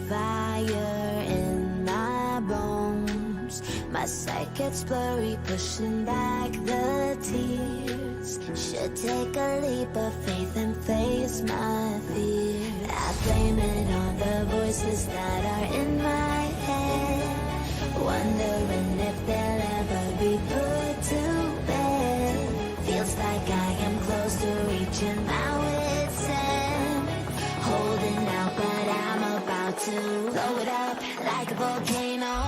fire in my bones. My sight gets blurry, pushing back the tears. Should take a leap of faith and face my fear. I blame it on the voices that are in my head, wondering if they'll ever be put to bed. Feels like I am close to reaching my wit's end. Holding out, but I'm about to blow it up like a volcano.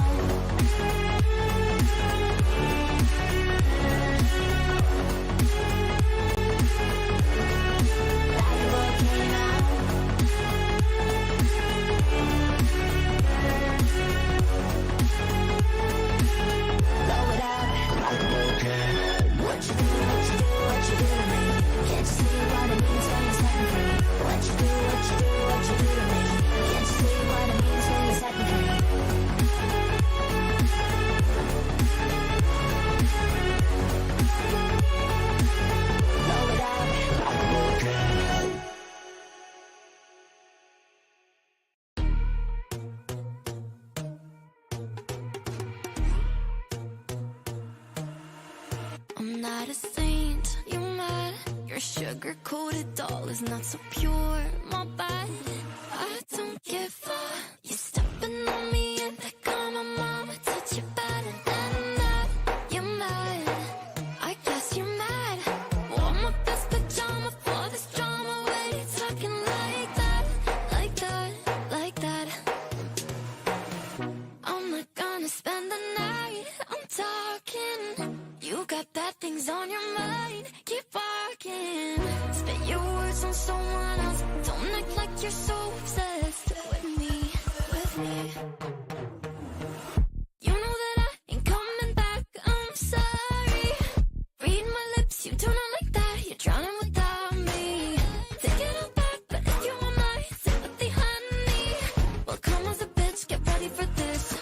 I'm not a saint, you're mad. Your sugar-coated doll is not so pure, my bad. I don't give a. You're stepping on me and like I'm a mama, touch your bad and then I'm mad. You're mad, I guess you're mad. Wore my best pajama for this drama. Why you talking like that, like that, like that? I'm not gonna spend the night, I'm talking. You got bad things on your mind, keep walking. Spit your words on someone else. Don't act like you're so obsessed with me, with me. You know that I ain't coming back, I'm sorry. Read my lips, you do not like that. You're drowning without me. Take it all back, but if you want my sympathy, honey, well come as a bitch, get ready for this.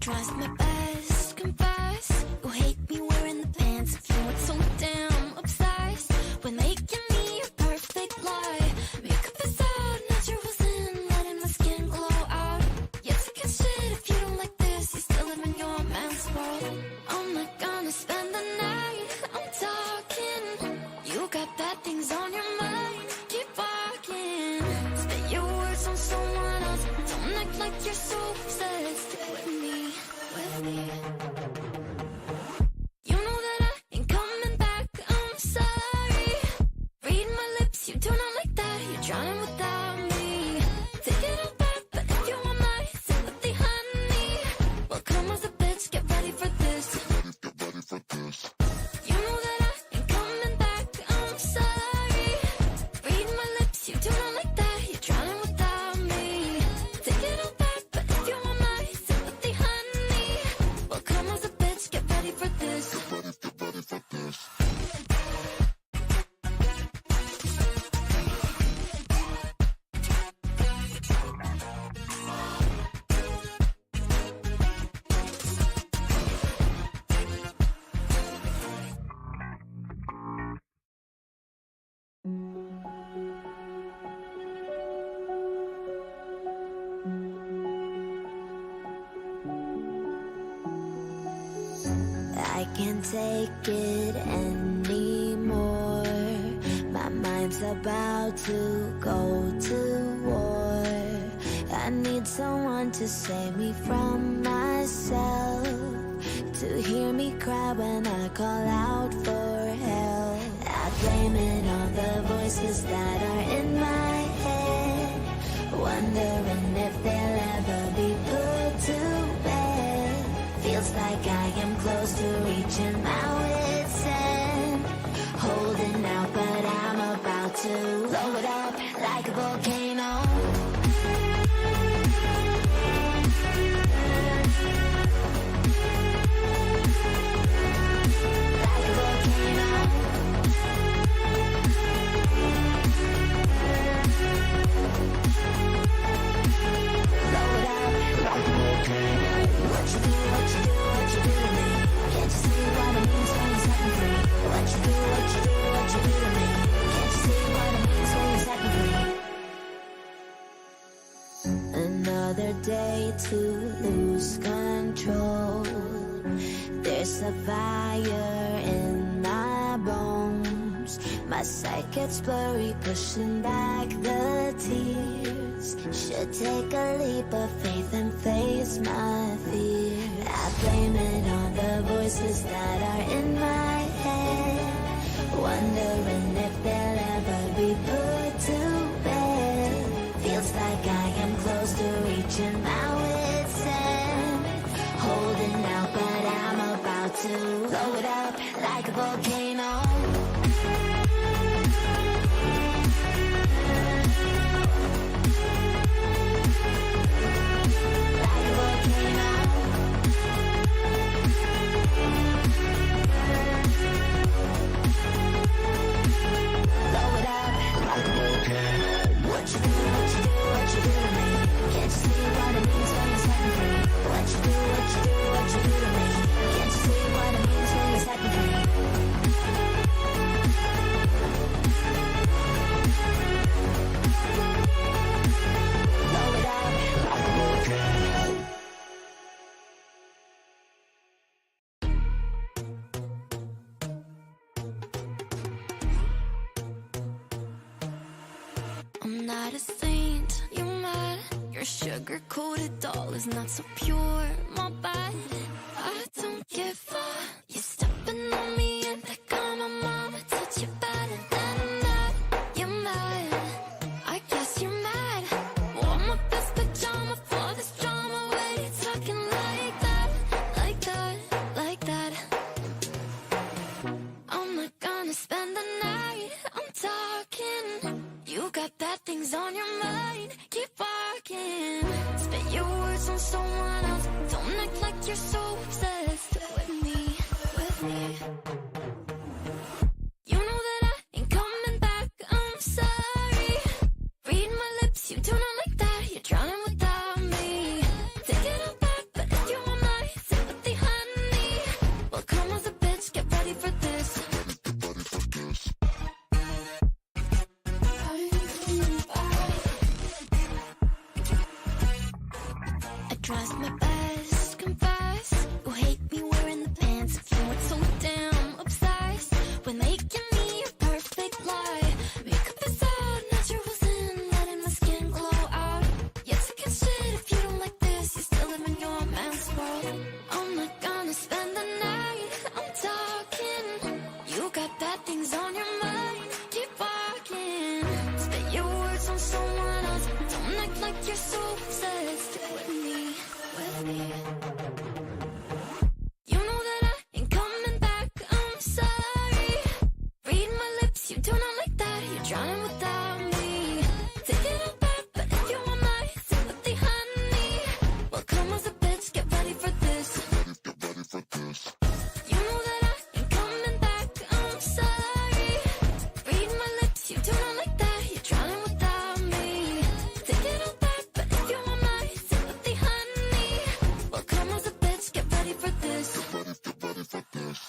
Tries my best, confess. You hate me wearing the pants. If you weren't so damn obsessed with making me your perfect lie. Makeup is out, naturals in, letting my skin glow out. You're taking shit if you don't like this. You still live in your man's world. I'm not gonna spend the night, I'm talking. You got bad things on your mind, keep walking. Spit your words on someone else. Don't act like you're so obsessed with me, with me. You know that I ain't coming back, I'm sorry. Read my lips, you do not like that. You're drowning without me. Take it all back, but if you want my sympathy, honey, well come as a bitch, get ready for this. Get ready for this. You know that I ain't coming back, I'm sorry. Read my lips, you do not like that. You're drowning without me. Take it all back, but if you want my sympathy, honey, well come as a bitch, get ready for this. Get ready for this. I can't take it anymore. My mind's about to go to war. I need someone to save me from myself, to hear me cry when I call out for help. I blame it on the voices that are in my head, wondering if they'll ever be put to bed. Feels like I am close to reaching my wit's end. Holding out, but I'm about to blow it up like a volcano. What you do to me? Can't you see what it means? to lose control. There's a fire in my bones. My sight gets blurry, pushing back the tears. Should take a leap of faith and face my fear. I blame it on the voices that are in my head, wondering if they'll ever be put to bed. Feels like I am close to reaching my wit's end. Holding out, but I'm about to blow it up like a volcano. I'm not a saint, you're mad. Your sugar-coated doll is not so pure, my bad. I don't give a. You're stepping on me and they call my mama, touch you better than I'm mad. You're mad, I guess you're mad. Wore my best pajama for this drama. Why you talking like that, like that, like that? I'm not gonna spend the night, I'm talking. You got bad things on your mind, keep walking. Spit your words on someone else. Don't act like you're so obsessed with me, with me. You know that I ain't coming back, I'm sorry. Read my lips, you do not like that. You're drowning without me. Take it all back, but if you want my sympathy, honey, well, come as a bitch, get ready for this. Trust my best, confess. You hate me wearing the pants if you weren't so damn obsessed with making me a perfect lie. Makeup is out, naturals in, letting my skin glow out. Yes, I can shit if you don't like this. You still live in your man's world. I'm not gonna spend the night, I'm talking. You got bad things on your mind, keep walking. Spit your words on someone else. Don't act like you're so obsessed with me, with me. You know that I ain't coming back, I'm sorry. Read my lips, you do not like that. You're drowning without me. Take it all back, but if you want my sympathy, honey, well, come as a bitch, get ready for this. Get ready for this. You know that I ain't coming back, I'm sorry. Read my lips, you do not like that. You're drowning without me. Take it all back, but if you want my sympathy, honey, well, come as a bitch, get ready for this. Get ready for this.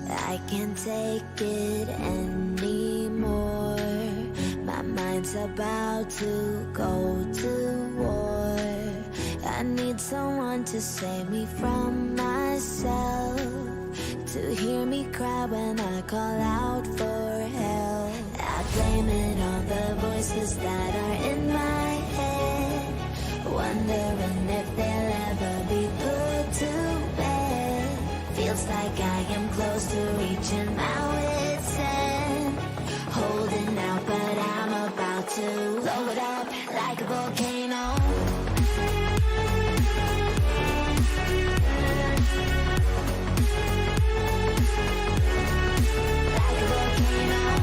I can't take it anymore. My mind's about to go to war. I need someone to save me from myself, to hear me cry when I call out for help. I blame it on the voices that are in my head, wondering if they'll ever be put to bed. Feels like I am close to reaching my wit's end. Holding out, but I'm about to blow it up like a volcano. Like a volcano.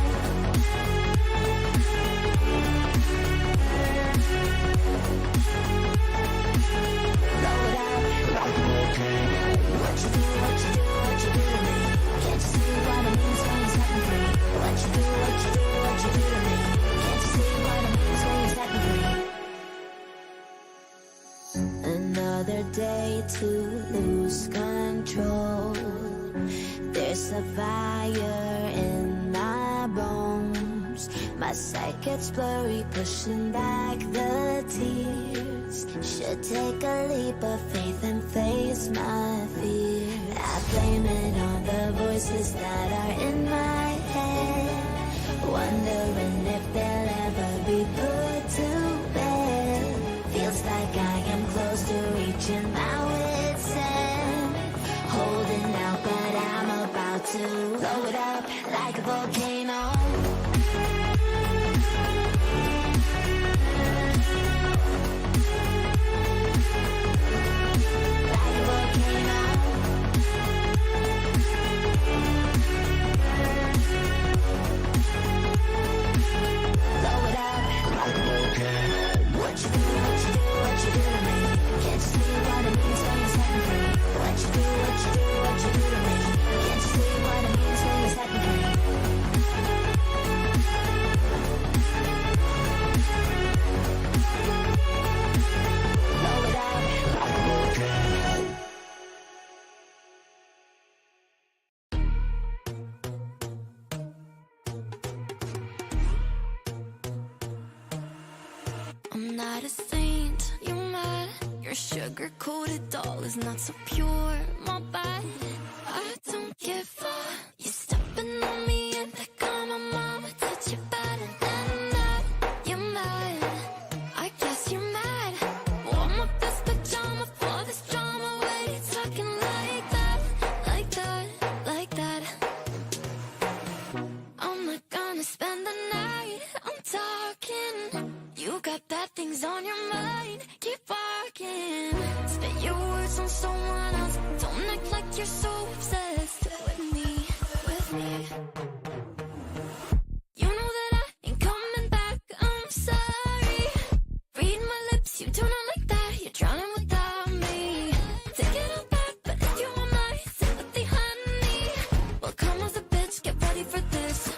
Blow it up like a volcano. What arms. My sight gets blurry, pushing back the tears. Should take a leap of faith and face my fear. I blame it on the voices that are in my head, wondering if they'll ever be put to bed. Feels like I am close to reaching my wit's end, holding out, but I'm about to blow it up like a volcano. I'm not a saint, you're mad. Your sugar-coated doll is not so pure, my bad. I don't give a. You're stepping on me and they call my mama, touch you better than that. You're mad, I guess you're mad. Wore my best pajama for this drama. Why you talking like that, like that, like that? I'm not gonna spend the night, I'm talking. You got bad things on your mind, keep walking. Spit your words on someone else, don't act like you're so obsessed with me, with me. You know that I ain't coming back, I'm sorry. Read my lips, you do not like that, you're drowning without me. Take it all back, but if you want my sympathy, honey, well come as a bitch, get ready for this.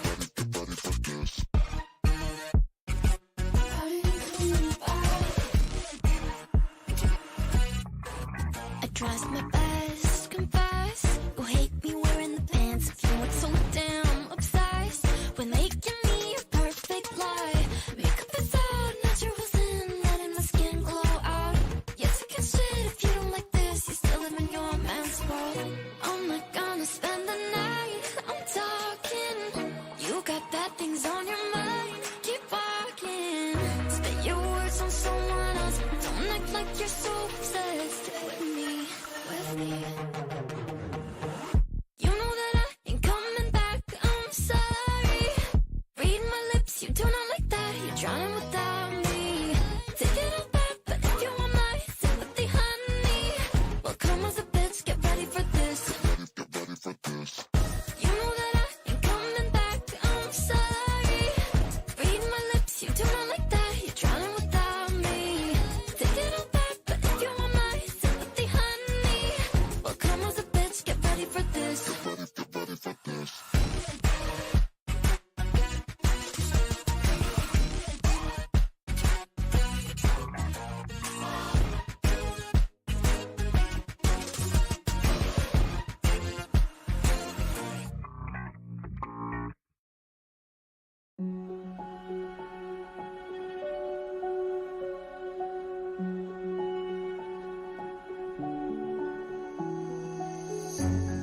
Tries my best, confess. You hate me wearing the pants if you weren't so damn obsessed with making me a perfect lie. Makeup is out, naturals in, letting my skin glow out. Yes, I can shit if you don't like this. You still live in your man's world. I'm not gonna spend the night, I'm talking. You got bad things on your mind, keep walking. Spit your words on someone else, don't act like you're so obsessed with me, with me. You know that I ain't coming back, I'm sorry. Read my lips, you do not like that, you're drowning without me. Take it all back, but if you want my sympathy, honey, well come as a bitch, get ready for this. Get ready for this. You know that I ain't coming back, I'm sorry. Read my lips, you do not like that, you're drowning without me. Take it all back, but if you want my sympathy, honey, well come as a bitch, get ready for this. Get ready for this.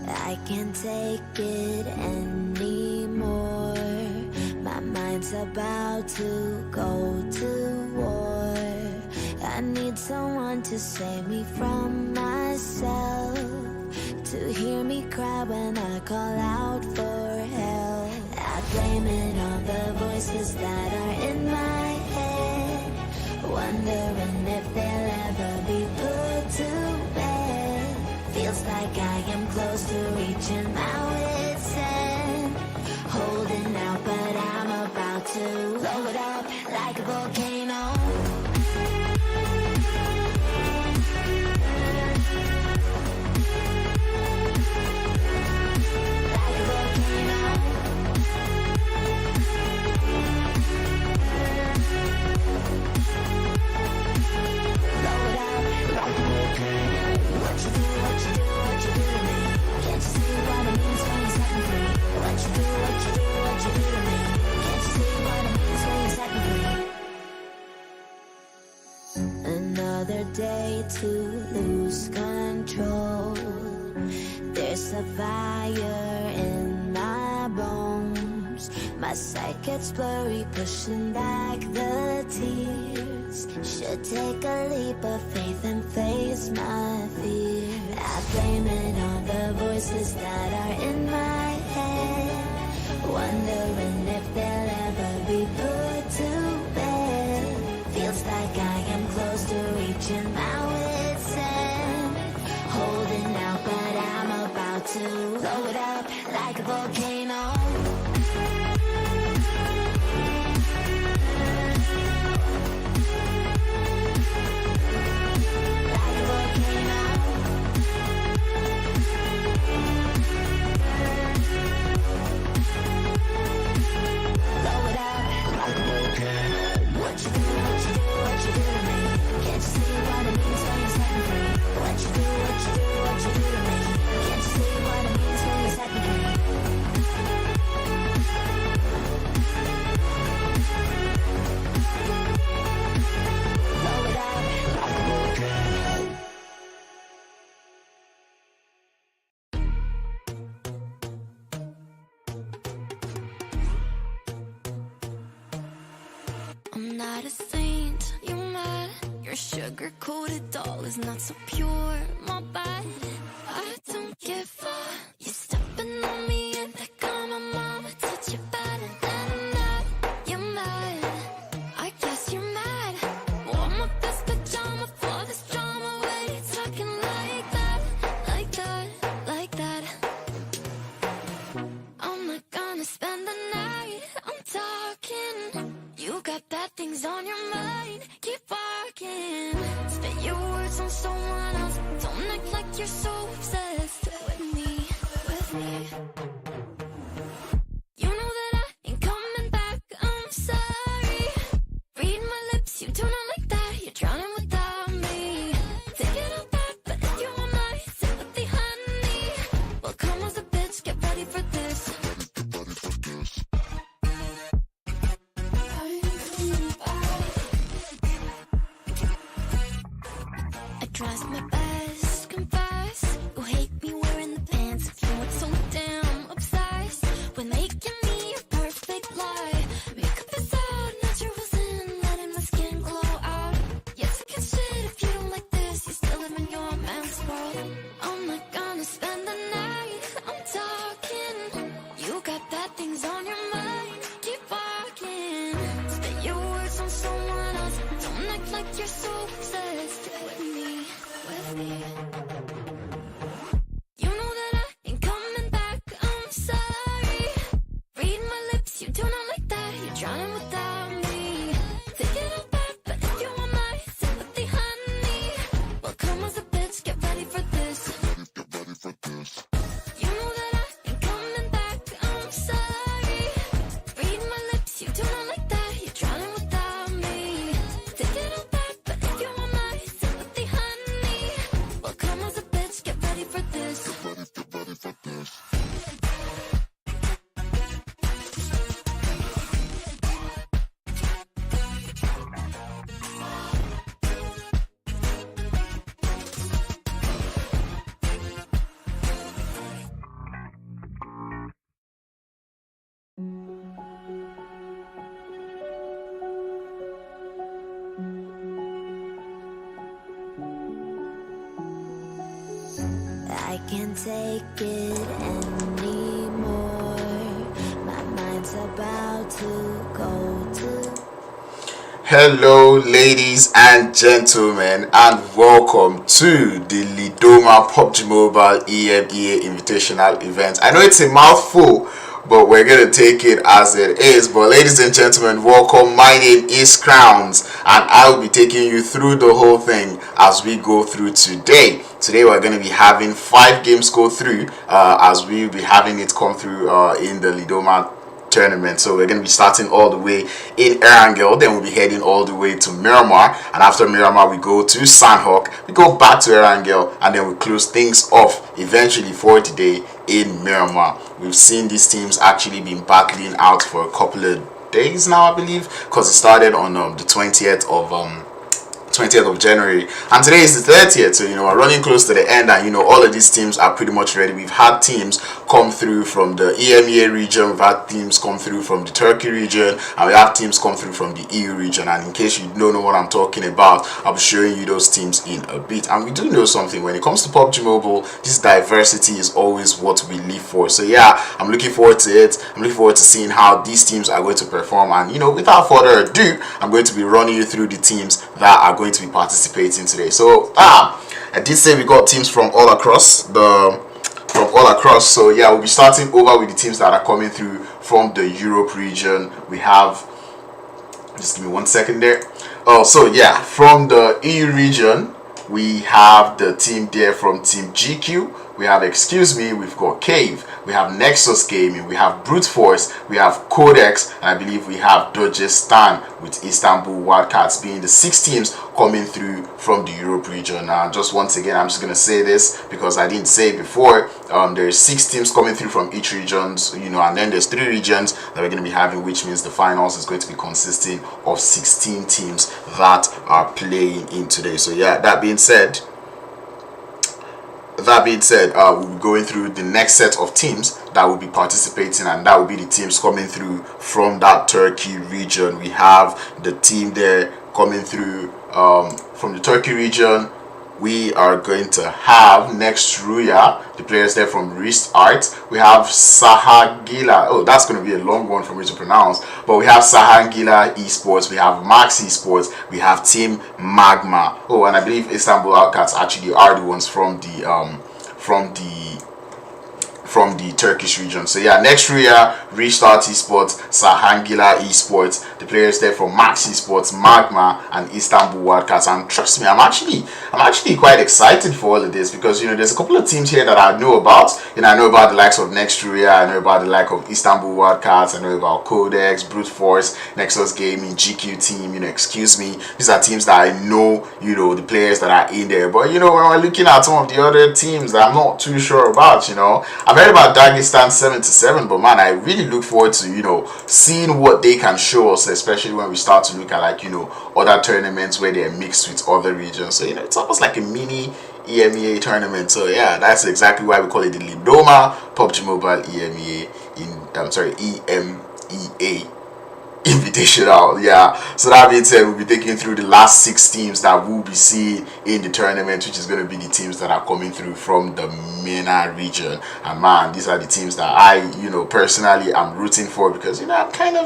I can't take it anymore. My mind's about to go to war. I need someone to save me from myself, to hear me cry when I call out for help. I blame it on the voices that are in my head, wondering if they'll ever be put to bed. Feels like I am close to reaching my wit's end, holding out, but I'm about to blow it up like a volcano. to lose control. There's a fire in my bones. My sight gets blurry, pushing back the tears. Should take a leap of faith and face my fear. I blame it on the voices that are in my head, wondering if they'll ever be put to bed. Feels like I am close to reaching my wit's end, holding out, but I'm about to blow it up like a volcano. I'm not a saint, you're mad. Your sugar-coated doll is not so pure, my bad. I don't give a. You're stepping on me and that got my mama touch your bad. And I'm mad, you're mad. I guess you're mad. Wore my best pajama for this drama. Why you talking like that, like that, like that? I'm not gonna spend the night, I'm talking. You got bad things on your mind, keep walking. Spit your words on someone else. Don't act like you're so obsessed with me, with me. You know that I ain't coming back, I'm sorry. Read my lips, you do not like that. You're drowning without me. Take it all back, but if you want my sympathy, honey, well, come as a bitch, get ready for this. I tries my best, confess. You hate me wearing the pants. If you weren't so damn obsessed with making me a perfect lie. Makeup is out, naturals in, letting my skin glow out. Yes, I can shit if you don't like this. You still live in your man's world. I'm not gonna spend the night, I'm talking. You got bad things on your mind, keep walking. Spit your words on someone else. Don't act like you're so obsessed with me, with me. You know that I ain't coming back, I'm sorry. Read my lips, you do not like that. You're drowning without me. Take it all back, but if you want my sympathy, honey, well, come as a bitch, get ready for this. You know that I ain't coming back, I'm sorry. Read my lips, you do not like that. You're drowning without me. Take it all back, but if you want my sympathy, honey, well, come as a bitch, get ready for this. I can't take it anymore. My mind's about to go to. Hello ladies and gentlemen, and welcome to the Lidoma Pubg Mobile EMEA Invitational event. I know it's a mouthful, but we're going to take it as it is. But ladies and gentlemen, welcome. My name is Crowns, and I will be taking you through the whole thing as we go through today. Today we're going to be having 5 games go through as we will be having it come through in the Lidoma tournament. So we're going to be starting all the way in Erangel, then we'll be heading all the way to Miramar, and after Miramar we go to Sanhok, we go back to Erangel, and then we close things off eventually for today in Miramar. We've seen these teams actually been battling out for a couple of days now, I believe, because it started on the 20th of 20th of January, and today is the 30th, so we're running close to the end, and all of these teams are pretty much ready. We've had teams come through from the EMEA region, we've had teams come through from the Turkey region, and we have teams come through from the EU region. And in case you don't know what I'm talking about, I'll be showing you those teams in a bit. And we do know something: when it comes to PUBG Mobile, this diversity is always what we live for. So yeah, I'm looking forward to it. I'm looking forward to seeing how these teams are going to perform, and without further ado, I'm going to be running you through the teams that are going to be participating today. So I did say we got teams from all across so yeah, we'll be starting over with the teams that are coming through from the Europe region. We have, just give me 1 second there. So yeah, from the EU region, we have the team there from Team GQ. We have we've got Cave, we have Nexus Gaming, we have Brute Force, we have Qodex, and I believe we have Dagestan, with Istanbul Wildcats being the 6 teams coming through from the Europe region. Just once again, I'm just going to say this because I didn't say it before. There's 6 teams coming through from each region, and then there's 3 regions that we're going to be having, which means the finals is going to be consisting of 16 teams that are playing in today. So yeah, that being said, we'll be going through the next set of teams that will be participating, and that will be the teams coming through from that Turkey region. We have the team there coming through from the Turkey region. We are going to have Nextruya, the players there from Wrist Art. We have Şahangiller, that's going to be a long one for me to pronounce, but we have Şahangiller Esports, we have Max Esports, we have Team MAGMA. And I believe Istanbul Wildcats actually are the ones from the Turkish region. So yeah, Nextruya, Wrist Art Esports, Şahangiller Esports, the players there from Max Esports, MAGMA, and Istanbul Wildcats. And trust me, I'm actually quite excited for all of this, because there's a couple of teams here that I know about. I know about the likes of Nextruya, I know about the like of Istanbul Wildcats, I know about Qodex, Brute Force, Nexus Gaming, GQ team. These are teams that I know, the players that are in there. But when we're looking at some of the other teams that I'm not too sure about, I've heard about Dagestan 7-7, but man, I really look forward to seeing what they can show us, especially when we start to look at other tournaments where they're mixed with other regions. So it's almost like a mini EMEA tournament. So yeah, that's exactly why we call it the Lidoma Pubg Mobile EMEA EMEA Invitational. Yeah, so that being said, we'll be taking through the last 6 teams that we'll be seeing in the tournament, which is going to be the teams that are coming through from the MENA region. And man, these are the teams that I personally am rooting for, because I'm kind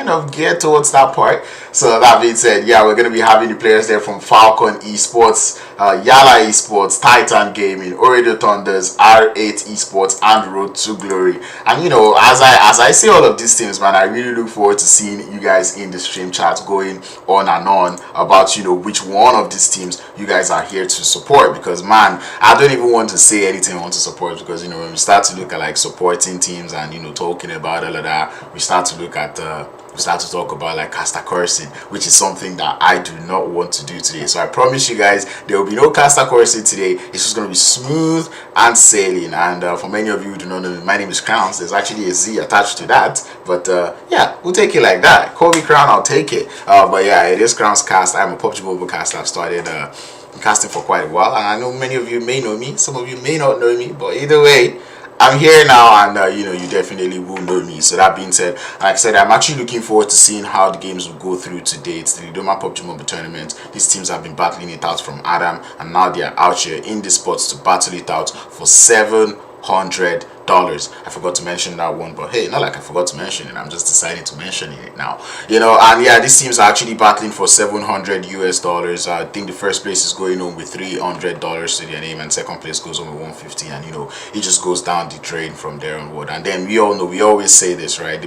of geared towards that part. So that being said, yeah, we're going to be having the players there from Falcon Esports, YaLLa Esports, Titan Gaming, Ooredo Thunders, R8 Esports, and Road to Glory. And as I say all of these teams, man, I really look forward to seeing you guys in the stream chat going on and on about which one of these teams you guys are here to support. Because man, I don't even want to say anything I want to support, because when we start to look at like supporting teams and talking about all of that, we start to talk about like caster cursing, which is something that I do not want to do today. So I promise you guys, there will be no caster cursing today. It's just going to be smooth and sailing. And for many of you who do not know, my name is Crowns. There's actually a Z attached to that, but yeah, we'll take it like that. Call me Crown, I'll take it. But yeah, it is Crowns Cast. I'm a PUBG Mobile caster. I've started casting for quite a while, and I know many of you may know me, some of you may not know me, but either way, I'm here now, and you definitely will know me. So that being said, like I said, I'm actually looking forward to seeing how the games will go through today. It's the Lidoma Pubg Mobile tournament. These teams have been battling it out from Adam, and now they are out here in the spots to battle it out for $700. I forgot to mention that one, but hey, not like I forgot to mention it, I'm just deciding to mention it now. And yeah, these teams are actually battling for $700 US. I think the first place is going on with $300 to their name, and second place goes on with 150, and it just goes down the drain from there onward. And then we all know, we always say this, right?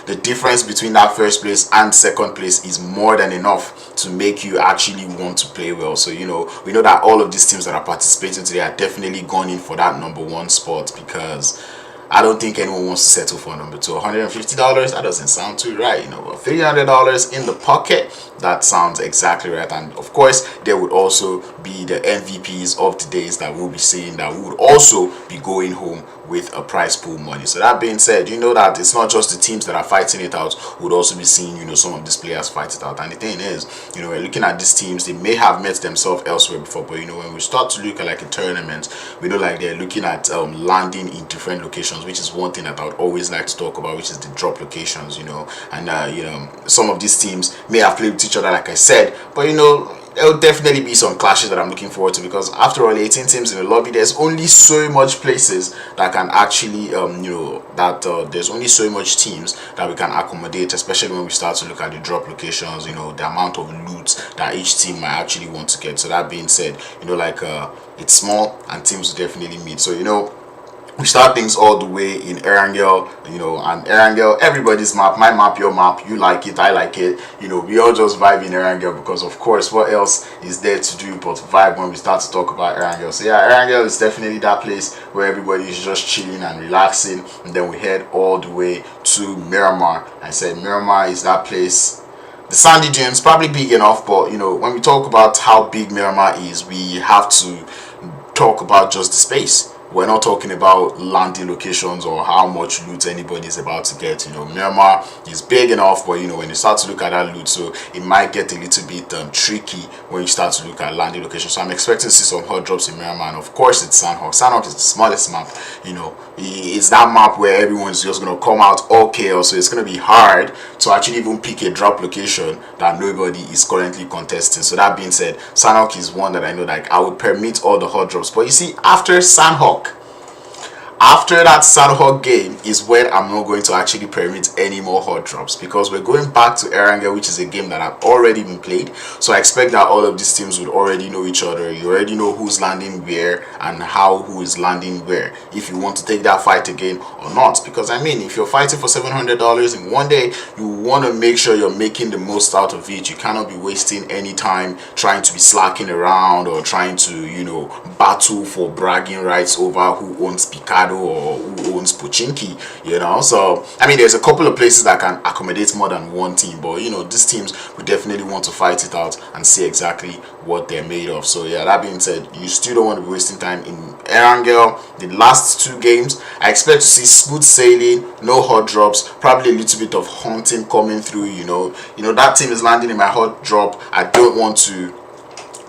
The difference between that first place and second place is more than enough to make you actually want to play well. So we know that all of these teams that are participating today are definitely going in for that #1 spot, because I don't think anyone wants to settle for number 2. $150, that doesn't sound too right, you know. But $300 in the pocket, that sounds exactly right. And of course, there would also be the MVPs of the days that we'll be seeing, that would also be going home with a prize pool money. So that being said, you know that it's not just the teams that are fighting it out, would also be seeing, you know, some of these players fight it out. And the thing is, you know, we're looking at these teams, they may have met themselves elsewhere before, but you know, when we start to look at like a tournament, we know like they're looking at landing in different locations, which is one thing that I would always like to talk about, which is the drop locations, you know. And you know, some of these teams may have played with each other, like I said, but you know, there will definitely be some clashes that I'm looking forward to, because after all, 18 teams in the lobby, there's only so much places that can actually you know, that there's only so much teams that we can accommodate, especially when we start to look at the drop locations, you know, the amount of loot that each team might actually want to get. So that being said, you know, like it's small and teams will definitely meet. So you know, we start things all the way in Erangel, you know, and Erangel, everybody's map, my map, your map, you like it, I like it, you know, we all just vibe in Erangel, because of course, what else is there to do but vibe when we start to talk about Erangel. So yeah, Erangel is definitely that place where everybody is just chilling and relaxing. And then we head all the way to Miramar. I said Miramar is that place. The sandy dunes, probably big enough, but you know, when we talk about how big Miramar is, we have to talk about just the space. We're not talking about landing locations or how much loot anybody's about to get. You know, Miramar is big enough, but you know, when you start to look at that loot, so it might get a little bit tricky when you start to look at landing locations. So I'm expecting to see some hot drops in Miramar, and of course it's Sanhok. Sanhok is the smallest map. You know, it's that map where everyone's just gonna come out all chaos, so it's gonna be hard to actually even pick a drop location that nobody is currently contesting. So that being said, Sanhok is one that I know that I would permit all the hot drops. But you see, after Sanhok, after that Sanhok game is when I'm not going to actually permit any more hot drops, because we're going back to Erangel, which is a game that I've already been played. So I expect that all of these teams would already know each other. You already know who's landing where and how who is landing where, if you want to take that fight again or not. Because I mean, if you're fighting for $700 in one day, you want to make sure you're making the most out of it. You cannot be wasting any time trying to be slacking around or trying to, you know, battle for bragging rights over who owns Picard or who owns Pochinki, you know. So I mean, there's a couple of places that can accommodate more than one team, but you know, these teams would definitely want to fight it out and see exactly what they're made of. So yeah, that being said, you still don't want to be wasting time in Erangel. The last 2 games, I expect to see smooth sailing, no hot drops, probably a little bit of hunting coming through. You know, that team is landing in my hot drop. I don't want to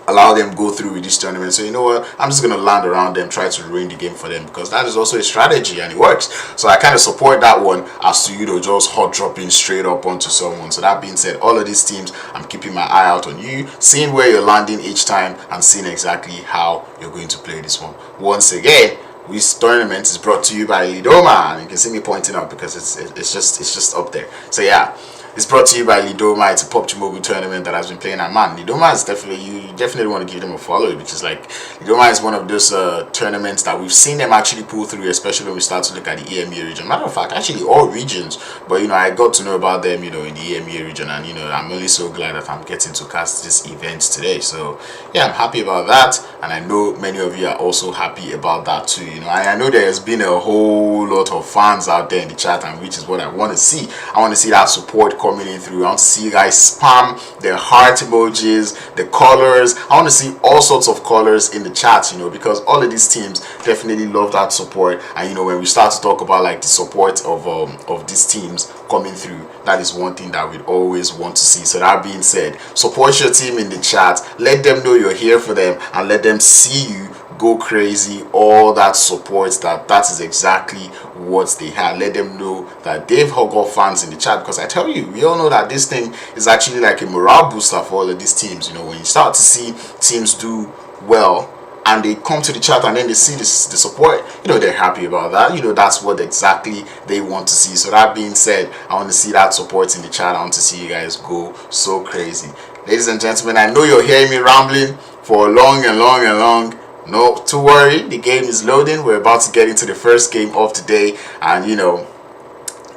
allow them go through with this tournament, so you know what, I'm just gonna land around them, try to ruin the game for them, because that is also a strategy and it works. So I kind of support that one, as to, you know, just hot dropping straight up onto someone. So that being said, all of these teams, I'm keeping my eye out on you, seeing where you're landing each time and seeing exactly how you're going to play this one. Once again, this tournament is brought to you by Lidoma, and you can see me pointing out because it's just up there. So yeah, it's brought to you by Lidoma. It's a PUBG Mobile tournament that has been playing. And man, Lidoma is definitely, you definitely want to give them a follow, because like Lidoma is one of those tournaments that we've seen them actually pull through, especially when we start to look at the EMEA region. Matter of fact, actually all regions, but you know, I got to know about them, you know, in the EMEA region, and you know, I'm only so glad that I'm getting to cast this event today. So yeah, I'm happy about that, and I know many of you are also happy about that too. You know, I know there has been a whole lot of fans out there in the chat, and which is what I want to see. I want to see that support coming in through. I want to see you guys spam the heart emojis, the colors. I want to see all sorts of colors in the chat, you know, because all of these teams definitely love that support. And you know, when we start to talk about like the support of these teams coming through, that is one thing that we'd always want to see. So that being said, support your team in the chat, let them know you're here for them, and let them see you go crazy. All that support, that is exactly what they had. Let them know that they've got fans in the chat, because I tell you, we all know that this thing is actually like a morale booster for all of these teams. You know, when you start to see teams do well and they come to the chat and then they see the support, you know, they're happy about that. You know, that's what exactly they want to see. So that being said, I want to see that support in the chat. I want to see you guys go so crazy. Ladies and gentlemen, I know you're hearing me rambling for long and long and long. No, to worry, the game is loading. We're about to get into the first game of the day, and you know,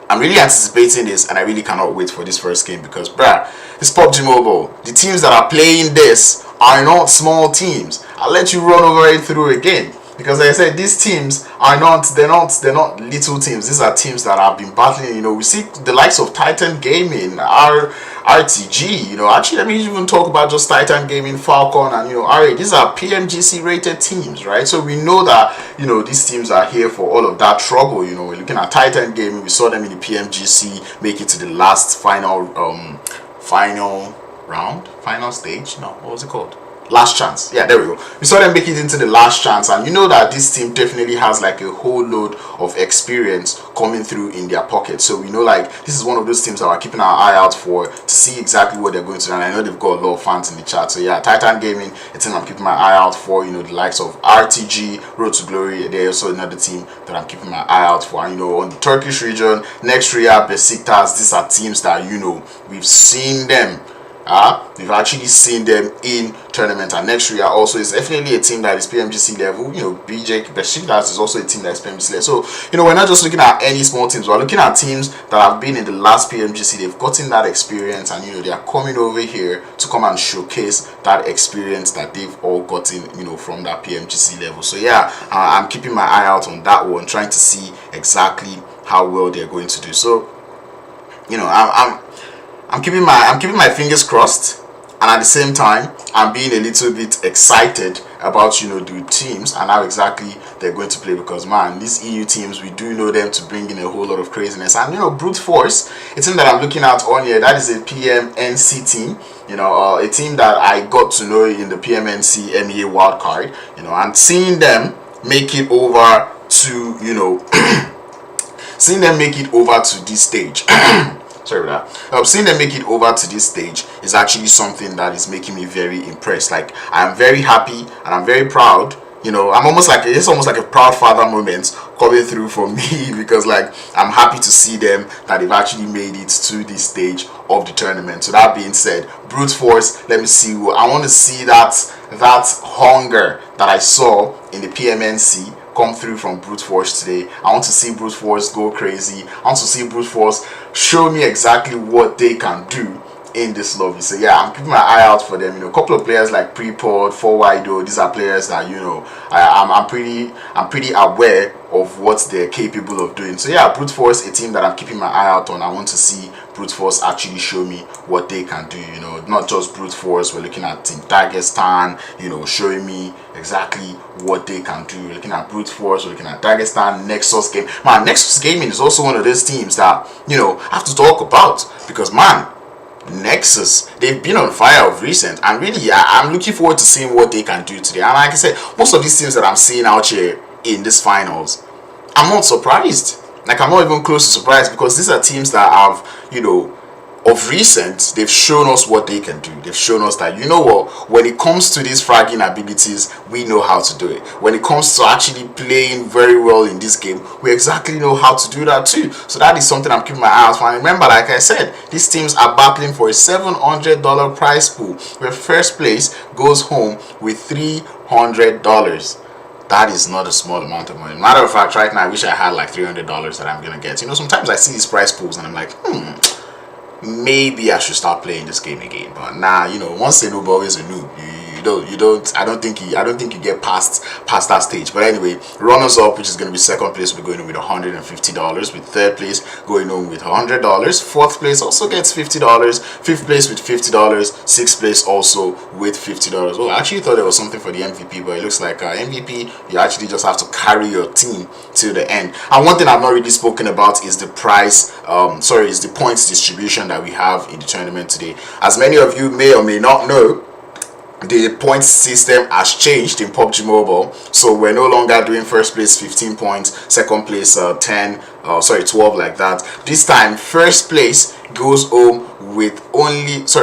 I'm really anticipating this, and I really cannot wait for this first game, because bruh, this PUBG Mobile, the teams that are playing this are not small teams. I'll let you run over it through again. because like I said, these teams are they're not little teams. These are teams that have been battling. You know, we see the likes of Titan Gaming, RTG, you know, actually let me even talk about just Titan Gaming, Falcon, and you know, RA. These are PMGC rated teams, right? So we know that, you know, these teams are here for all of that trouble. You know, we're looking at Titan Gaming, we saw them in the PMGC make it to the last final stage. No, what was it called? Last chance. Yeah, there we go. We saw them make it into the last chance, and you know that this team definitely has like a whole load of experience coming through in their pocket. So we know like this is one of those teams that we're keeping our eye out for to see exactly what they're going to do. And I know they've got a lot of fans in the chat. So yeah, Titan Gaming, a team I'm keeping my eye out for. You know, the likes of RTG, Road to Glory, they're also another team that I'm keeping my eye out for. And you know, on the Turkish region, Nextruya, Besiktas, these are teams that, you know, we've seen them. We've actually seen them in tournament, and Nextruya also is definitely a team that is PMGC level. You know, Besiktas is also a team that is PMGC level. So you know, we're not just looking at any small teams, we're looking at teams that have been in the last PMGC. They've gotten that experience, and you know, they are coming over here to come and showcase that experience that they've all gotten, you know, from that PMGC level. So yeah, I'm keeping my eye out on that one, trying to see exactly how well they're going to do. So you know, I'm keeping my fingers crossed, and at the same time I'm being a little bit excited about, you know, the teams and how exactly they're going to play, because man, these EU teams, we do know them to bring in a whole lot of craziness. And you know, Brute Force, a team that I'm looking at on here, that is a PMNC team, you know, a team that I got to know in the PMNC MEA wildcard, you know, and seeing them make it over to, you know, seeing them make it over to this stage. Sorry about that. Seeing them make it over to this stage is actually something that is making me very impressed. Like, I'm very happy and I'm very proud. You know, it's almost like a proud father moment coming through for me, because like I'm happy to see them that they've actually made it to this stage of the tournament. So that being said, Brute Force, let me see I want to see that hunger that I saw in the PMNC come through from Brute Force today. I want to see Brute Force go crazy. I want to see Brute Force show me exactly what they can do in this lobby. So yeah, I'm keeping my eye out for them. You know, a couple of players like Prepod, Ooredo, these are players that, you know, I'm pretty aware of what they're capable of doing. So yeah, Brute Force, a team that I'm keeping my eye out on. I want to see Brute Force actually show me what they can do. You know, not just Brute Force, we're looking at Team Dagestan, you know, showing me exactly what they can do. We're looking at Brute Force, we're looking at Dagestan, Nexus Gaming. Man, Nexus Gaming is also one of those teams that, you know, I have to talk about, because man, Nexus, they've been on fire of recent, and really I'm looking forward to seeing what they can do today. And like I said, most of these teams that I'm seeing out here in this finals, I'm not surprised. Like, I'm not even close to surprised, because these are teams that have, you know, of recent, they've shown us what they can do. They've shown us that, you know what, when it comes to these fragging abilities, we know how to do it. When it comes to actually playing very well in this game, we exactly know how to do that too. So that is something I'm keeping my eye out for. And remember, like I said, these teams are battling for a $700 prize pool, where first place goes home with $300. That is not a small amount of money. Matter of fact, right now I wish I had like $300 that I'm gonna get. You know, sometimes I see these prize pools and I'm like, maybe I should start playing this game again. But nah, you know, once a noob, always a noob. I don't think you get past that stage. But anyway, runners up, which is going to be second place, we're going on with $150, with third place going on with $100, fourth place also gets $50, fifth place with $50, sixth place also with $50. Oh, I actually thought there was something for the MVP, but it looks like MVP, you actually just have to carry your team till the end. And one thing I've not really spoken about is the is the points distribution that we have in the tournament today. As many of you may or may not know, the points system has changed in PUBG Mobile, so we're no longer doing first place 15 points, second place 12, like that. This time, first place goes home with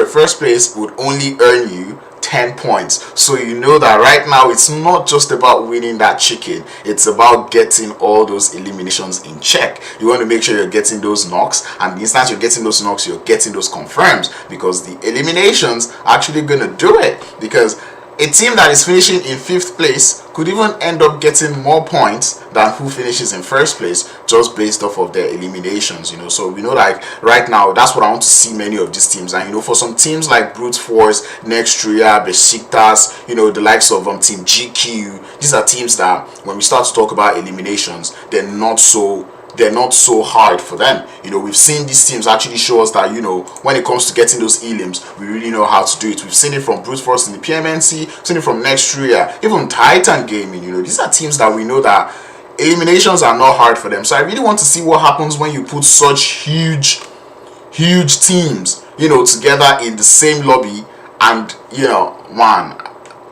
first place would only earn you 10 points. So you know that right now it's not just about winning that chicken, it's about getting all those eliminations in check. You want to make sure you're getting those knocks, and the instant you're getting those knocks, you're getting those confirms, because the eliminations are actually gonna do it. Because a team that is finishing in 5th place could even end up getting more points than who finishes in 1st place, just based off of their eliminations, you know. So we know, like, right now, that's what I want to see many of these teams. And, you know, for some teams like Brute Force, Nextruya, Besiktas, you know, the likes of Team GQ, these are teams that when we start to talk about eliminations, they're not so hard for them. You know, we've seen these teams actually show us that, you know, when it comes to getting those elims, we really know how to do it. We've seen it from Brute Force in the PMNC, we've seen it from Nextruya, even Titan Gaming. You know, these are teams that we know that eliminations are not hard for them. So I really want to see what happens when you put such huge teams, you know, together in the same lobby. And, you know, man,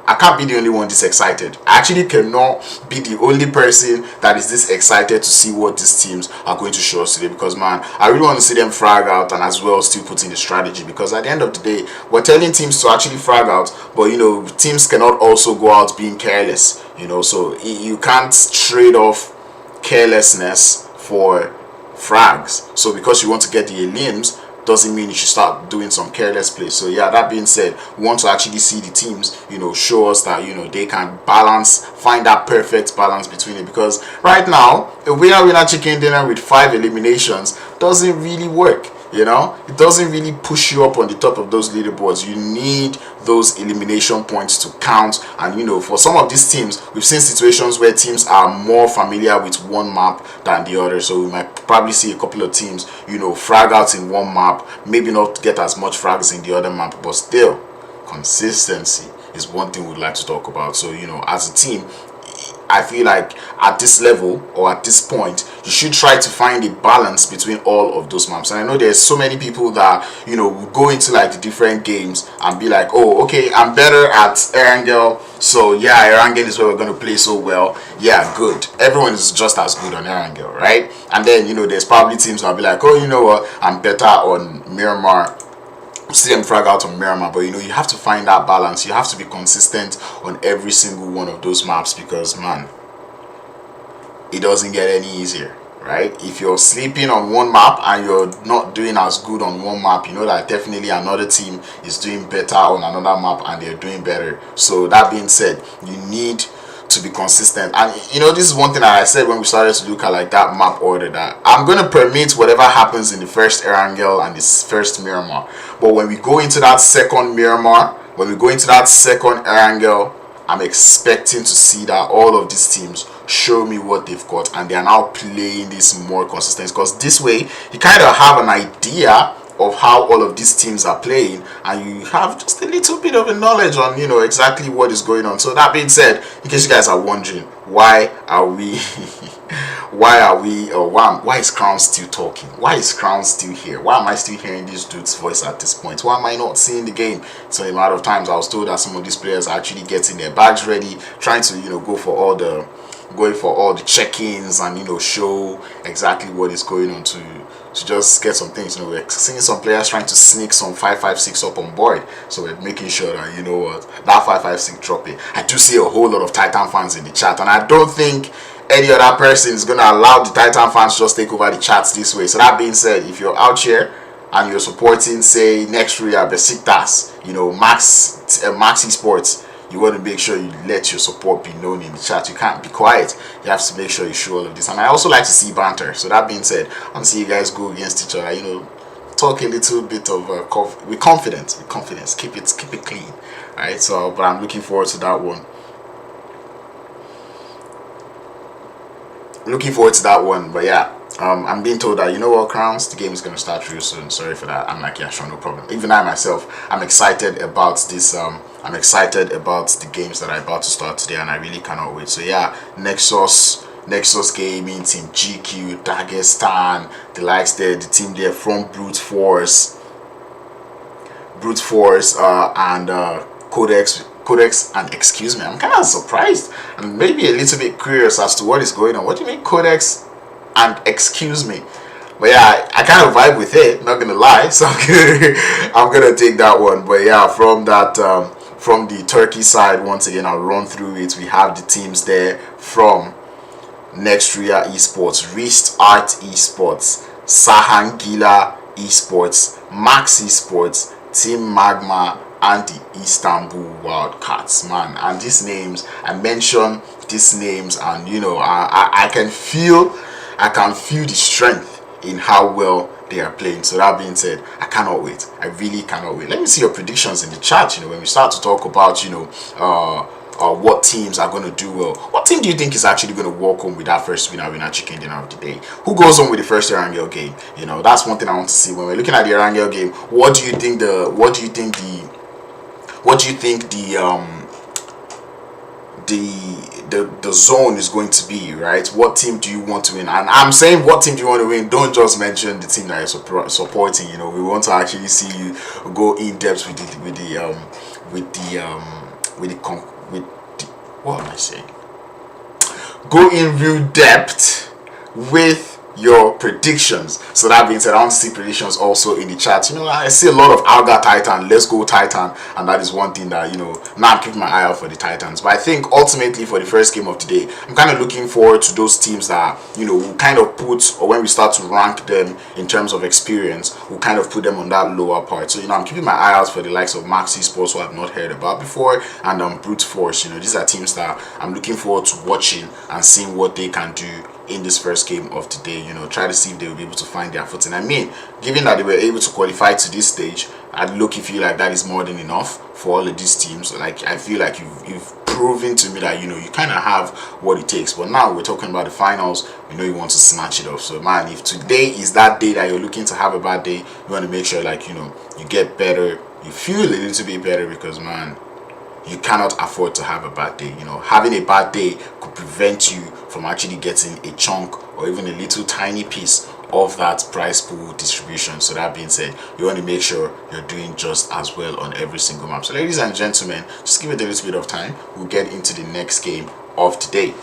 I can't be the only one this excited. I actually cannot be the only person that is this excited to see what these teams are going to show us today, because, man, I really want to see them frag out and as well still put in the strategy, because at the end of the day, we're telling teams to actually frag out, but, you know, teams cannot also go out being careless, you know. So you can't trade off carelessness for frags. So because you want to get the elims doesn't mean you should start doing some careless play. So yeah, that being said, we want to actually see the teams, you know, show us that, you know, they can balance, find that perfect balance between it. Because right now, a winner chicken dinner with 5 eliminations doesn't really work. You know, it doesn't really push you up on the top of those leaderboards. You need those elimination points to count. And, you know, for some of these teams, we've seen situations where teams are more familiar with one map than the other. So we might probably see a couple of teams, you know, frag out in one map, maybe not get as much frags in the other map, but still, consistency is one thing we'd like to talk about. So, you know, as a team, I feel like at this level or at this point, you should try to find a balance between all of those maps. And I know there's so many people that, you know, will go into like the different games and be like, oh, okay, I'm better at Erangel, so yeah, Erangel is where we're going to play so well. Yeah, good. Everyone is just as good on Erangel, right? And then, you know, there's probably teams that'll be like, oh, you know what, I'm better on Miramar. See them frag out on Miramar. But, you know, you have to find that balance. You have to be consistent on every single one of those maps, because, man, it doesn't get any easier, right? If you're sleeping on one map and you're not doing as good on one map, you know that definitely another team is doing better on another map and they're doing better. So that being said, you need to be consistent. And, you know, this is one thing that I said when we started to look at like that map order, that I'm going to permit whatever happens in the first Erangel and this first Miramar, but when we go into that second Miramar, when we go into that second Erangel, I'm expecting to see that all of these teams show me what they've got, and they are now playing this more consistent, because this way you kind of have an idea of how all of these teams are playing, and you have just a little bit of a knowledge on, you know, exactly what is going on. So that being said, in case you guys are wondering, why is Crown still talking? Why is Crown still here? Why am I still hearing this dude's voice at this point? Why am I not seeing the game? So a lot of times I was told that some of these players are actually getting their bags ready, trying to, you know, going for all the check-ins and, you know, show exactly what is going on to just get some things. You know, we're seeing some players trying to sneak some 556 up on board, so we're making sure that, you know what, that 556 drop it. I do see a whole lot of Titan fans in the chat, and I don't think any other person is going to allow the Titan fans to just take over the chats this way. So that being said, if you're out here and you're supporting, say, Nextruya, Besiktas, you know, Max Esports, you want to make sure you let your support be known in the chat. You can't be quiet. You have to make sure you show all of this. And I also like to see banter. So that being said, I want to see you guys go against each other. You know, talk a little bit of with confidence. Keep it clean. All right. So, but I'm looking forward to that one. But yeah, I'm being told that, you know what, Crowns, the game is going to start real soon. Sorry for that. I'm like, yeah, sure, no problem. Even I myself, I'm excited about this. I'm excited about the games that are about to start today, and I really cannot wait. So yeah, Nexus Gaming, Team GQ, Dagestan, the likes there, the team there from Brute Force, and Qodex, and excuse me, I'm kind of surprised and maybe a little bit curious as to what is going on. What do you mean Qodex and excuse me? But yeah, I kind of vibe with it, not gonna lie, so I'm gonna take that one. But yeah, from that from the Turkey side, once again, I'll run through it. We have the teams there from Nextruya Esports, Wrist Art Esports, Şahangiller Esports, Max Esports, Team MAGMA, and the Istanbul Wildcats, man. And these names, I mention these names, and you know, I can feel the strength in how well they are playing. So that being said, I cannot wait. I really cannot wait. Let me see your predictions in the chat. You know, when we start to talk about, you know, what teams are going to do well. What team do you think is actually going to walk home with that first winner chicken dinner of the day? Who goes home with the first Erangel game? You know, that's one thing I want to see when we're looking at the Erangel game. What do you think the zone is going to be, right? What team do you want to win? And I'm saying, what team do you want to win? Don't just mention the team that you're supporting. You know, we want to actually see you go in depth with what am I saying? Go in real depth with your predictions. So that being said, I want to see predictions also in the chat. You know, I see a lot of Alga Titan, let's go Titan, and that is one thing that, you know, now I'm keeping my eye out for the Titans. But I think ultimately for the first game of the day, I'm kind of looking forward to those teams that, you know, will kind of put, or when we start to rank them in terms of experience, we'll kind of put them on that lower part. So, you know, I'm keeping my eye out for the likes of Max Esports, who I've not heard about before, and Brute Force. You know, these are teams that I'm looking forward to watching and seeing what they can do in this first game of the day. You know, try to see if they will be able to find their footing. I mean, given that they were able to qualify to this stage, I'd look if you like that is more than enough for all of these teams. Like, I feel like you've proven to me that, you know, you kind of have what it takes. But now we're talking about the finals. You know, you want to snatch it off. So man, if today is that day that you're looking to have a bad day, you want to make sure, like, you know, you get better, you feel a little bit better, because man, you cannot afford to have a bad day. You know, having a bad day could prevent you from actually getting a chunk or even a little tiny piece of that prize pool distribution. So that being said, you want to make sure you're doing just as well on every single map. So ladies and gentlemen, just give it a little bit of time. We'll get into the next game of today.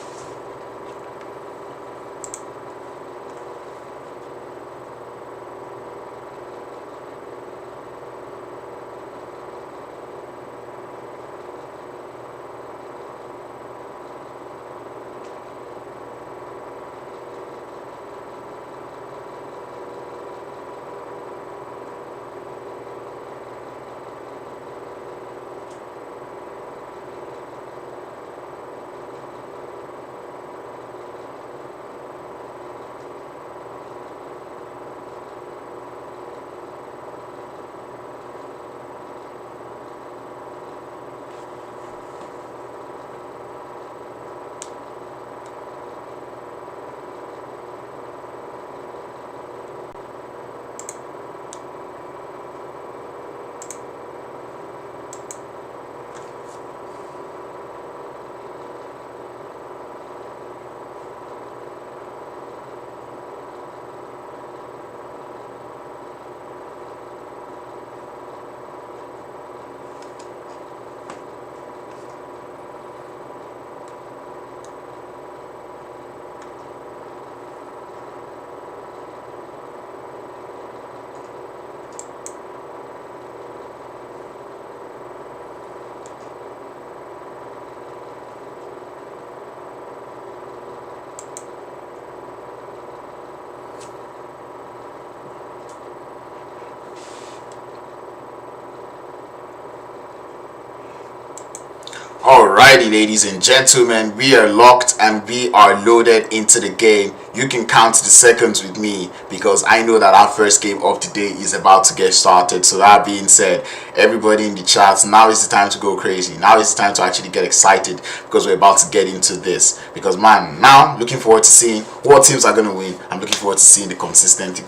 Alrighty, ladies and gentlemen, we are locked and we are loaded into the game. You can count the seconds with me, because I know that our first game of the day is about to get started. So that being said, everybody in the chat, now is the time to go crazy. Now is the time to actually get excited, because we're about to get into this. Because man, now looking forward to seeing what teams are going to win. I'm looking forward to seeing the consistency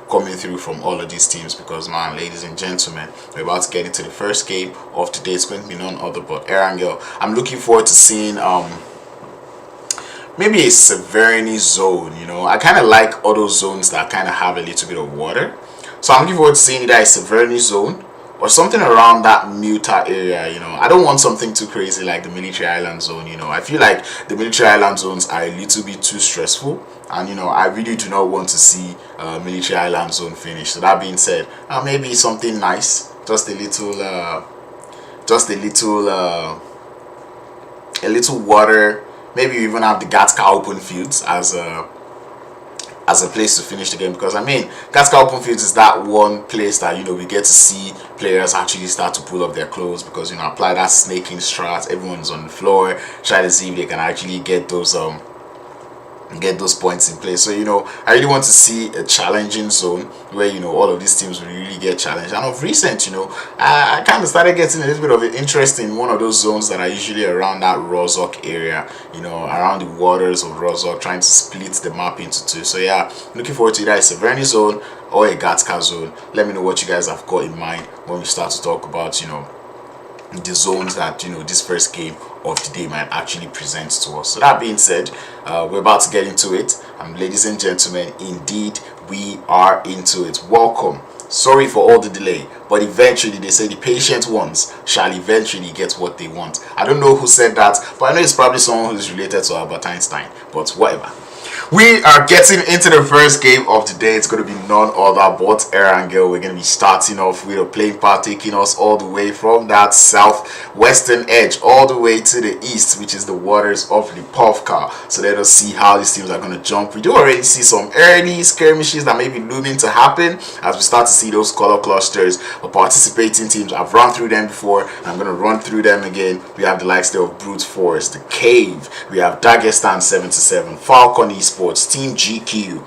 coming through from all of these teams, because man, ladies and gentlemen, we're about to get into the first game of today. It's going to be none other but Erangel. I'm looking forward to seeing maybe a Severny zone. You know, I kind of like all those zones that kind of have a little bit of water, so I'm looking forward to seeing either a Severny zone or something around that Muta area. You know, I don't want something too crazy like the Military Island zone. You know, I feel like the Military Island zones are a little bit too stressful, and you know, I really do not want to see Military Island zone finish. So that being said, maybe something nice, just a little water. Maybe you even have the Gatka open fields as as a place to finish the game, because I mean, Gatka Open Fields is that one place that, you know, we get to see players actually start to pull up their clothes, because, you know, apply that snaking strat, everyone's on the floor, try to see if they can actually get those points in place. So, you know, I really want to see a challenging zone where, you know, all of these teams will really get challenged. And of recent, you know, I kind of started getting a little bit of an interest in one of those zones that are usually around that Rozhok area, you know, around the waters of Rozhok, trying to split the map into two. So yeah, looking forward to that. It's a Verni zone or a Gatka zone. Let me know what you guys have got in mind when we start to talk about, you know, the zones that, you know, this first game of the day might actually present to us. So that being said, we're about to get into it. Ladies and gentlemen, indeed we are into it. Welcome. Sorry for all the delay, but eventually, they say the patient ones shall eventually get what they want. I don't know who said that, but I know it's probably someone who's related to Albert Einstein, but whatever. We are getting into the first game of the day. It's going to be none other but Erangel. We're going to be starting off with a playing part taking us all the way from that southwestern edge all the way to the east, which is the waters of the Pubg. So let us see how these teams are going to jump. We do already see some early skirmishes that may be looming to happen as we start to see those color clusters of participating teams. I've run through them before, and I'm going to run through them again. We have the likes there of Brute Force, the Cave. We have Dagestan 77, Falcon Esports, Team GQ,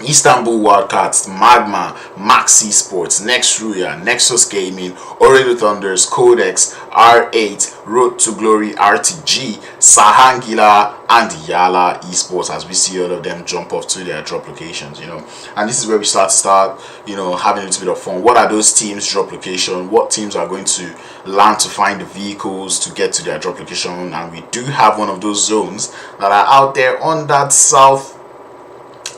Istanbul Wildcats, MAGMA, Esports, Nextruya, Nexus Gaming, Ooredo Thunders, Qodex, R8, Road to Glory, RTG, Şahangiller, and YaLLa Esports, as we see all of them jump off to their drop locations, you know. And this is where we start, you know, having a little bit of fun. What are those teams' drop location? What teams are going to land to find the vehicles to get to their drop location? And we do have one of those zones that are out there on that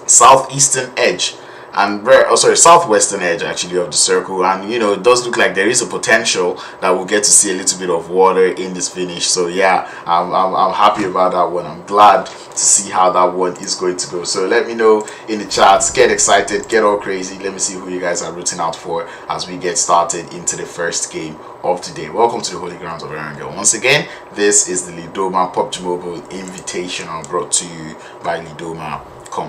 southeastern edge, and southwestern edge actually of the circle. And you know, it does look like there is a potential that we'll get to see a little bit of water in this finish. So yeah, I'm happy about that one. I'm glad to see how that one is going to go. So let me know in the chats, get excited, get all crazy. Let me see who you guys are rooting out for as we get started into the first game of today. Welcome to the holy grounds of Erangel. Once again, this is the Lidoma Pubg Mobile Invitational, brought to you by Lidoma.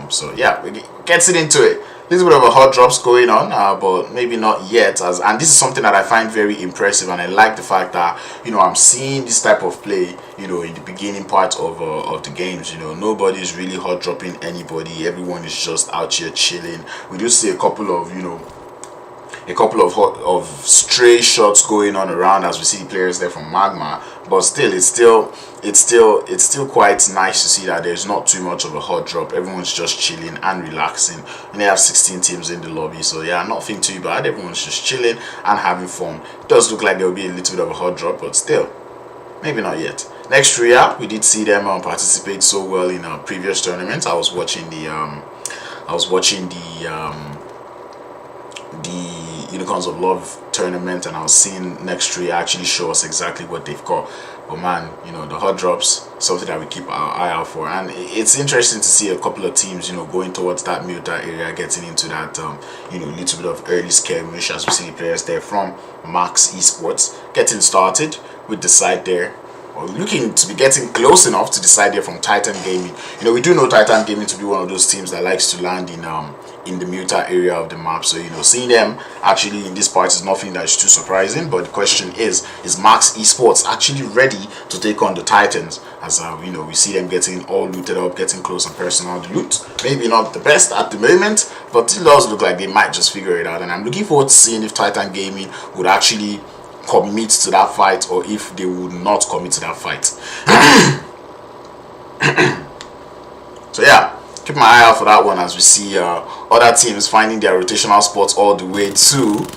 So yeah, we gets it into it. A little bit of a hot drops going on, but maybe not yet. And this is something that I find very impressive, and I like the fact that, you know, I'm seeing this type of play, you know, in the beginning part of the games. You know, nobody's really hot dropping anybody. Everyone is just out here chilling. We do see a couple of, you know, of stray shots going on around as we see the players there from MAGMA, but still it's still quite nice to see that there's not too much of a hot drop. Everyone's just chilling and relaxing, and they have 16 teams in the lobby. So yeah, nothing too bad. Everyone's just chilling and having fun. It does look like there will be a little bit of a hot drop, but still, maybe not yet. Nextruya, we did see them participate so well in a previous tournament. I was watching the Unicorns of Love tournament, and I was seeing Nextruya actually show us exactly what they've got. But man, you know, the hot drops, something that we keep our eye out for. And it's interesting to see a couple of teams, you know, going towards that Muta area, getting into that you know, little bit of early skirmish, as we see the players there from Nexus Esports getting started with the side there, or looking to be getting close enough to the side there from Titan Gaming. You know, we do know Titan Gaming to be one of those teams that likes to land in the Muta area of the map. So, you know, seeing them actually in this part is nothing that's too surprising. But the question is Nexus Esports actually ready to take on the Titans? As you know, we see them getting all looted up, getting close and personal. The loot maybe not the best at the moment, but it does look like they might just figure it out. And I'm looking forward to seeing if Titan Gaming would actually commit to that fight, or if they would not commit to that fight. So yeah, keep my eye out for that one as we see other teams finding their rotational spots all the way to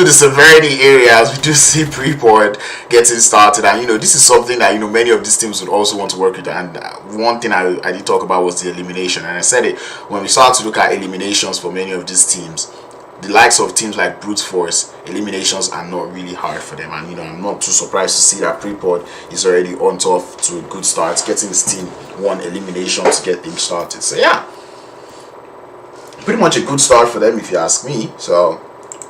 the severity areas. We do see pre-board getting started, and you know, this is something that, you know, many of these teams would also want to work with. And one thing I did talk about was the elimination, and I said it when we start to look at eliminations for many of these teams. The likes of teams like Brute Force, eliminations are not really hard for them, and you know, I'm not too surprised to see that Prepod is already on top to a good start, getting his team one elimination to get things started. So yeah, pretty much a good start for them if you ask me. So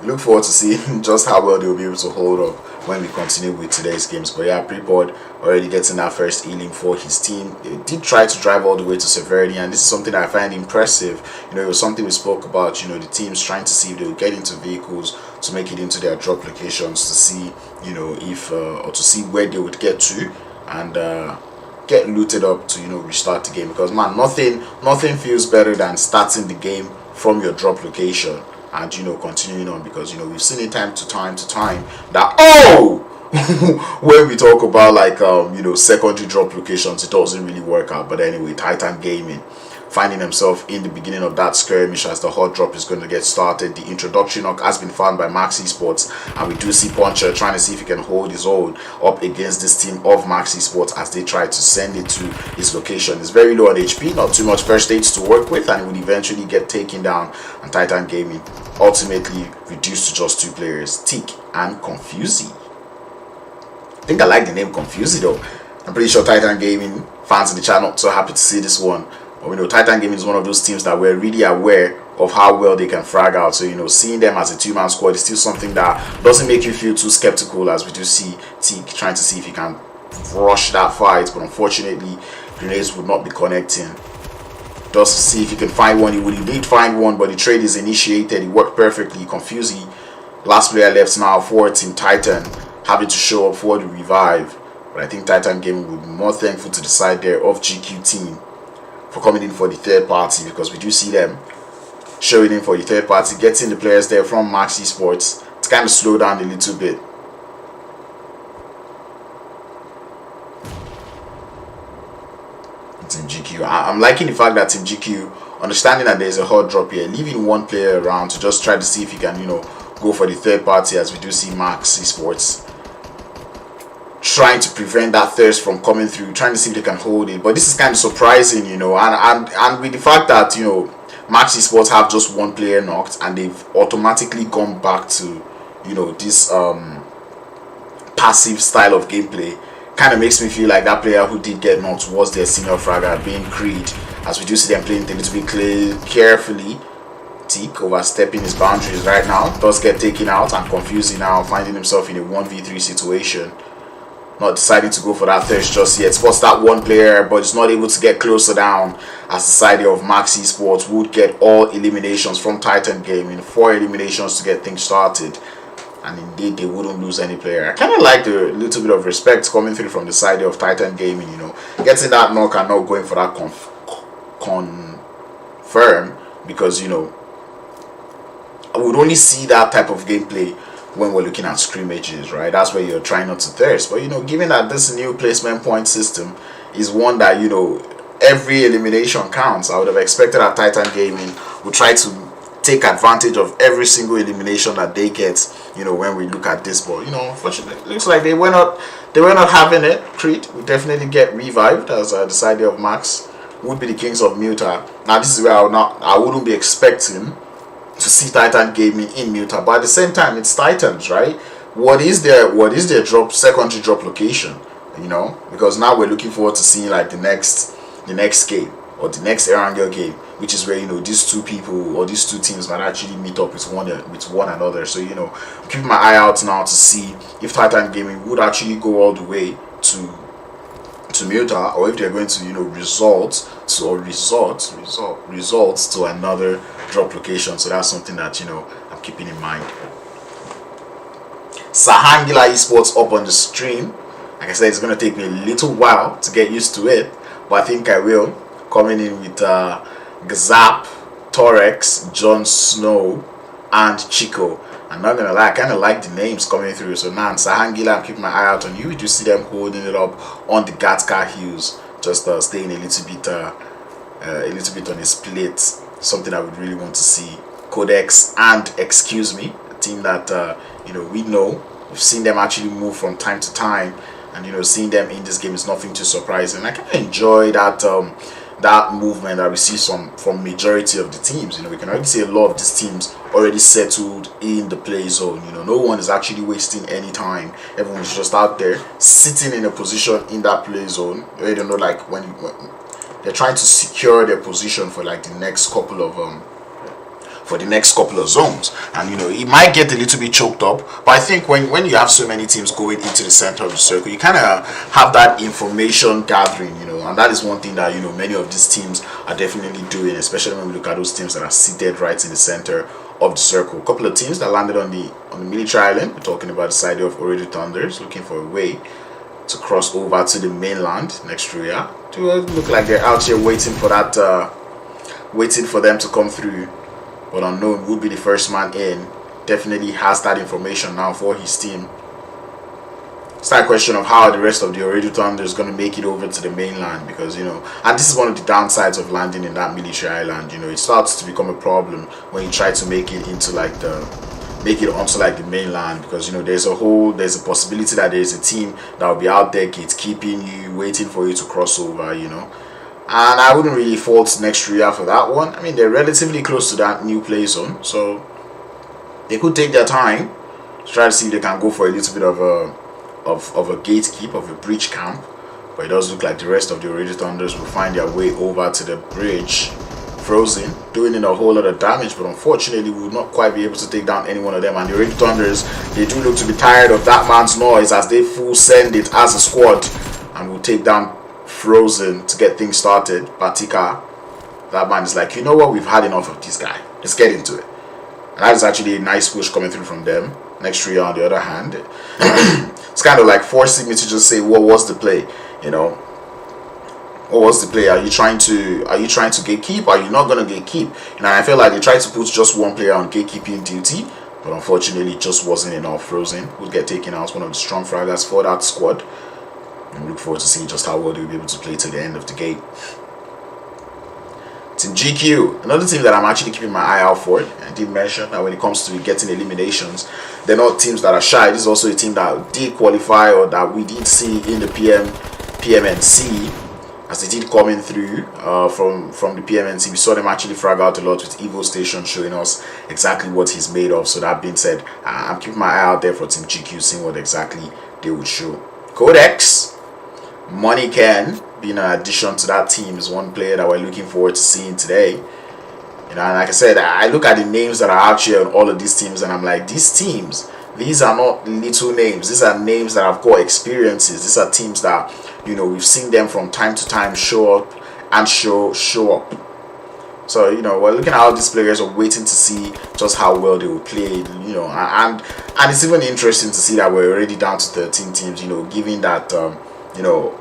look forward to seeing just how well they'll be able to hold up when we continue with today's games. But yeah, Prepod already getting that first healing for his team. They did try to drive all the way to Severity, and this is something I find impressive. You know, it was something we spoke about, you know, the teams trying to see if they would get into vehicles to make it into their drop locations, to see, you know, if or to see where they would get to, and get looted up to, you know, restart the game. Because man, nothing feels better than starting the game from your drop location and, you know, continuing on, because, you know, we've seen it time to time that, oh, when we talk about like you know, secondary drop locations, it doesn't really work out. But anyway, Titan Gaming finding himself in the beginning of that skirmish as the hot drop is going to get started. The introduction knock has been found by Max Esports, and we do see Puncher trying to see if he can hold his own up against this team of Max Esports as they try to send it to his location. It's very low on HP, not too much first aids to work with, and it would eventually get taken down, and Titan Gaming ultimately reduced to just 2 players, Tick and Confusi. I think I like the name Confusi though. I'm pretty sure Titan Gaming fans in the channel not so happy to see this one. But, you know, Titan Gaming is one of those teams that we're really aware of how well they can frag out. So, you know, seeing them as a 2-man squad is still something that doesn't make you feel too skeptical, as we do see Tick trying to see if he can rush that fight. But unfortunately, grenades would not be connecting. Just to see if he can find one. He would indeed find one, but the trade is initiated. It worked perfectly. Confusi, last player left now for Team Titan, having to show up for the revive. But I think Titan Gaming would be more thankful to the side there of GQ team for coming in for the third party, because we do see them showing in for the third party, getting the players there from Max Esports to kind of slow down a little bit. Team GQ, I'm liking the fact that Team GQ, understanding that there's a hot drop here, leaving one player around to just try to see if he can, you know, go for the third party, as we do see Max Esports trying to prevent that thirst from coming through, trying to see if they can hold it. But this is kind of surprising, you know, and with the fact that, you know, Max Esports have just 1 player knocked, and they've automatically gone back to, you know, this passive style of gameplay, kind of makes me feel like that player who did get knocked was their senior fragger, being Creed, as we do see them playing a little bit carefully. Tick overstepping his boundaries right now, does get taken out, and Confusing now finding himself in a 1v3 situation, not deciding to go for that thirst just yet. Spots that 1 player, but is not able to get closer down, as the side of Max Esports would get all eliminations from Titan Gaming, 4 eliminations to get things started, and indeed they wouldn't lose any player. I kind of like the little bit of respect coming through from the side of Titan Gaming, you know, getting that knock and not going for that confirm, because, you know, I would only see that type of gameplay when we're looking at scrimmages, right? That's where you're trying not to thirst. But, you know, given that this new placement point system is one that, you know, every elimination counts, I would have expected that Titan Gaming would try to take advantage of every single elimination that they get, you know, when we look at this. But, you know, unfortunately, it looks like they were not having it. Creed will definitely get revived, as the side of Max would be the Kings of Muta. Now, this is where I wouldn't be expecting to see Titan Gaming in Muta, but at the same time, it's Titans, right? What is their secondary drop location, you know? Because now we're looking forward to seeing like the next game, or the next Erangel game, which is where, you know, these 2 people or these 2 teams might actually meet up with one another. So, you know, I'm keeping my eye out now to see if Titan Gaming would actually go all the way to Muta, or if they're going to, you know, resort to another drop location. So that's something that, you know, I'm keeping in mind. Şahangiller Esports up on the stream. Like I said, it's going to take me a little while to get used to it, but I think I will. Coming in with Gzap, Torex, Jon Snow, and Chico. I'm not gonna lie, I kind of like the names coming through. So now, Şahangiller, I'm keeping my eye out on you. You do see them holding it up on the Gatka Hills, just staying a little bit on his plate. Something I would really want to see. Qodex and Excuse Me, a team that you know, we've seen them actually move from time to time, and, you know, seeing them in this game is nothing too surprising. I kind of enjoy that that movement that we see from majority of the teams. You know, we can already see a lot of these teams already settled in the play zone. You know, no one is actually wasting any time. Everyone's just out there sitting in a position in that play zone. You don't know, like when they're trying to secure their position for like the next couple of for the next couple of zones. And you know, it might get a little bit choked up, but I think when you have so many teams going into the center of the circle, you kind of have that information gathering, you know, and that is one thing that, you know, many of these teams are definitely doing, especially when we look at those teams that are seated right in the center of the circle. A couple of teams that landed on the military island. We're talking about the side of Ooredo Thunders, looking for a way to cross over to the mainland. Nextruya do look like they're out here waiting for that, waiting for them to come through. But Unknown will be the first man in. Definitely has that information now for his team. It's that question of how the rest of the Ooredo Thunder is going to make it over to the mainland, because, you know, and this is one of the downsides of landing in that military island. You know, it starts to become a problem when you try to make it into like onto like the mainland, because, you know, there's a possibility that there's a team that will be out there gatekeeping you, waiting for you to cross over, you know. And I wouldn't really fault Nextruya for that one. I mean, they're relatively close to that new play zone, so they could take their time to try to see if they can go for a little bit of a gatekeep, of a breach camp. But it does look like the rest of the Ooredo Thunders will find their way over to the bridge, frozen, doing a whole lot of damage, but unfortunately we will not quite be able to take down any one of them. And the Ooredo Thunders, they do look to be tired of that man's noise as they full send it as a squad and will take down Frozen to get things started. Batika, that man is like, you know what, we've had enough of this guy, let's get into it. And that is actually a nice push coming through from them. Nextruya on the other hand, it's kind of like forcing me to just say, what was the play, you know? What was the play? Are you trying to gatekeep? Are you not going to gatekeep? You know, I feel like they tried to put just one player on gatekeeping duty, but unfortunately it just wasn't enough. Frozen would get taken out, one of the strong fraggers for that squad. And we look forward to seeing just how well they'll be able to play to the end of the game. Team GQ, another team that I'm actually keeping my eye out for. I did mention that when it comes to getting eliminations, they're not teams that are shy. This is also a team that did qualify, or that we did see in the PMNC, as they did coming through from the PMNC. We saw them actually frag out a lot with Evo Station, showing us exactly what he's made of. So that being said, I'm keeping my eye out there for Team GQ, seeing what exactly they would show. Qodex, Money Can, being an addition to that team, is one player that we're looking forward to seeing today. You know, and like I said, I look at the names that are out here on all of these teams, and I'm like, these teams, these are not little names. These are names that have got experiences. These are teams that, you know, we've seen them from time to time show up and show up. So, you know, we're looking at how these players are waiting to see just how well they will play, you know, and it's even interesting to see that we're already down to 13 teams, you know, given that, you know,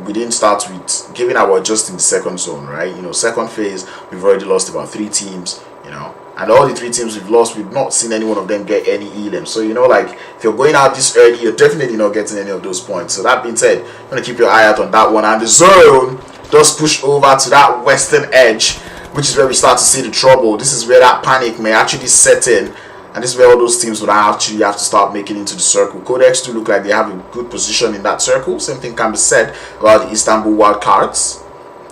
we didn't start with, given that we're just in the second zone, right? You know, second phase, we've already lost about 3 teams, you know, and all the 3 teams we've lost, we've not seen any one of them get any elim. So, you know, like, if you're going out this early, you're definitely not getting any of those points. So that being said, you're going to keep your eye out on that one. And the zone does push over to that western edge, which is where we start to see the trouble. This is where that panic may actually set in. And this is where all those teams would actually have to start making into the circle. Qodex do look like they have a good position in that circle. Same thing can be said about the Istanbul Wildcats,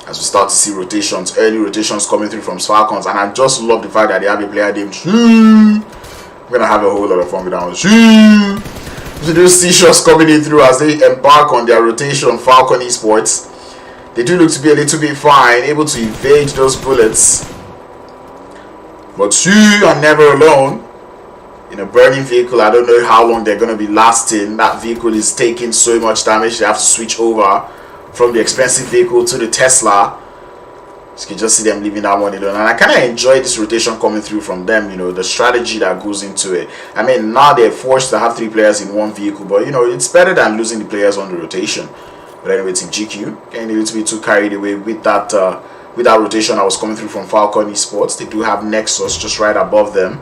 as we start to see rotations, early rotations coming through from Falcons. And I just love the fact that they have a player named We're going to have a whole lot of fun with that one. So those seashells coming in through as they embark on their rotation. Falcon Esports, they do look to be a little bit fine, able to evade those bullets. But you are never alone. In a burning vehicle, I don't know how long they're going to be lasting. That vehicle is taking so much damage, they have to switch over from the expensive vehicle to the Tesla. So you can just see them leaving that one alone. And I kind of enjoy this rotation coming through from them, you know, the strategy that goes into it. I mean, now they're forced to have 3 players in one vehicle, but, you know, it's better than losing the players on the rotation. But anyway, Team GQ getting a little bit too carried away with that rotation that was coming through from Falcon Esports. They do have Nexus just right above them.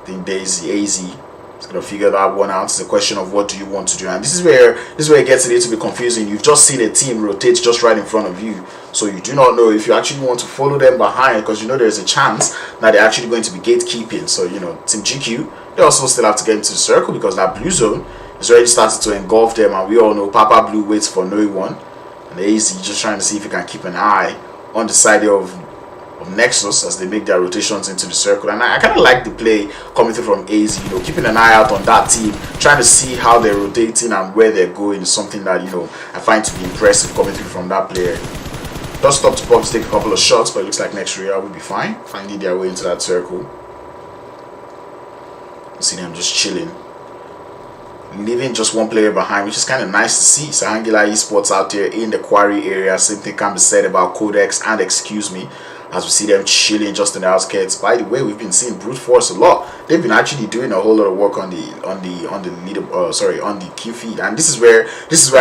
I think Daisy AZ is going to figure that one out. It's a question of what do you want to do, and this is where it gets a little bit confusing. You've just seen a team rotate just right in front of you, so you do not know if you actually want to follow them behind, because you know there's a chance that they're actually going to be gatekeeping. So, you know, Team GQ, they also still have to get into the circle, because that blue zone is already started to engulf them, and we all know Papa Blue waits for no one, and AZ just trying to see if he can keep an eye on the side of Nexus as they make their rotations into the circle. And I kind of like the play coming through from AZ, you know, keeping an eye out on that team, trying to see how they're rotating and where they're going is something that, you know, I find to be impressive coming through from that player. Does stop to Pubg to take a couple of shots, but it looks like Nextruya will be fine, finding their way into that circle. See them just chilling, leaving just one player behind, which is kind of nice to see. Şahangiller Esports out there in the quarry area. Same thing can be said about Qodex and Excuse Me, as we see them chilling just in the outskirts. By the way, we've been seeing brute force a lot. They've been actually doing a whole lot of work on the queue feed, and this is where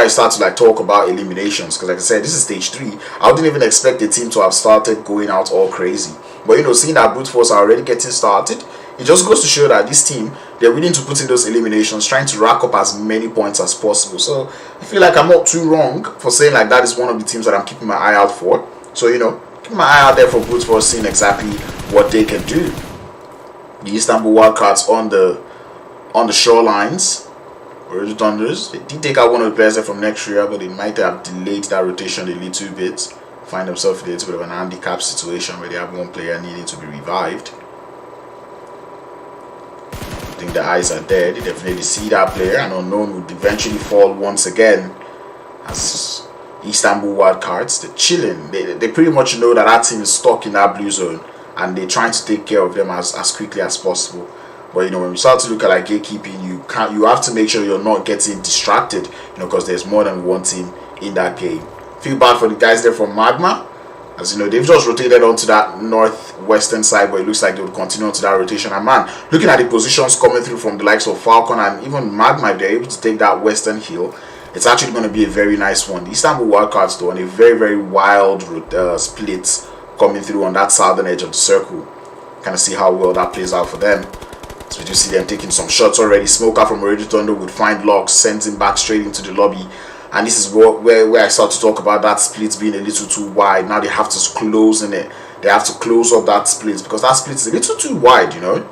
I start to like talk about eliminations, because like I said, this is stage 3. I wouldn't even expect the team to have started going out all crazy, but you know, seeing that brute force are already getting started, it just goes to show that this team, they're willing to put in those eliminations, trying to rack up as many points as possible. So I feel like I'm not too wrong for saying like that is one of the teams that I'm keeping my eye out for. So you know, keep my eye out there for brute force, seeing exactly what they can do. The Istanbul Wildcats on the shorelines. Ooredo Thunders, they did take out one of the players there from Nextruya, but they might have delayed that rotation a little bit. Find themselves in a little bit of an handicap situation where they have one player needing to be revived. I think the eyes are there. They definitely see that player, and Unknown would eventually fall once again. As Istanbul Wildcats, they're chilling. They pretty much know that that team is stuck in that blue zone, and they're trying to take care of them as quickly as possible. But you know, when we start to look at like gatekeeping, you have to make sure you're not getting distracted, you know, because there's more than one team in that game. Feel bad for the guys there from MAGMA, as you know, they've just rotated onto that northwestern side, but it looks like they would continue onto that rotation. And man, looking at the positions coming through from the likes of Falcon and even MAGMA, if they're able to take that western hill, it's actually going to be a very nice one. The Istanbul Wildcats, though, on a very, very wild split coming through on that southern edge of the circle. Kind of see how well that plays out for them. So we do see them taking some shots already. Smoker from Ooredo Thunder would find Locks, sends him back straight into the lobby. And this is where I start to talk about that split being a little too wide. Now they have to close in it. They have to close up that split, because that split is a little too wide, you know.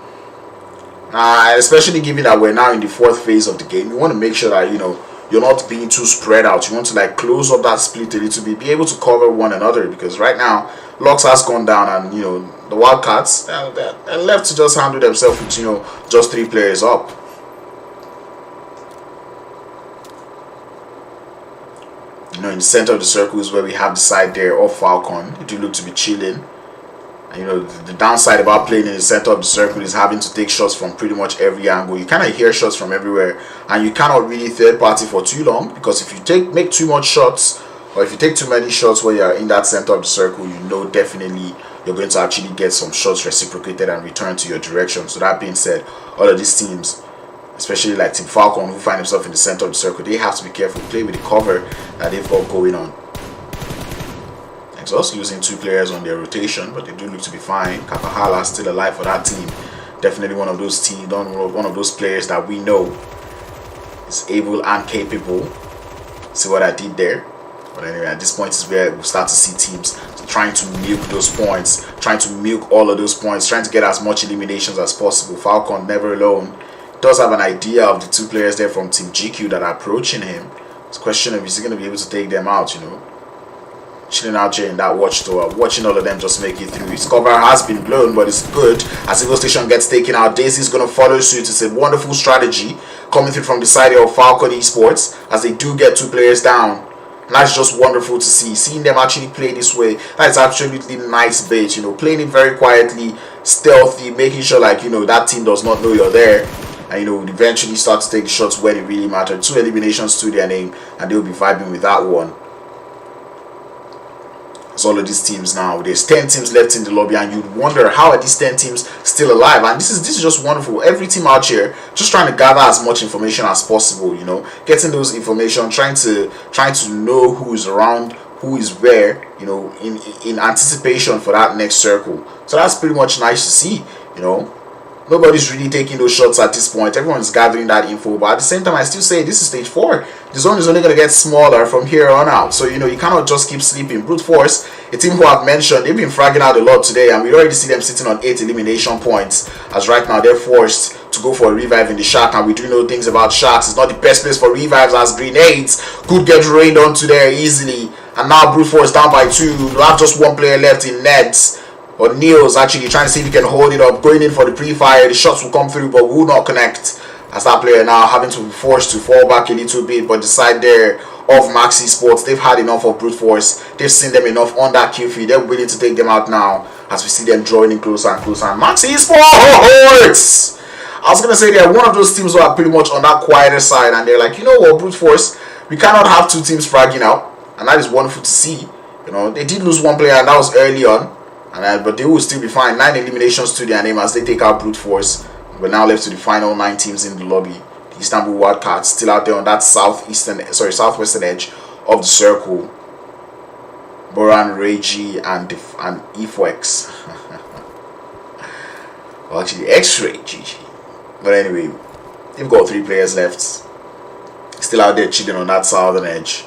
Especially given that we're now in the 4th phase of the game, you want to make sure that, you know, you're not being too spread out. You want to like close up that split a little bit, be able to cover one another, because right now Locks has gone down, and you know, the Wildcats, they're left to just handle themselves with, you know, just 3 players up. You know, in the center of the circle is where we have the side there of Falcon. They do look to be chilling. And, you know, the downside about playing in the center of the circle is having to take shots from pretty much every angle. You kind of hear shots from everywhere, and you cannot really third party for too long, because if you make too much shots, or if you take too many shots where you're in that center of the circle, you know definitely you're going to actually get some shots reciprocated and returned to your direction. So that being said, all of these teams, especially like Team Falcon, who find themselves in the center of the circle, they have to be careful, play with the cover that they've got going on. Nexus losing 2 players on their rotation, but they do look to be fine. Kapahalla still alive for that team. Definitely one of those one of those players that we know is able and capable. See what I did there? But anyway, at this point is where we'll start to see teams trying to milk those points, trying to milk all of those points, trying to get as much eliminations as possible. Falcon, never alone, does have an idea of the 2 players there from Team GQ that are approaching him. It's a question of, is he going to be able to take them out, you know? Chilling out here in that watchtower, watching all of them just make it through. His cover has been blown, but it's good. As Eagle Station gets taken out, Daisy's going to follow suit. It's a wonderful strategy coming through from the side of Falcon Esports, as they do get 2 players down. And that's just wonderful to see. Seeing them actually play this way, that's absolutely nice bait, you know, playing it very quietly, stealthy, making sure like, you know, that team does not know you're there. And you know, eventually start to take the shots where they really matter. 2 eliminations to their name, and they'll be vibing with that one. As all of these teams now, there's 10 teams left in the lobby, and you'd wonder, how are these 10 teams still alive? And this is just wonderful. Every team out here just trying to gather as much information as possible, you know, getting those information, trying to know who is around, who is where, you know, in anticipation for that next circle. So that's pretty much nice to see, you know. Nobody's really taking those shots at this point. Everyone's gathering that info, but at the same time, I still say this is stage 4. The zone is only going to get smaller from here on out. So, you know, you cannot just keep sleeping. Brute Force, a team who I've mentioned, they've been fragging out a lot today, and we already see them sitting on 8 elimination points, as right now they're forced to go for a revive in the Shack. And we do know things about Shacks. It's not the best place for revives, as grenades could get rained onto there easily. And now Brute Force down by 2. You'll have just 1 player left in Neds. Or Neil's actually trying to see if he can hold it up, going in for the pre-fire. The shots will come through, but will not connect, as that player now having to be forced to fall back a little bit. But the side there of MAGMA Esports. They've had enough of brute force. They've seen them enough on that Q feed. They're willing to take them out now as we see them joining closer and closer. And MAGMA Esports! I was going to say they're one of those teams who are pretty much on that quieter side, and they're like, you know what, brute force, we cannot have two teams fragging out, and that is wonderful to see. You know, they did lose one player, and that was early on, but they will still be fine. 9 eliminations to their name as they take out brute force. We're now left to the final 9 teams in the lobby. The Istanbul Wildcats still out there on that southwestern edge of the circle. Boran, Reiji, and Ifwex. Well, actually, X-Ray, GG. But anyway, they've got 3 players left. Still out there chilling on that southern edge.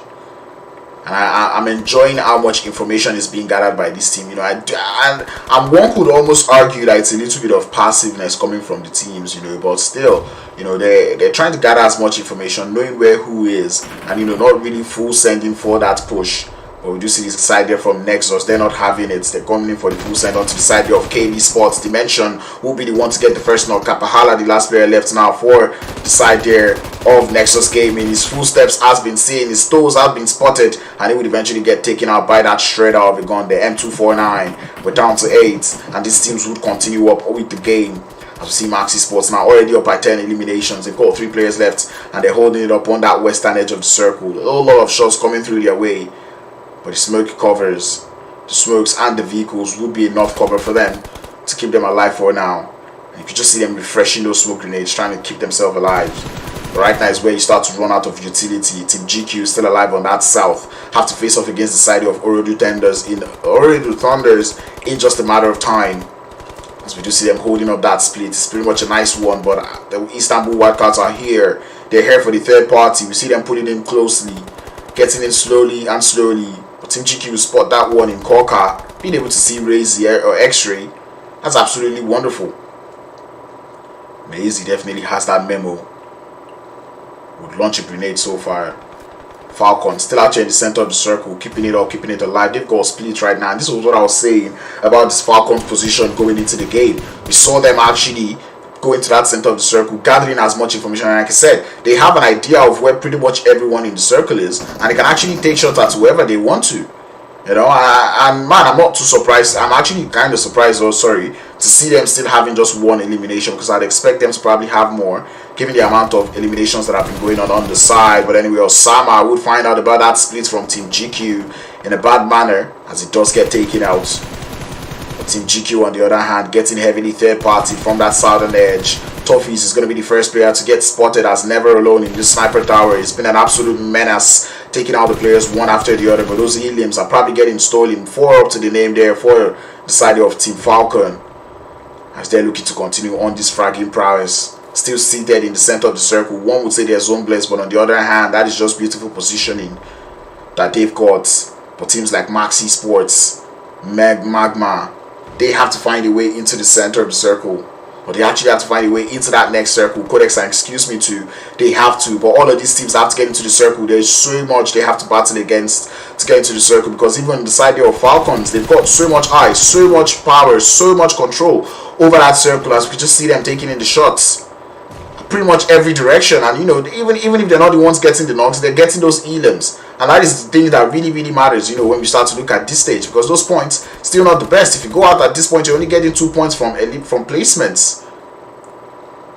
And I'm enjoying how much information is being gathered by this team. You know, and one could almost argue that it's a little bit of passiveness coming from the teams, you know, but still, you know, they're trying to gather as much information, knowing where who is, and, you know, not really full sending for that push. But we do see this side there from Nexus. They're not having it. They're coming in for the full send onto the side there of KB Sports. Dimension will be the one to get the first knock. Kapahala, the last player left now for the side there of Nexus Gaming. His footsteps has been seen. His toes have been spotted. And he would eventually get taken out by that shredder of a gun, the M249. We're down to 8. And these teams would continue up with the game. As we see MAGMA Esports now already up by 10 eliminations. They've got 3 players left. And they're holding it up on that western edge of the circle. A whole lot of shots coming through their way. But the smoke covers, the smokes and the vehicles will be enough cover for them to keep them alive for now. And you can just see them refreshing those smoke grenades, trying to keep themselves alive. But right now is where you start to run out of utility. Team GQ is still alive on that south. Have to face off against the side of Ooredo Thunders in just a matter of time. As we do see them holding up that split. It's pretty much a nice one, but the Istanbul Wildcats are here. They're here for the third party. We see them putting in closely, getting in slowly and slowly. Team GQ will spot that one in Korka, being able to see Razy or X-Ray. That's absolutely wonderful. Razy definitely has that memo. Would launch a grenade so far. Falcon still out here in the center of the circle, keeping it up, keeping it alive. They've got a split right now. And this was what I was saying about this Falcon position going into the game. We saw them actually go into that center of the circle, gathering as much information. And like I said, they have an idea of where pretty much everyone in the circle is, and they can actually take shots at whoever they want to. You know, and man, I'm not too surprised. I'm actually kind of surprised, to see them still having just 1 elimination, because I'd expect them to probably have more, given the amount of eliminations that have been going on the side. But anyway, Osama would find out about that split from Team GQ in a bad manner, as it does get taken out. Team GQ on the other hand getting heavily third party from that southern edge. Toffees is going to be the first player to get spotted as never alone in this sniper tower. It's been an absolute menace, taking out the players one after the other, but those heliums are probably getting stolen. 4 up to the name there for the side of Team Falcon, as they're looking to continue on this fragging prowess. Still seated in the center of the circle. One would say they're zone blessed, but on the other hand, that is just beautiful positioning that they've got. But teams like MAGMA Esports, MAGMA, they have to find a way into the center of the circle. Or they actually have to find a way into that next circle. Qodex, excuse me, too. They have to. But all of these teams have to get into the circle. There's so much they have to battle against to get into the circle. Because even on the side there of Falcons, they've got so much eyes, so much power, so much control over that circle. As we can just see them taking in the shots pretty much every direction. And, you know, even if they're not the ones getting the knocks, they're getting those elims. And that is the thing that really, really matters, you know, when we start to look at this stage. Because those points, still not the best. If you go out at this point, you're only getting 2 points from placements.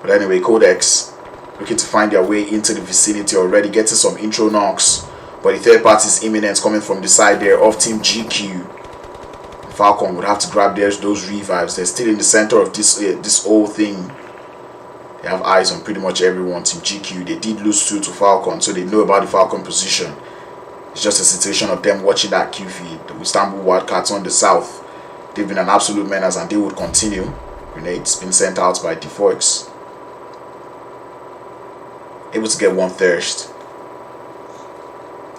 But anyway, Qodex looking to find their way into the vicinity already, getting some intro knocks. But the third party is imminent, coming from the side there of Team GQ. Falcon would have to grab those revives. They're still in the center of this whole thing. They have eyes on pretty much everyone. Team GQ, they did lose 2 to Falcon, so they know about the Falcon position. It's just a situation of them watching that Q feed. The Istanbul Wildcats on the south, they've been an absolute menace, and they would continue. Grenades been sent out by Defoix. Able to get one thirst.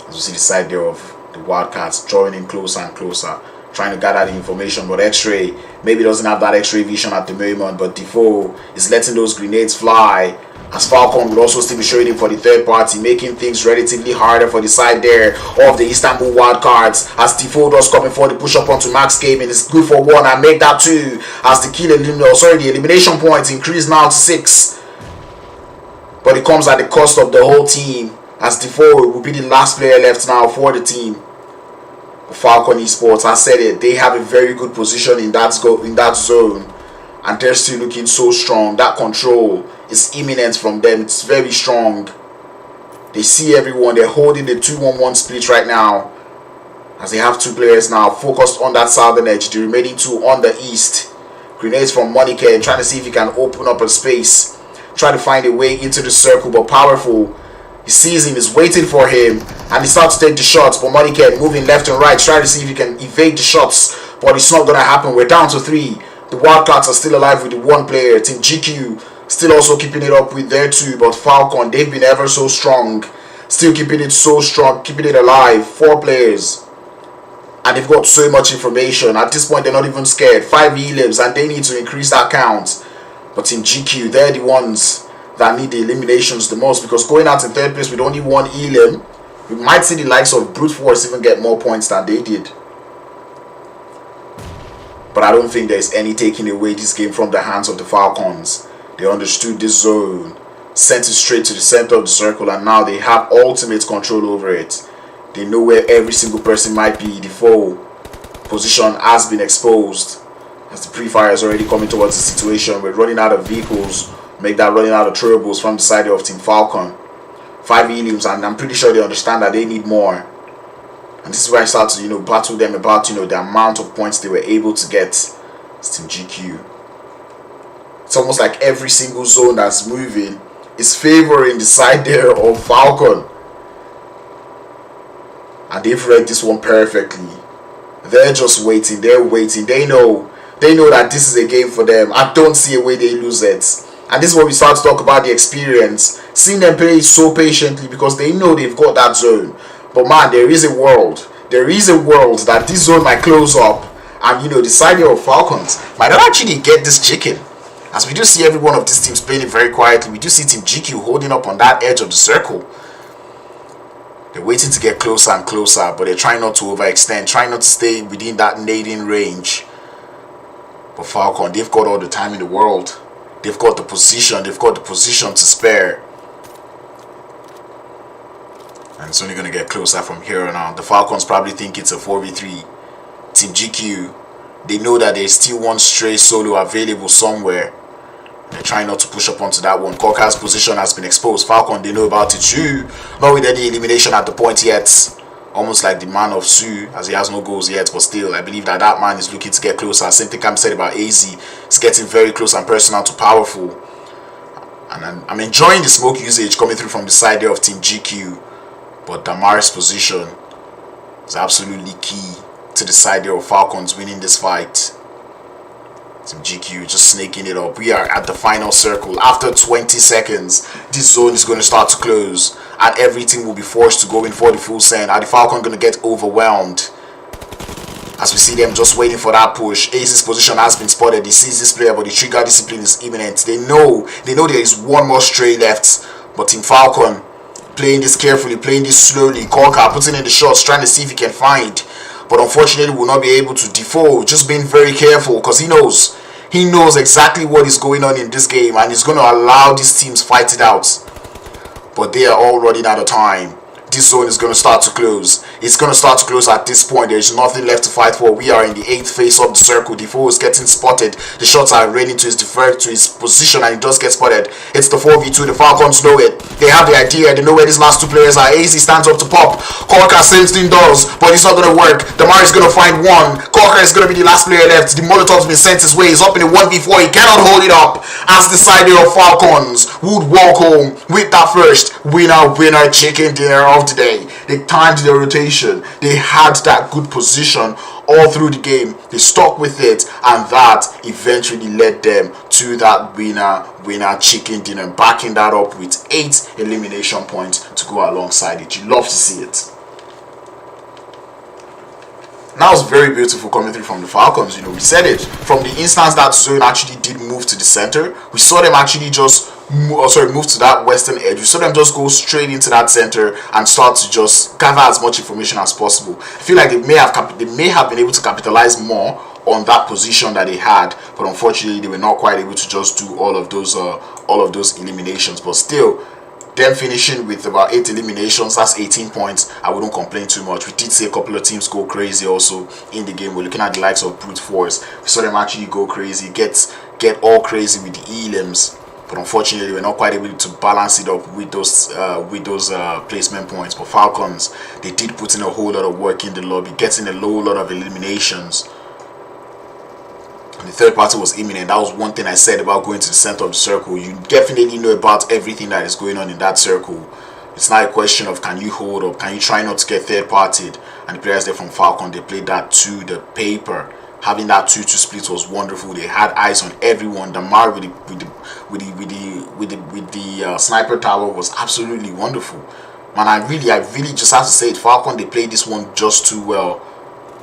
As we see the side there of the Wildcats drawing in closer and closer, trying to gather the information. But X-Ray maybe doesn't have that X-Ray vision at the moment, but Defoe is letting those grenades fly, as Falcon would also still be showing him for the third party, making things relatively harder for the side there of the Istanbul Wildcats, as Defoe does come in for the push up onto Max Gaming. It's good for 1 and make that 2, as the elimination points increase now to 6. But it comes at the cost of the whole team, as Defoe will be the last player left now for the team. Falcon Esports, I said it, they have a very good position in that zone, and they're still looking so strong. That control is imminent from them. It's very strong. They see everyone. They're holding the 2-1-1 split right now, as they have 2 players now focused on that southern edge, the remaining 2 on the east. Grenades from Monica, trying to see if he can open up a space, try to find a way into the circle, but Powerful, he sees him, is waiting for him, and he starts to take the shots. But Monica moving left and right, trying to see if he can evade the shots, but it's not going to happen. We're down to 3. The Wildcats are still alive with the 1 player. Team GQ still also keeping it up with their 2, but Falcon, they've been ever so strong, still keeping it so strong, keeping it alive. 4 players, and they've got so much information. At this point, they're not even scared. 5 elims, and they need to increase that count. But Team GQ, they're the ones that need the eliminations the most, because going out in 3rd place with only 1 elim, we might see the likes of Brute Force even get more points than they did. But I don't think there's any taking away this game from the hands of the Falcons. They understood this zone, sent it straight to the center of the circle, and now they have ultimate control over it. They know where every single person might be. The foe position has been exposed, as the pre-fire is already coming towards the situation. We're running out of vehicles, make that running out of turbo's from the side of Team Falcon. 5 elims, and I'm pretty sure they understand that they need more. And this is where I start to, battle them about, the amount of points they were able to get. It's Team GQ. It's almost like every single zone that's moving is favoring the side there of Falcon. And they've read this one perfectly. They're just waiting. They're waiting. They know that this is a game for them. I don't see a way they lose it. And this is where we start to talk about the experience. Seeing them play so patiently, because they know they've got that zone. But man, there is a world. There is a world that this zone might close up. And the side here of Falcons might not actually get this chicken. As we do see every one of these teams playing it very quietly. We do see Team GQ holding up on that edge of the circle. They're waiting to get closer and closer, but they're trying not to overextend, trying not to stay within that nading range. But Falcon, they've got all the time in the world. They've got the position. They've got the position to spare. And it's only going to get closer from here on out. The Falcons probably think it's a 4v3. Team GQ, they know that there's still one stray solo available somewhere. They're trying not to push up onto that one. Koka's position has been exposed. Falcon, they know about it too. Not with any elimination at the point yet. Almost like the man of Su, as he has no goals yet. But still, I believe that man is looking to get closer. Same thing can be said about AZ. It's getting very close and personal to Powerful. And I'm enjoying the smoke usage coming through from the side there of Team GQ. But Damar's position is absolutely key to the side there of Falcons winning this fight. Team GQ just snaking it up. We are at the final circle. After 20 seconds, this zone is going to start to close, and everything will be forced to go in for the full send. Are the Falcon going to get overwhelmed? As we see them just waiting for that push. Ace's position has been spotted. He sees this player, but the trigger discipline is imminent. They know there is one more stray left. But Team Falcon playing this carefully, playing this slowly. Korka putting in the shots, trying to see if he can find. But unfortunately, will not be able to. Defoe just being very careful, because he knows exactly what is going on in this game, and he's going to allow these teams fight it out. But they are all running out of time. This zone is going to start to close. It's going to start to close at this point. There is nothing left to fight for. We are in the 8th phase of the circle. Defoe is getting spotted. The shots are raining to his position, and he does get spotted. It's the 4v2. The Falcons know it. They have the idea. They know where these last 2 players are. AZ stands up to pop. Korka same thing does, but it's not going to work. Damar is going to find one. Korka is going to be the last player left. The Molotov's been sent his way. He's up in the 1v4. He cannot hold it up, as the side of Falcons would walk home with that first winner chicken dinner of the day. They timed their rotation. They had that good position all through the game. They stuck with it, and that eventually led them to that winner chicken dinner, backing that up with 8 elimination points to go alongside it. You love to see it. That was very beautiful coming through from the Falcons. We said it from the instance that zone actually did move to the center. We saw them actually just move to that western edge. We saw them just go straight into that center and start to just gather as much information as possible. I feel like they may have been able to capitalize more on that position that they had, but unfortunately they were not quite able to just do all of those eliminations. But still, them finishing with about 8 eliminations, that's 18 points. I wouldn't complain too much. We did see a couple of teams go crazy also in the game. We're looking at the likes of Brute Force. We saw them actually go crazy, get all crazy with the elims, but unfortunately we're not quite able to balance it up with those placement points. But Falcons, they did put in a whole lot of work in the lobby, getting a low lot of eliminations. And the third party was imminent. That was one thing I said about going to the center of the circle. You definitely know about everything that is going on in that circle. It's not a question of can you hold up, can you try not to get third partied. And the players there from Falcon, they played that to the paper. Having that 2-2 split was wonderful. They had eyes on everyone. Damar with the sniper tower was absolutely wonderful. Man, I really just have to say it. Falcon, they played this one just too well.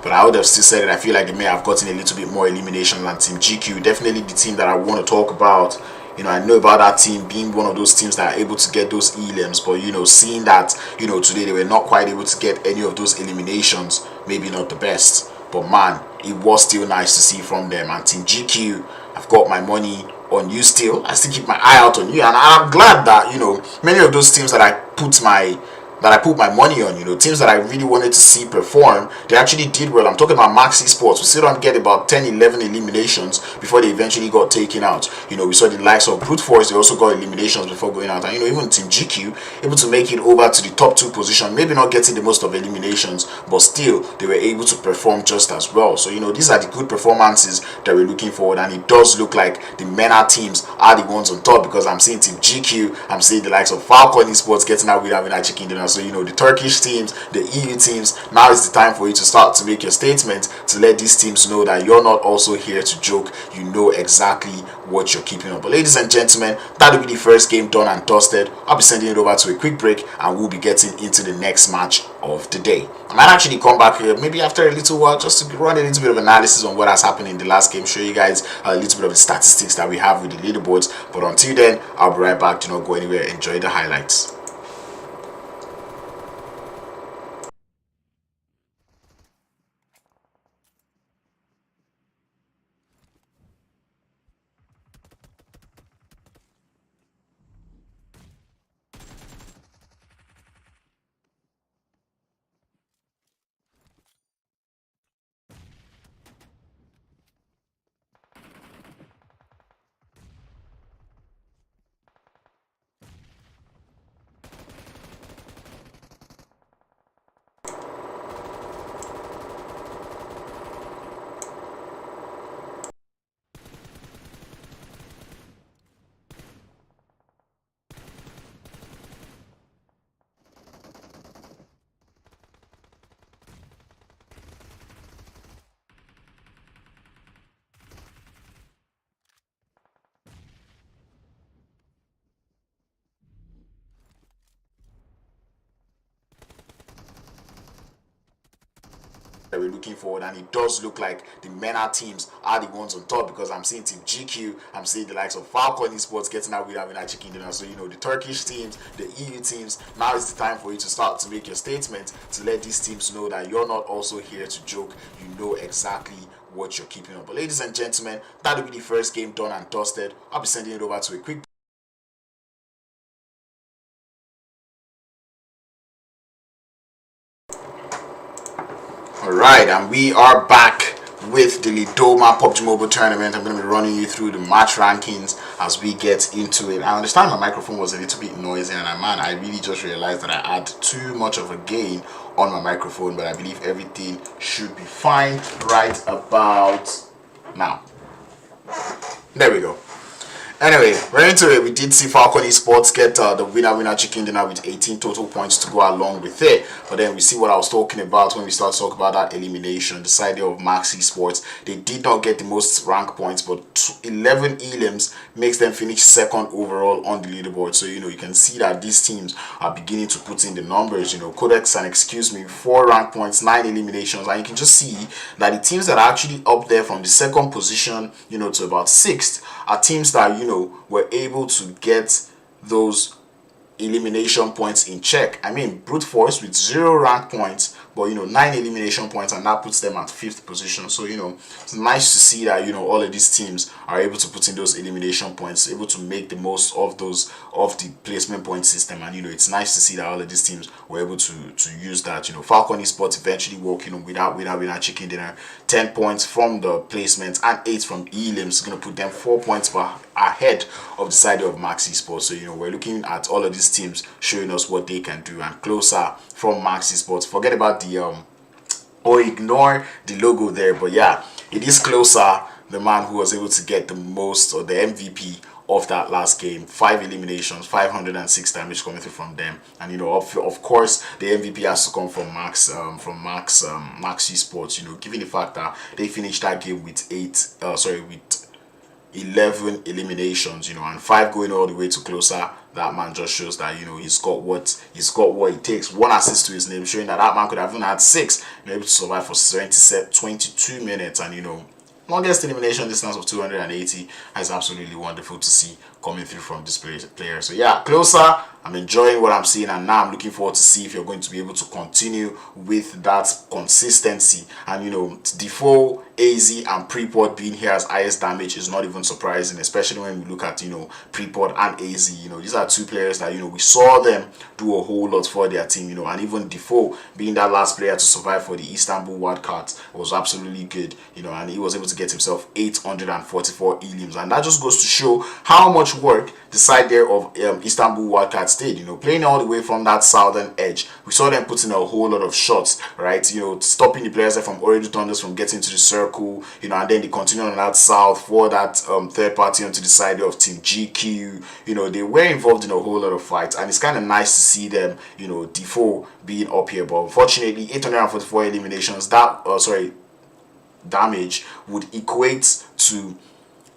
But I would have still said it. I feel like they may have gotten a little bit more elimination than Team GQ. Definitely the team that I want to talk about. You know, I know about that team being one of those teams that are able to get those elims. But, you know, seeing that, you know, today they were not quite able to get any of those eliminations. Maybe not the best. But, man, it was still nice to see from them. And Team GQ, I've got my money on you still. I still keep my eye out on you. And I'm glad that, you know, many of those teams that I put my money on, you know, teams that I really wanted to see perform, they actually did well. I'm talking about Max Esports. We still don't get about 10-11 eliminations before they eventually got taken out. You know, we saw the likes of Brute Force, they also got eliminations before going out. And, you know, even Team GQ, able to make it over to the top 2 position, maybe not getting the most of eliminations, but still, they were able to perform just as well. So, you know, these are the good performances that we're looking forward. And it does look like the MENA teams are the ones on top, because I'm seeing Team GQ, I'm seeing the likes of Falcon Esports getting out with having a chicken dinner. So, you know, the Turkish teams, the EU teams, now is the time for you to start to make your statement, to let these teams know that you're not also here to joke. You know exactly what you're keeping up. But ladies and gentlemen, that'll be the first game done and dusted. I'll be sending it over to a quick break, and we'll be getting into the next match of the day. I might actually come back here maybe after a little while just to run a little bit of analysis on what has happened in the last game, show you guys a little bit of the statistics that we have with the leaderboards. But until then, I'll be right back. Do not go anywhere. Enjoy the highlights. That we're looking forward, and it does look like the MENA teams are the ones on top, because I'm seeing Team GQ, I'm seeing the likes of Falcon Esports getting out with having a chicken dinner. So, you know, the Turkish teams, the EU teams, now is the time for you to start to make your statement, to let these teams know that you're not also here to joke. You know exactly what you're keeping up. But ladies and gentlemen, that'll be the first game done and dusted. I'll be sending it over to a quick Alright, and we are back with the Lidoma Pubg Mobile Tournament. I'm going to be running you through the match rankings as we get into it. I understand my microphone was a little bit noisy, and I really just realized that I had too much of a gain on my microphone, but I believe everything should be fine right about now. There we go. Anyway, we're into it. We did see Falcon Esports get the winner chicken dinner with 18 total points to go along with it. But then we see what I was talking about when we start to talk about that elimination. The side of Max Esports, they did not get the most rank points, but 11 elims makes them finish second overall on the leaderboard. So, you know, you can see that these teams are beginning to put in the numbers. You know, Qodex and 4 rank points, 9 eliminations. And you can just see that the teams that are actually up there from the second position, you know, to about 6th are teams that, you know, were able to get those elimination points in check. I mean, Brute Force with 0 rank points, but you know, 9 elimination points, and that puts them at 5th position. So you know, it's nice to see that, you know, all of these teams are able to put in those elimination points, able to make the most of those, of the placement point system. And you know, it's nice to see that all of these teams were able to use that. You know, Falcon Esports eventually walking without winner chicken dinner, 10 points from the placements and 8 from elims. It's going to put them 4 points ahead of the side of Max Esports. So you know, we're looking at all of these teams showing us what they can do, and closer from Max Esports. Forget about the or ignore the logo there, but yeah, it is closer, the man who was able to get the most, or the MVP of that last game. 5 eliminations, 506 damage coming through from them. And you know, of course, the MVP has to come from Max Esports. You know, given the fact that they finished that game with 11 eliminations, you know, and 5 going all the way to closer. That man just shows that, you know, he's got what it takes. 1 assist to his name, showing that that man could have even had 6, you know, able to survive for 22 minutes. And you know, longest elimination distance of 280. Is absolutely wonderful to see coming through from this player. So yeah, closer, I'm enjoying what I'm seeing, and now I'm looking forward to see if you're going to be able to continue with that consistency. And you know, Defoe, AZ, and Prepod being here as highest damage is not even surprising, especially when we look at, you know, Prepod and AZ. You know, these are 2 players that, you know, we saw them do a whole lot for their team, you know, and even Defoe being that last player to survive for the Istanbul Wildcats was absolutely good, you know, and he was able to get himself 844 elims, and that just goes to show how much work the side there of Istanbul Wildcats did, you know, playing all the way from that southern edge. We saw them putting a whole lot of shots, right, you know, stopping the players there from Ooredo Thunders from getting to the circle, you know, and then they continue on that south for that third party onto the side of Team GQ. You know, they were involved in a whole lot of fights, and it's kind of nice to see them, you know, Defoe being up here. But unfortunately, 844 eliminations, that damage would equate to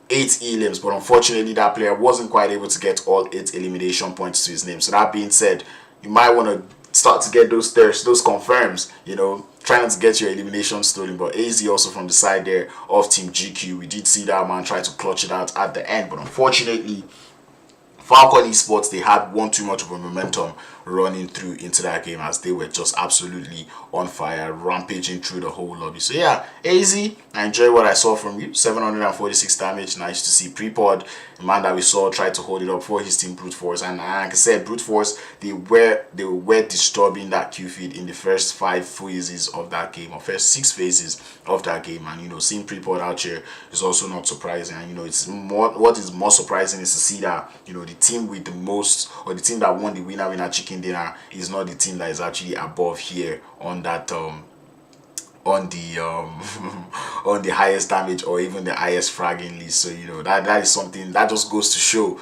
8 elims, but unfortunately that player wasn't quite able to get all 8 elimination points to his name. So that being said, you might want to start to get those confirms, you know, trying to get your elimination stolen. But AZ also from the side there of Team GQ, we did see that man try to clutch it out at the end, but unfortunately Falcon Esports, they had one too much of a momentum running through into that game, as they were just absolutely on fire, rampaging through the whole lobby. So yeah, AZ, I enjoyed what I saw from you. 746 damage, nice to see. Prepod, the man that we saw, tried to hold it up for his team Brute Force, and like I said, Brute Force, they were disturbing that Q feed in the first 5 phases of that game, or first 6 phases of that game. And you know, seeing Prepod out here is also not surprising. And you know, it's more, what is more surprising is to see that, you know, the team with the most, or the team that won the winner chicken dinner, is not the team that is actually above here on that on the on the highest damage or even the highest fragging list. So you know, that is something that just goes to show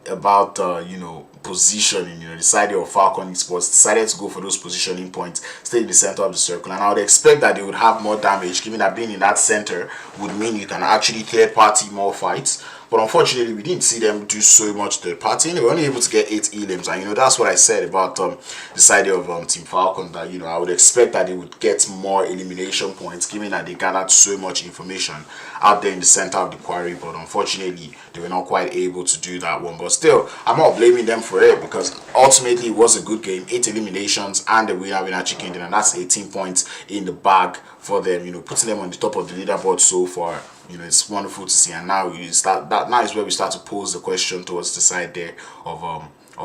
about you know, positioning. You know, the side of Falcon Esports decided to go for those positioning points, stay in the center of the circle, and I would expect that they would have more damage, given that being in that center would mean you can actually third party more fights. But unfortunately, we didn't see them do so much third party. They were only able to get 8 elims, and you know, that's what I said about the side of Team Falcon, that you know, I would expect that they would get more elimination points, given that they gathered so much information out there in the center of the quarry. But unfortunately, they were not quite able to do that one. But still, I'm not blaming them for it, because ultimately it was a good game. 8 eliminations and the winner chicken dinner, and that's 18 points in the bag for them. You know, putting them on the top of the leaderboard so far. You know, it's wonderful to see. And now you start, that now is where we start to pose the question towards the side there of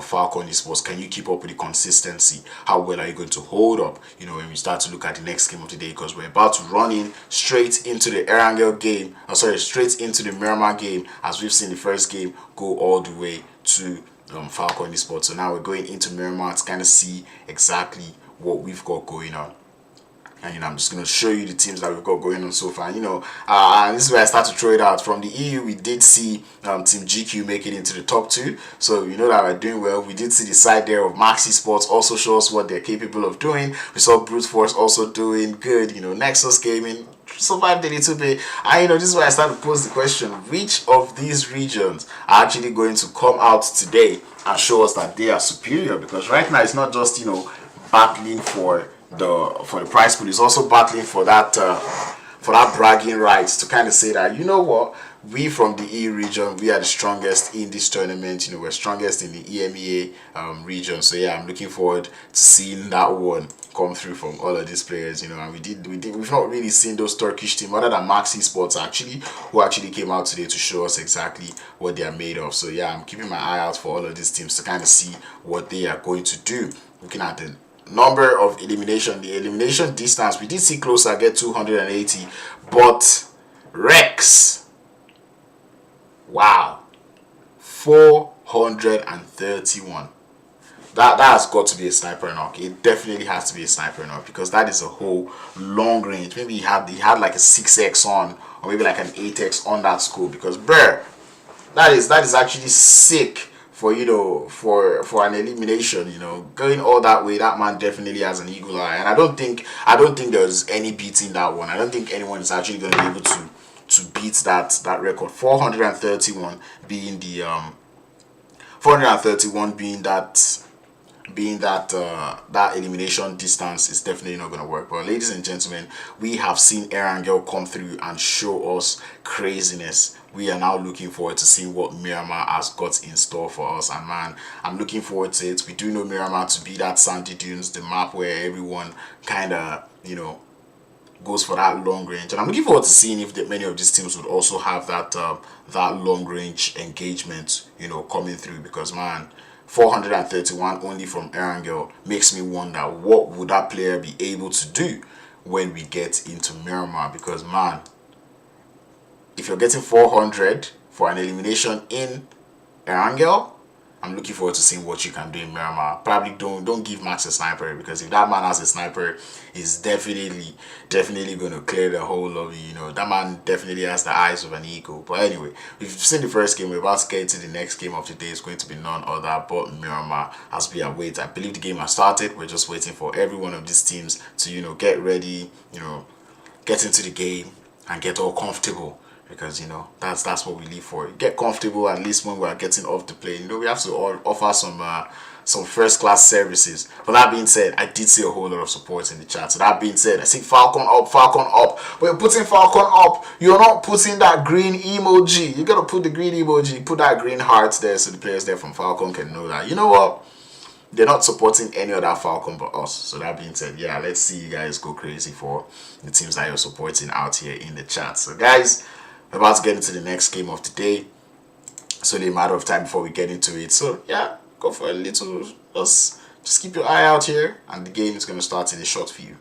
Falcon Esports. Can you keep up with the consistency? How well are you going to hold up, you know, when we start to look at the next game of the day? Because we're about to run in straight into the Erangel game, straight into the Miramar game, as we've seen the first game go all the way to Falcon Esports. So now we're going into Miramar to kind of see exactly what we've got going on. And you know, I'm just going to show you the teams that we've got going on so far. You know, and this is where I start to throw it out. From the EU, we did see Team GQ make it into the top 2. So you know that we're doing well. We did see the side there of Max Esports also show us what they're capable of doing. We saw Brute Force also doing good. You know, Nexus Gaming survived a little bit. And you know, this is where I start to pose the question: which of these regions are actually going to come out today and show us that they are superior? Because right now it's not just, you know, battling for the prize pool, is also battling for that bragging rights to kind of say that, you know what, we from the E region, we are the strongest in this tournament. You know, we're strongest in the EMEA region. So yeah, I'm looking forward to seeing that one come through from all of these players. You know, and we've not really seen those Turkish teams other than Max Esports actually, who actually came out today to show us exactly what they are made of. So yeah, I'm keeping my eye out for all of these teams to kind of see what they are going to do. Looking at the number of elimination, the elimination distance, we did see closer get 280, but Rex, wow, 431. That has got to be a sniper knock. It definitely has to be a sniper knock, because that is a whole long range. Maybe he had like a 6x on, or maybe like an 8x on that scope, because bruh, that is actually sick for, you know, for an elimination. You know, going all that way, that man definitely has an eagle eye, and I don't think there's any beating that one. I don't think anyone is actually going to be able to beat that record. 431 being the 431 being that that elimination distance is definitely not going to work. But ladies and gentlemen, we have seen Erangel come through and show us craziness. We are now looking forward to seeing what Miramar has got in store for us, and man, I'm looking forward to it. We do know Miramar to be that sandy dunes, the map where everyone kind of, you know, goes for that long range, and I'm looking forward to seeing if many of these teams would also have that that long range engagement, you know, coming through. Because man, 431 only from Erangel makes me wonder what would that player be able to do when we get into Miramar. Because man, if you're getting 400 for an elimination in Erangel, I'm looking forward to seeing what you can do in Miramar. Probably don't give Max a sniper, because if that man has a sniper, he's definitely going to clear the whole of you. You know, that man definitely has the eyes of an eagle. But anyway, we've seen the first game. We're about to get into the next game of the day. It's going to be none other but Miramar, as we await. I believe the game has started. We're just waiting for every one of these teams to, you know, get ready, you know, get into the game and get all comfortable. Because, you know, that's what we live for. Get comfortable, at least when we are getting off the plane. You know, we have to offer some first class services. But that being said, I did see a whole lot of support in the chat. So that being said, I see Falcon up. But you're putting Falcon up, you're not putting that green emoji. You gotta put the green emoji, put that green heart there, so the players there from Falcon can know that, you know what, they're not supporting any other Falcon but us. So that being said, yeah, let's see you guys go crazy for the teams that you're supporting out here in the chat. So guys, we're about to get into the next game of the day. It's only a matter of time before we get into it. So yeah, go for a little, just keep your eye out here, and the game is going to start in a short few.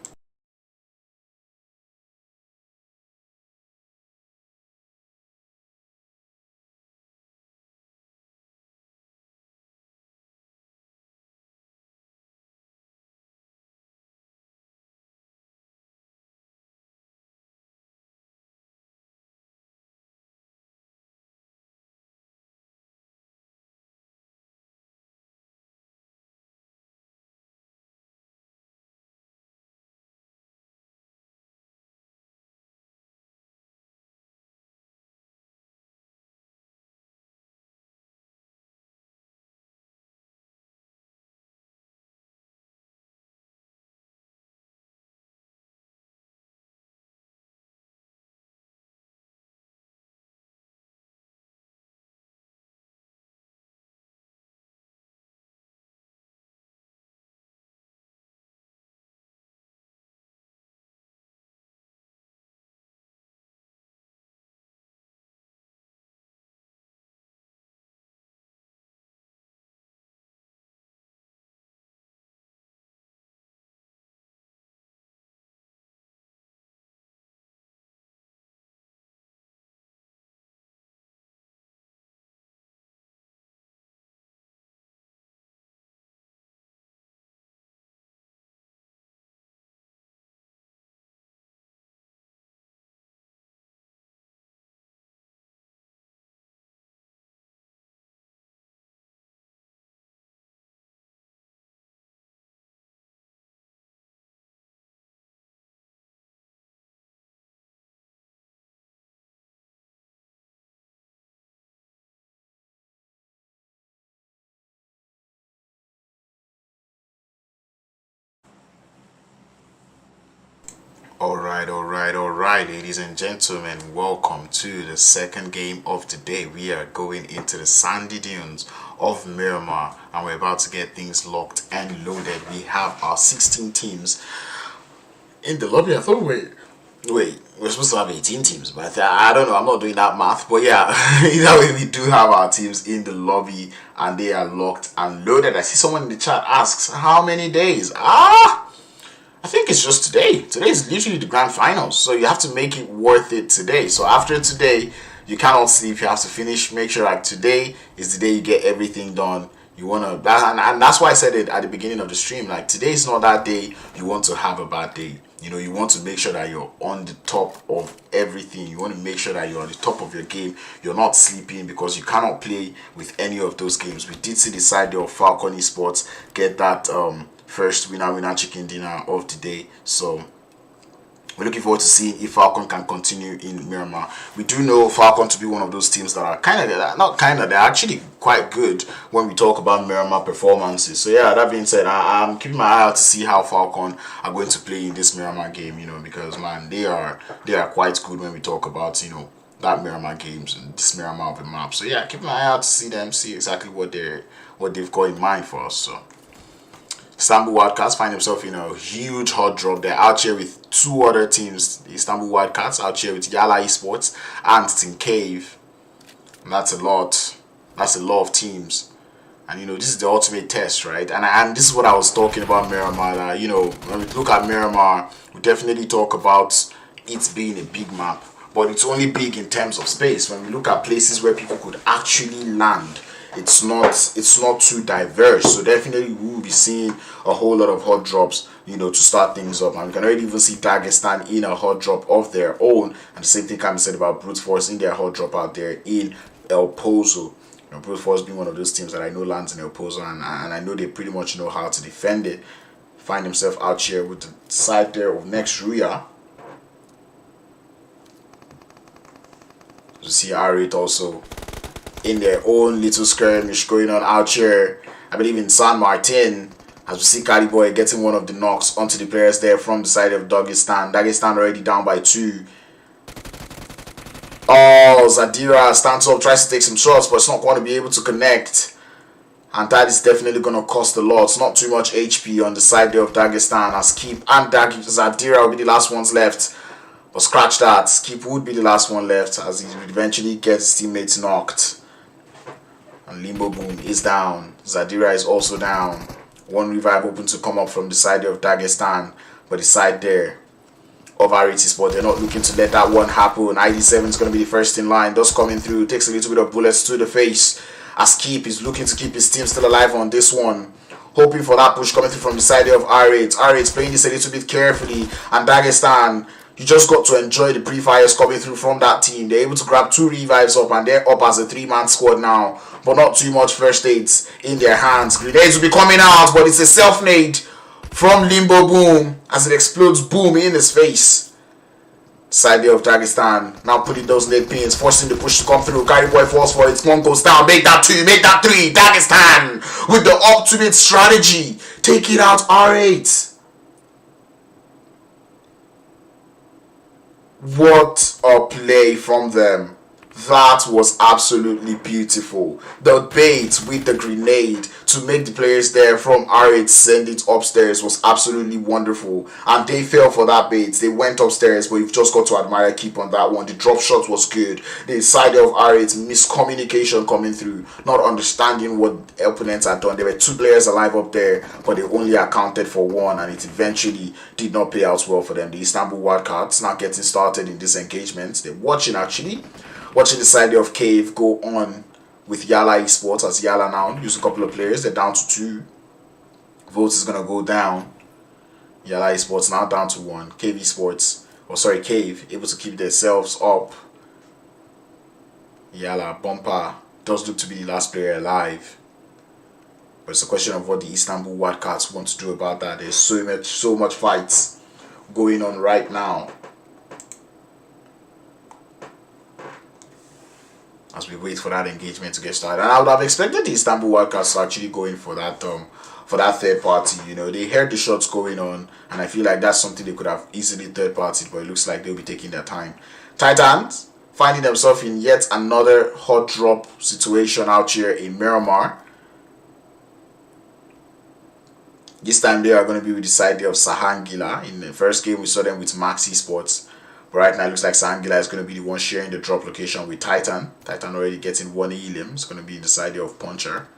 Alright, ladies and gentlemen, welcome to the second game of the day. We are going into the sandy dunes of Miramar and we're about to get things locked and loaded. We have our 16 teams in the lobby. I thought, wait, we're supposed to have 18 teams, but I don't know, I'm not doing that math. But yeah, either way, we do have our teams in the lobby and they are locked and loaded. I see someone in the chat asks, how many days? I think it's just today. Today is literally the grand finals, so you have to make it worth it today. So after today, you cannot sleep. You have to finish. Make sure like today is the day you get everything done. You wanna, and that's why I said it at the beginning of the stream. Like today is not that day you want to have a bad day. You know, you want to make sure that you're on the top of everything. You want to make sure that you're on the top of your game. You're not sleeping because you cannot play with any of those games. We did see the side of Falcon Esports get that first winner chicken dinner of the day, so we're looking forward to seeing if Falcon can continue in Miramar. We do know Falcon to be one of those teams that are they're actually quite good when we talk about Miramar performances. So yeah, that being said, I'm keeping my eye out to see how Falcon are going to play in this Miramar game, you know, because man, they are quite good when we talk about, you know, that Miramar games and this Miramar of the map. So yeah, keep my eye out to see them, see exactly what they've got in mind for us. So Istanbul Wildcats find themselves in a huge hot drop. They're out here with two other teams. The Istanbul Wildcats out here with YaLLa Esports and Team Cave. And that's a lot. That's a lot of teams. And you know, this is the ultimate test, right? And this is what I was talking about Miramar. You know, when we look at Miramar, we definitely talk about it being a big map. But it's only big in terms of space. When we look at places where people could actually land, it's not too diverse. So definitely we will be seeing a whole lot of hot drops, you know, to start things up. And we can already even see Dagestan in a hot drop of their own, and the same thing can be said about Brute Force in their hot drop out there in El Pozo. You know, Brute Force being one of those teams that I know lands in El Pozo, and I know they pretty much know how to defend it. Find themselves out here with the side there of Nextruya. You see R8 also in their own little skirmish going on out here, I believe in San Martin, as we see Cali Boy getting one of the knocks onto the players there from the side of Dagestan. Dagestan already down by 2. Oh, Zadira stands up, tries to take some shots, but it's not going to be able to connect. And that is definitely going to cost a lot. It's not too much HP on the side there of Dagestan, as Keep and Zadira will be the last ones left. But scratch that, Skip would be the last one left as he eventually gets his teammates knocked. And Limbo Boom is down. Zadira is also down. One revive open to come up from the side of Dagestan, but the side there of RT Esports, they're not looking to let that one happen. ID7 is going to be the first in line. Does coming through, takes a little bit of bullets to the face as Keep is looking to keep his team still alive on this one. Hoping for that push coming through from the side of R8. R8 playing this a little bit carefully, and Dagestan, you just got to enjoy the pre-fires coming through from that team. They're able to grab 2 revives up and they're up as a 3-man squad now. But not too much first aids in their hands. Grenades will be coming out, but it's a self-nade from Limbo Boom as it explodes Boom in his face. Side there of Dagestan now putting those lead pins, forcing the push to come through. Carry Boy falls for it. One goes down. Make that 2, make that 3. Dagestan with the ultimate strategy. Take it out, R8. What a play from them. That was absolutely beautiful. The bait with the grenade to make the players there from R8 send it upstairs was absolutely wonderful. And they fell for that bait. They went upstairs, but you've just got to admire Keep on that one. The drop shot was good. The side of R8 miscommunication coming through, not understanding what the opponents had done. There were 2 players alive up there, but they only accounted for 1, and it eventually did not pay out well for them. The Istanbul Wildcats now getting started in this engagement. They're watching the side of Cave go on with YaLLa Esports, as YaLLa now use a couple of players. They're down to 2. Votes is gonna go down. YaLLa Esports now down to 1. Cave Esports, Cave able to keep themselves up. YaLLa Bumper does look to be the last player alive, but it's a question of what the Istanbul Wildcats want to do about that. There's so much fights going on right now. As we wait for that engagement to get started. And I would have expected the Istanbul Wildcats to actually go in for that third party. You know, they heard the shots going on, and I feel like that's something they could have easily third partied, but it looks like they'll be taking their time. Titans finding themselves in yet another hot drop situation out here in Miramar. This time they are going to be with the side of Şahangiller. In the first game we saw them with Nexus Esports, but right now it looks like Şahangiller is going to be the one sharing the drop location with Titan. Titan already getting one elim. It's going to be in the side of Puncher,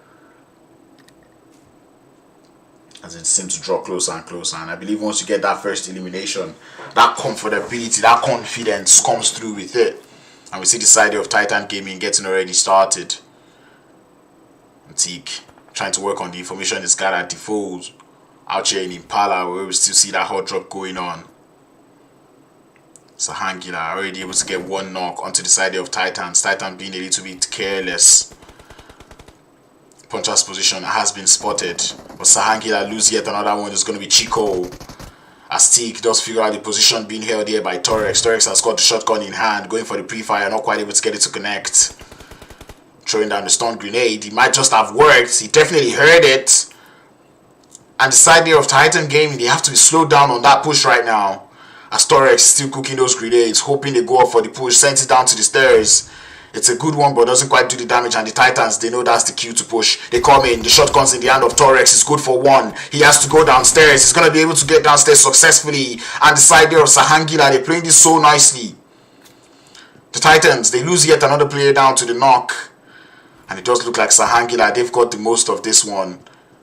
as it seems to draw closer and closer. And I believe once you get that first elimination, that comfortability, that confidence comes through with it. And we see the side of Titan Gaming getting already started. Antique trying to work on the information is gathered default out here in Impala, where we still see that hot drop going on. Şahangiller already able to get one knock onto the side of Titans. Titan being a little bit careless. Puncher's position has been spotted, but Şahangiller lose yet another one. Is going to be Chico. Astik does figure out the position being held here by Torex. Torex has got the shotgun in hand, going for the pre-fire, not quite able to get it to connect. Throwing down the stun grenade. He might just have worked. He definitely heard it. And the side there of Titan Gaming, they have to be slowed down on that push right now. As Torex is still cooking those grenades, hoping they go up for the push, sends it down to the stairs. It's a good one, but doesn't quite do the damage. And the Titans, they know that's the cue to push. They come in. The shotgun's in the hand of Torex. It's good for one. He has to go downstairs. He's going to be able to get downstairs successfully. And the side there of Şahangiller, they're playing this so nicely. The Titans, they lose yet another player down to the knock. And it does look like Şahangiller, they've got the most of this one.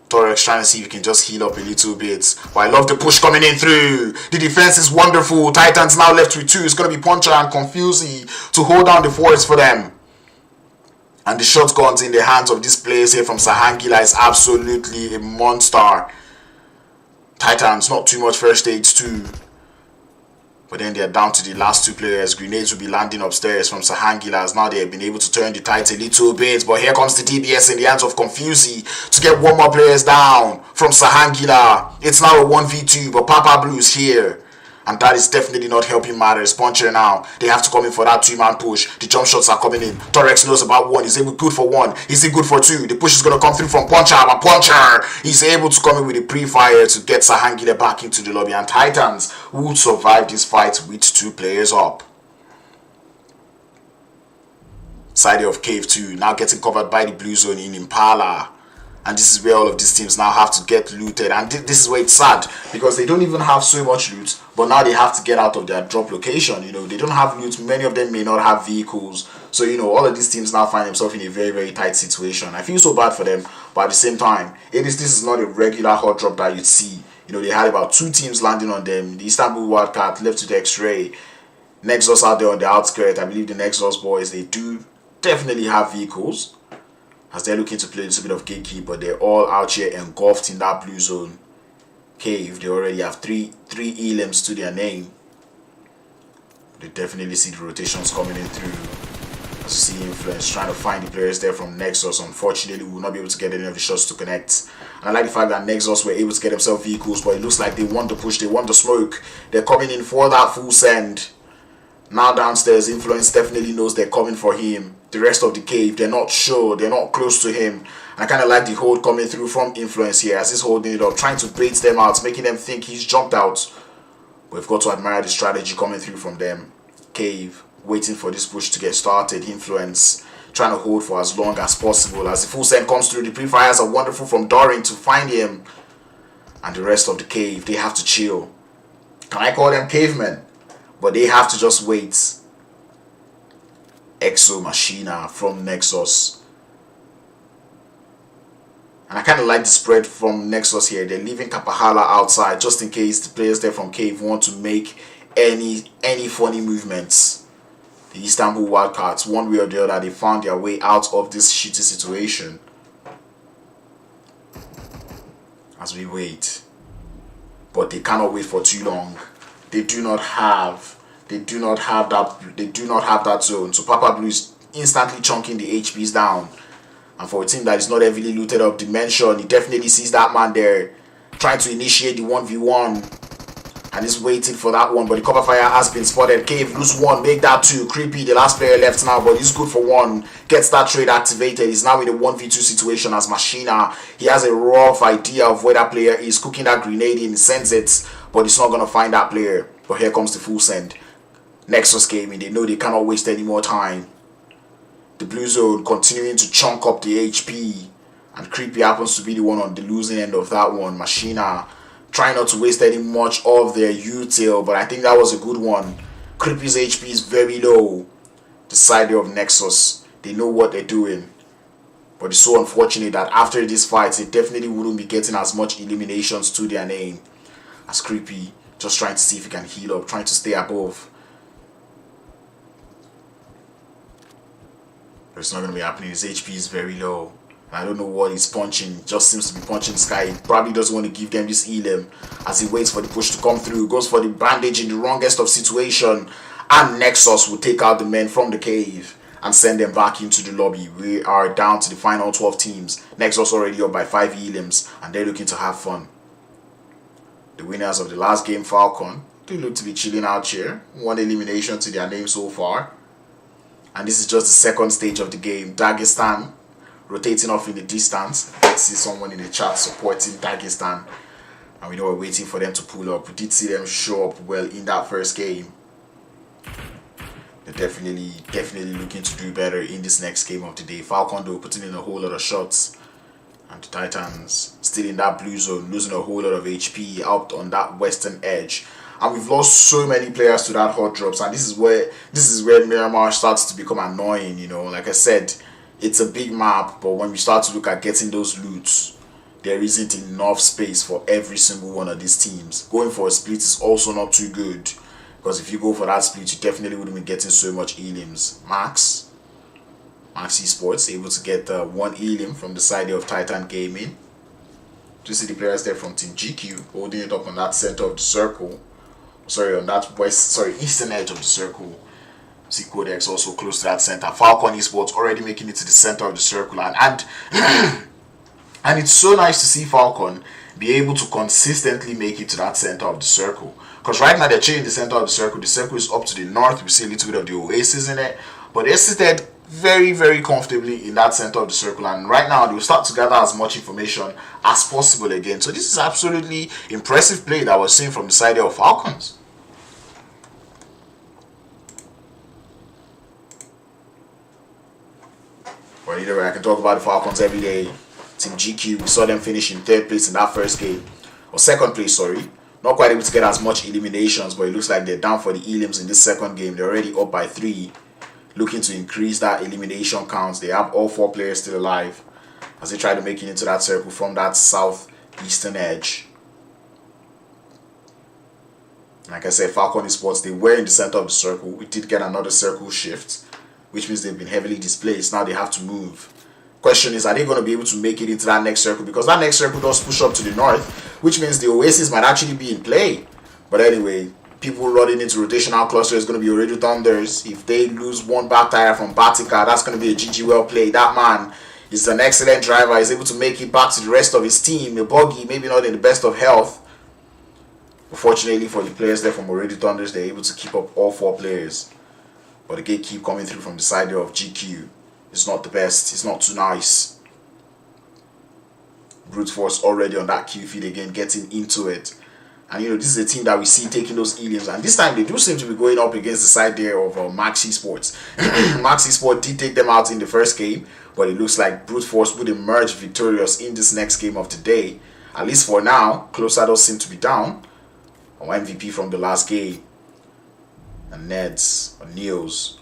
Torex trying to see if he can just heal up a little bit. But I love the push coming in through. The defense is wonderful. Titans now left with two. It's going to be Puncher and Confusey to hold down the forts for them. And the shotguns in the hands of these players here from Şahangiller is absolutely a monster. Titans, not too much first aids too. But then they're down to the last two players. Grenades will be landing upstairs from Şahangiller. Now they have been able to turn the tides a little bit. But here comes the DBS in the hands of Confusey to get one more players down from Şahangiller. It's now a 1v2, but Papa Blue is here. And that is definitely not helping matters. Puncher now. They have to come in for that two-man push. The jump shots are coming in. Torex knows about one. He's able good for one. Is he good for two? The push is going to come through from Puncher. But Puncher, he's able to come in with a pre-fire to get Şahangiller back into the lobby. And Titans would survive this fight with two players up. Side of Cave 2 now getting covered by the blue zone in Impala. And this is where all of these teams now have to get looted. And this is where it's sad, because they don't even have so much loot, but now they have to get out of their drop location. You know, they don't have loot. Many of them may not have vehicles. So, you know, all of these teams now find themselves in a very, very tight situation. I feel so bad for them, but at the same time, this is not a regular hot drop that you'd see. You know, they had about two teams landing on them. The Istanbul Wildcats left with X-Ray. Nexus out there on the outskirts. I believe the Nexus boys, they do definitely have vehicles, as they're looking to play a little bit of gatekeep, but they're all out here engulfed in that blue zone. Cave, they already have three elims to their name. They definitely see the rotations coming in through. As you see Influence trying to find the players there from Nexus. Unfortunately, we will not be able to get any of the shots to connect. And I like the fact that Nexus were able to get themselves vehicles, but it looks like they want the push, they want the smoke. They're coming in for that full send. Now downstairs, Influence definitely knows they're coming for him. The rest of the cave, they're not sure, they're not close to him. I kind of like the hold coming through from Influence here, as he's holding it up, trying to bait them out, making them think he's jumped out. We've got to admire the strategy coming through from them. Cave, waiting for this push to get started. Influence, trying to hold for as long as possible. As the full send comes through, the pre-fires are wonderful from Doring to find him. And the rest of the cave, they have to chill. Can I call them cavemen? But they have to just wait. Exo Machina from Nexus. And I kind of like the spread from Nexus here. They're leaving Kapahala outside just in case the players there from Cave want to make any funny movements. The Istanbul Wildcats, one way or the other, they found their way out of this shitty situation. As we wait. But they cannot wait for too long. They do not have that zone. So Papa Blue is instantly chunking the HPs down. And for a team that is not heavily looted up, Dimension, he definitely sees that man there trying to initiate the 1v1. and is waiting for that one, but the cover fire has been spotted. Cave lose one, make that two. Creepy, the last player left now, but he's good for one. Gets that trade activated. He's now in a 1v2 situation as Machina. He has a rough idea of where that player is, cooking that grenade in, sends it, but he's not going to find that player. But here comes the full send. Nexus Gaming, they know they cannot waste any more time. The blue zone continuing to chunk up the HP, and Creepy happens to be the one on the losing end of that one. Machina trying not to waste any much of their util, but I think that was a good one. Creepy's HP is very low. The side of Nexus, they know what they're doing, but it's so unfortunate that after this fight, they definitely wouldn't be getting as much eliminations to their name as Creepy just trying to see if he can heal up, trying to stay above. But it's not going to be happening. His HP is very low. I don't know what he's punching. Just seems to be punching the sky. He probably doesn't want to give them this elim as he waits for the push to come through. Goes for the bandage in the wrongest of situation. And Nexus will take out the men from the cave and send them back into the lobby. We are down to the final 12 teams. Nexus already up by 5 elims, and they're looking to have fun. The winners of the last game, Falcon, they look to be chilling out here. 1 elimination to their name so far. And this is just the second stage of the game. Dagestan rotating off in the distance. Let's see someone in the chat supporting Dagestan. And we know we're waiting for them to pull up. We did see them show up well in that first game. They're definitely looking to do better in this next game of the day. Falcon though putting in a whole lot of shots. And the Titans still in that blue zone, losing a whole lot of HP out on that western edge. And we've lost so many players to that hot drops, and this is where Miramar starts to become annoying, you know. Like I said, it's a big map, but when we start to look at getting those loots, there isn't enough space for every single one of these teams. Going for a split is also not too good, because if you go for that split, you definitely wouldn't be getting so much elims. Max Esports able to get 1 elim from the side of Titan Gaming. Just see the players there from Team GQ holding it up on that center of the circle. Sorry, on that eastern edge of the circle. See Qodex also close to that center. Falcon Esports already making it to the center of the circle, and and it's so nice to see Falcon be able to consistently make it to that center of the circle. Because right now they're changing the center of the circle. The circle is up to the north. We see a little bit of the oasis in it, but they're seated very, very comfortably in that center of the circle, and right now they'll start to gather as much information as possible again. So this is absolutely impressive play that we're seeing from the side of Falcons. But either way, I can talk about the Falcons every day. Team GQ, we saw them finish in 3rd place in that first game, or 2nd place, sorry. Not quite able to get as much eliminations, but it looks like they're down for the elims in this 2nd game. They're already up by 3. Looking to increase that elimination counts. They have all 4 players still alive as they try to make it into that circle from that southeastern edge. Like I said, Falcon Esports, they were in the center of the circle. We did get another circle shift, which means they've been heavily displaced. Now they have to move. Question is, are they going to be able to make it into that next circle? Because that next circle does push up to the north, which means the oasis might actually be in play. But anyway, people running into rotational cluster is going to be Ooredo Thunders. If they lose 1 back tire from Batika, that's going to be a GG well played. That man is an excellent driver. He's able to make it back to the rest of his team. A buggy, maybe not in the best of health. Fortunately for the players there from Ooredo Thunders, they're able to keep up all 4 players. But the gate keep coming through from the side of GQ. It's not the best. It's not too nice. Brute Force already on that Q feed again, getting into it. And you know, this is a team that we see taking those elims, and this time they do seem to be going up against the side there of Max Esports. Max Esports did take them out in the first game, but it looks like Brute Force would emerge victorious in this next game of the day. At least for now, Closer does seem to be down. Our MVP from the last game. And Neds, or Neos,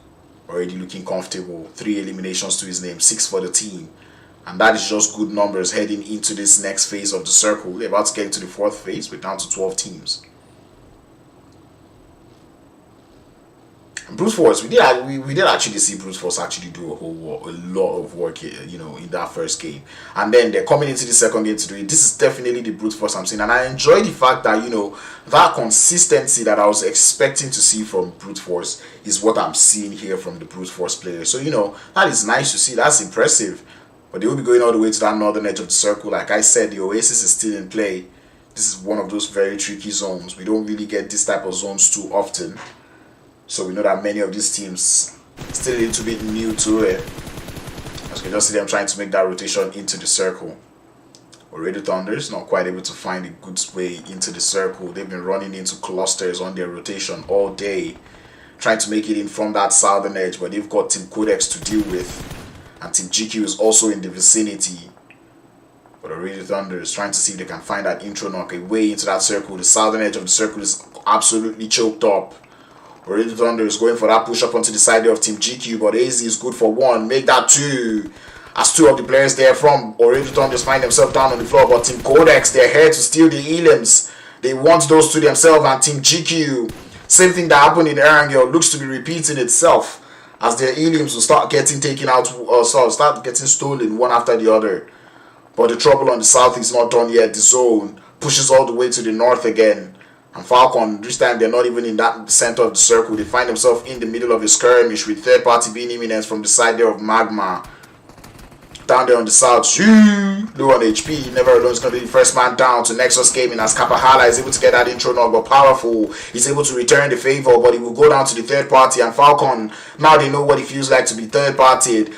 already looking comfortable. 3 eliminations to his name, 6 for the team. And that is just good numbers heading into this next phase of the circle. We're about to get into the 4th phase. We're down to 12 teams. And Brute Force, we did actually see Brute Force actually do a lot of work here, you know, in that first game. And then they're coming into the 2nd game to do it. This is definitely the Brute Force I'm seeing. And I enjoy the fact that, you know, that consistency that I was expecting to see from Brute Force is what I'm seeing here from the Brute Force players. So, you know, that is nice to see. That's impressive. But they will be going all the way to that northern edge of the circle. Like I said, the Oasis is still in play. this is one of those very tricky zones. We don't really get this type of zones too often. So we know that many of these teams still a little bit new to it. As you can just see them trying to make that rotation into the circle. Ooredo Thunder is not quite able to find a good way into the circle. They've been running into clusters on their rotation all day, trying to make it in from that southern edge, but they've got Team Qodex to deal with, and Team GQ is also in the vicinity. But Ooredo Thunder is trying to see if they can find that intro knock, a way into that circle. The southern edge of the circle is absolutely choked up. Ooredo Thunder is going for that push up onto the side of Team GQ, but AZ is good for one. Make that two. As two of the players there from Ooredo Thunder find themselves down on the floor, but Team Qodex, they're here to steal the elims. They want those to themselves, and Team GQ, same thing that happened in Erangel, looks to be repeating itself, as their elims will start getting taken out, start getting stolen one after the other. But the trouble on the south is not done yet. The zone pushes all the way to the north again. And Falcon, this time they're not even in that center of the circle. They find themselves in the middle of a skirmish with third party being imminent from the side there of MAGMA. Down there on the south, low on HP, never alone is going to be the first man down to Nexus Gaming, as YaLLa is able to get that intro knock, but powerful. He's able to return the favor, but he will go down to the third party, and Falcon, now they know what it feels like to be third partied.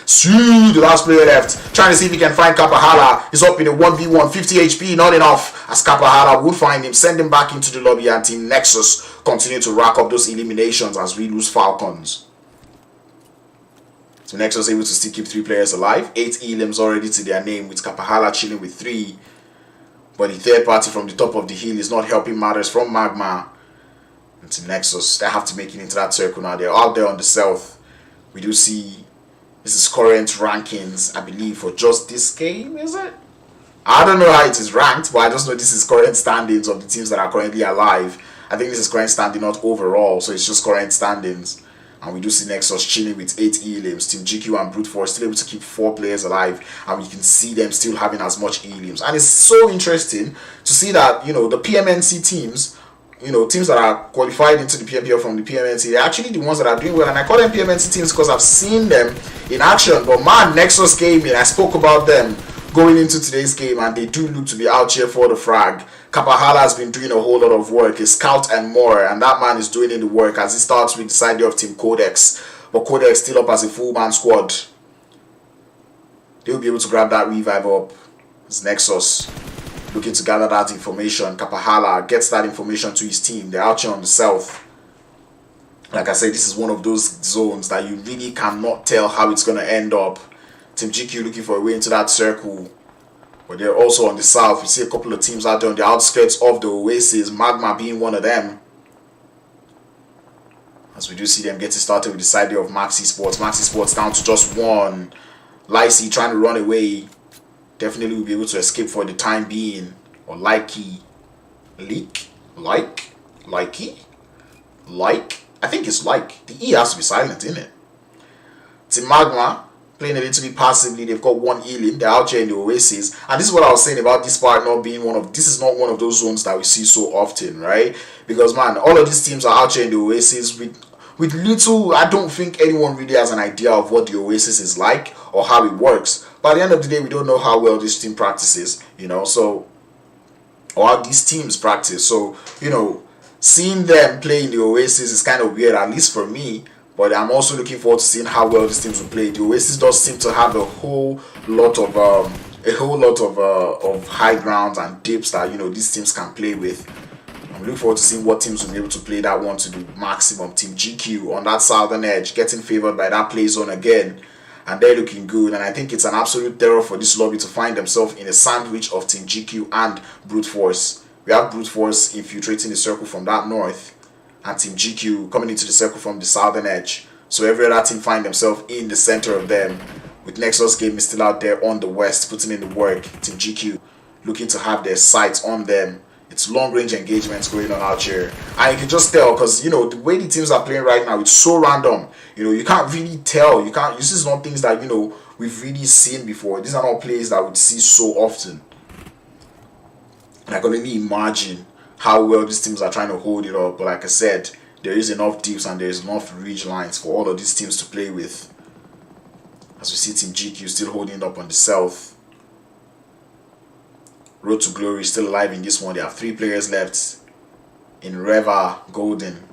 The last player left, trying to see if he can find YaLLa. He's up in a 1v1, 50 HP, not enough, as YaLLa would find him, send him back into the lobby, and Team Nexus continue to rack up those eliminations as we lose Falcons. So Nexus able to still keep 3 players alive. 8 elims already to their name, with YaLLa chilling with 3. But the third party from the top of the hill is not helping matters from MAGMA. And Team Nexus, they have to make it into that circle now. They're out there on the south. We do see, this is current rankings, I believe, for just this game, is it? I don't know how it is ranked, but I just know this is current standings of the teams that are currently alive. I think this is current standing, not overall, so it's just current standings. And we do see Nexus chilling with 8 elims. Team GQ and Brute Force still able to keep 4 players alive. And we can see them still having as much elims. And it's so interesting to see that, you know, the PMNC teams, you know, teams that are qualified into the PMPL from the PMNC, they're actually the ones that are doing well. And I call them PMNC teams because I've seen them in action. But man, Nexus Gaming, I spoke about them going into today's game, and they do look to be out here for the frag. YaLLa has been doing a whole lot of work, a scout and more, and that man is doing in the work as he starts with the side of Team Qodex. But Qodex still up as a full man squad. They'll be able to grab that revive up. It's Nexus looking to gather that information. YaLLa gets that information to his team. They're out here on the south. Like I said, this is one of those zones that you really cannot tell how it's going to end up. Team GQ looking for a way into that circle. But they're also on the south. We see a couple of teams out there on the outskirts of the Oasis, MAGMA being one of them. As we do see them getting started with the side of YaLLa Esports. YaLLa Esports down to just 1. Lycee trying to run away. Definitely will be able to escape for the time being. Or Likey. Like? I think it's like. The E has to be silent, isn't it? Team MAGMA playing a little bit passively. They've got 1 elim. They're out here in the Oasis. And this is what I was saying about this part not being this is not one of those zones that we see so often, right? Because, man, all of these teams are out here in the Oasis with little, I don't think anyone really has an idea of what the Oasis is like or how it works. But at the end of the day, we don't know how well this team practices, you know, so, or how these teams practice. So, you know, seeing them play in the Oasis is kind of weird, at least for me. But I'm also looking forward to seeing how well these teams will play. The Oasis does seem to have a whole lot of high grounds and dips that, you know, these teams can play with. I'm looking forward to seeing what teams will be able to play that one to the maximum. Team GQ on that southern edge, getting favored by that play zone again, and they're looking good. And I think it's an absolute terror for this lobby to find themselves in a sandwich of Team GQ and Brute Force. We have Brute Force infiltrating the circle from that north, and Team GQ coming into the circle from the southern edge. So every other team find themselves in the center of them, with Nexus Gaming still out there on the west, putting in the work. Team GQ looking to have their sights on them. It's long range engagements going on out here, and you can just tell, because, you know, the way the teams are playing right now, it's so random. You know, you can't really tell. This is not things that, you know, we've really seen before. These are not plays that we'd see so often. And I can only imagine how well these teams are trying to hold it up. But like I said, there is enough dips and there is enough ridge lines for all of these teams to play with. As we see Team GQ still holding up on the south. Road to Glory is still alive in this one. They have 3 players left in Reva, Golden,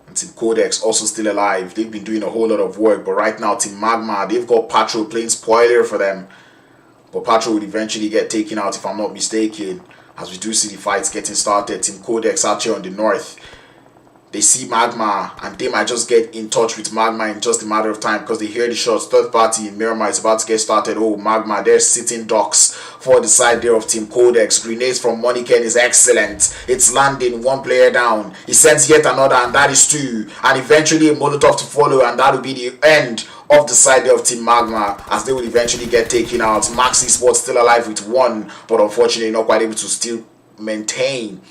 and Team Qodex also still alive. They've been doing a whole lot of work, but right now Team MAGMA, they've got Patrol playing spoiler for them. But Patrol would eventually get taken out if I'm not mistaken, as we do see the fights getting started. Team Qodex out here on the north, they see MAGMA and they might just get in touch with MAGMA in just a matter of time because they hear the shots. Third party in Miramar is about to get started. Oh, MAGMA, they're sitting ducks for the side there of Team Qodex. Grenades from Moniken is excellent. It's landing, 1 player down. He sends yet another, and that is 2. And eventually a Molotov to follow, and that will be the end of the side there of Team MAGMA, as they will eventually get taken out. YaLLa Esports still alive with 1, but unfortunately not quite able to still maintain.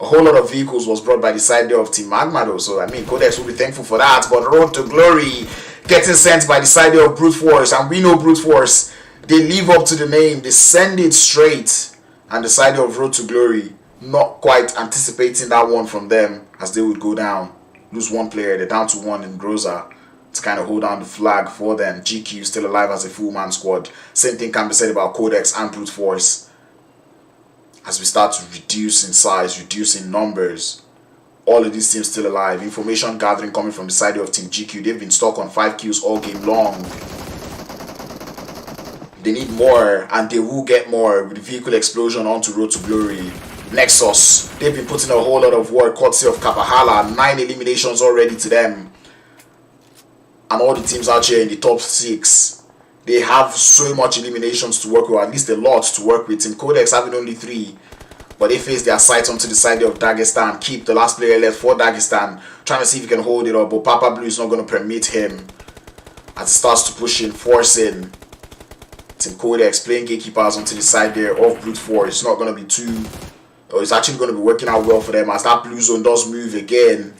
A whole lot of vehicles was brought by the side there of Team MAGMA though, so I mean Qodex will be thankful for that. But Road to Glory getting sent by the side there of Brute Force, and we know Brute Force, they live up to the name, they send it straight. And the side there of Road to Glory not quite anticipating that one from them, as they would go down, lose 1 player. They're down to 1 in Groza to kind of hold down the flag for them. GQ still alive as a full man squad. Same thing can be said about Qodex and Brute Force. As we start to reduce in size, reduce in numbers, all of these teams still alive. Information gathering coming from the side of Team GQ. They've been stuck on 5 kills all game long. They need more, and they will get more with the vehicle explosion onto Road to Glory. Nexus, they've been putting a whole lot of work courtesy of Kappahala. 9 eliminations already to them. And all the teams out here in the top 6, they have so much eliminations to work with, or at least a lot to work with. Team Qodex having only 3, but they face their sights onto the side of Dagestan. Keep the last player left for Dagestan, trying to see if he can hold it up, but Papa Blue is not going to permit him as he starts to push in, forcing Team Qodex playing gatekeepers onto the side there of Brute Force. It's not going to be too, or it's actually going to be working out well for them as that blue zone does move again.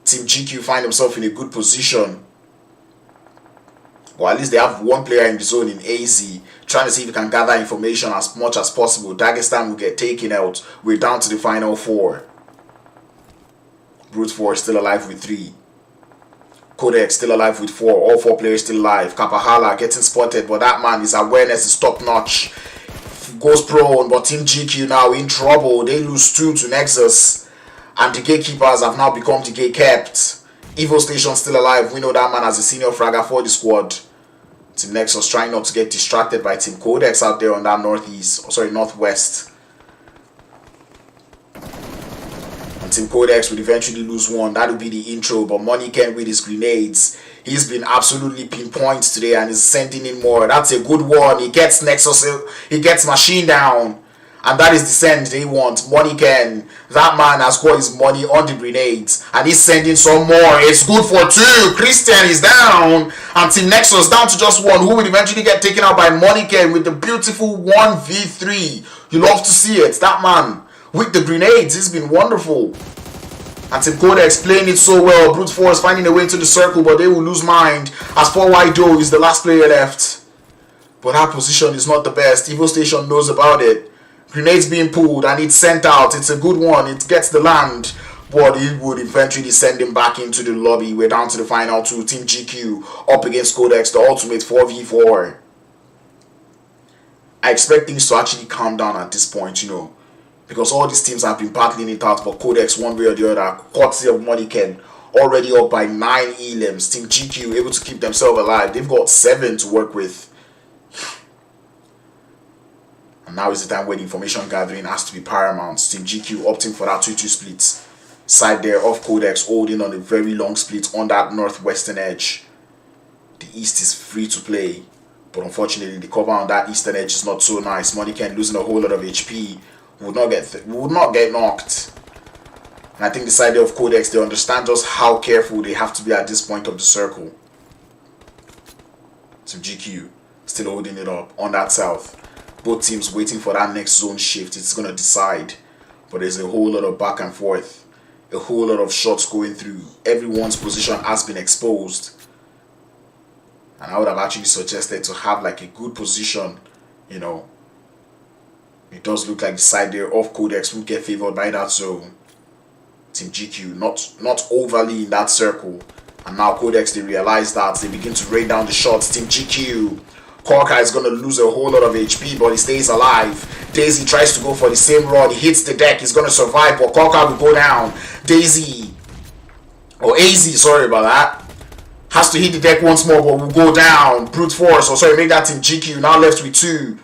Team GQ find themselves in a good position. Or at least they have 1 player in the zone in AZ, trying to see if he can gather information as much as possible. Dagestan will get taken out. We're down to the final 4. Brute Force still alive with 3. Qodex still alive with 4. All 4 players still alive. Kappahala getting spotted, but that man, his awareness is top notch. Goes prone, but Team GQ now in trouble. They lose 2 to Nexus, and the gatekeepers have now become the gate kept. Evo Station still alive. We know that man as a senior fragger for the squad. Team Nexus trying not to get distracted by Team Qodex out there on that northwest. And Team Qodex would eventually lose 1. That would be the intro, but Moniken with his grenades, he's been absolutely pinpoint today and is sending in more. That's a good one. He gets Nexus, he gets machine down. And that is the send they want. Moniken, that man has got his money on the grenades, and he's sending some more. It's good for 2. Christian is down, and Team Nexus down to just 1, who will eventually get taken out by Moniken with the beautiful 1v3. You love to see it. That man with the grenades, it's been wonderful. And Team Qodex playing it so well. Brute Force finding a way into the circle, but they will lose mind as Ooredo is the last player left. But that position is not the best. Evo Station knows about it. Grenades being pulled and it's sent out. It's a good one. It gets the land, but it would eventually send him back into the lobby. We're down to the final 2. Team GQ up against Qodex, the ultimate 4v4. I expect things to actually calm down at this point, you know, because all these teams have been battling it out for Qodex one way or the other. Courtesy of Moniken, already up by 9 elims. Team GQ able to keep themselves alive. They've got 7 to work with. And now is the time when information gathering has to be paramount. Team GQ opting for that 2-2 split. Side there of Qodex holding on a very long split on that northwestern edge. The east is free to play, but unfortunately the cover on that eastern edge is not so nice. Moniken losing a whole lot of HP would not get knocked. And I think the side there of Qodex, they understand just how careful they have to be at this point of the circle. Team GQ still holding it up on that south. Both teams waiting for that next zone shift. It's going to decide. But there's a whole lot of back and forth. A whole lot of shots going through. Everyone's position has been exposed. And I would have actually suggested to have like a good position. You know. It does look like the side there of Qodex will get favored by that zone. Team GQ not overly in that circle. And now Qodex, they realize that. They begin to rain down the shots. Team GQ Korka is going to lose a whole lot of HP, but he stays alive. Daisy tries to go for the same run. He hits the deck. He's going to survive, but Korka will go down. Daisy, or AZ, sorry about that, has to hit the deck once more, but will go down. Brute Force, or sorry, make that Team GQ. Now left with 2.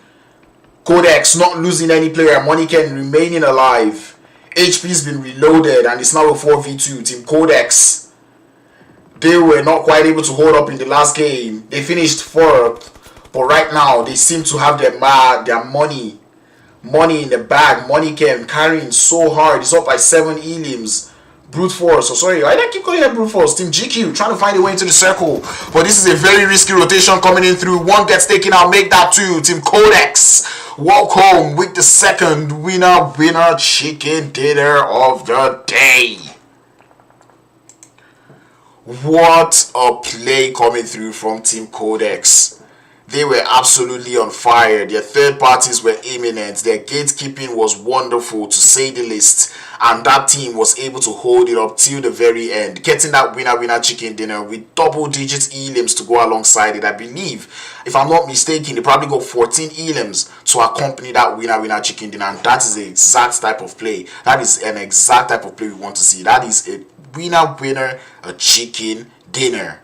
Qodex not losing any player. Moneyken remaining alive. HP's been reloaded, and it's now a 4v2. Team Qodex, they were not quite able to hold up in the last game. They finished 4th. But right now, they seem to have their money in the bag. Moneyken carrying so hard. It's up by 7 elims. Brute Force. So sorry, why did I keep calling it Brute Force? Team GQ trying to find a way into the circle. But this is a very risky rotation coming in through. One gets taken out. Make that 2. Team Qodex walk home with the second winner chicken dinner of the day. What a play coming through from Team Qodex. They were absolutely on fire. Their third parties were imminent. Their gatekeeping was wonderful, to say the least. And that team was able to hold it up till the very end, getting that winner chicken dinner with double-digit elims to go alongside it. I believe, if I'm not mistaken, they probably got 14 elims to accompany that winner chicken dinner. And that is the exact type of play. That is an exact type of play we want to see. That is a winner a chicken dinner.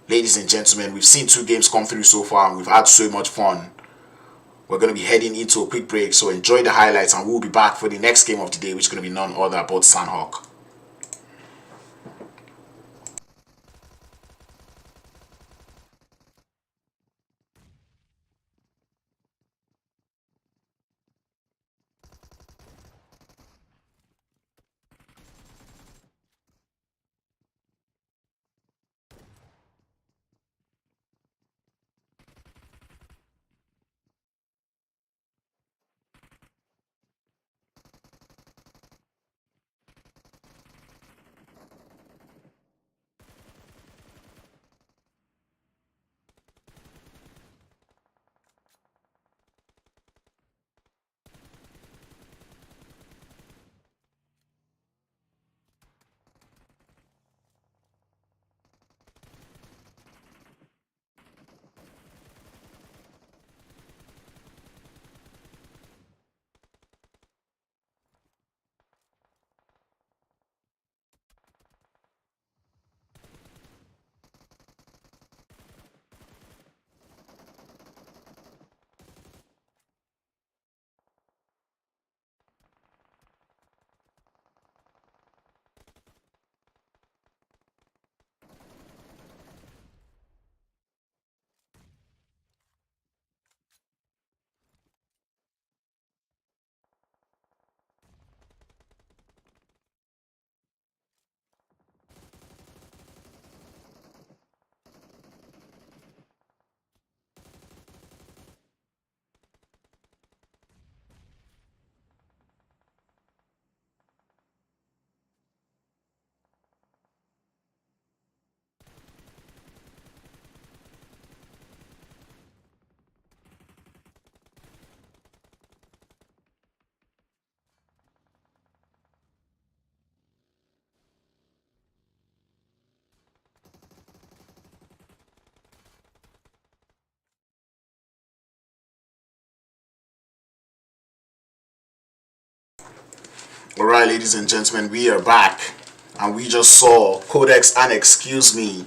Ladies and gentlemen, we've seen 2 games come through so far, and we've had so much fun. We're going to be heading into a quick break, so enjoy the highlights, and we'll be back for the next game of the day, which is going to be none other but Sanhok. Alright, ladies and gentlemen, we are back, and we just saw Qodex and Excuse Me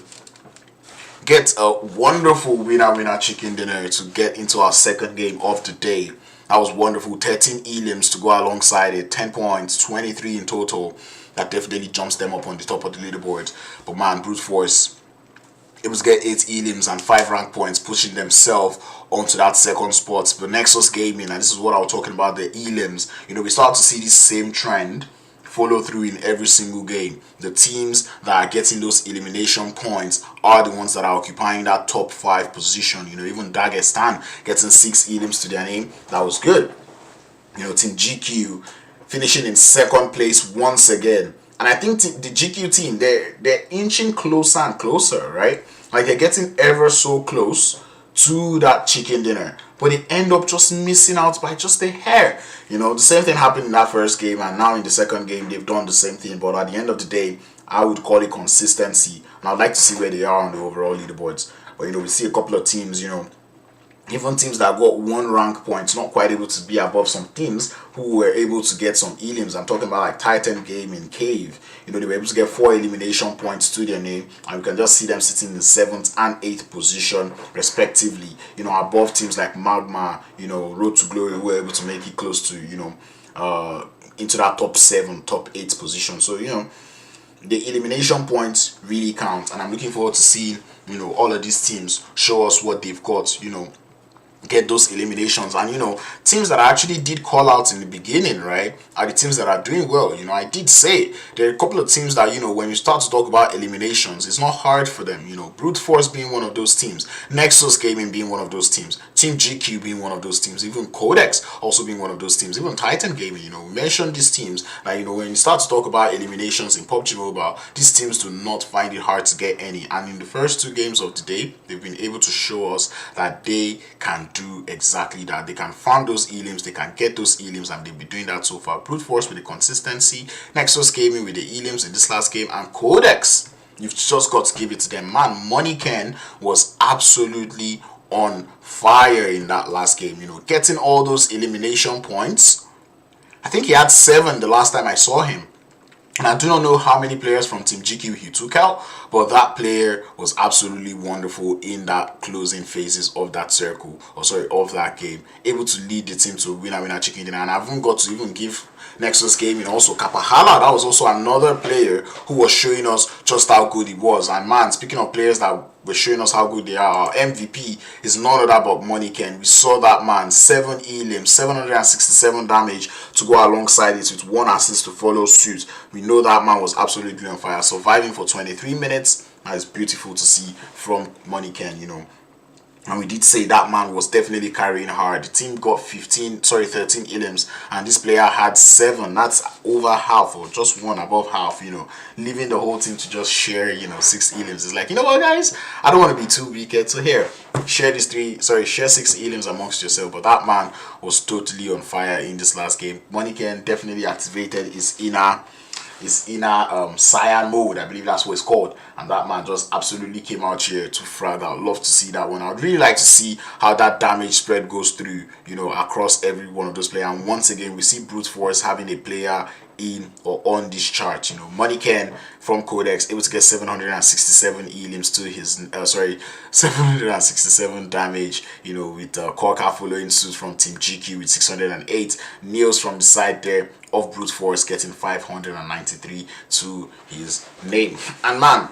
get a wonderful winner chicken dinner to get into our second game of the day. That was wonderful. 13 elims to go alongside it, 10 points, 23 in total. That definitely jumps them up on the top of the leaderboard. But man, Brute Force, it was get 8 elims and 5 rank points, pushing themselves onto that second spot. But Nexus Gaming, and this is what I was talking about, the elims, you know, we start to see this same trend follow through in every single game. The teams that are getting those elimination points are the ones that are occupying that top 5 position. You know, even Dagestan getting 6 elims to their name, that was good. You know, Team GQ finishing in second place once again. And I think the GQ team, they're inching closer and closer, right? Like, they're getting ever so close to that chicken dinner, but they end up just missing out by just a hair. You know, the same thing happened in that first game, and now in the second game they've done the same thing. But at the end of the day, I would call it consistency, and I'd like to see where they are on the overall leaderboards. But you know, we see a couple of teams, you know, even teams that got 1 rank point, not quite able to be above some teams who were able to get some elims. I'm talking about like Titan Gaming, Cave. You know, they were able to get 4 elimination points to their name, and you can just see them sitting in the 7th and 8th position respectively. You know, above teams like MAGMA, you know, Road to Glory, who were able to make it close to, you know, into that top 7, top 8 position. So, you know, the elimination points really count, and I'm looking forward to seeing, you know, all of these teams show us what they've got, you know, get those eliminations. And you know, teams that I actually did call out in the beginning, right, are the teams that are doing well. You know, I did say there are a couple of teams that, you know, when you start to talk about eliminations, it's not hard for them. You know, Brute Force being one of those teams, Nexus Gaming being one of those teams, Team GQ being one of those teams, even Qodex also being one of those teams, even Titan Gaming. You know, we mentioned these teams that, you know, when you start to talk about eliminations in PUBG Mobile, these teams do not find it hard to get any. And in the first 2 games of the day, they've been able to show us that they can do exactly that. They can farm those elims, they can get those elims, and they've been doing that so far. Brute Force with the consistency, Nexus Gaming with the elims in this last game, and Qodex, you've just got to give it to them. Man, Money Ken was absolutely on fire in that last game, you know, getting all those elimination points. I think he had 7 the last time I saw him. And I do not know how many players from Team GQ he took out, but that player was absolutely wonderful in that closing phases of that circle, or sorry, of that game, able to lead the team to winner chicken dinner. And I haven't got to even give Nexus Gaming also YaLLa. That was also another player who was showing us just how good he was. And man, speaking of players that were showing us how good they are, our MVP is none other but Money Ken. We saw that man, 7 elims, 767 damage to go alongside it with 1 assist to follow suit. We know that man was absolutely on fire, surviving for 23 minutes. That is beautiful to see from Money Ken, you know. And we did say that man was definitely carrying hard. The team got 13 elims, and this player had 7. That's over half, or just 1 above half, you know, leaving the whole team to just share, you know, 6 elims. It's like, you know what, guys, I don't want to be too wicked, so here, share 6 elims amongst yourself. But that man was totally on fire in this last game. Money Ken definitely activated his inner cyan mode, I believe that's what it's called, and that man just absolutely came out here to frag out. Love to see that one. I'd really like to see how that damage spread goes through, you know, across every one of those players. And once again, we see Brute Force having a player in or on this chart. You know, Money Ken from Qodex able to get 767 elims to his 767 damage, you know, with Korka following suit from Team GQ with 608, Niels from the side there of Brute Force getting 593 to his name. And man,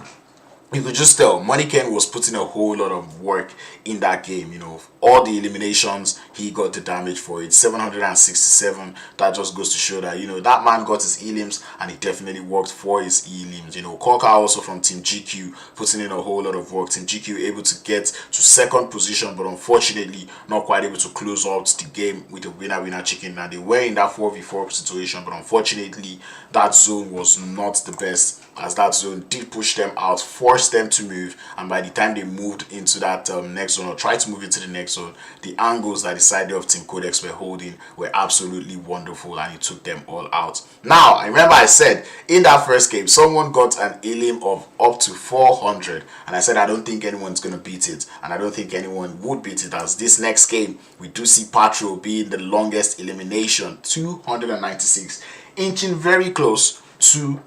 you could just tell Money Ken was putting a whole lot of work in that game. You know, all the eliminations, he got the damage for it. 767. That just goes to show that, you know, that man got his elims, and he definitely worked for his elims. You know, Korka also from Team GQ putting in a whole lot of work. Team GQ able to get to 2nd position, but unfortunately not quite able to close out the game with a winner chicken. Now they were in that 4v4 situation, but unfortunately that zone was not the best, as that zone did push them out, forced them to move, and by the time they moved into that next zone, or tried to move into the next zone, the angles that the side of Team Qodex were holding were absolutely wonderful, and it took them all out. Now, I remember I said in that first game, someone got an elim of up to 400, and I said I don't think anyone's going to beat it, and I don't think anyone would beat it, as this next game, we do see Patrol being the longest elimination, 296, inching very close to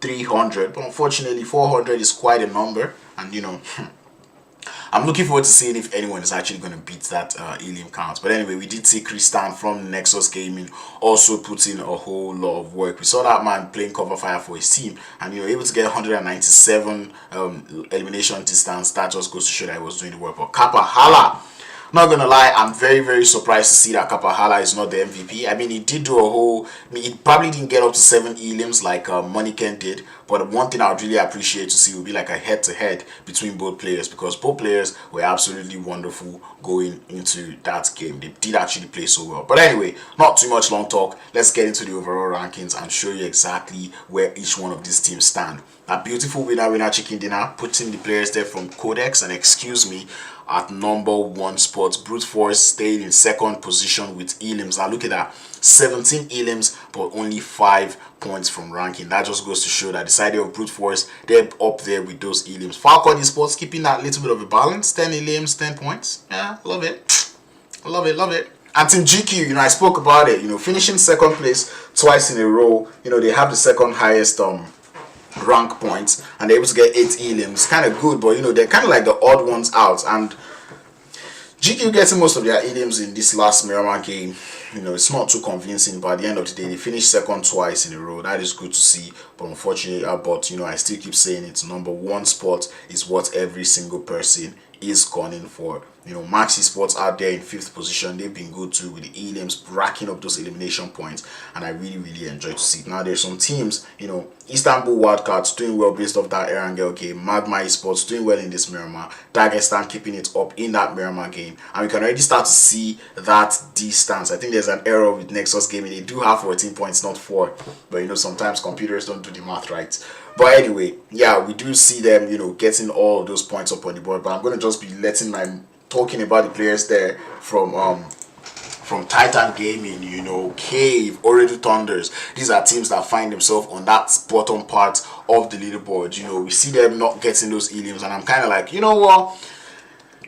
300, but unfortunately 400 is quite a number, and you know, I'm looking forward to seeing if anyone is actually going to beat that elim count. But anyway, we did see Kristan from Nexus Gaming also put in a whole lot of work. We saw that man playing cover fire for his team, and you know, able to get 197 elimination distance. That just goes to show that he was doing the work. But YaLLa, not gonna lie, I'm very surprised to see that YaLLa is not the MVP. I mean, he did do a whole, he probably didn't get up to 7 elims like Money Ken did, but one thing I would really appreciate to see would be like a head-to-head between both players, because both players were absolutely wonderful going into that game. They did actually play so well. But anyway, not too much long talk, let's get into the overall rankings and show you exactly where each one of these teams stand. A beautiful winner chicken dinner, putting the players there from Qodex and excuse me at number 1 spot. Brute Force stayed in 2nd position with elims. Now look at that, 17 elims but only 5 points from ranking. That just goes to show that the side of Brute Force, they're up there with those elims. Falcon Esports keeping that little bit of a balance, 10 elims, 10 points. Yeah, love it. Love it, love it. And Team GQ, I spoke about it, finishing second place twice in a row. They have the second highest rank points, and they're able to get 8 elims. Kind of good, but they're kind of like the odd ones out. And GQ getting most of their elims in this last Miramar game, it's not too convincing, but at the end of the day, they finished second twice in a row. That is good to see, but unfortunately, I still keep saying it's number one spot is what every single person is gunning for. Max Esports out there in 5th position. They've been good too with the elims, racking up those elimination points, and I really enjoy to see it. Now there's some teams, Istanbul Wildcats doing well based off that Erangel game, MAGMA Esports doing well in this Miramar, Dagestan keeping it up in that Miramar game, and we can already start to see that distance. I think there's an error with Nexus Gaming. They do have 14 points, not 4, but sometimes computers don't do the math right. But anyway, yeah, we do see them, getting all of those points up on the board. But I'm going to just be talking about the players there from Titan Gaming, Cave, Ooredo Thunders. These are teams that find themselves on that bottom part of the leaderboard. We see them not getting those elims, and I'm kind of like, what?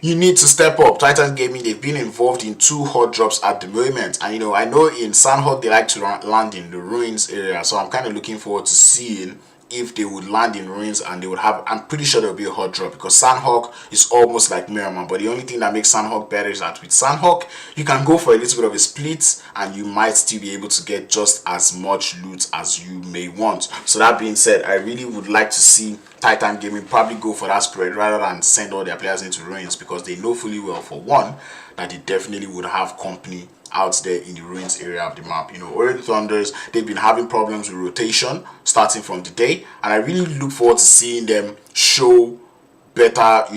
You need to step up. Titan Gaming, they've been involved in 2 hot drops at the moment, and I know in sanhok they like to land in the ruins area, so I'm kind of looking forward to seeing if they would land in ruins, and they would have, I'm pretty sure there'll be a hot drop, because sanhok is almost like Miramar, but the only thing that makes sanhok better is that with sanhok you can go for a little bit of a split and you might still be able to get just as much loot as you may want. So that being said, I really would like to see Titan Gaming probably go for that spread rather than send all their players into ruins, because they know fully well, for one, that they definitely would have company out there in the ruins area of the map. Ooredo Thunders, they've been having problems with rotation starting from today, and I really look forward to seeing them show better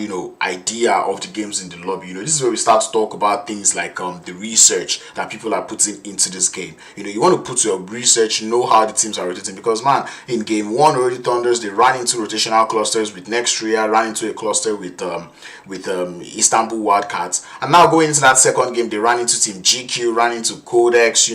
idea of the games in the lobby. This is where we start to talk about things like the research that people are putting into this game. You want to put your research, know how the teams are rotating, because man, in game 1 Ooredo Thunders, they ran into rotational clusters with Nextruya, ran into a cluster with Istanbul Wildcats, and now going into that second game, they ran into Team GQ, ran into Qodex,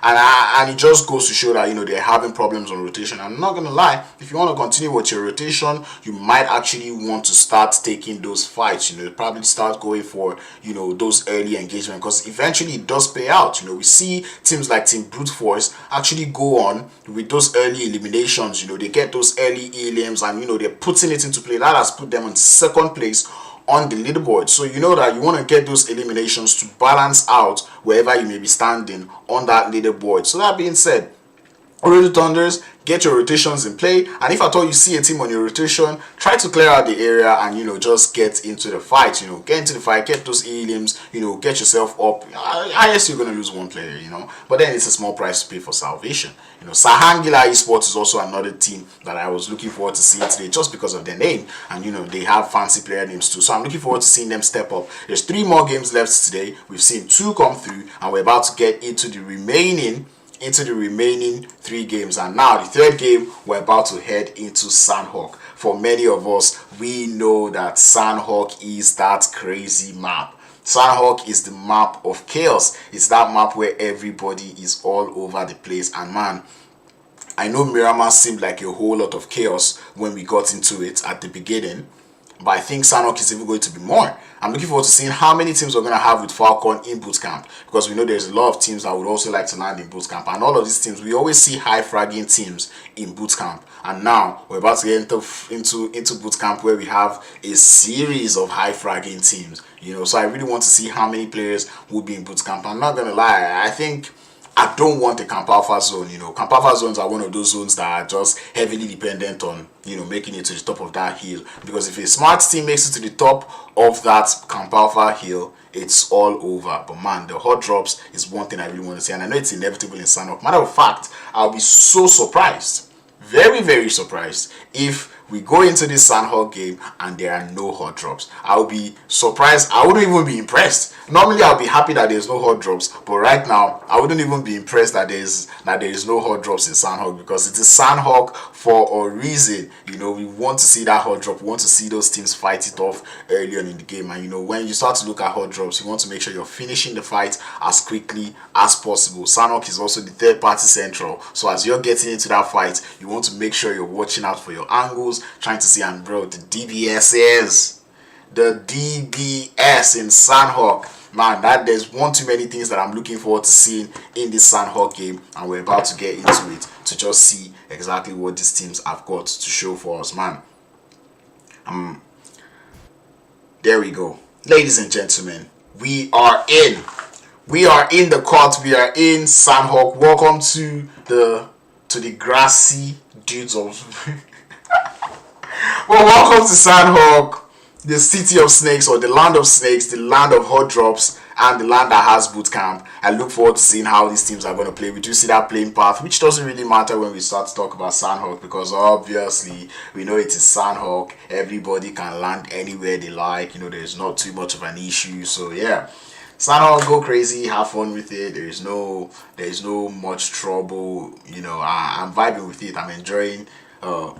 and it just goes to show that they're having problems on rotation. I'm not gonna lie, if you want to continue with your rotation, you might actually want to start taking those fights, probably start going for those early engagement, because eventually it does pay out. We see teams like Team Brute Force actually go on with those early eliminations. They get those early elims, and they're putting it into play. That has put them in second place on the leaderboard. So that you want to get those eliminations to balance out wherever you may be standing on that leaderboard. So that being said, Ooredo Thunders, get your rotations in play, and if at all you see a team on your rotation, try to clear out the area and just get into the fight. Get into the fight, get those elims, get yourself up. I guess you're gonna lose one player, but then it's a small price to pay for salvation. Şahangiller Esports is also another team that I was looking forward to seeing today, just because of their name, and they have fancy player names too. So I'm looking forward to seeing them step up. There's 3 more games left today. We've seen 2 come through, and we're about to get into the remaining 3 games, and now the 3rd game, we're about to head into sanhok. For many of us, we know that sanhok is that crazy map. Sanhok is the map of chaos. It's that map where everybody is all over the place, and man, I know Miramar seemed like a whole lot of chaos when we got into it at the beginning, but I think sanhok is even going to be more. I'm looking forward to seeing how many teams we're going to have with Falcon in bootcamp, because we know there's a lot of teams that would also like to land in bootcamp, and all of these teams, we always see high fragging teams in bootcamp, and now we're about to get into bootcamp where we have a series of high fragging teams. So I really want to see how many players will be in bootcamp. I'm not going to lie, I don't want a Camp Alpha zone. Camp Alpha zones are one of those zones that are just heavily dependent on, making it to the top of that hill. Because if a smart team makes it to the top of that Camp Alpha hill, it's all over. But man, the hot drops is one thing I really want to see. And I know it's inevitable in sanhok. Matter of fact, I'll be so surprised, very surprised, if we go into this sanhok game and there are no hot drops. I'll be surprised. I wouldn't even be impressed. Normally I'll be happy that there's no hot drops, but right now I wouldn't even be impressed that there is no hot drops in sanhok, because it is sanhok for a reason. We want to see that hot drop. We want to see those teams fight it off early on in the game, and when you start to look at hot drops, you want to make sure you're finishing the fight as quickly as possible. Sanhok is also the 3rd party central, so as you're getting into that fight, you want to make sure you're watching out for your angles, trying to see, and bro, the DBS in sanhok, man, that there's one too many things that I'm looking forward to seeing in this sanhok game, and we're about to get into it to just see exactly what these teams have got to show for us, man. There we go, ladies and gentlemen. We are in the court. We are in sanhok. Welcome to the grassy dudes of well, welcome to sanhok, the city of snakes, or the land of snakes, the land of hot drops, and the land that has boot camp. I look forward to seeing how these teams are going to play. We do see that playing path, which doesn't really matter when we start to talk about sanhok, because obviously we know it is sanhok. Everybody can land anywhere they like. There's not too much of an issue. So yeah, sanhok, go crazy, have fun with it. There's no much trouble. I'm vibing with it. I'm enjoying or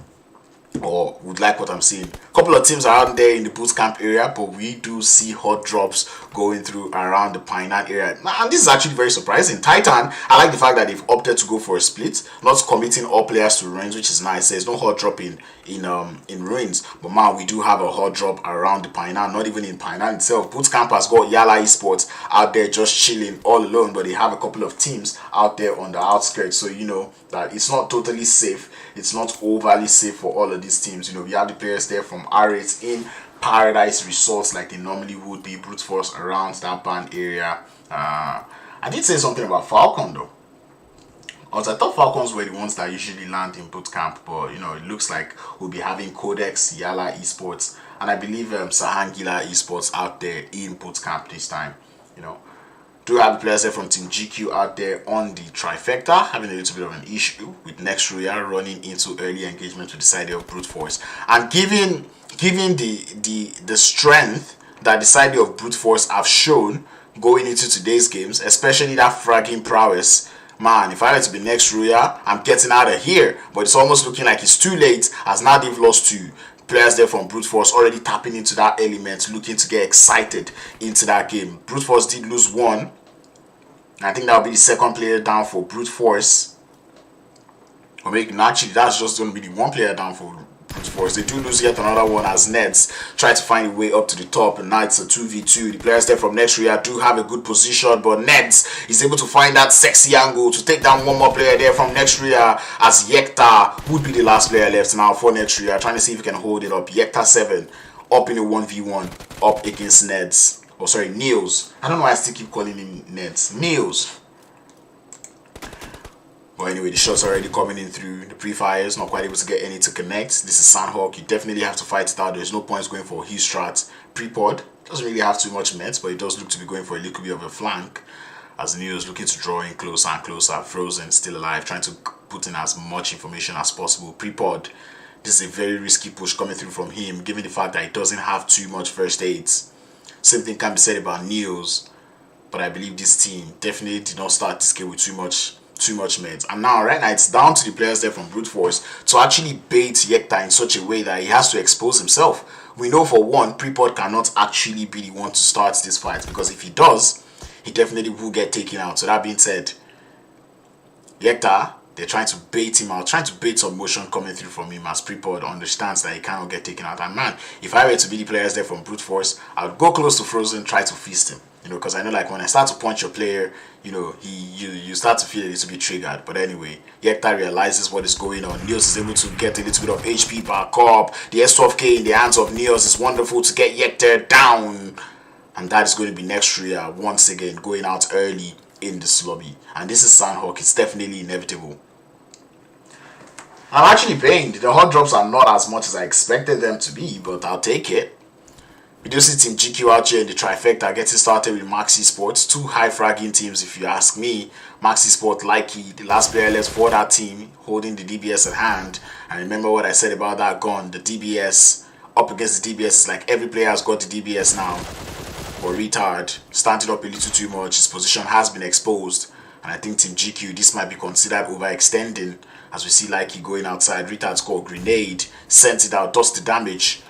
would like what I'm seeing. A couple of teams are out there in the boot camp area, but we do see hot drops going through around the Painan area. And this is actually very surprising. Titan, I like the fact that they've opted to go for a split, not committing all players to ruins, which is nice. There's no hot drop in ruins, but man, we do have a hot drop around the Painan. Not even in Painan itself. Boot camp has got YaLLa Esports out there just chilling all alone, but they have a couple of teams out there on the outskirts, so that it's not totally safe. It's not overly safe for all of these teams. We have the players there from R8 in Paradise Resorts like they normally would be, brute force around that band area. I did say something about Falcon though. Also, I thought Falcons were the ones that usually land in boot camp, but it looks like we'll be having Qodex, YaLLa Esports, and I believe Şahangiller Esports out there in boot camp this time. Do have players there from Team GQ out there on the trifecta, having a little bit of an issue with Nextruya running into early engagement with the side of brute force, and given the strength that the side of brute force have shown going into today's games, especially that fragging prowess, man, if I were to be Nextruya, I'm getting out of here. But it's almost looking like it's too late, as now they've lost two players there from brute force, already tapping into that element, looking to get excited into that game. Brute force did lose one. I think that'll be the second player down for brute force. Or maybe actually that's just going to be the one player down for brute force. They do lose yet another one as Neds try to find a way up to the top, and now it's a 2v2. The players there from Nextruya do have a good position, but Neds is able to find that sexy angle to take down one more player there from Nextruya, as YaLLa would be the last player left now for Nextruya, trying to see if he can hold it up. YaLLa 7 up in a 1v1 up against Neds. Oh, sorry, Niels. I don't know why I still keep calling him Neds. Niels. But anyway, the shots are already coming in through the pre-fires. Not quite able to get any to connect. This is sanhok. You definitely have to fight it out. There's no points going for his strat. Pre-pod doesn't really have too much meds, but it does look to be going for a little bit of a flank, as Niels looking to draw in closer and closer. Frozen still alive, trying to put in as much information as possible. Pre-pod. This is a very risky push coming through from him, given the fact that he doesn't have too much first aids. Same thing can be said about Niels, but I believe this team definitely did not start this game with too much meds. And now right now it's down to the players there from brute force to actually bait YaLLa in such a way that he has to expose himself. We know for one, Prepod cannot actually be the one to start this fight, because if he does, he definitely will get taken out. So that being said, YaLLa, they're trying to bait him out, trying to bait some motion coming through from him, as Prepod understands that he cannot get taken out. And man, if I were to be the players there from brute force, I would go close to Frozen, try to feast him. Because I know, like, when I start to punch your player, you start to feel a little bit triggered. But anyway, YaLLa realizes what is going on. Niels is able to get a little bit of HP back up. The S12K in the hands of Niels is wonderful to get YaLLa down. And that is going to be Nextruya once again going out early in this lobby. And this is sanhok. It's definitely inevitable. I'm actually pained. The hot drops are not as much as I expected them to be, but I'll take it. We do see Team GQ out here in the trifecta getting started with Max Esports. Two high fragging teams, if you ask me. Max Esports, likely the last player left for that team, holding the DBS at hand. And remember what I said about that gun. The DBS up against the DBS is like every player has got the DBS now. Or retard, started up a little too much. His position has been exposed. And I think Team GQ, this might be considered overextending. As we see Likey going outside, retard scored grenade, sent it out, does the damage,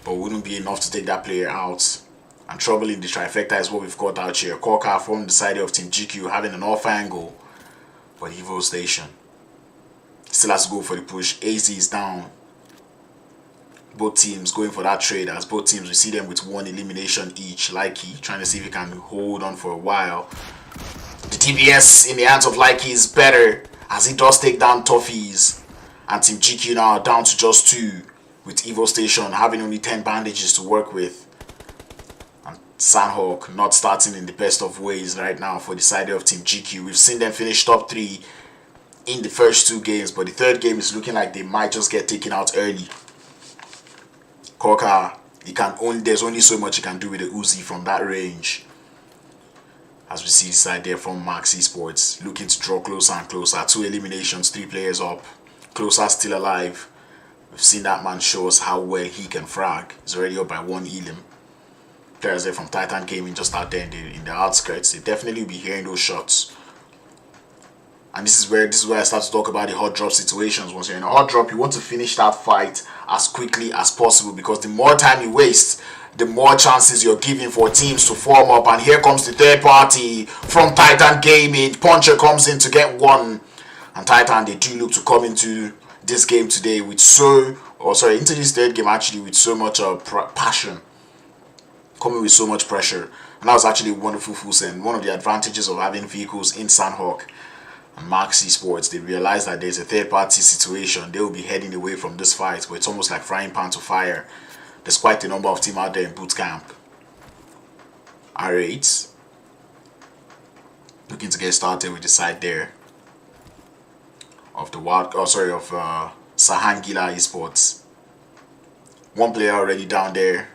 but wouldn't be enough to take that player out. And trouble in the trifecta is what we've got out here. Korka from the side of Team GQ having an off angle, but Evo Station still has to go for the push. AZ is down. both teams going for that trade, as both teams we see them with 1 elimination each. Likey trying to see if he can hold on for a while. The DBS in the hands of Likey is better as he does take down Toffees, and Team GQ now down to just 2 with Evo Station having only 10 bandages to work with, and Sanhok not starting in the best of ways right now for the side of Team GQ. We've seen them finish top 3 in the first 2 games, but the third game is looking like they might just get taken out early. Koka, there's only so much he can do with the Uzi from that range. As we see the side there from Max Esports, looking to draw closer and closer. 2 eliminations, 3 players up. Closer still alive. We've seen that man show us how well he can frag. He's already up by 1 elim. Players there from Titan Gaming just out there in the outskirts. They definitely will be hearing those shots. And this is where I start to talk about the hot drop situations. Once you're in a hot drop, you want to finish that fight as quickly as possible, because the more time you waste, the more chances you're giving for teams to form up. And here comes the third party from Titan Gaming. Puncher comes in to get 1. And Titan, they do look to come into this game today with into this third game actually with so much passion. Coming with so much pressure. And that was actually a wonderful full send. One of the advantages of having vehicles in Sanhok and Max Esports, they realize that there's a third party situation. They will be heading away from this fight, but it's almost like frying pan to fire. There's quite a number of teams out there in boot camp. R8 looking to get started with the side there of Şahangiller Esports. 1 player already down there.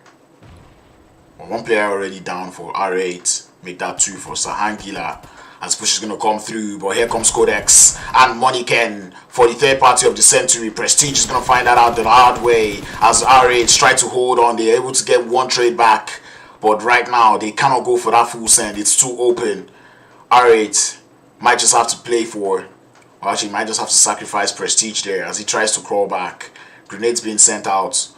1 player already down for R8. Make that 2 for Şahangiller. As push is going to come through, but here comes Qodex and Moneyken for the third party of the century. Prestige is going to find that out the hard way as R8 try to hold on. They're able to get 1 trade back, but right now they cannot go for that full send. It's too open. R8 might just have to play for, or actually might just have to sacrifice Prestige there as he tries to crawl back. Grenades being sent out.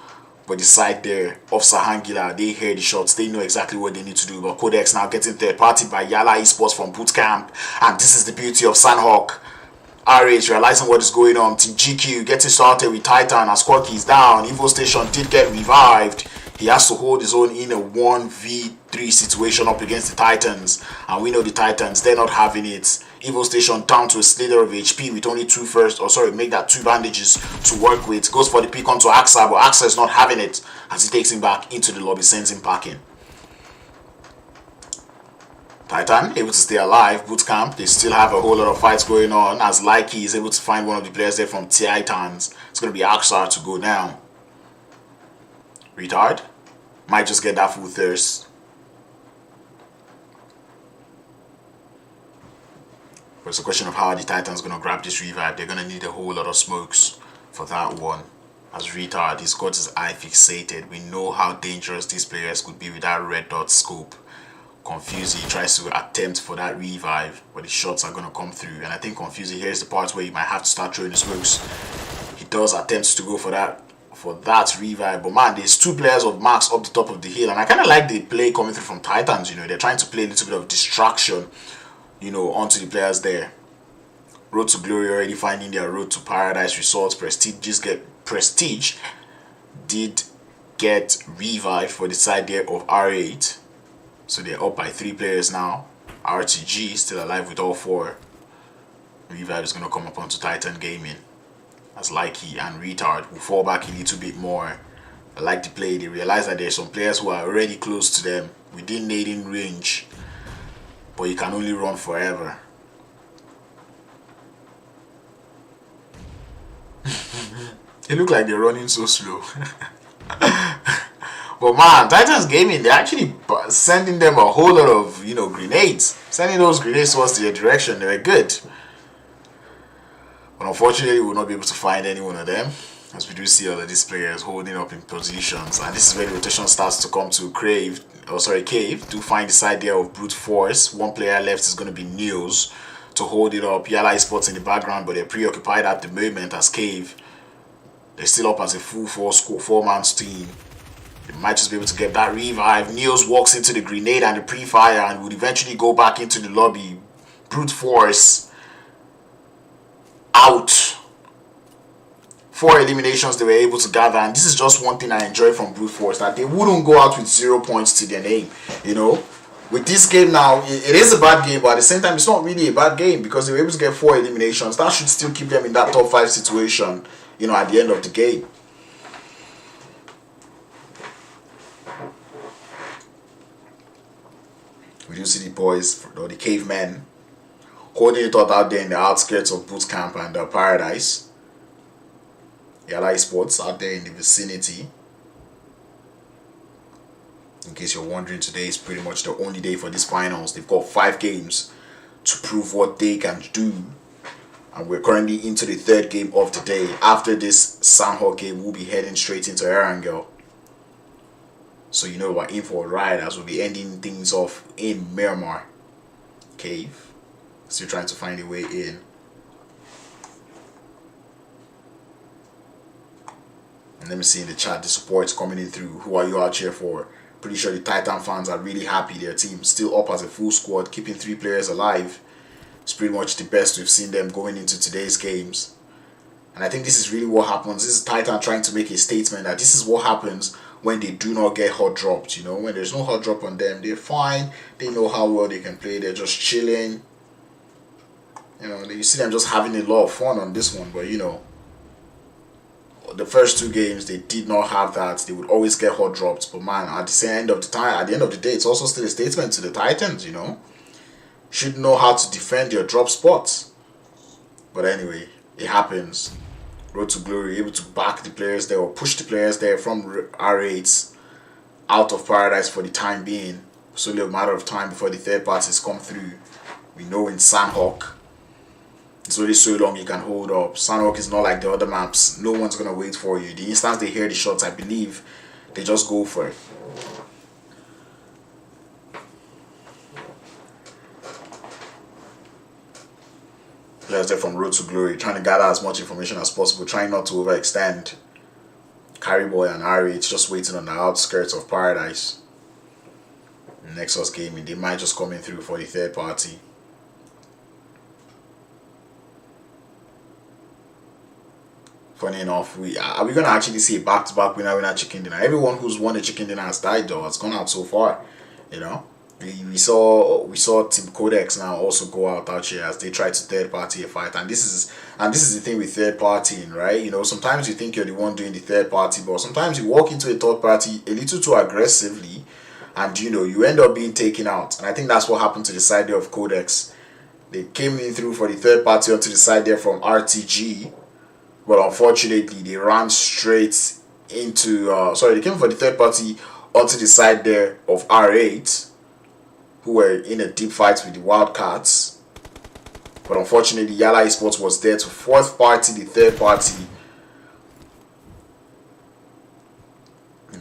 But the side there of Şahangiller, they hear the shots, they know exactly what they need to do. But Qodex now getting third party by YaLLa Esports from bootcamp, and this is the beauty of Sanhok. RH realizing what is going on. Team GQ getting started with Titan as Quirky is down. Evo Station did get revived. He has to hold his own in a 1v3 situation up against the Titans, and we know the Titans, they're not having it. Evo Station down to a slither of HP with only 2 make that 2 bandages to work with. Goes for the pick onto Axa, but Axa is not having it as he takes him back into the lobby, sends him packing. Titan able to stay alive. Bootcamp, they still have a whole lot of fights going on as Likey is able to find one of the players there from Titans. It's going to be Axa to go down. Retard might just get that full thirst. But it's a question of how the Titans going to grab this revive. They're going to need a whole lot of smokes for that one. As Retard, he's got his eye fixated. We know how dangerous these players could be with that red dot scope. Confusey tries to attempt for that revive, but the shots are going to come through. And I think Confusey, here's the part where he might have to start throwing the smokes. He does attempt to go for that revive, but man, there's 2 players of Max up the top of the hill, and I kind of like the play coming through from Titans. You know, they're trying to play a little bit of distraction, you know, onto the players there. Road to Glory already finding their road to Paradise results. Prestige did get revive for the side there of R8, so they're up by 3 players now. RTG still alive with all 4. Revive is going to come up onto Titan Gaming as Likey and Retard will fall back a little bit more. I like the play. They realize that there's some players who are already close to them within nading range, but you can only run forever. They look like they're running so slow. But man, Titans Gaming, they're actually sending them a whole lot of, you know, grenades. Sending those grenades towards their direction. They were good. But unfortunately, we will not be able to find any one of them, as we do see all of these players holding up in positions. And this is where the rotation starts to come to Cave. To find the side there of Brute Force. 1 player left is going to be Neos to hold it up. YaLLa Esports in the background, but they're preoccupied at the moment as Cave, they're still up as a full 4-man team. They might just be able to get that revive. Neos walks into the grenade and the pre-fire and would eventually go back into the lobby. Brute Force out 4 eliminations they were able to gather, and this is just one thing I enjoy from Brute Force, that they wouldn't go out with 0 points to their name. You know, with this game now, it is a bad game, but at the same time, it's not really a bad game because they were able to get 4 eliminations. That should still keep them in that top 5 situation, you know, at the end of the game. We do see the boys, or the cavemen, holding it out there in the outskirts of boot camp and Paradise. YaLLa Esports out there in the vicinity. In case you're wondering, today is pretty much the only day for these finals. They've got 5 games to prove what they can do. And we're currently into the 3rd game of the day. After this sanhok game, we'll be heading straight into Erangel. So you know we're in for a ride as we'll be ending things off in Miramar cave. Still trying to find a way in. And let me see in the chat the supports coming in through. Who are you out here for? Pretty sure the Titan fans are really happy their team still up as a full squad, keeping 3 players alive. It's pretty much the best we've seen them going into today's games. And I think this is really what happens. This is Titan trying to make a statement that this is what happens when they do not get hot dropped. You know, when there's no hot drop on them, they're fine. They know how well they can play. They're just chilling. You know, you see them just having a lot of fun on this one. But you know, the first 2 games they did not have that. They would always get hot dropped. But man, at the end of the day, it's also still a statement to the Titans. You know, should know how to defend your drop spots. But anyway, it happens. Road to Glory, able to back the players there or push the players there from R8s out of Paradise for the time being. It's only a matter of time before the 3rd parties come through. We know in sanhok, it's only so long you can hold up. Sanhok is not like the other maps. No one's going to wait for you. The instant they hear the shots, I believe, they just go for it. Players there from Road to Glory, trying to gather as much information as possible, trying not to overextend. Carryboy and Ari, it's just waiting on the outskirts of Paradise. Nexus Gaming, they might just come in through for the 3rd party. Funny enough, are we gonna actually see a back-to-back winner chicken dinner? Everyone who's won a chicken dinner has died though. It's gone out so far, you know. We saw Team Qodex now also go out here as they try to 3rd party a fight, and this is the thing with 3rd partying, right? You know, sometimes you think you're the one doing the 3rd party, but sometimes you walk into a 3rd party a little too aggressively, and you know you end up being taken out. And I think that's what happened to the side there of Qodex. They came in through for the 3rd party onto the side there from RTG, but unfortunately they ran straight into they came for the 3rd party onto the side there of R8, who were in a deep fight with the Wildcats. But unfortunately, YaLLa Esports was there to 4th party the 3rd party.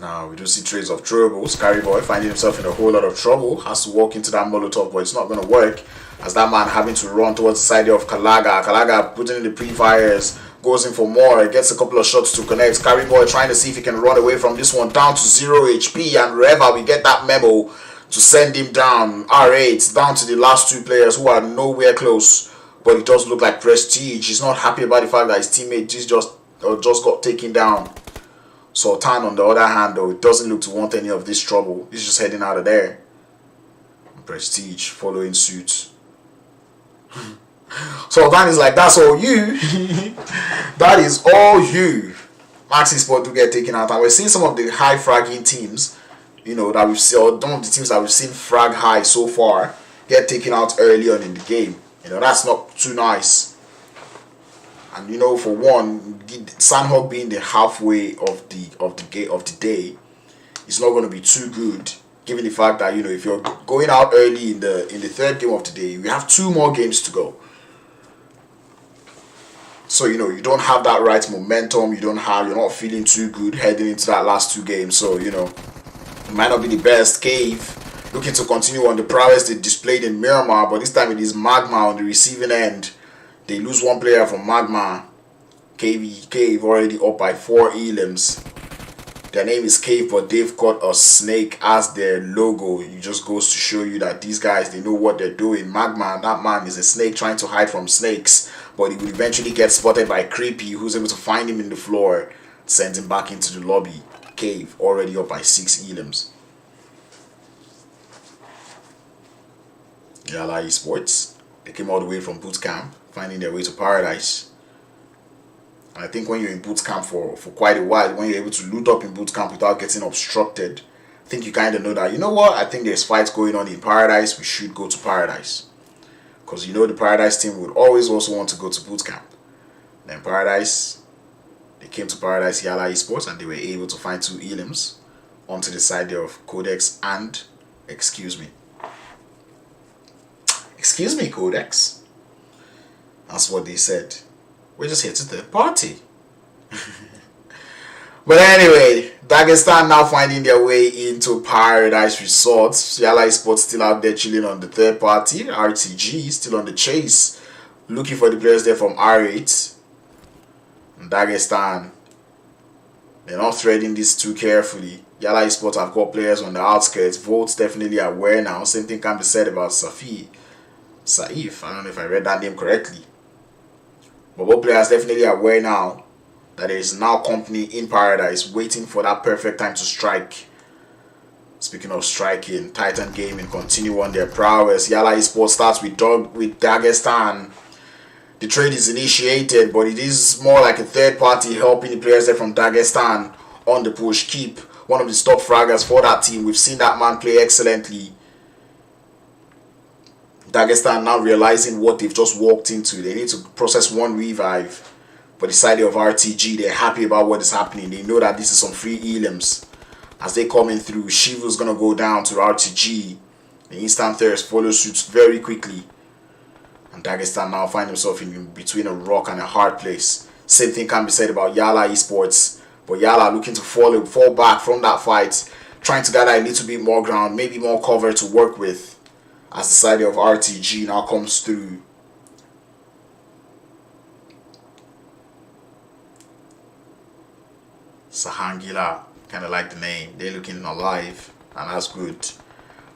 Now, we do see traces of trouble. Carryboy finding himself in a whole lot of trouble. Has to walk into that Molotov, but it's not going to work. As that man having to run towards the side of Kalaga. Kalaga putting in the pre-fires. Goes in for more. Gets a couple of shots to connect. Carryboy trying to see if he can run away from this one. Down to 0 HP. And wherever we get that memo to send him down, R8 down to the last 2 players who are nowhere close, but it does look like Prestige. He's not happy about the fact that his teammate just got taken down. Sultan on the other hand though, it doesn't look to want any of this trouble. He's just heading out of there. Prestige following suit. Sultan is like, that's all you. That is all you. Max Esports do get taken out, and we're seeing some of the high fragging teams, you know, that we've seen, or some of the teams that we've seen frag high so far get taken out early on in the game. You know, that's not too nice. And you know, for one, sanhok being the halfway of the day, it's not going to be too good, given the fact that, you know, if you're going out early in the 3rd game of the day, we have 2 more games to go. So, you know, you don't have that right momentum. You're not feeling too good heading into that last 2 games. So, you know, it might not be the best. Cave looking to continue on the prowess they displayed in Miramar, but this time it is MAGMA on the receiving end. They lose 1 player from MAGMA. Cave already up by 4 elims. Their name is Cave, but they've got a snake as their logo. It just goes to show you that these guys, they know what they're doing. MAGMA, that man is a snake trying to hide from snakes, but he will eventually get spotted by Creepy, who's able to find him in the floor, sends him back into the lobby. Cave already up by 6 elims. YaLLa Esports, they came all the way from boot camp, finding their way to paradise. And I think when you're in boot camp for quite a while, when you're able to loot up in boot camp without getting obstructed, I think you kind of know that, you know what, I think there's fights going on in paradise, we should go to paradise. Because you know the paradise team would always also want to go to boot camp. Then paradise, they came to paradise YaLLa Esports, and they were able to find 2 elims onto the side there of Qodex and, excuse me, Qodex. That's what they said. We're just here to third party. But anyway, Dagestan now finding their way into Paradise Resorts. YaLLa Esports still out there chilling on the third party. RTG still on the chase, looking for the players there from R8. And Dagestan, they're not threading this too carefully. YaLLa Esports have got players on the outskirts. Volt's definitely aware now. Same thing can be said about Saif. I don't know if I read that name correctly. But both players definitely aware now that there is now company in paradise waiting for that perfect time to strike. Speaking of striking, Titan Gaming continue on their prowess. YaLLa Esports starts with Dagestan. The trade is initiated, but it is more like a third party helping the players there from Dagestan on the push. Keep one of the top fraggers for that team. We've seen that man play excellently. Dagestan now realizing what they've just walked into. They need to process 1 revive. But the side of RTG, they're happy about what is happening. They know that this is some free elims. As they coming through, Shivu's going to go down to RTG. The instant thirst follows suit very quickly. And Dagestan now find himself in between a rock and a hard place. Same thing can be said about YaLLa Esports. But YaLLa looking to fall back from that fight. Trying to gather a little bit more ground, maybe more cover to work with. As the side of RTG now comes through. Şahangiller, kind of like the name. They're looking alive, and that's good.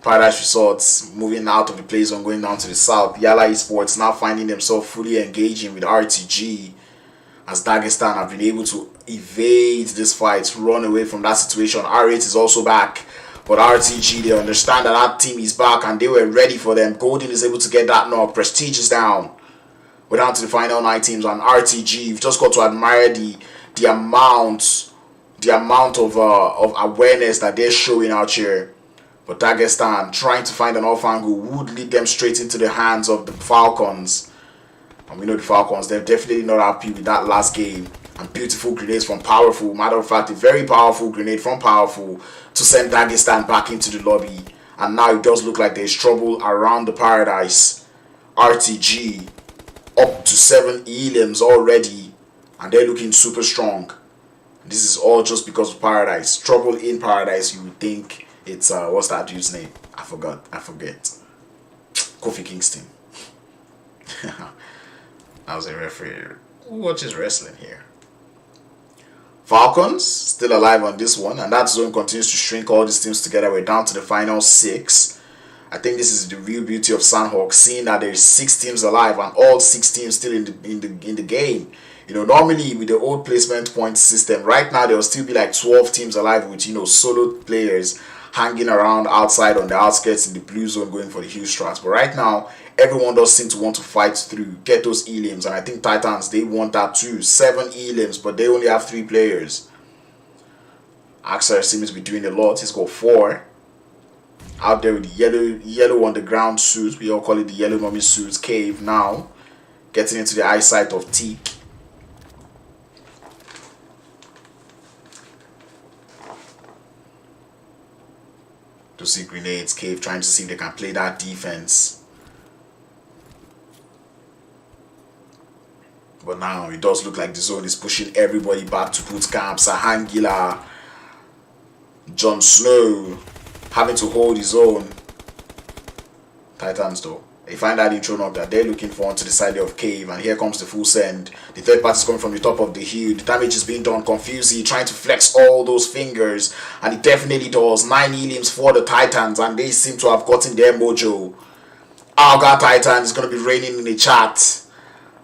Paradise Resorts moving out of the play zone, going down to the south. YaLLa Esports now finding themselves fully engaging with RTG. As Dagestan have been able to evade this fight, run away from that situation. R8 is also back. But RTG, they understand that team is back and they were ready for them. Golden is able to get that knock. Prestige is down. We're down to the final 9 teams, and RTG, you've just got to admire the amount of awareness that they're showing out here. But Dagestan trying to find an off angle would lead them straight into the hands of the Falcons. And we know the Falcons, they're definitely not happy with that last game. And beautiful grenades from Powerful. Matter of fact, a very powerful grenade from Powerful to send Dagestan back into the lobby. And now it does look like there's trouble around the paradise. RTG up to 7 elims already. And they're looking super strong. And this is all just because of paradise. Trouble in paradise, you would think it's, what's that dude's name? I forget. Kofi Kingston. I was a referee. Who watches wrestling here? Falcons still alive on this one, and that zone continues to shrink all these teams together. We're down to the final 6. I think this is the real beauty of sanhok, seeing that there's 6 teams alive and all 6 teams still in the game. You know, normally with the old placement point system, right now there will still be like 12 teams alive with, you know, solo players hanging around outside on the outskirts in the blue zone going for the huge strats. But right now, everyone does seem to want to fight through, get those elims, and I think Titans, they want that too. 7 elims, but they only have 3 players. Axar seems to be doing a lot. He's got 4. Out there with the yellow on the ground suit. We all call it the yellow mummy suit. Cave now. Getting into the eyesight of Teak. To see grenades. Cave trying to see if they can play that defense. But now it does look like the zone is pushing everybody back to boot camp. Şahangiller, Jon Snow having to hold his own. Titans though, They find that intro knock that they're looking for onto the side of Cave, and here comes the full send. The third party is coming from the top of the hill. The damage is being done. Confusey trying to flex all those fingers, and it definitely does. 9 elims for the Titans, and they seem to have gotten their mojo. Alga Titan is going to be reigning in the chat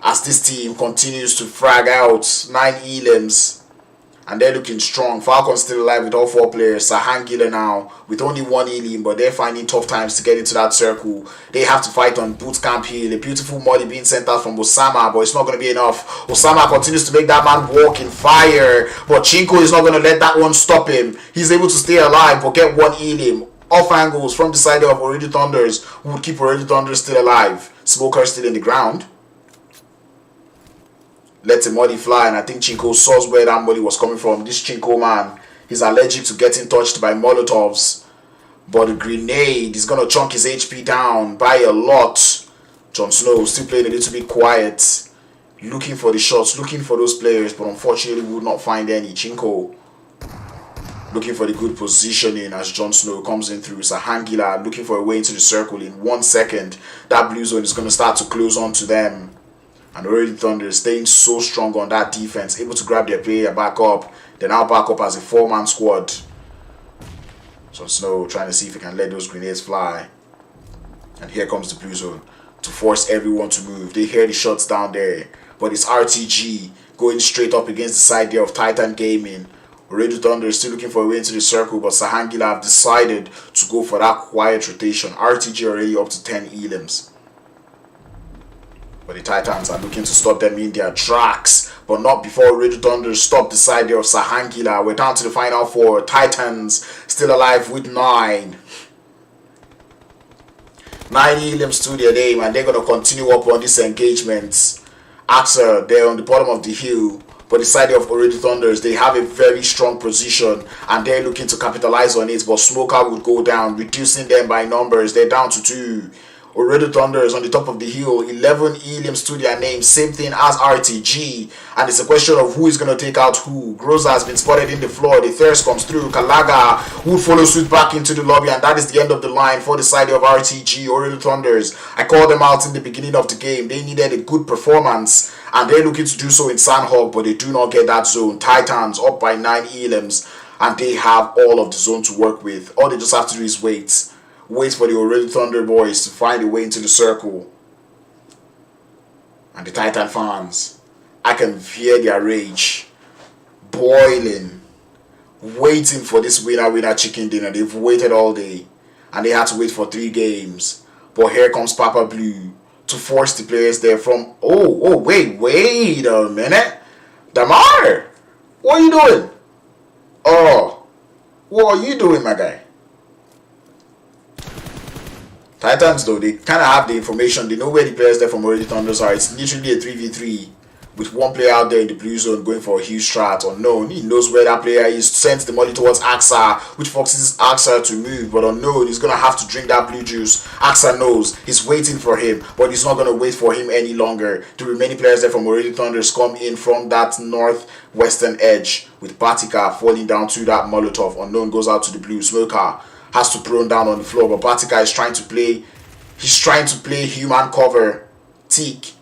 as this team continues to frag out. 9 elims. And they're looking strong. Falcon still alive with all 4 players. Şahangiller now with only 1 elim, but they're finding tough times to get into that circle. They have to fight on bootcamp hill. A beautiful molly being sent out from Osama, but it's not going to be enough. Osama continues to make that man walk in fire, but Chinko is not going to let that one stop him. He's able to stay alive, but get 1 elim. Off angles from the side of Ooredo Thunders, who would keep Ooredo Thunders still alive. Smoker still in the ground. Let a molly fly, and I think Chinko saw where that molly was coming from. This Chinko man, he's allergic to getting touched by Molotovs, but the grenade is gonna chunk his HP down by a lot. Jon Snow still playing a little bit quiet, looking for the shots, looking for those players, but unfortunately we would not find any. Chinko looking for the good positioning as Jon Snow comes in through. Şahangiller looking for a way into the circle. In 1 second, that blue zone is gonna start to close on to them. And Ooredo Thunder staying so strong on that defense, able to grab their player back up. They now back up as a 4-man squad. So Snow trying to see if he can let those grenades fly. And here comes the blue zone to force everyone to move. They hear the shots down there, but it's RTG going straight up against the side there of Titan Gaming. Ooredo Thunder is still looking for a way into the circle, but Şahangiller have decided to go for that quiet rotation. RTG already up to 10 elims. But the Titans are looking to stop them in their tracks, but not before Ooredo Thunder stop the side there of Şahangiller. We're down to the final 4. Titans still alive with 9. 9 elims to their name, and they're going to continue up on this engagement. AXA, they're on the bottom of the hill, but the side of Ooredo Thunders, they have a very strong position, and they're looking to capitalize on it, but Smoker would go down, reducing them by numbers. They're down to 2. Ooredo Thunder is on the top of the hill, 11 elims to their name, same thing as RTG, and it's a question of who is going to take out who. Groza has been spotted in the floor, the thirst comes through, Kalaga would follow suit back into the lobby, and that is the end of the line for the side of RTG. Ooredo Thunders, I called them out in the beginning of the game. They needed a good performance, and they're looking to do so in sanhok, but they do not get that zone. Titans up by 9 elims, and they have all of the zone to work with. All they just have to do is wait for the Ooredo Thunder boys to find a way into the circle. And the Titan fans, I can hear their rage boiling, waiting for this winner chicken dinner. They've waited all day, and they had to wait for 3 games. But here comes Papa Blue to force the players there from... wait a minute. Damar, what are you doing? Oh, what are you doing, my guy? Titans, though, they kind of have the information. They know where the players there from Ooredo Thunders are. It's literally a 3v3 with one player out there in the blue zone going for a huge strat. Unknown, he knows where that player is. Sends the money towards AXA, which forces AXA to move. But Unknown, he's going to have to drink that blue juice. AXA knows. He's waiting for him, but he's not going to wait for him any longer. The remaining players there from Ooredo Thunders come in from that northwestern edge with Batika falling down to that Molotov. Unknown goes out to the blue. Smoker has to prone down on the floor, but Batika is trying to play human cover. Teak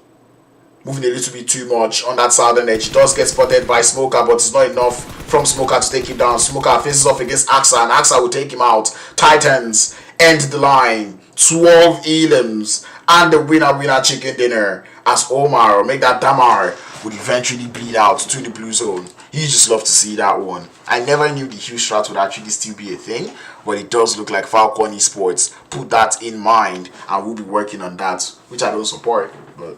moving a little bit too much on that southern edge. He does get spotted by Smoker, but it's not enough from Smoker to take him down. Smoker faces off against AXA, and AXA will take him out. Titans end the line, 12 elims, and the winner chicken dinner as Omar, or make that Damar, would eventually bleed out to the blue zone. You just love to see that one. I never knew the huge strat would actually still be a thing, but it does look like Falcon Esports put that in mind and will be working on that, which I don't support. But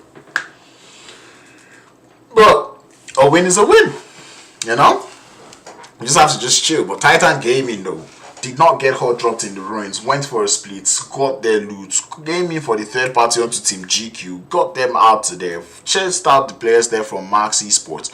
a win is a win, you know? You just have to just chill. But Titan Gaming, though, did not get hot dropped in the ruins, went for a split, got their loot, gaming for the third party onto Team GQ, got them out to there, chased out the players there from Max Esports,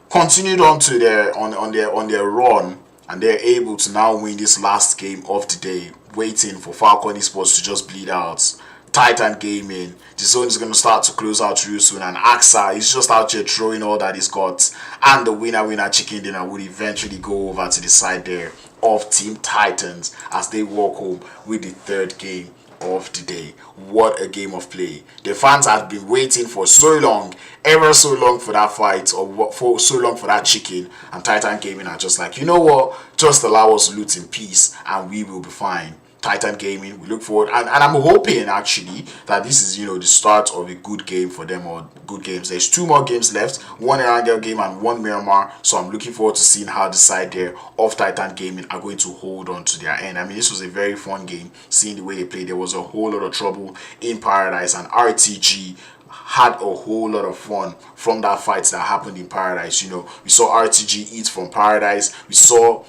continued on to their run, and they're able to now win this last game of the day, waiting for Falcon Esports to just bleed out. Titan Gaming, the zone is going to start to close out real soon, and AXA is just out here throwing all that he's got, and the winner chicken dinner would eventually go over to the side there of Team Titans as they walk home with the third game of the day. What a game of play. The fans have been waiting for so long, ever so long, for that fight, or for so long for that chicken, and Titan Gaming are just like, you know what, just allow us to loot in peace and we will be fine. Titan Gaming, we look forward, and I'm hoping actually that this is, you know, the start of a good game for them, or good games. There's 2 more games left, 1 Erangel game and 1 Miramar, so I'm looking forward to seeing how the side there of Titan Gaming are going to hold on to their end. I mean, this was a very fun game, seeing the way they played. There was a whole lot of trouble in Paradise, and RTG had a whole lot of fun from that fight that happened in Paradise. You know, we saw RTG eat from Paradise, we saw,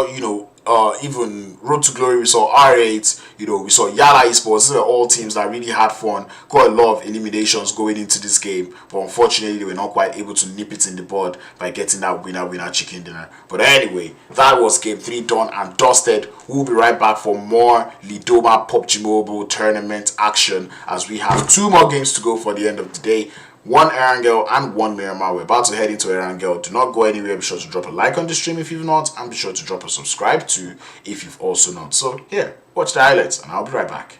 you know, even Road to Glory, we saw R8, you know, we saw YaLLa Esports. These are all teams that really had fun, got a lot of eliminations going into this game, but unfortunately they were not quite able to nip it in the bud by getting that winner chicken dinner. But anyway, that was game 3 done and dusted. We'll be right back for more Lidoma Pubg Mobile tournament action, as we have 2 more games to go for the end of the day. 1 Erangel and 1 Miramar. We're about to head into Erangel. Do not go anywhere. Be sure to drop a like on the stream if you've not, and be sure to drop a subscribe too if you've also not. So yeah, watch the highlights and I'll be right back.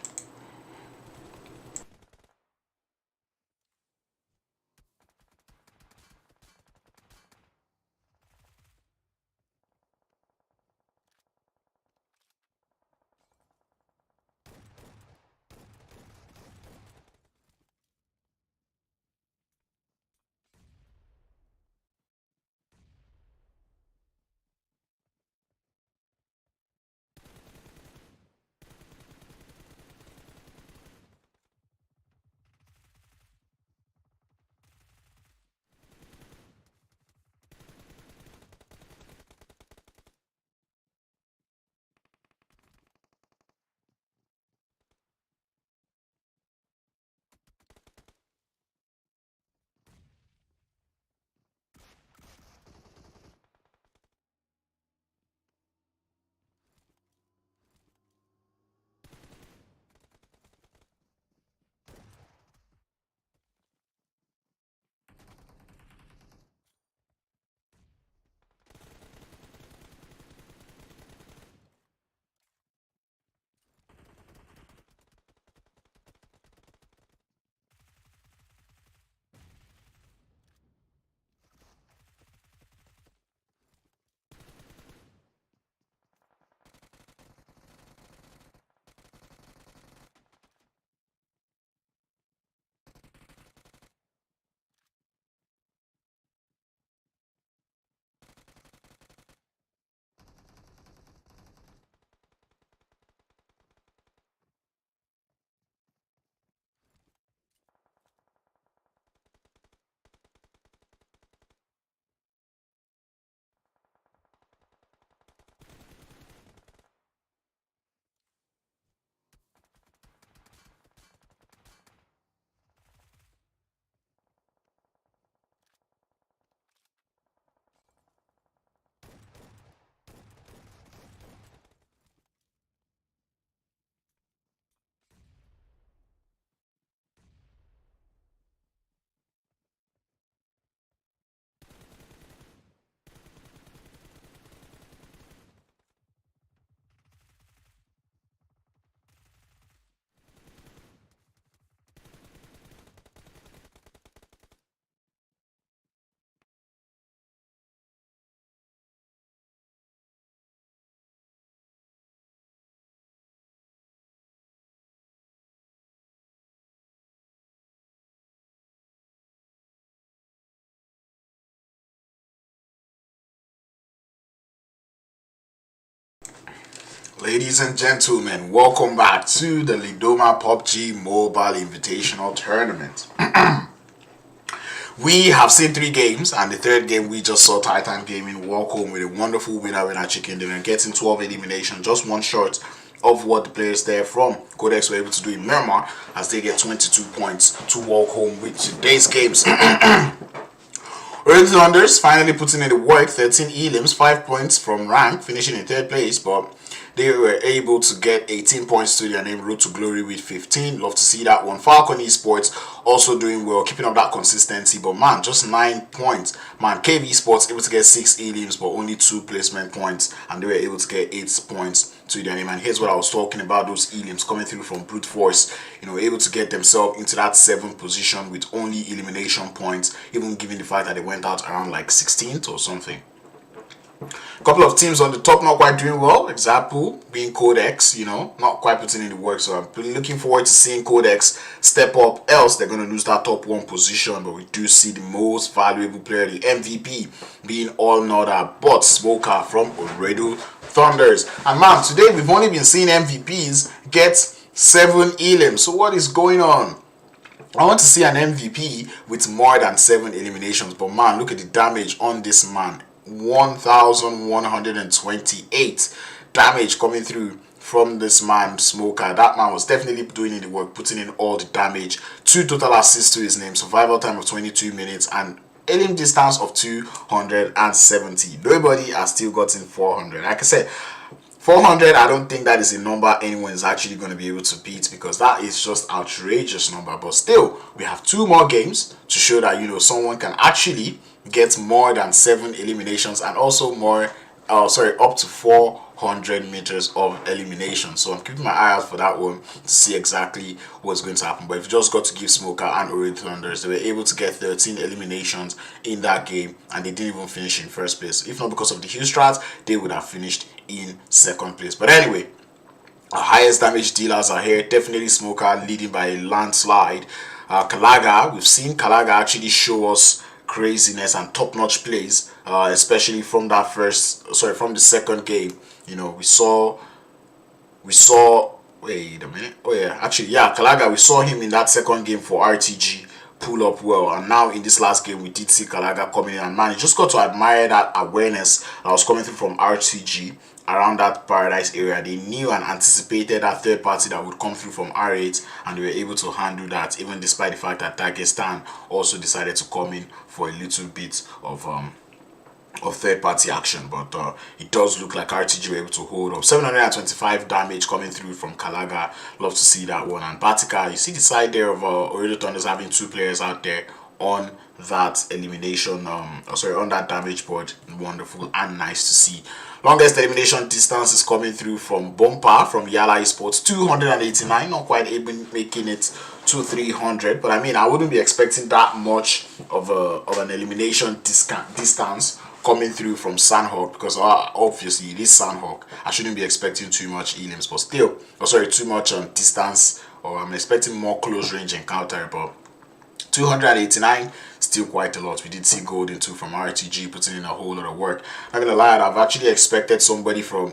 Ladies and gentlemen, welcome back to the Lidoma Pubg Mobile Invitational Tournament. We have seen 3 games, and the 3rd game we just saw Titan Gaming walk home with a wonderful winner chicken dinner, getting 12 eliminations, just 1 short of what the players there from Qodex were able to do in Miramar, as they get 22 points to walk home with today's games. Red Thunders finally putting in the work, 13 elims, 5 points from rank, finishing in 3rd place, but they were able to get 18 points to their name. Road to Glory with 15. Love to see that one. Falcon Esports also doing well, keeping up that consistency. But man, just 9 points. Man, KV Sports able to get 6 elims but only 2 placement points, and they were able to get 8 points to their name. And here's what I was talking about, those elims coming through from brute force, you know, able to get themselves into that 7th position with only elimination points, even given the fact that they went out around like 16th or something. A couple of teams on the top not quite doing well. Example being Qodex, you know, not quite putting in the work. So I'm looking forward to seeing Qodex step up, else they're going to lose that top 1 position. But we do see the most valuable player, the MVP, being all another but Smoker from Ooredo Thunders. And man, today we've only been seeing MVPs get 7 elims. So what is going on? I want to see an MVP with more than 7 eliminations. But man, look at the damage on this man. 1128 damage coming through from this man Smoker. That man was definitely doing the work, putting in all the damage. 2 total assists to his name, survival time of 22 minutes, and aim distance of 270. Nobody has still gotten 400. Like I said, 400, I don't think that is a number anyone is actually going to be able to beat, because that is just outrageous number. But still, we have 2 more games to show that, you know, someone can actually get more than 7 eliminations, and also more up to 400 meters of elimination. So I'm keeping my eye out for that one to see exactly what's going to happen. But if you just got to give Smoker and Ooredo Thunders, they were able to get 13 eliminations in that game, and they didn't even finish in first place. If not because of the huge strats, they would have finished in second place. But anyway, our highest damage dealers are here. Definitely Smoker leading by a landslide. Kalaga, we've seen Kalaga actually show us craziness and top-notch plays, especially from that from the second game. You know, we saw wait a minute, oh yeah, actually, yeah, Kalaga, we saw him in that second game for RTG pull up well, and now in this last game we did see Kalaga coming in, and man, you just got to admire that awareness that was coming through from RTG around that paradise area. They knew and anticipated that third party that would come through from R8, and they were able to handle that, even despite the fact that Dagestan also decided to come in for a little bit of third party action. But it does look like RTG were able to hold up. 725 damage coming through from Kalaga. Love to see that one. And Batika, you see the side there of Ooredo Thunders having 2 players out there on that elimination on that damage board. Wonderful and nice to see. Longest elimination distance is coming through from Bumper from YaLLa Esports, 289, not quite able making it to 300. But I mean, I wouldn't be expecting that much of an elimination distance coming through from Sanhok, because obviously it is Sanhok. I shouldn't be expecting too much elims, but still, too much distance, or I'm expecting more close range encounter. But 289, still quite a lot. We did see Golden too from RTG putting in a whole lot of work. Not gonna lie, I've actually expected somebody from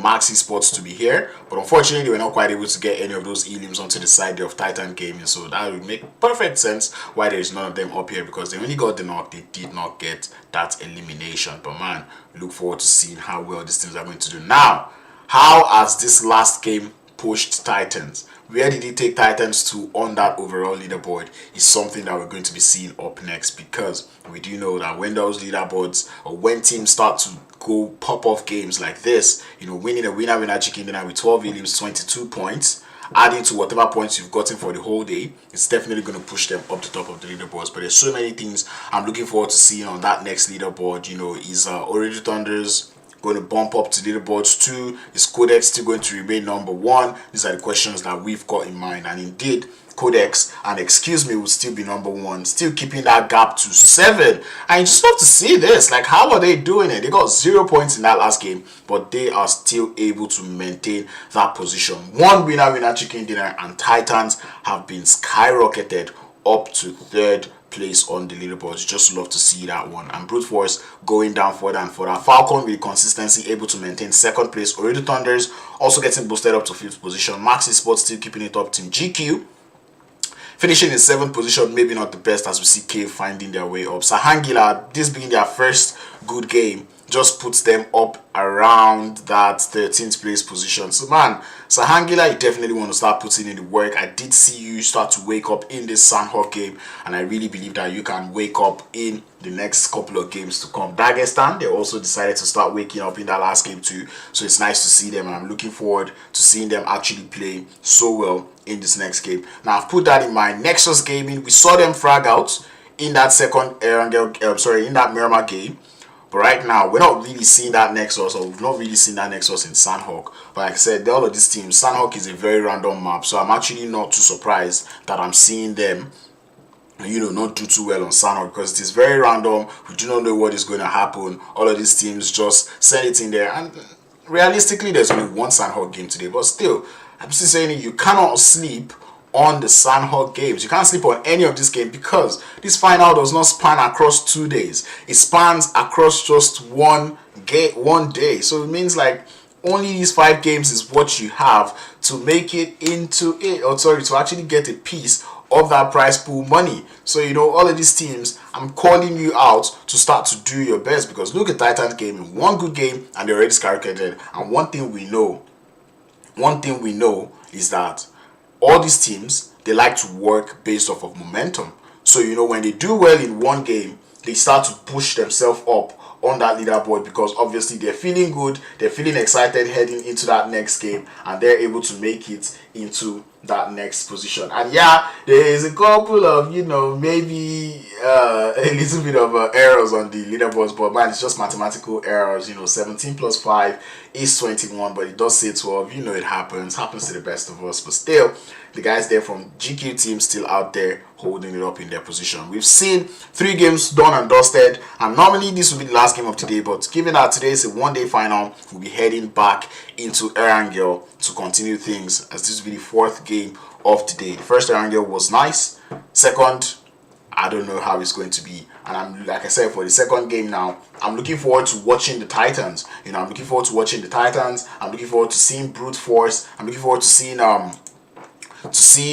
Max Esports to be here, but unfortunately they were not quite able to get any of those elims onto the side of Titan Gaming. So that would make perfect sense why there is none of them up here, because they only got the knock, they did not get that elimination. But man, look forward to seeing how well these teams are going to do. Now, how has this last game pushed Titans? Where did he take Titans to on that overall leaderboard is something that we're going to be seeing up next, because we do know that when those leaderboards, or when teams start to go pop off games like this, you know, winning a winner chicken dinner with 12 elims, 22 points, adding to whatever points you've gotten for the whole day, it's definitely going to push them up the top of the leaderboards. But there's so many things I'm looking forward to seeing on that next leaderboard. You know, is Ooredo Thunders going to bump up to leaderboards 2? Is Qodex still going to remain number 1? These are the questions that we've got in mind. And indeed, Qodex and Excuse Me will still be number 1, still keeping that gap to 7. And you just love to see this. Like, how are they doing it? They got 0 points in that last game, but they are still able to maintain that position. 1 winner chicken dinner, and Titans have been skyrocketed up to 3rd place on the leaderboards. Just love to see that one. And brute force going down further and further. Falcon with consistency able to maintain 2nd place. Ooredo Thunders also getting boosted up to 5th position. Max Esports still keeping it up. Team GQ finishing in 7th position, maybe not the best, as we see Cave finding their way up. Şahangiller, this being their first good game just puts them up around that 13th place position. So man, Şahangiller, you definitely want to start putting in the work. I did see you start to wake up in this sanhok game, and I really believe that you can wake up in the next couple of games to come. Dagestan, they also decided to start waking up in that last game too, so it's nice to see them, and I'm looking forward to seeing them actually play so well in this next game. Now I've put that in mind. Nexus Gaming, we saw them frag out in that second Erangel, in that Miramar game. But right now, we're not really seeing that Nexus, or we've not really seen that Nexus in sanhok. But like I said, all of these teams, sanhok is a very random map, so I'm actually not too surprised that I'm seeing them, you know, not do too well on sanhok, because it is very random. We do not know what is going to happen. All of these teams just send it in there, and realistically, there's only one sanhok game today. But still, I'm still saying you cannot sleep on the sanhok games. You can't sleep on any of this game, because this final does not span across 2 days. It spans across just one day. So it means like only these 5 games is what you have to make it into it, or sorry, to actually get a piece of that prize pool money. So you know, all of these teams, I'm calling you out to start to do your best, because look at Titans Gaming, one good game and they're already skyrocketed. And one thing we know is that all these teams, they like to work based off of momentum. So you know, when they do well in one game, they start to push themselves up on that leaderboard, because obviously they're feeling good, they're feeling excited heading into that next game, and they're able to make it into that next position. And yeah, there is a couple of, you know, maybe a little bit of errors on the leaderboards, but man, it's just mathematical errors. You know, 17 plus 5 is 21, but it does say 12. You know, it happens to the best of us. But still, the guys there from GQ team still out there holding it up in their position. We've seen 3 games done and dusted, and normally this will be the last game of today, but given that today is a one-day final, we'll be heading back into Erangel to continue things, as this will be the 4th game of the day. The first Erangel was nice. Second, I don't know how it's going to be. And I'm, like I said, for the second game now, I'm looking forward to watching the Titans. You know, I'm looking forward to watching the Titans. I'm looking forward to seeing Brute Force. I'm looking forward to seeing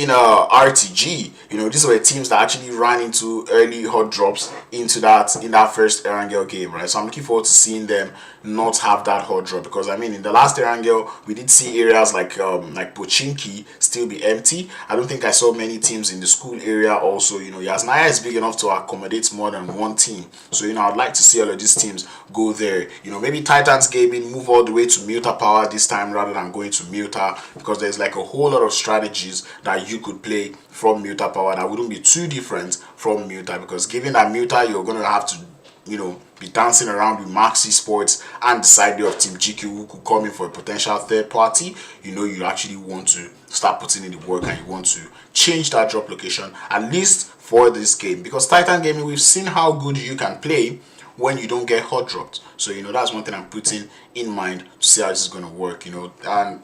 RTG. You know, these were teams that actually ran into early hot drops in that first Erangel game, right? So I'm looking forward to seeing them not have that hot drop, because I mean, in the last Erangel, we did see areas like Pochinki still be empty. I don't think I saw many teams in the school area also. You know, Yasnaya is big enough to accommodate more than one team, so you know, I'd like to see all of these teams go there. You know, maybe Titans Gaming move all the way to Muta Power this time rather than going to Muta, because there's like a whole lot of strategies that you could play from Muta Power that wouldn't be too different from Muta, because given that Muta, you're going to have to, you know, be dancing around with Max Esports and the side of Team GQ who could come in for a potential third party. You know, you actually want to start putting in the work, and you want to change that drop location, at least for this game, because Titan Gaming, we've seen how good you can play when you don't get hot dropped. So you know, that's one thing I'm putting in mind to see how this is going to work. You know, and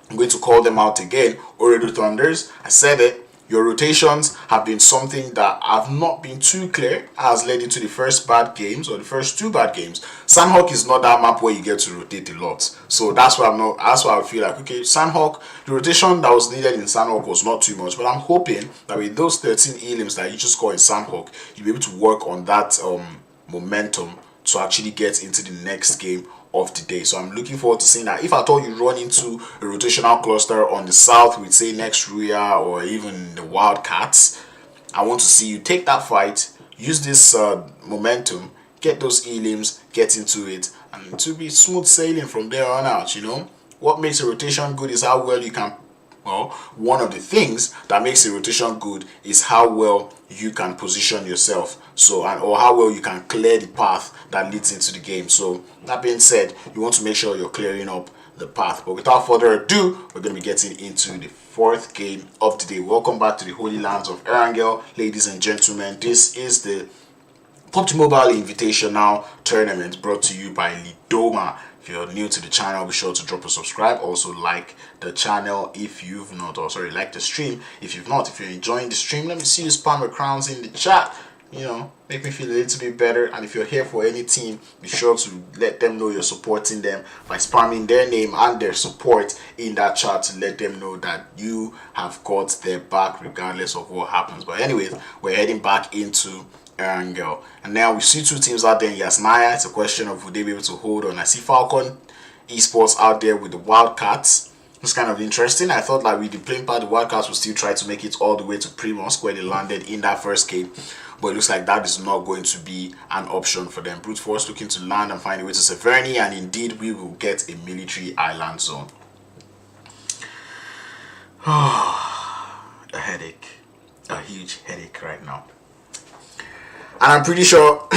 I'm going to call them out again. Ooredo Thunders, I said it, your rotations have been something that have not been too clear, has led into the first bad games, or the first 2 bad games. Sanhok is not that map where you get to rotate a lot, so that's why I feel like, okay, Sanhok, the rotation that was needed in Sanhok was not too much, but I'm hoping that with those 13 elims that you just score in Sanhok, you'll be able to work on that momentum to actually get into the next game of the day. So I'm looking forward to seeing that. If at all you run into a rotational cluster on the south with, say, Nextruya or even the Wildcats, I want to see you take that fight, use this momentum, get those elims, get into it, and to be smooth sailing from there on out. You know, what makes a rotation good is how well you can, well, one of the things that makes a rotation good is how well you can position yourself, so, or how well you can clear the path that leads into the game. So that being said, you want to make sure you're clearing up the path. But without further ado, we're going to be getting into the 4th game of the day. Welcome back to the Holy Lands of Erangel, ladies and gentlemen. This is the PUBG Mobile Invitational Tournament brought to you by Lidoma. If you're new to the channel, be sure to drop a subscribe. Also like the channel if you've not, or sorry, like the stream if you've not. If you're enjoying the stream, let me see you spam your crowns in the chat. You know, make me feel a little bit better. And if you're here for any team, be sure to let them know you're supporting them by spamming their name and their support in that chat, to let them know that you have got their back regardless of what happens. But anyways, we're heading back into Erangel. And now we see two teams out there in Yasnaya. It's a question of would they be able to hold on. I see Falcon Esports out there with the Wildcats. It's kind of interesting. I thought like with the playing part, the Wildcats would still try to make it all the way to Primos where they landed in that first game. But it looks like that is not going to be an option for them. Brute Force looking to land and find a way to Severny, and indeed we will get a military island zone. A headache. A huge headache right now. And I'm pretty sure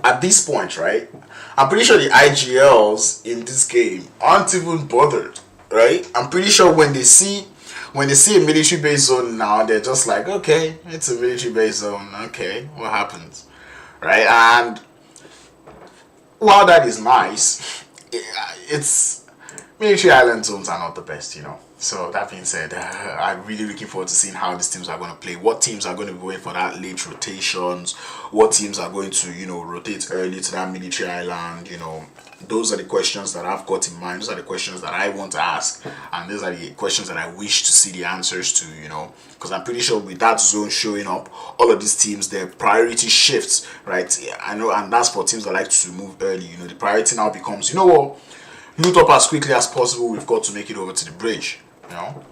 at this point, right? I'm pretty sure the IGLs in this game aren't even bothered, right? I'm pretty sure when they see a military base zone now, they're just like, okay, it's a military base zone. Okay, what happens, right? And while that is nice, it's military island zones are not the best, you know. So that being said, I'm really looking forward to seeing how these teams are going to play. What teams are going to be going for that late rotations? What teams are going to, you know, rotate early to that military island? You know, those are the questions that I've got in mind. Those are the questions that I want to ask, and those are the questions that I wish to see the answers to. You know, because I'm pretty sure with that zone showing up, all of these teams, their priority shifts, right? I know, and that's for teams that like to move early. You know, the priority now becomes, you know what, loot up as quickly as possible. We've got to make it over to the bridge. You know,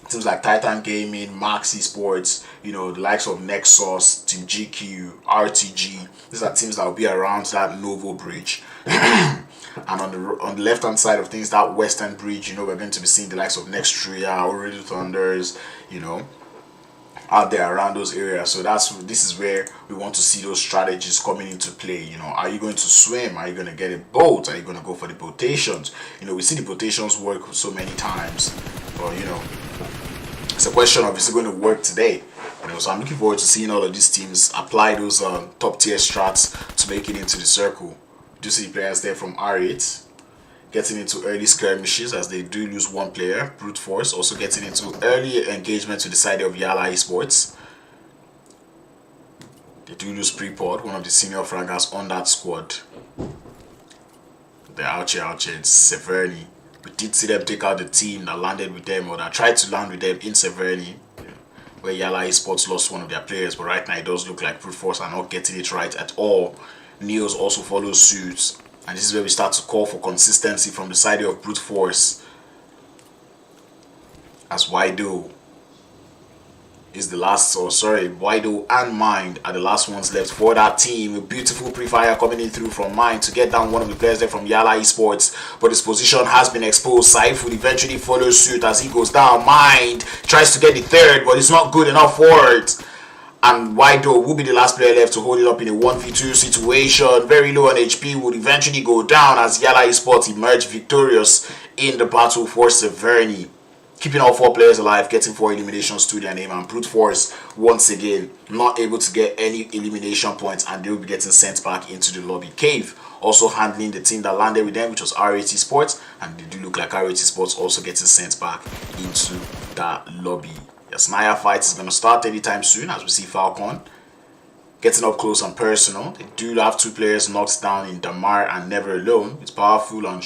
teams like Titan Gaming, Max Esports, you know, the likes of Nexus, Team GQ, RTG. These are teams that will be around that Novo bridge. And on the left hand side of things, that western bridge, you know, we're going to be seeing the likes of Nextruya, Ooredo Thunders, you know, out there around those areas. So this is where we want to see those strategies coming into play. You know, are you going to swim? Are you going to get a boat? Are you going to go for the botations? You know, we see the botations work so many times, but you know, it's a question of is it going to work today? You know, so I'm looking forward to seeing all of these teams apply those top tier strats to make it into the circle. You do see the players there from R8 getting into early skirmishes as they do lose one player. Brute Force also getting into early engagement to the side of YaLLa Esports. They do lose Prepod, one of the senior fraggers on that squad. They're out here, it's Severny. We did see them take out the team that landed with them, or that tried to land with them in Severny, where YaLLa Esports lost one of their players. But right now it does look like Brute Force are not getting it right at all. Neos also follows suit. And this is where we start to call for consistency from the side of Brute Force, as YaLLa is the last, YaLLa and Mind are the last ones left for that team. A beautiful pre-fire coming in through from Mind to get down one of the players there from YaLLa Esports, but his position has been exposed. Saif will eventually follow suit as he goes down. Mind tries to get the third, but it's not good enough for it. And YaLLa will be the last player left to hold it up in a 1v2 situation. Very low on HP, would eventually go down as YaLLa Esports emerge victorious in the battle for Severny. Keeping all four players alive, getting 4 eliminations to their name. And Brute Force, once again, not able to get any elimination points, and they will be getting sent back into the lobby. Cave also handling the team that landed with them, which was R8 Esports. And they do look like R8 Esports also getting sent back into that lobby. Yasnaya fight is going to start anytime soon, as we see Falcon getting up close and personal. They do have 2 players knocked down in Damar and Never Alone. It's powerful and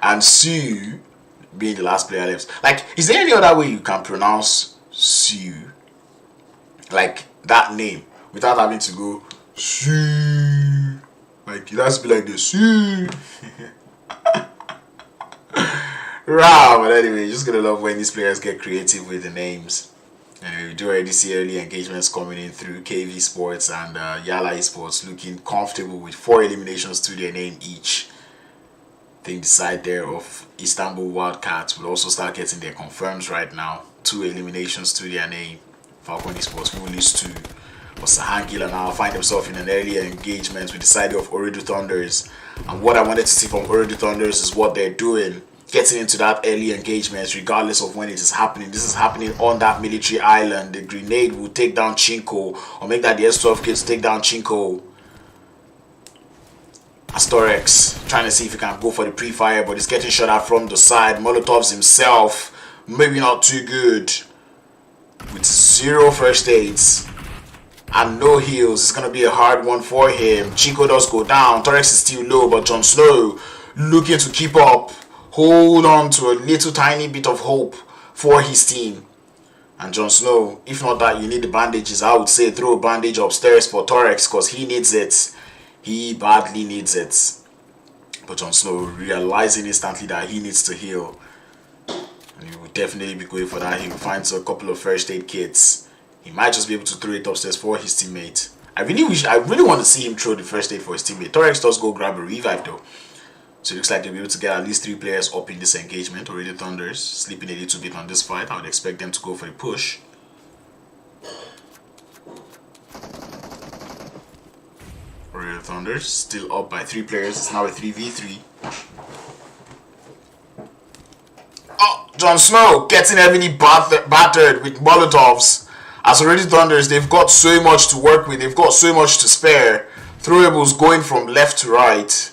and Su being the last player left. Like, is there any other way you can pronounce Su, like that name, without having to go Su? Like, it has to be like the Su. Wow, but anyway, just gonna love when these players get creative with the names. And we do already see early engagements coming in through KV Sports and YaLLa Esports looking comfortable with 4 eliminations to their name each. I think the side there of Istanbul Wildcats will also start getting their confirms right now. 2 eliminations to their name. Falcon Esports will lose 2. But Şahangiller now find himself in an earlier engagement with the side of Ooredo Thunders. And what I wanted to see from Ooredo Thunders is what they're doing. Getting into that early engagement regardless of when it is happening. This is happening on that military island. The grenade will take down Chinko, or make that the S12 kids take down Chinko. Astorex trying to see if he can go for the pre-fire, but he's getting shot at from the side. Molotovs himself, maybe not too good, with 0 first aids and no heals. It's gonna be a hard one for him. Chinko does go down. Torex is still low, but Jon Snow looking to keep up, hold on to a little tiny bit of hope for his team. And Jon Snow, if not that you need the bandages, I would say throw a bandage upstairs for Torex because he needs it. He badly needs it. But Jon Snow realizing instantly that he needs to heal. And he will definitely be going for that. He finds a couple of first aid kits. He might just be able to throw it upstairs for his teammate. I really want to see him throw the first aid for his teammate. Torex does go grab a revive though. So it looks like they'll be able to get at least 3 players up in this engagement. Ooredo Thunders sleeping a little bit on this fight. I would expect them to go for a push. Ooredo Thunders still up by 3 players. It's now a 3v3. Oh, Jon Snow getting heavily battered with Molotovs. As Ooredo Thunders, they've got so much to work with. They've got so much to spare. Throwables going from left to right.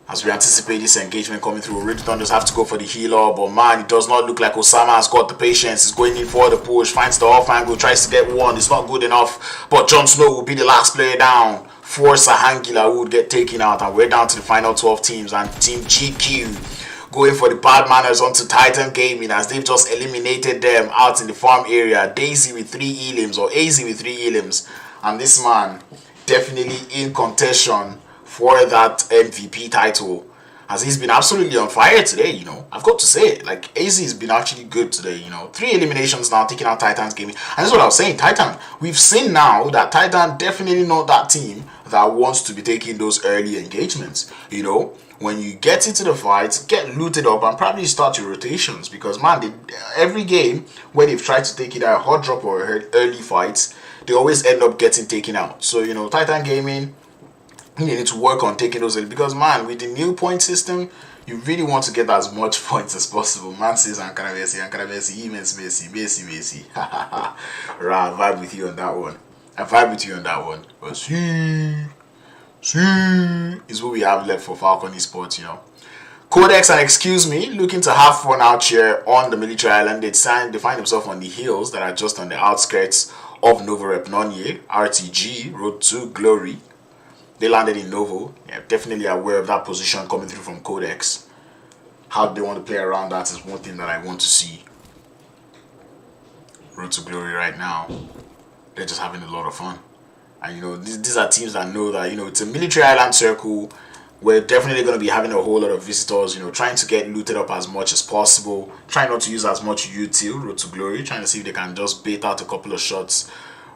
As we anticipate this engagement coming through, Ooredo Thunders have to go for the healer, but man, it does not look like Osama has got the patience. He's going in for the push, finds the off angle, tries to get one. It's not good enough, but Jon Snow will be the last player down. 4 Şahangiller who would get taken out, and we're down to the final 12 teams, and Team GQ going for the bad manners onto Titan Gaming as they've just eliminated them out in the farm area. Daisy with 3 elims, or AZ with 3 elims, and this man definitely in contention for that MVP title, as he's been absolutely on fire today. You know, I've got to say it, like AZ has been actually good today. You know, 3 eliminations now, taking out Titan's Gaming, and that's what I was saying. Titan, we've seen now that Titan definitely not that team that wants to be taking those early engagements. You know, when you get into the fight, get looted up and probably start your rotations, because man, every game where they've tried to take it out, hot drop or early fights, they always end up getting taken out. So you know, Titan Gaming, you need to work on taking those, because man, with the new point system, you really want to get as much points as possible. Man says Ankara Messi, immense Messi. Right, I vibe with you on that one. But see is what we have left for Falcon Esports, you know. Qodex and Excuse Me looking to have fun out here on the military island. They find themselves on the hills that are just on the outskirts of Novorepnonye, RTG, Road to Glory. They landed in Novo. Yeah, definitely aware of that position coming through from Qodex. How they want to play around that is one thing that I want to see. Road to Glory right now, they're just having a lot of fun. And you know, these are teams that know that, you know, it's a military island circle. We're definitely going to be having a whole lot of visitors, you know, trying to get looted up as much as possible. Trying not to use as much util, Road to Glory. Trying to see if they can just bait out a couple of shots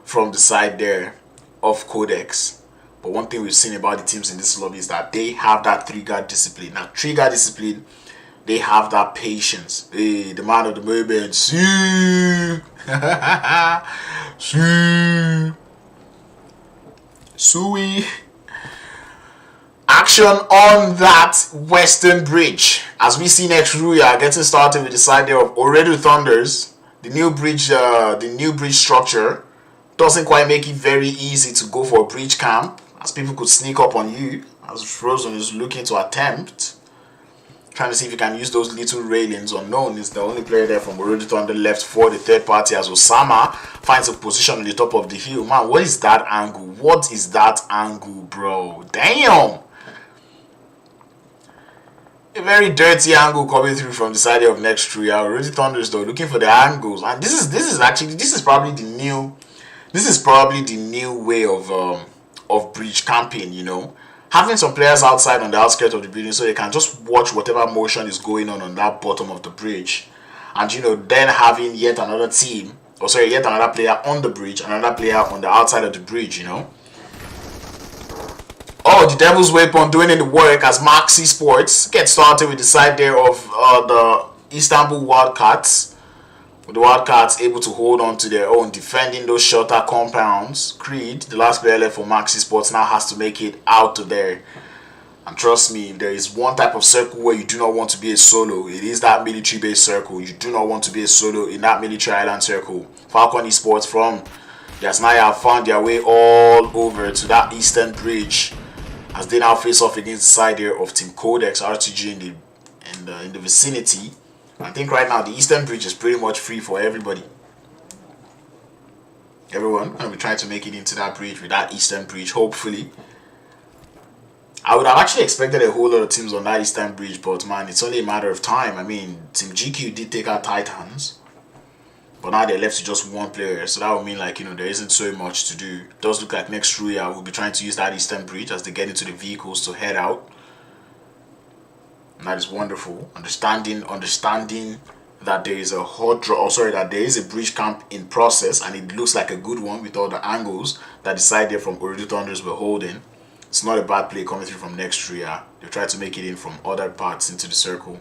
from the side there of Qodex. But one thing we've seen about the teams in this lobby is that they have that 3-guard discipline. Now, 3-guard discipline, they have that patience. Hey, the man of the moment. See. Sui. Action on that western bridge. As we see Nextruya getting started with the side there of Ooredo Thunders. The new bridge structure doesn't quite make it very easy to go for a bridge camp, as people could sneak up on you, as Frozen is looking to attempt. Trying to see if you can use those little railings. Unknown is the only player there from Ooredo Thunder left for the third party, as Osama finds a position on the top of the hill. Man, what is that angle? What is that angle, bro? Damn! A very dirty angle coming through from the side of Nextruya. Ooredo Thunders though looking for the angles, and this is probably the new way of bridge camping, you know. Having some players outside on the outskirts of the building so they can just watch whatever motion is going on that bottom of the bridge. And, you know, then having yet another player on the bridge, another player on the outside of the bridge, you know. Oh, the Devil's Weapon doing in the work as Nexus Esports get started with the side there of the Istanbul Wildcats. With the Wildcats able to hold on to their own, defending those shelter compounds. Creed, the last player left for Nexus Esports, now has to make it out to there. And trust me, if there is one type of circle where you do not want to be a solo, it is that military-based circle. You do not want to be a solo in that military island circle. Falcon Esports from Yasnaya have found their way all over to that eastern bridge, as they now face off against the side there of Team Qodex, RTG in the vicinity. I think right now the eastern bridge is pretty much free for everybody. Everyone going to be trying to make it into that bridge with that eastern bridge, hopefully. I would have actually expected a whole lot of teams on that eastern bridge, but man, it's only a matter of time. I mean, Team GQ did take out Titans. But now they're left to just one player, so that would mean like, you know, there isn't so much to do. It does look like Nextruya will be trying to use that eastern bridge as they get into the vehicles to head out. And that is wonderful. Understanding that there is a hot draw, that there is a bridge camp in process, and it looks like a good one with all the angles that the side there from Ooredo Thunders were holding. It's not a bad play coming through from Nextruya. They try to make it in from other parts into the circle.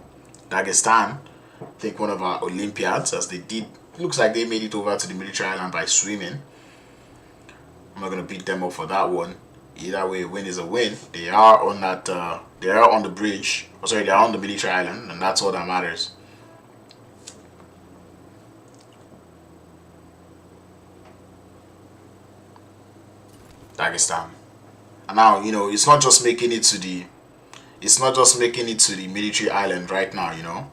Dagestan, I think one of our Olympiads, as they did, looks like they made it over to the military island by swimming. I'm not gonna beat them up for that one. Either way, a win is a win. They are on that. They are on the bridge. They are on the military island, and that's all that matters. Dagestan. And now, you know, it's not just making it to the military island right now, you know.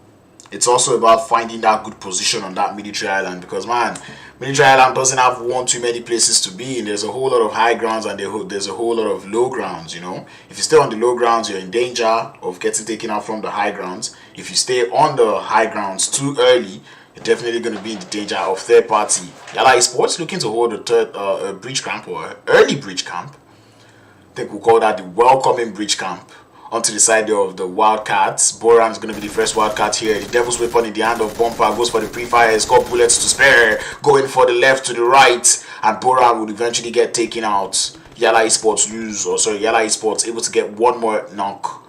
It's also about finding that good position on that military island, because man, military island doesn't have one too many places to be in. There's a whole lot of high grounds and there's a whole lot of low grounds, you know. If you stay on the low grounds, you're in danger of getting taken out from the high grounds. If you stay on the high grounds too early, you're definitely going to be in the danger of third party. YaLLa Esports looking to hold a third bridge camp, or early bridge camp. I think we'll call that the welcoming bridge camp. Onto the side of the Wildcats. Boran is going to be the first Wildcat here. The Devil's Weapon in the hand of Bumper goes for the pre-fire. He's got bullets to spare. Going for the left to the right. And Boran would eventually get taken out. YaLLa Esports YaLLa Esports able to get one more knock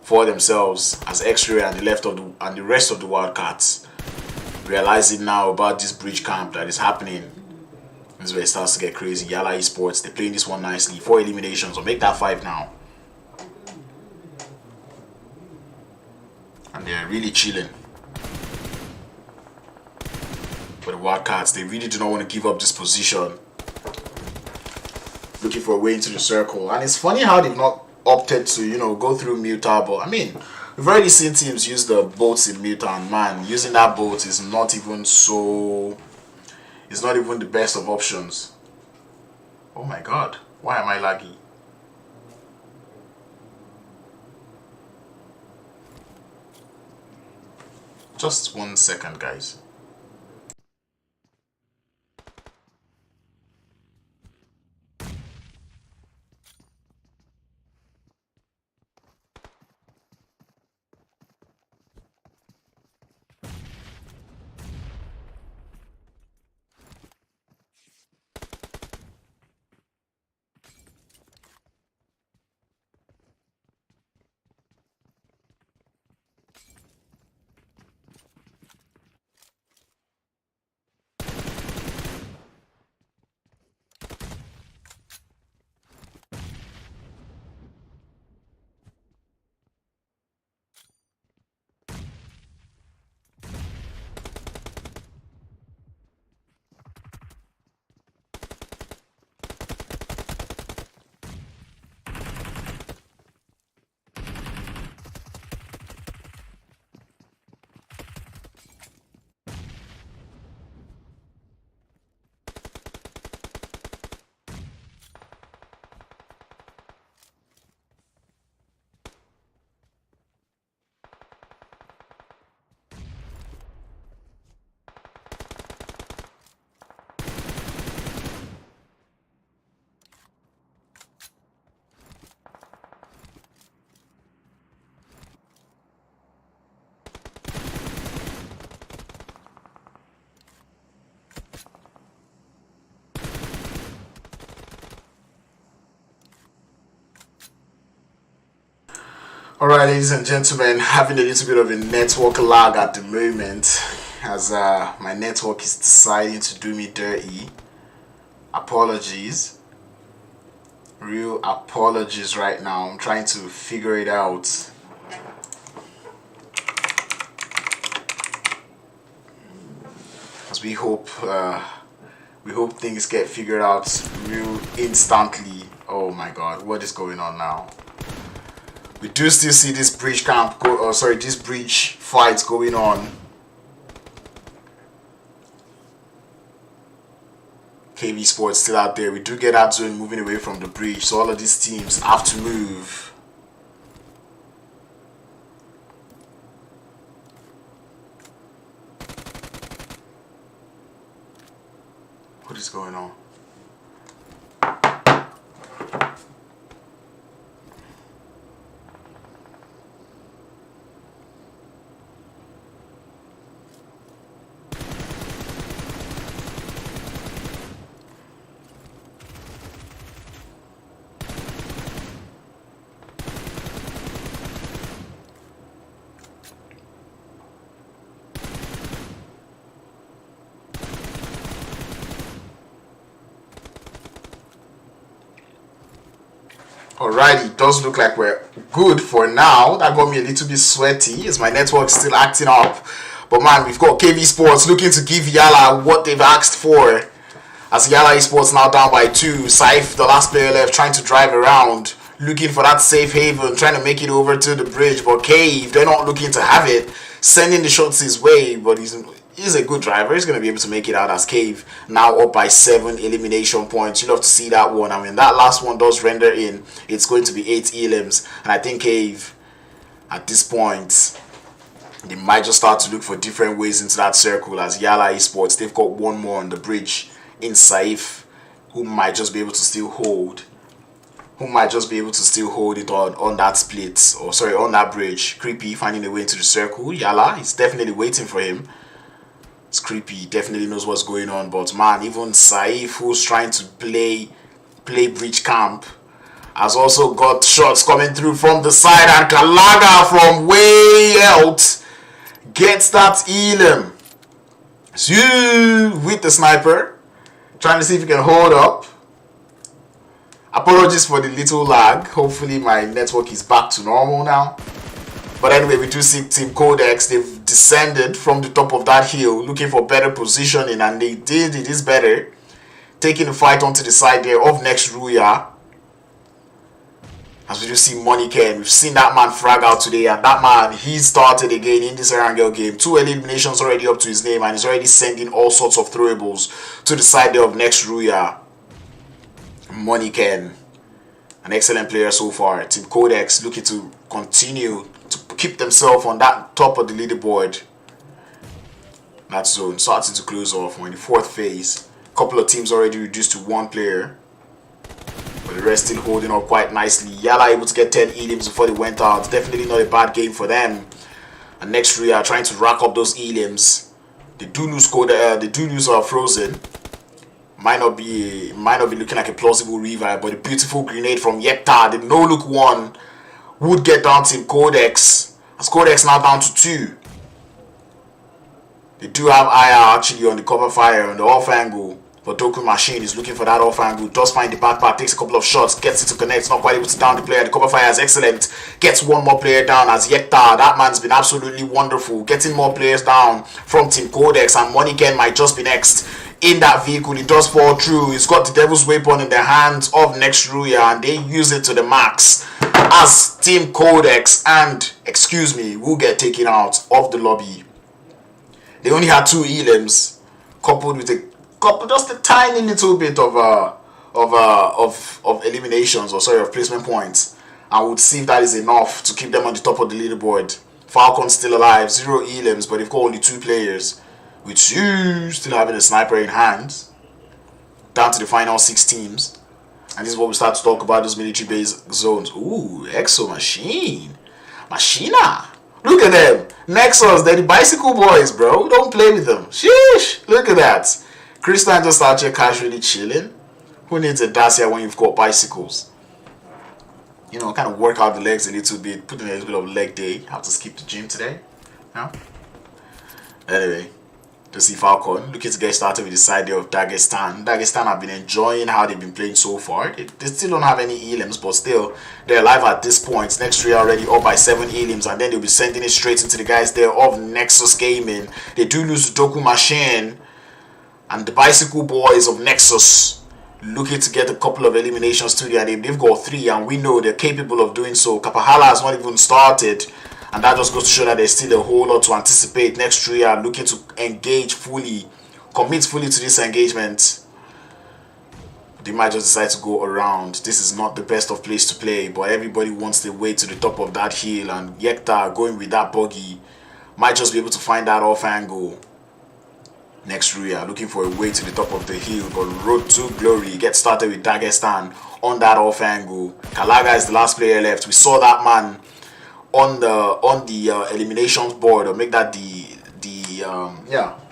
for themselves, as X-Ray and the rest of the Wildcats realizing now about this bridge camp that is happening. This is where it starts to get crazy. YaLLa Esports, they're playing this one nicely. 4 eliminations, or make that 5 now. And they're really chilling. For the Wildcats, they really do not want to give up this position. Looking for a way into the circle. And it's funny how they've not opted to, you know, go through Muta. But I mean, we've already seen teams use the boats in Muta, and man, using that boat is not even so... It's not even the best of options. Oh my god, why am I laggy? Just 1 second, guys. Alright, ladies and gentlemen, having a little bit of a network lag at the moment, as my network is deciding to do me dirty. Apologies. Real apologies right now. I'm trying to figure it out. As we hope things get figured out real instantly. Oh my god, what is going on now? We do still see this bridge camp this bridge fight going on. KB Sports still out there. We do get that zone moving away from the bridge, so all of these teams have to move. What is going on? Alrighty, does look like we're good for now. That got me a little bit sweaty. Is my network still acting up? But man, we've got KV Sports looking to give YaLLa what they've asked for. As YaLLa Esports now down by 2. Saif, the last player left, trying to drive around, looking for that safe haven, trying to make it over to the bridge. But Cave, they're not looking to have it, sending the shots his way. But he's a good driver. He's going to be able to make it out as Cave now up by 7 elimination points. You'll have to see that one. I mean, that last one does render in. It's going to be 8 elims. And I think Cave, at this point, they might just start to look for different ways into that circle as YaLLa Esports. They've got one more on the bridge in Saif, who might just be able to still hold. Who might just be able to still hold it on that split. Or sorry, on that bridge. Creepy finding a way into the circle. YaLLa is definitely waiting for him. It's creepy, definitely knows what's going on, but man, even Saif, who's trying to play bridge camp, has also got shots coming through from the side, and Kalaga from way out gets that elim. With the sniper, trying to see if he can hold up. Apologies for the little lag. Hopefully my network is back to normal now. But anyway, we do see Team Qodex. They've descended from the top of that hill, looking for better positioning, and they did. It is better. Taking the fight onto the side there of Nextruya. As we do see Moniken, we've seen that man frag out today, and that man, he started again in this Erangel game. 2 eliminations already up to his name, and he's already sending all sorts of throwables to the side there of Nextruya. Moniken, an excellent player so far. Team Qodex looking to continue to keep themselves on that top of the leaderboard. That zone starting to close off. We're in the 4th phase. A couple of teams already reduced to 1 player, but the rest still holding up quite nicely. YaLLa able to get 10 elims before they went out. Definitely not a bad game for them. And Nextruya are trying to rack up those elims. They do lose Frozen. Might not be looking like a plausible revive, but a beautiful grenade from YaLLa, the no look one, would get down Team Qodex. As Qodex now down to 2. They do have IR actually on the cover fire on the off angle, but Doku Machine is looking for that off angle. Does find the backpack, takes a couple of shots, gets it to connect, not quite able to down the player. The cover fire is excellent. Gets one more player down as YaLLa. That man's been absolutely wonderful, getting more players down from Team Qodex, and Moniken might just be next. In that vehicle, he does fall through. He's got the devil's weapon in the hands of Nextruya, and they use it to the max as Team Qodex and will get taken out of the lobby. They only had 2 elims, coupled with just a tiny little bit of eliminations, of placement points, and we'll see if that is enough to keep them on the top of the leaderboard. Falcon still alive, 0 elims, but they've got only 2 players. With you still having a sniper in hand. Down to the final 6 teams. And this is what we start to talk about, those military base zones. Ooh, Exo Machine. Machina. Look at them. Nexus, they're the bicycle boys, bro. Don't play with them. Sheesh. Look at that. Christian just out here casually chilling. Who needs a Dacia when you've got bicycles? You know, kind of work out the legs a little bit. Put in a little bit of leg day. Have to skip the gym today. Yeah. Anyway. To see Falcon looking to get started with the side there of Dagestan. Dagestan have been enjoying how they've been playing so far. They still don't have any elims, but still they're alive at this point. Nextruya already up by 7 elims, and then they'll be sending it straight into the guys there of Nexus Gaming. They do lose the Doku Machine, and the bicycle boys of Nexus looking to get a couple of eliminations to their name. They've got 3, and we know they're capable of doing so. Kapahala has not even started. And that just goes to show that there's still a whole lot to anticipate. Nextruya looking to engage fully, commit fully to this engagement. They might just decide to go around. This is not the best of place to play, but everybody wants their way to the top of that hill. And YaLLa going with that buggy might just be able to find that off angle. Nextruya looking for a way to the top of the hill, but road to glory gets started with Dagestan on that off angle. Kalaga is the last player left. We saw that man on the eliminations board, or make that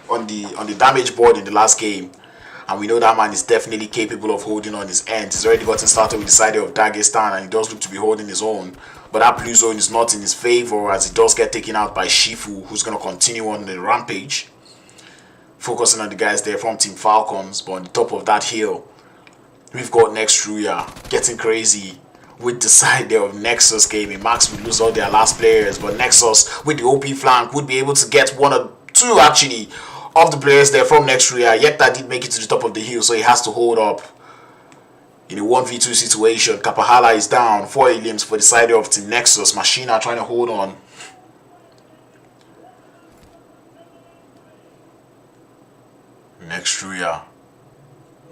on the damage board in the last game, and we know that man is definitely capable of holding on his end. He's already gotten started with the side of Dagestan, and he does look to be holding his own. But that blue zone is not in his favor, as he does get taken out by Shifu, who's going to continue on the rampage, focusing on the guys there from Team Falcons. But on the top of that hill, we've got Nextruya getting crazy with the side there of Nexus Gaming. Max would lose all their last players, but Nexus with the OP flank would be able to get one or two actually of the players there from Nextruya. YaLLa did make it to the top of the hill, so he has to hold up in a 1v2 situation. Kapahala is down. 4 aliens for the side of Team Nexus. Machina trying to hold on. Nextruya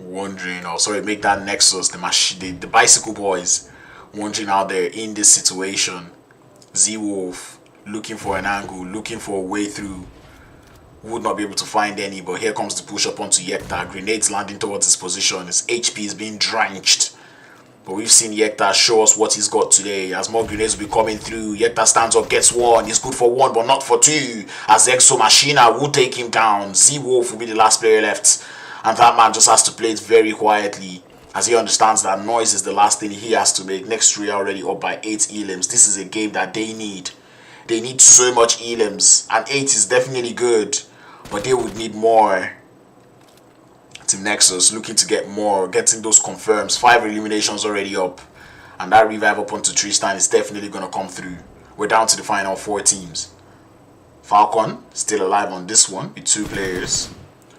wondering, or sorry, make that Nexus, the bicycle boys, wandering out there in this situation. Z-Wolf looking for an angle, looking for a way through. Would not be able to find any, but here comes the push up onto YaLLa. Grenades landing towards his position. His HP is being drenched. But we've seen YaLLa show us what he's got today. As more grenades will be coming through, YaLLa stands up, gets one. He's good for one, but not for two. As Exo Machina will take him down. Z-Wolf will be the last player left. And that man just has to play it very quietly, as he understands that noise is the last thing he has to make. Nextruya already up by 8 elims. This is a game that they need. They need so much elims. And 8 is definitely good, but they would need more. Team Nexus looking to get more, getting those confirms. 5 eliminations already up, and that revive up onto Tristan is definitely going to come through. We're down to the final 4 teams. Falcon still alive on this one with 2 players.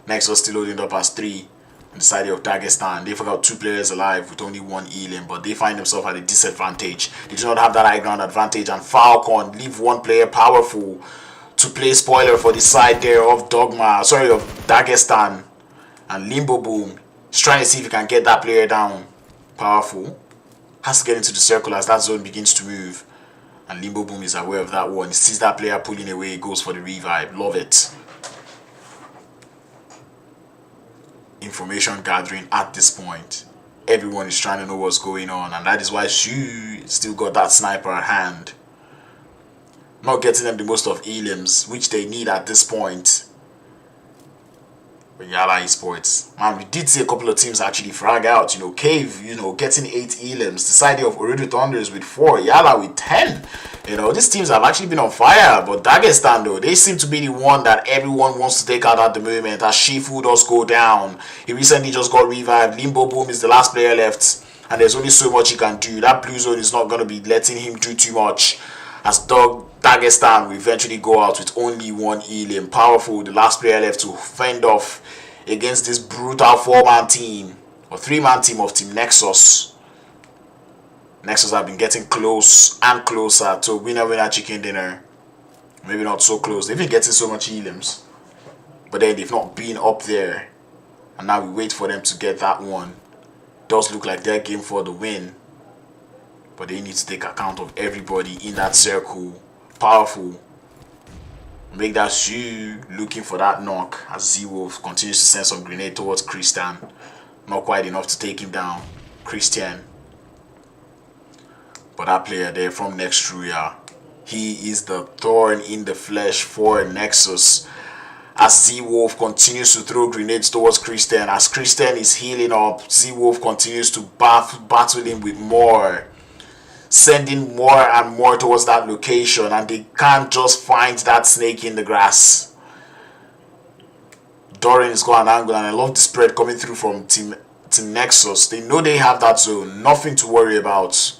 Nexus still holding up as 3 on the side of Dagestan. They've got 2 players alive with only 1 elim, but they find themselves at a disadvantage. They do not have that high ground advantage, and Falcon leave 1 player powerful to play spoiler for the side there of Dagestan. And Limbo Boom is trying to see if he can get that player down. Powerful has to get into the circle as that zone begins to move, and Limbo Boom is aware of that one. He sees that player pulling away, goes for the revive. Love it. Information gathering at this point. Everyone is trying to know what's going on, and that is why Shu still got that sniper at hand. Not getting them the most of elims, which they need at this point. But YaLLa Esports, man, we did see a couple of teams actually frag out. You know, Cave, getting 8 elims. The side of Ooredo Thunders with 4, YaLLa with 10. You know, these teams have actually been on fire. But Dagestan, though, they seem to be the one that everyone wants to take out at the moment. As Shifu does go down, he recently just got revived. Limbo Boom is the last player left, and there's only so much he can do. That blue zone is not going to be letting him do too much, as Dagestan will eventually go out with only 1 elim. Powerful, the last player left to fend off against this brutal 4-man team, or 3-man team of Team Nexus. Nexus have been getting close and closer to winner chicken dinner. Maybe not so close. They've been getting so much elims, but then they've not been up there. And now we wait for them to get that one. Does look like they're game for the win, but they need to take account of everybody in that circle. Powerful. Make that Shu looking for that knock, as Z-Wolf continues to send some grenade towards Christian. Not quite enough to take him down. Christian. But that player there from Nextruya, he is the thorn in the flesh for Nexus. As Z-Wolf continues to throw grenades towards Christian. As Christian is healing up, Z-Wolf continues to battle him with more, sending more and more towards that location, and they can't just find that snake in the grass. Dorian is got an angle, and I love the spread coming through from Team Nexus. They know they have that zone, nothing to worry about.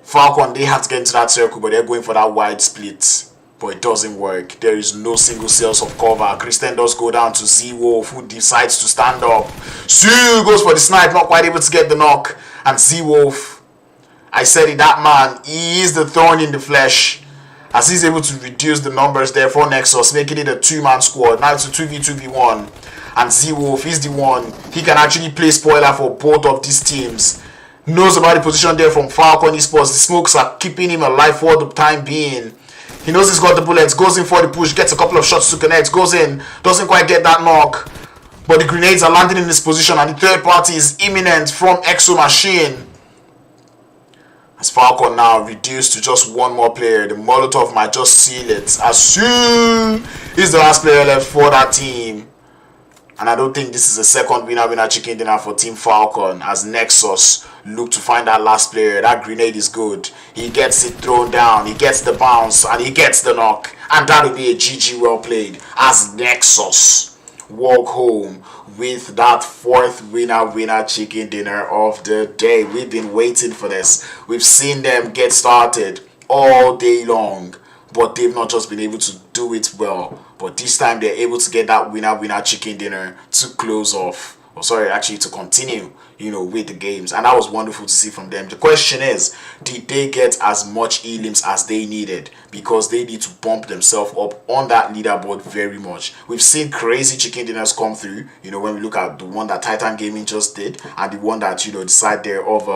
Falcon, they have to get into that circle, but they're going for that wide split, but it doesn't work. There is no single sales of cover. Christian does go down to Z-Wolf, who decides to stand up. Sue goes for the snipe, not quite able to get the knock, and Z-Wolf, I said it, that man, he is the thorn in the flesh, as he's able to reduce the numbers there for Nexus, making it a 2-man squad. Now it's a 2v2v1, and Z-Wolf is the one. He can actually play spoiler for both of these teams. Knows about the position there from Falcon Esports. The smokes are keeping him alive for the time being. He knows he's got the bullets, goes in for the push, gets a couple of shots to connect, goes in, doesn't quite get that knock. But the grenades are landing in this position, and the third party is imminent from Exo Machine. As Falcon now reduced to just one more player, the Molotov might just seal it. As soon he's the last player left for that team. And I don't think this is a second winner chicken dinner for Team Falcon, as Nexus look to find that last player. That grenade is good. He gets it thrown down, he gets the bounce, and he gets the knock. And that will be a GG well played, as Nexus walk home with that fourth winner chicken dinner of the day. We've been waiting for this. We've seen them get started all day long, but they've not just been able to do it well, but this time they're able to get that winner chicken dinner to close off, or sorry, actually to continue, with the games. And that was wonderful to see from them. The question is, did they get as much elims as they needed? Because they need to bump themselves up on that leaderboard very much. We've seen crazy chicken dinners come through, when we look at the one that Titan Gaming just did, and the one that, the side there of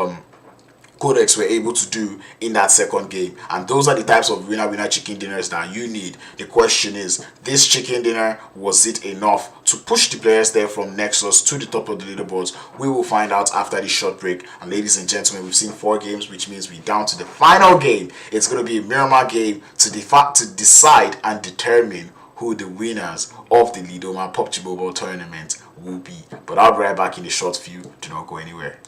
Qodex were able to do in that second game. And those are the types of winner chicken dinners that you need. The question is, this chicken dinner, was it enough to push the players there from Nexus to the top of the leaderboards? We will find out after this short break. And ladies and gentlemen, we've seen 4 games, which means we're down to the final game. It's going to be a Miramar game to decide and determine who the winners of the Lidoma Pubg Mobile tournament will be. But I'll be right back in a short few. Do not go anywhere.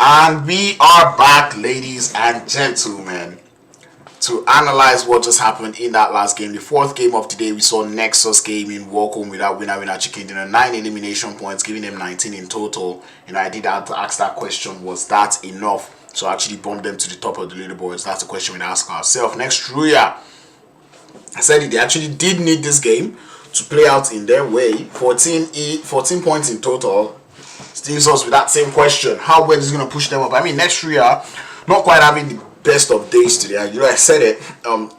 And we are back, ladies and gentlemen, to analyze what just happened in that last game. The fourth game of the day, we saw Nexus Gaming walk home with that winner chicken dinner, 9 elimination points, giving them 19 in total. I did have to ask that question, was that enough to actually bump them to the top of the leaderboards? That's the question we ask ourselves. Nextruya, I said they actually did need this game to play out in their way. 14 points in total. Leaves us with that same question: how well is it going to push them up? I mean, Nextruya not quite having the best of days today. I said it.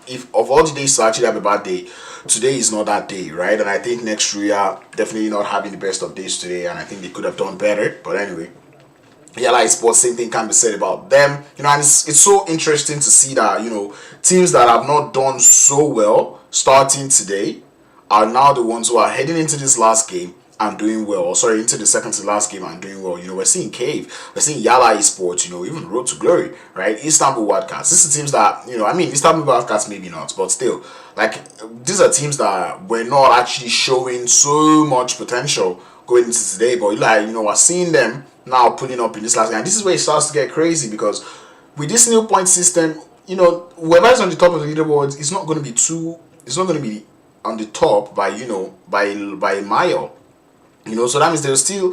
If of all the days to actually have a bad day, today is not that day, right? And I think Nextruya definitely not having the best of days today, and I think they could have done better. But anyway, YaLLa Esports, same thing can be said about them. And it's so interesting to see that teams that have not done so well starting today are now the ones who are heading into this last game and doing well, or sorry, into the second to last game and doing well. We're seeing Cave, we're seeing YaLLa Esports, even Road to Glory, right? Istanbul Wildcats. These are teams that, Istanbul Wildcats maybe not, but still, these are teams that were not actually showing so much potential going into today, but we're seeing them now pulling up in this last game. And this is where it starts to get crazy, because with this new point system, whoever's on the top of the leaderboards, it's not going to be on the top by, you know, by a mile. You know, so that means there's still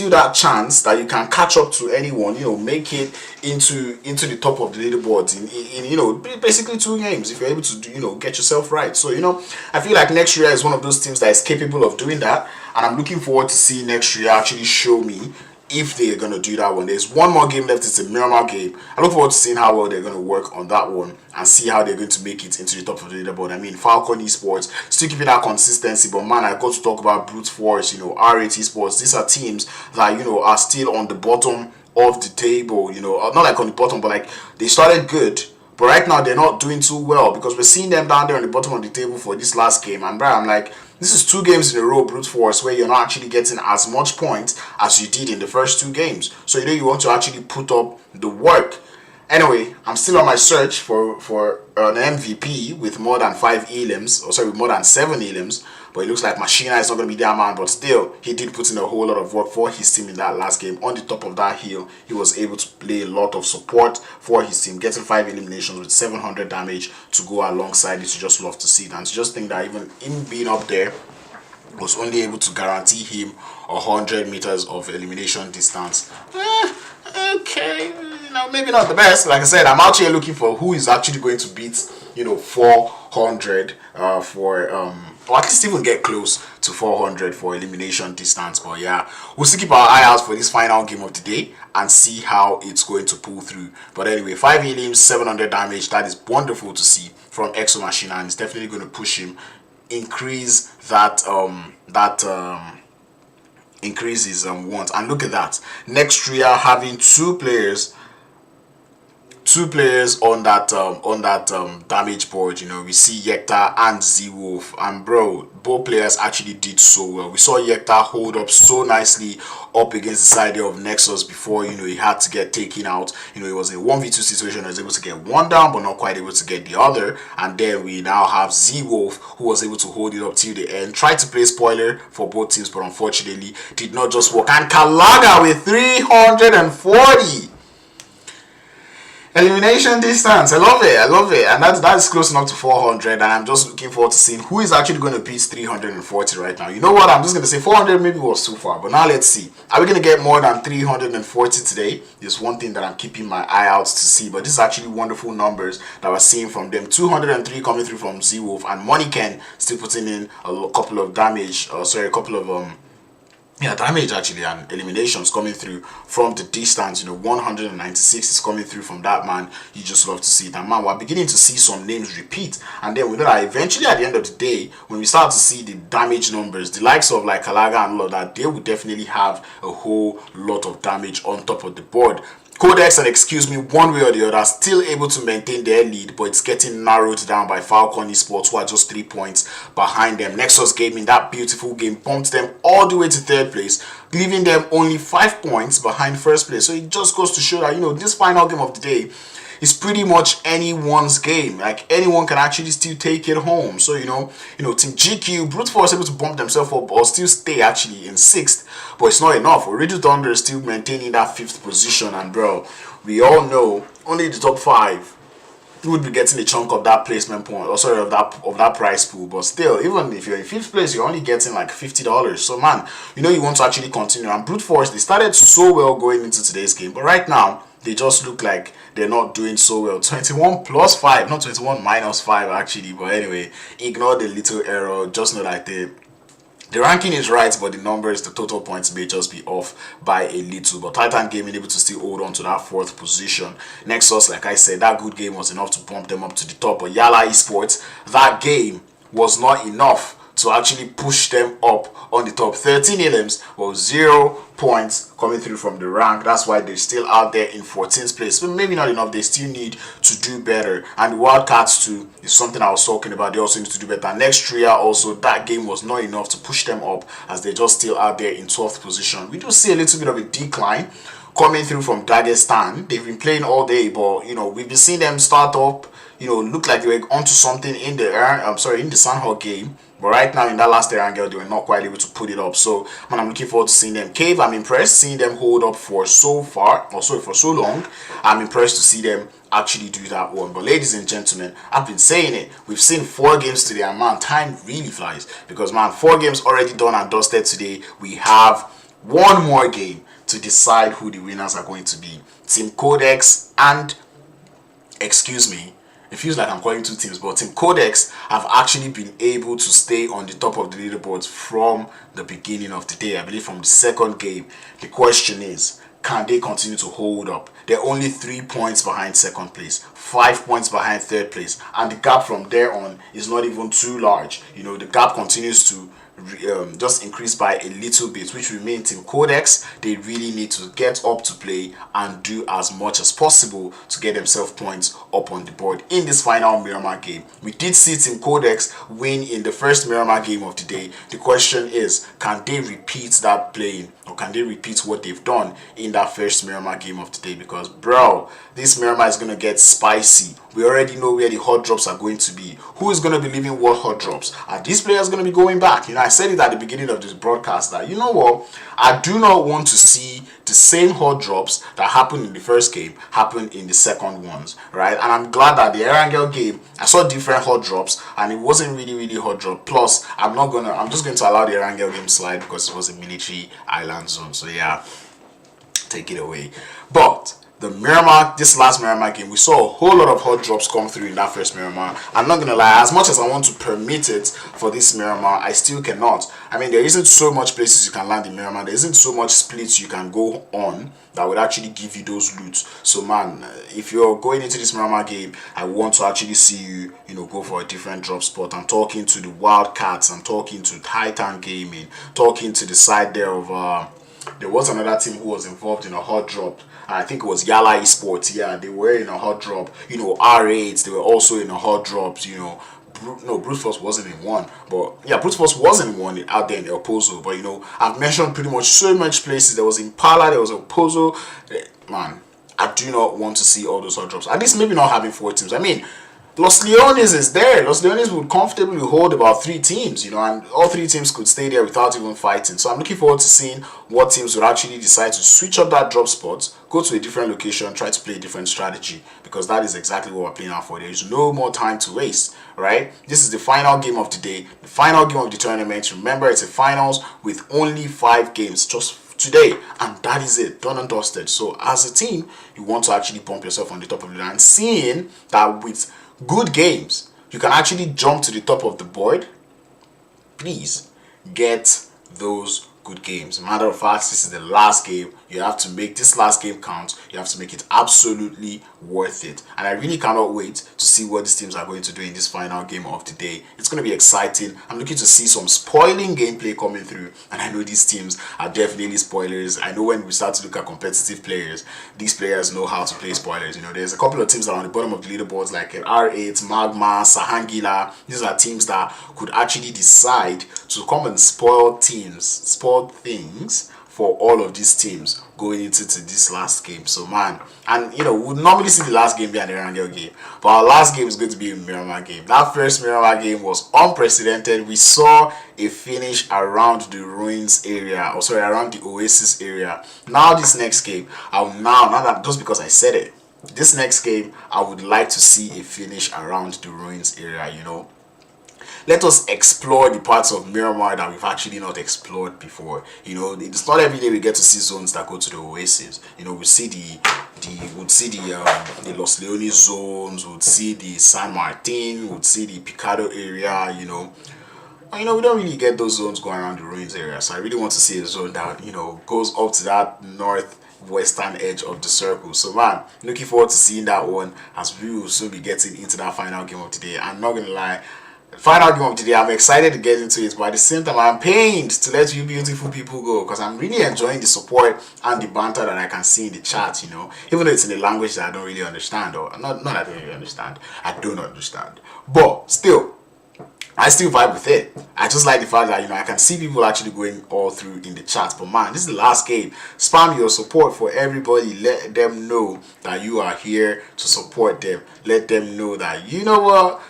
that chance that you can catch up to anyone, you know, make it into the top of the leaderboards in you know, basically 2 games if you're able to do, you know, get yourself right. So, you know, I feel like Nextruya is one of those teams that is capable of doing that, and I'm looking forward to seeing Nextruya actually show me if they're going to do that one. There's one more game left. It's a Miramar game. I look forward to seeing how well they're going to work on that one and see how they're going to make it into the top of the leaderboard. I mean, Falcon Esports still keeping that consistency, but man, I got to talk about Brute Force, you know, RTGx. These are teams that, you know, are still on the bottom of the table, you know, not like on the bottom, but like they started good, but right now they're not doing too well because we're seeing them down there on the bottom of the table for this last game. And bro, I'm like, this is 2 games in a row, Brute Force, where you're not actually getting as much points as you did in the first 2 games. So, you know, you want to actually put up the work. Anyway, I'm still on my search for an MVP with more than 5 elims, or sorry, with more than 7 elims. But it looks like Machina is not going to be that man, but still, he did put in a whole lot of work for his team in that last game. On the top of that hill, he was able to play a lot of support for his team, getting 5 eliminations with 700 damage to go alongside it. You just love to see it, and to just think that even him being up there was only able to guarantee him 100 meters of elimination distance. Okay, you know, maybe not the best. Like I said, I'm out here looking for who is actually going to beat, you know, 400 or at least even get close to 400 for elimination distance. But yeah, we'll still keep our eye out for this final game of the day and see how it's going to pull through. But anyway, 5 elims, 700 damage, that is wonderful to see from Exo Machina, and it's definitely going to push him, increase that increase his want. And look at that, Nextruya having two players on that damage board. You know, we see Yekta and Z-Wolf, and bro, both players actually did so well. We saw Yekta hold up so nicely up against the side of Nexus before, you know, he had to get taken out. You know, it was a 1v2 situation. He was able to get one down, but not quite able to get the other. And then we now have Z-Wolf, who was able to hold it up till the end. Tried to play spoiler for both teams, but unfortunately did not just work. And Kalaga with 340 elimination distance. I love it, and that's close enough to 400, and I'm just looking forward to seeing who is actually going to beat 340 right now. You know what, I'm just going to say 400 maybe was too far, but now let's see, are we going to get more than 340 today? There's one thing that I'm keeping my eye out to see, but this is actually wonderful numbers that we're seeing from them. 203 coming through from Z-Wolf, and Moneyken still putting in a couple of damage, damage actually, and eliminations coming through from the distance. You know, 196 is coming through from that man. You just love to see it. And man, we're beginning to see some names repeat, and then we know that eventually at the end of the day, when we start to see the damage numbers, the likes of like Kalaga and all of that, they will definitely have a whole lot of damage on top of the board. Qodex and Excuse Me, one way or the other, still able to maintain their lead, but it's getting narrowed down by Falcon Esports, who are just 3 points behind them. Nexus Gaming, that beautiful game, bumped them all the way to 3rd place, leaving them only 5 points behind 1st place. So it just goes to show that, you know, this final game of the day is pretty much anyone's game. Like, anyone can actually still take it home. So, you know, Team GQ, Brute Force able to bump themselves up or still stay actually in 6th, but it's not enough. Ooredo Thunder is still maintaining that 5th position, and bro, we all know only the top 5 would be getting a chunk of that placement point, or sorry, of that prize pool. But still, even if you're in 5th place, you're only getting like $50. So man, you know, you want to actually continue. And Brute Force, they started so well going into today's game, but right now they just look like they're not doing so well. 21 plus 5, not 21 minus 5 actually. But anyway, ignore the little error. Just know that the ranking is right, but the numbers, the total points may just be off by a little. But Titan Gaming able to still hold on to that 4th position. Nexus, like I said, that good game was enough to bump them up to the top. But YaLLa Esports, that game was not enough to actually push them up on the top. 13 elims, well, 0 points coming through from the rank. That's why they're still out there in 14th place. But maybe not enough. They still need to do better. And the Wildcats too is something I was talking about. They also need to do better. Nextruya also, that game was not enough to push them up, as they're just still out there in 12th position. We do see a little bit of a decline coming through from Dagestan. They've been playing all day, but you know, we've been seeing them start up, you know, look like they were onto something in the sanhok game. But right now in that last Erangel, they were not quite able to put it up. So man, I'm looking forward to seeing them. Cave, I'm impressed seeing them hold up for so long. I'm impressed to see them actually do that one. But ladies and gentlemen, I've been saying it. We've seen 4 games today, and man, time really flies. Because man, 4 games already done and dusted today. We have one more game to decide who the winners are going to be. Team Qodex and, excuse me, it feels like I'm calling 2 teams, but Team Qodex have actually been able to stay on the top of the leaderboards from the beginning of the day. I believe from the second game. The question is, can they continue to hold up? They're only 3 points behind second place, 5 points behind third place, and the gap from there on is not even too large. You know, the gap continues to just increase by a little bit, which will mean Team Qodex, they really need to get up to play and do as much as possible to get themselves points up on the board in this final Miramar game. We did see Team Qodex win in the first Miramar game of the day. The question is, can they repeat that playing, or can they repeat what they've done in that first Miramar game of the day? Because bro, this Miramar is going to get spicy. We already know where the hot drops are going to be. Who is going to be leaving what hot drops? Are these players going to be going back? You know, I said it at the beginning of this broadcast that, you know what, I do not want to see the same hot drops that happened in the first game happen in the second ones, right? And I'm glad that the Erangel game, I saw different hot drops, and it wasn't really hot drop. Plus, I'm just going to allow the Erangel game slide because it was a military island zone. So yeah, take it away. But the Miramar, this last Miramar game, we saw a whole lot of hot drops come through in that first Miramar. I'm not gonna lie, as much as I want to permit it for this Miramar, I still cannot. I mean, there isn't so much places you can land in Miramar. There isn't so much splits you can go on that would actually give you those loots. So man, if you're going into this Miramar game, I want to actually see you, you know, go for a different drop spot. I'm talking to the Wildcats, I'm talking to Titan Gaming, talking to the side there of there was another team who was involved in a hot drop. I think it was YaLLa Esports. Yeah, they were in a hot drop. You know, R8s, they were also in a hot drops. You know, Brute Force wasn't in one, but yeah, Brute Force wasn't in one out there in El Pozo. But you know, I've mentioned pretty much so much places. There was Impala, there was El Pozo. Man, I do not want to see all those hot drops. At least maybe not having 4 teams. I mean, Los Leones is there. Los Leones would comfortably hold about 3 teams, you know, and all 3 teams could stay there without even fighting. So I'm looking forward to seeing what teams would actually decide to switch up that drop spot, go to a different location, try to play a different strategy, because that is exactly what we're playing out for. There is no more time to waste, right? This is the final game of the day, the final game of the tournament. Remember, it's a finals with only 5 games just today, and that is it, done and dusted. So as a team, you want to actually bump yourself on the top of the line, and seeing that with good games you can actually jump to the top of the board. Please get those good games. Matter of fact, this is the last game. You have to make this last game count. You have to make it absolutely worth it. And I really cannot wait to see what these teams are going to do in this final game of the day. It's going to be exciting. I'm looking to see some spoiling gameplay coming through. And I know these teams are definitely spoilers. I know when we start to look at competitive players, these players know how to play spoilers. You know, there's a couple of teams that are on the bottom of the leaderboards like R8, MAGMA, Şahangiller. These are teams that could actually decide to come and spoil teams, spoil things for all of these teams going into this last game. So man, and you know, we would normally see the last game be an Erangel game, but our last game is going to be a Miramar game. That first Miramar game was unprecedented. We saw a finish around the ruins area, or sorry, around the Oasis area. Now this next game, now that just because I said it, this next game I would like to see a finish around the ruins area. You know, let us explore the parts of Miramar that we've actually not explored before. You know, it's not every day we get to see zones that go to the Oasis. You know, we see the Los Leones zones, we'd see the San Martin, we'd see the Picado area. You know, we don't really get those zones going around the ruins area. So I really want to see a zone that, you know, goes up to that northwestern edge of the circle. So man, looking forward to seeing that one, as we will soon be getting into that final game of today. I'm not gonna lie, final game of today, I'm excited to get into it, but at the same time I'm pained to let you beautiful people go, because I'm really enjoying the support and the banter that I can see in the chat. You know, even though it's in a language that I don't really understand, or not I don't really understand, I don't understand, but still I still vibe with it. I just like the fact that, you know, I can see people actually going all through in the chat. But man, this is the last game. Spam your support for everybody. Let them know that you are here to support them. Let them know that, you know what,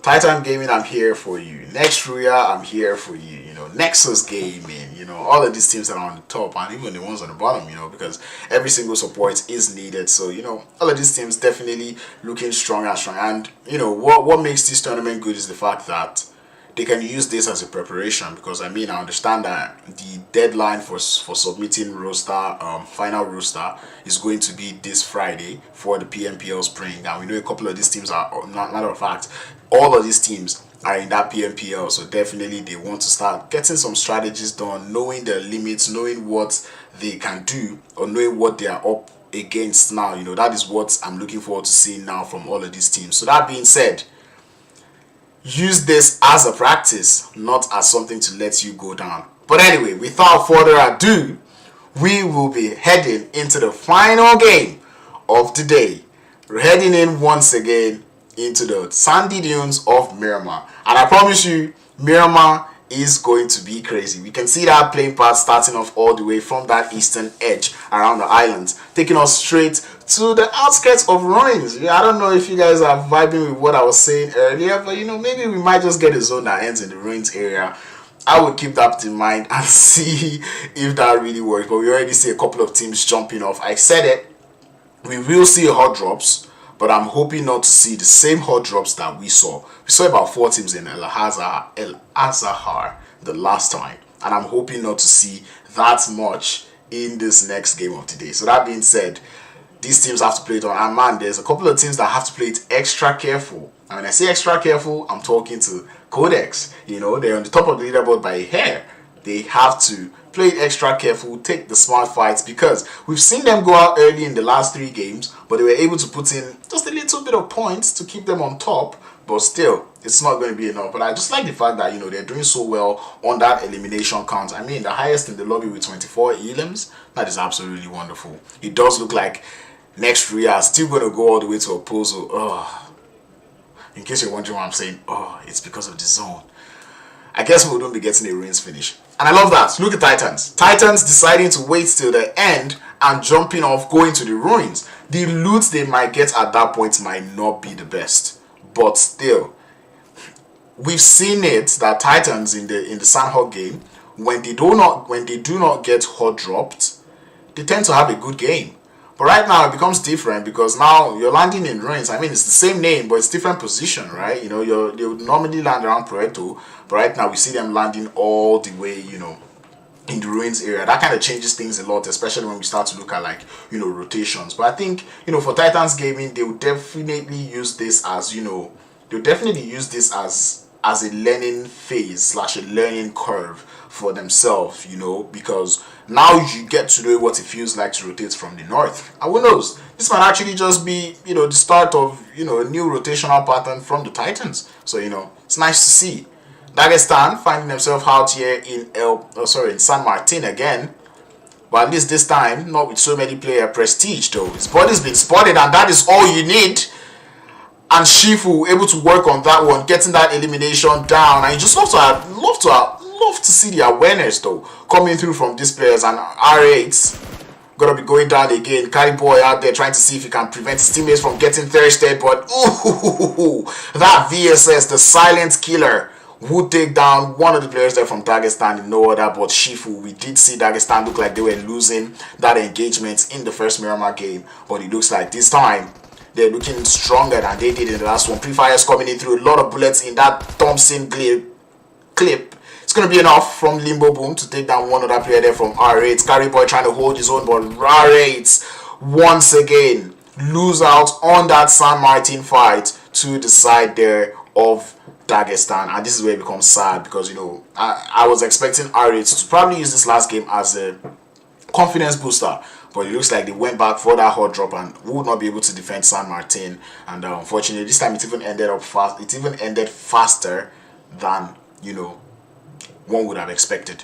Titan Gaming, I'm here for you. Nextruya, I'm here for you. You know, Nexus Gaming, you know, all of these teams that are on the top and even the ones on the bottom, you know, because every single support is needed. So, you know, all of these teams definitely looking strong and strong. And, you know, what makes this tournament good is the fact that they can use this as a preparation, because I mean, I understand that the deadline for submitting roster, final roster, is going to be this Friday for the PMPL spring, and we know a couple of these teams are, matter of fact, all of these teams are in that PMPL, so definitely they want to start getting some strategies done, knowing their limits, knowing what they can do, or knowing what they are up against now. You know, that is what I'm looking forward to seeing now from all of these teams. So that being said, use this as a practice, not as something to let you go down. But anyway, without further ado, we will be heading into the final game of the day. We're heading in once again into the sandy dunes of Miramar. And I promise you, Miramar is going to be crazy. We can see that playing path starting off all the way from that eastern edge around the islands, taking us straight to the outskirts of ruins. I don't know if you guys are vibing with what I was saying earlier, but you know, maybe we might just get a zone that ends in the ruins area. I will keep that in mind and see if that really works. But we already see a couple of teams jumping off. I said it, we will see hot drops, but I'm hoping not to see the same hot drops that we saw. We saw about 4 teams in El Azahar the last time, and I'm hoping not to see that much in this next game of the day. So that being said, these teams have to play it on, and man, there's a couple of teams that have to play it extra careful. And when I say extra careful, I'm talking to Qodex. You know, they're on the top of the leaderboard by a hair. They have to play it extra careful, take the smart fights, because we've seen them go out early in the last 3 games, but they were able to put in just a little bit of points to keep them on top. But still, it's not going to be enough. But I just like the fact that, you know, they're doing so well on that elimination count. I mean, the highest in the lobby with 24 elims. That is absolutely wonderful. It does look like Nextruya is still going to go all the way to Opposo. Oh, in case you're wondering why I'm saying, oh, it's because of the zone. I guess we wouldn't be getting a ruins finish. And I love that. Look at Titans. Titans deciding to wait till the end and jumping off, going to the ruins. The loot they might get at that point might not be the best. But still, we've seen it that Titans in the sanhok game, when they do not get hot dropped, they tend to have a good game. But right now it becomes different, because now you're landing in ruins. I mean, it's the same name, but it's different position, right? You know, they would normally land around Ooredo, but right now we see them landing all the way, you know, in the ruins area. That kind of changes things a lot, especially when we start to look at, like, you know, rotations. But I think, you know, for Titans Gaming, they will definitely use this as, you know, they'll definitely use this as a learning phase / a learning curve for themselves, you know, because now you get to know what it feels like to rotate from the north. And who knows, this might actually just be, you know, the start of, you know, a new rotational pattern from the Titans. So, you know, it's nice to see. Dagestan finding themselves out here in San Martin again, but at least this time not with so many player prestige though. His body's been spotted, and that is all you need. And Shifu able to work on that one, getting that elimination down. And you just love to see the awareness though coming through from these players. And R8's gonna be going down again. Carry boy out there trying to see if he can prevent his teammates from getting thirsted, but ooh, that VSS, the silent killer, would take down one of the players there from Dagestan in no other but Shifu. We did see Dagestan look like they were losing that engagement in the first Miramar game, but it looks like this time they're looking stronger than they did in the last one. Pre-fires coming in through, a lot of bullets in that Thompson clip. It's going to be enough from Limbo Boom to take down one other player there from R8. Carry Boy trying to hold his own, but R8 once again lose out on that San Martin fight to the side there of Dagestan. And this is where it becomes sad, because, you know, I was expecting R8 to probably use this last game as a confidence booster, but it looks like they went back for that hot drop and would not be able to defend San Martin. And unfortunately, this time it even ended up fast. It even ended faster than, you know, one would have expected.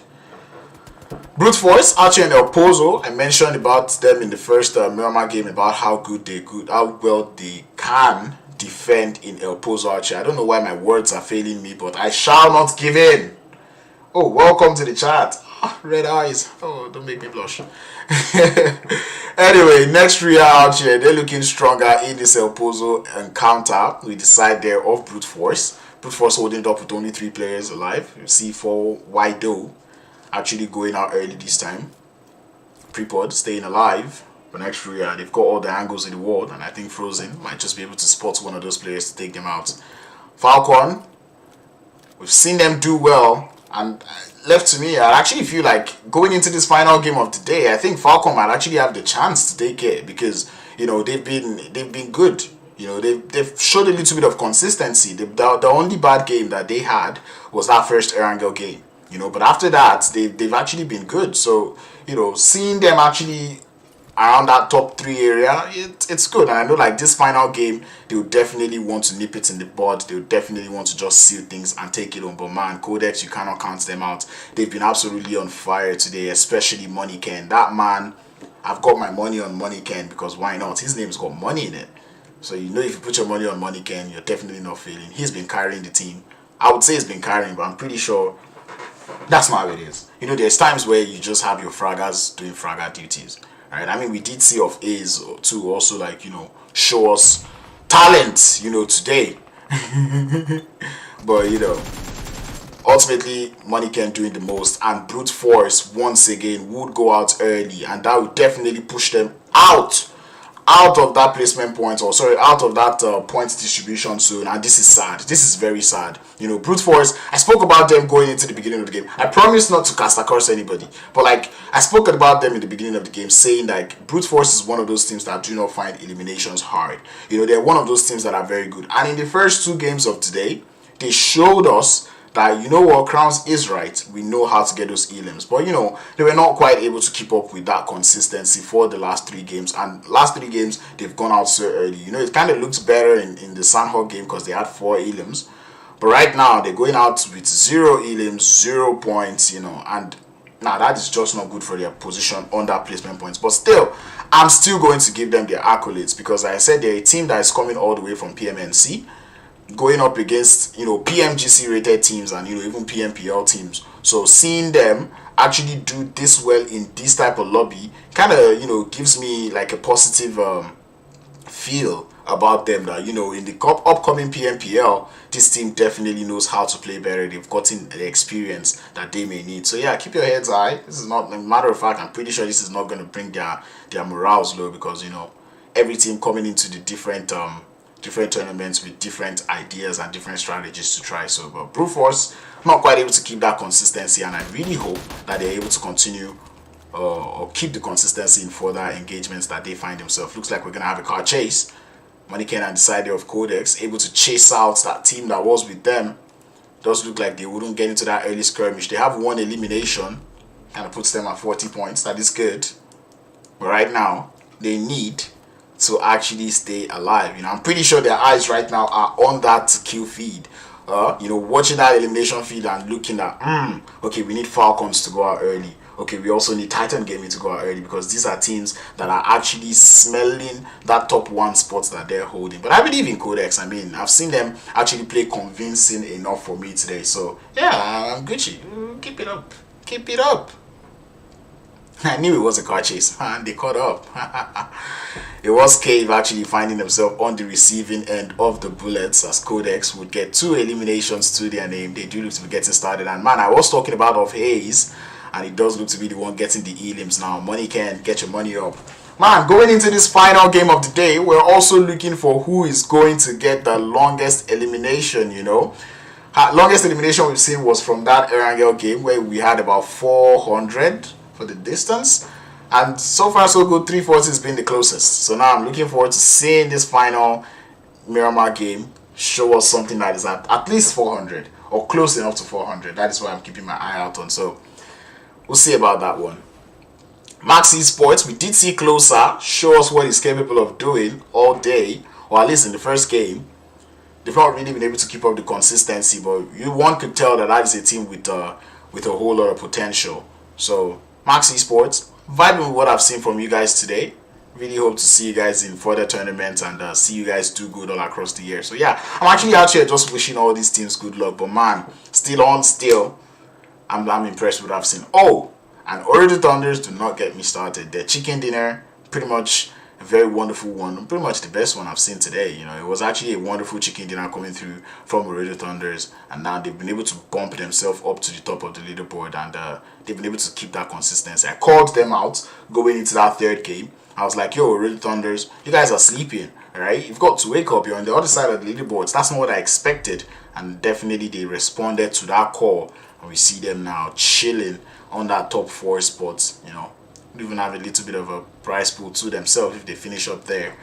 Brute Force, Archer and El Pozo. I mentioned about them in the first Miramar game about how well they can defend in El Pozo Archer. I don't know why my words are failing me, but I shall not give in. Oh, welcome to the chat. Red eyes. Oh, don't make me blush. Anyway, Nextruya out here, they're looking stronger in this El Pozo encounter with the side there of Brute Force. Brute Force holding it up with only 3 players alive. You see for YaLLa actually going out early this time. Prepod staying alive. But Nextruya, they've got all the angles in the world, and I think Frozen might just be able to spot one of those players to take them out. Falcon, we've seen them do well, and left to me, I actually feel like going into this final game of the day, I think Falcon might actually have the chance to take it because, you know, they've been good. You know, they've showed a little bit of consistency. The only bad game that they had was that first Erangel game. You know, but after that, they've actually been good. So, you know, seeing them actually around that top 3 area, it's good. And I know, like, this final game, they will definitely want to nip it in the bud. They will definitely want to just seal things and take it on. But man, Qodex, you cannot count them out. They've been absolutely on fire today, especially Money Ken. That man, I've got my money on Money Ken because why not? His name's got money in it. So, you know, if you put your money on Money Ken, you're definitely not failing. He's been carrying the team. I would say he's been carrying, but I'm pretty sure that's not how it is. You know, there's times where you just have your fraggers doing fragger duties. Right? I mean, we did see of A's to also, like, you know, show us talent, you know, today. But, you know, ultimately, Money Ken doing the most, and Brute Force once again would go out early, and that would definitely push them out of that placement point, or sorry, out of that points distribution zone. And this is sad. This is very sad. You know, Brute Force, I spoke about them going into the beginning of the game. I promise not to cast across anybody, but like, I spoke about them in the beginning of the game, saying like Brute Force is one of those teams that do not find eliminations hard. You know, they're one of those teams that are very good, and in the first 2 games of today, they showed us that, you know what, Crowns is right. We know how to get those elims. But, you know, they were not quite able to keep up with that consistency for the last 3 games. And last 3 games, they've gone out so early. You know, it kind of looks better in the sanhok game because they had 4 elims. But right now, they're going out with 0 elims, 0 points, you know. And now that is just not good for their position on that placement points. But still, I'm still going to give them their accolades because, like I said, they're a team that is coming all the way from PMNC, going up against, you know, PMGC rated teams and, you know, even PMPL teams. So seeing them actually do this well in this type of lobby kind of, you know, gives me like a positive feel about them, that, you know, in the upcoming PMPL, this team definitely knows how to play better. They've gotten the experience that they may need. So yeah, keep your heads high. This is not, a matter of fact, I'm pretty sure this is not going to bring their morals low, because, you know, every team coming into the different tournaments with different ideas and different strategies to try. So, but Brute Force not quite able to keep that consistency, and I really hope that they're able to continue or keep the consistency in further engagements that they find themselves. Looks like we're gonna have a car chase. Money Ken and the side of Qodex able to chase out that team that was with them. Does look like they wouldn't get into that early skirmish. They have 1 elimination, kind of puts them at 40 points. That is good, but right now they need to actually stay alive. You know, I'm pretty sure their eyes right now are on that kill feed, you know, watching that elimination feed and looking at, okay, we need Falcons to go out early. Okay, we also need Titan Gaming to go out early, because these are teams that are actually smelling that top 1 spot that they're holding. But I believe in Qodex. I mean, I've seen them actually play convincing enough for me today. So yeah, I'm Gucci. Keep it up. Keep it up. I knew it was a car chase, and they caught up. It was Cave actually finding himself on the receiving end of the bullets, as Qodex would get 2 eliminations to their name. They do look to be getting started, and man, I was talking about of Hayes, and it does look to be the one getting the elims now. Money Ken, get your money up. Man, going into this final game of the day, we're also looking for who is going to get the longest elimination, you know. Longest elimination we've seen was from that Erangel game where we had about 400 for the distance, and so far so good. 340 has been the closest. So now I'm looking forward to seeing this final Miramar game show us something that is at least 400 or close enough to 400. That is why I'm keeping my eye out on. So we'll see about that one. YaLLa Esports, we did see closer show us what he's capable of doing all day, or at least in the first game. They've not really been able to keep up the consistency, but one could tell that is a team with a whole lot of potential. So YaLLa Esports, vibing with what I've seen from you guys today. Really hope to see you guys in further tournaments and see you guys do good all across the year. So yeah, I'm actually out here just wishing all these teams good luck. But man, I'm impressed with what I've seen. Oh, and Ooredo Thunders, do not get me started. Their chicken dinner, pretty much a very wonderful one, pretty much the best one I've seen today. You know, it was actually a wonderful chicken dinner coming through from Ooredo Thunders, and now they've been able to bump themselves up to the top of the leaderboard, and they've been able to keep that consistency. I called them out going into that third game. I was like, yo, Ooredo Thunders, you guys are sleeping, alright? You've got to wake up. You're on the other side of the leaderboards. That's not what I expected, and definitely they responded to that call, and we see them now chilling on that top 4 spots. You know, even have a little bit of a prize pool to themselves if they finish up there.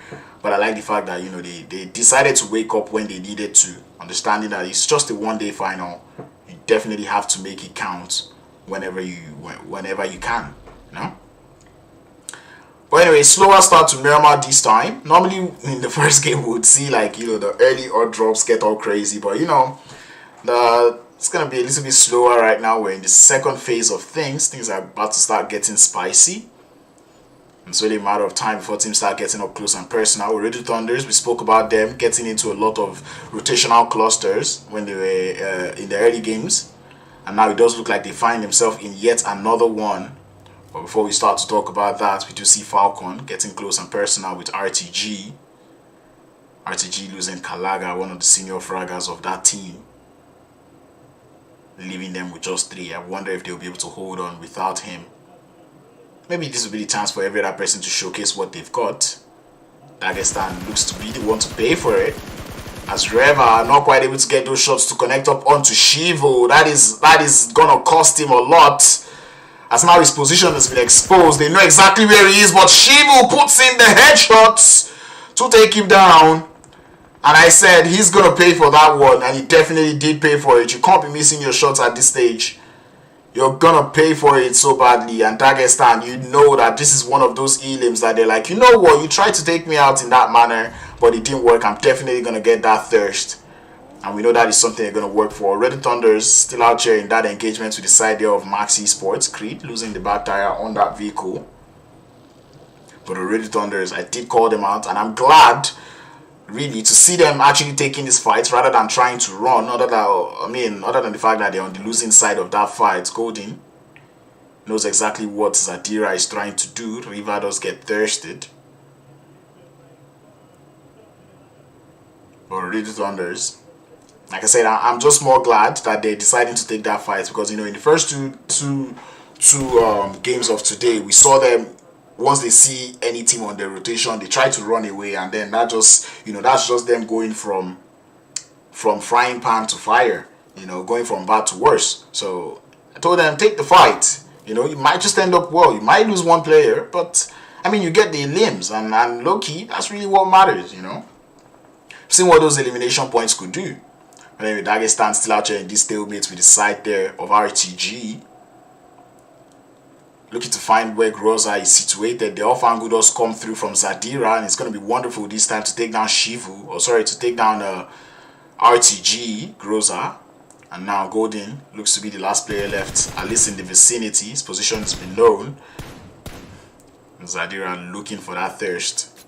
But I like the fact that, you know, they decided to wake up when they needed to, understanding that it's just a one-day final. You definitely have to make it count whenever you can, you know. But anyway, slower start to Miramar this time. Normally in the first game we would see, like, you know, the early odd drops get all crazy, but you know, it's gonna be a little bit slower right now. We're in the second phase of things. Things are about to start getting spicy. It's really a matter of time before teams start getting up close and personal. Ooredo Thunders, we spoke about them getting into a lot of rotational clusters when they were in the early games. And now it does look like they find themselves in yet another one. But before we start to talk about that, we do see Falcon getting close and personal with RTG. RTG losing Kalaga, one of the senior fraggers of that team, leaving them with just 3. I wonder if they'll be able to hold on without him. Maybe this will be the chance for every other person to showcase what they've got. Dagestan looks to be the one to pay for it, as Reva are not quite able to get those shots to connect up onto Shivo. That is gonna cost him a lot, as now his position has been exposed. They know exactly where he is, but Shivo puts in the headshots to take him down. And I said he's gonna pay for that one, and he definitely did pay for it. You can't be missing your shots at this stage. You're gonna pay for it so badly. And Dagestan, you know that this is one of those elims that they're like, you know what, you tried to take me out in that manner, but it didn't work. I'm definitely gonna get that thirst. And we know that is something they're gonna work for. Red Thunders still out here in that engagement with the side there of Max Esports. Creed losing the back tire on that vehicle. But the Red Thunders, I did call them out, and I'm glad really to see them actually taking this fight rather than trying to run. Other than the fact that they're on the losing side of that fight. Golden knows exactly what Zadira is trying to do. Riva does get thirsted. But Red Thunders, like I said, I'm just more glad that they're deciding to take that fight, because, you know, in the first two games of today, we saw them, once they see any team on their rotation, they try to run away, and then that's just them going from frying pan to fire, you know, going from bad to worse. So I told them, take the fight. You know, you might just end up well. You might lose one player, but I mean, you get the limbs, and low key, that's really what matters, you know. Seeing what those elimination points could do. But anyway, Dagestan still out here in this stalemate with the side there of RTG. Looking to find where Groza is situated. The off angle does come through from Zadira, and it's going to be wonderful this time to take down to take down RTG, Groza. And now Golden looks to be the last player left, at least in the vicinity. His position has been known. Zadira looking for that thirst.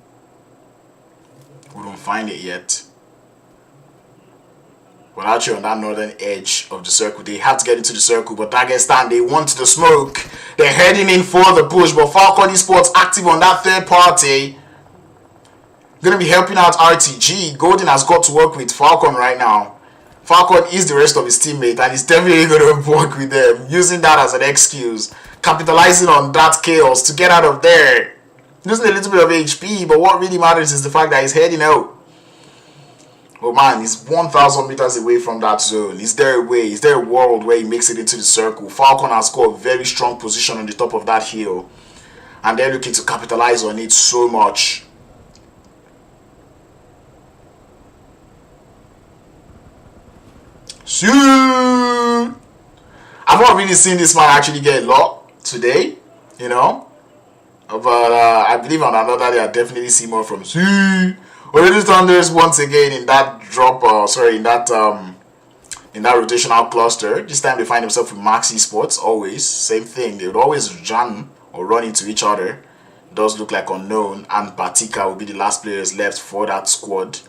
We don't find it yet. But actually on that northern edge of the circle, they have to get into the circle, but Dagestan, they want the smoke. They're heading in for the push, but Falcon Esports active on that third party. Gonna be helping out RTG. Golden has got to work with Falcon right now. Falcon is the rest of his teammate, and he's definitely gonna work with them, using that as an excuse, capitalizing on that chaos to get out of there. Losing a little bit of HP, but what really matters is the fact that he's heading out. Oh man, he's 1,000 meters away from that zone. Is there a way? Is there a world where he makes it into the circle? Falcon has got a very strong position on the top of that hill, and they're looking to capitalize on it so much. I've not really seen this man actually get a lot today, you know. But I believe on another day I definitely see more from Ooredo Thunders once again in that in that rotational cluster. This time they find themselves with Max Esports. Always same thing. They would always jam or run into each other. It does look like Unknown and Batika will be the last players left for that squad.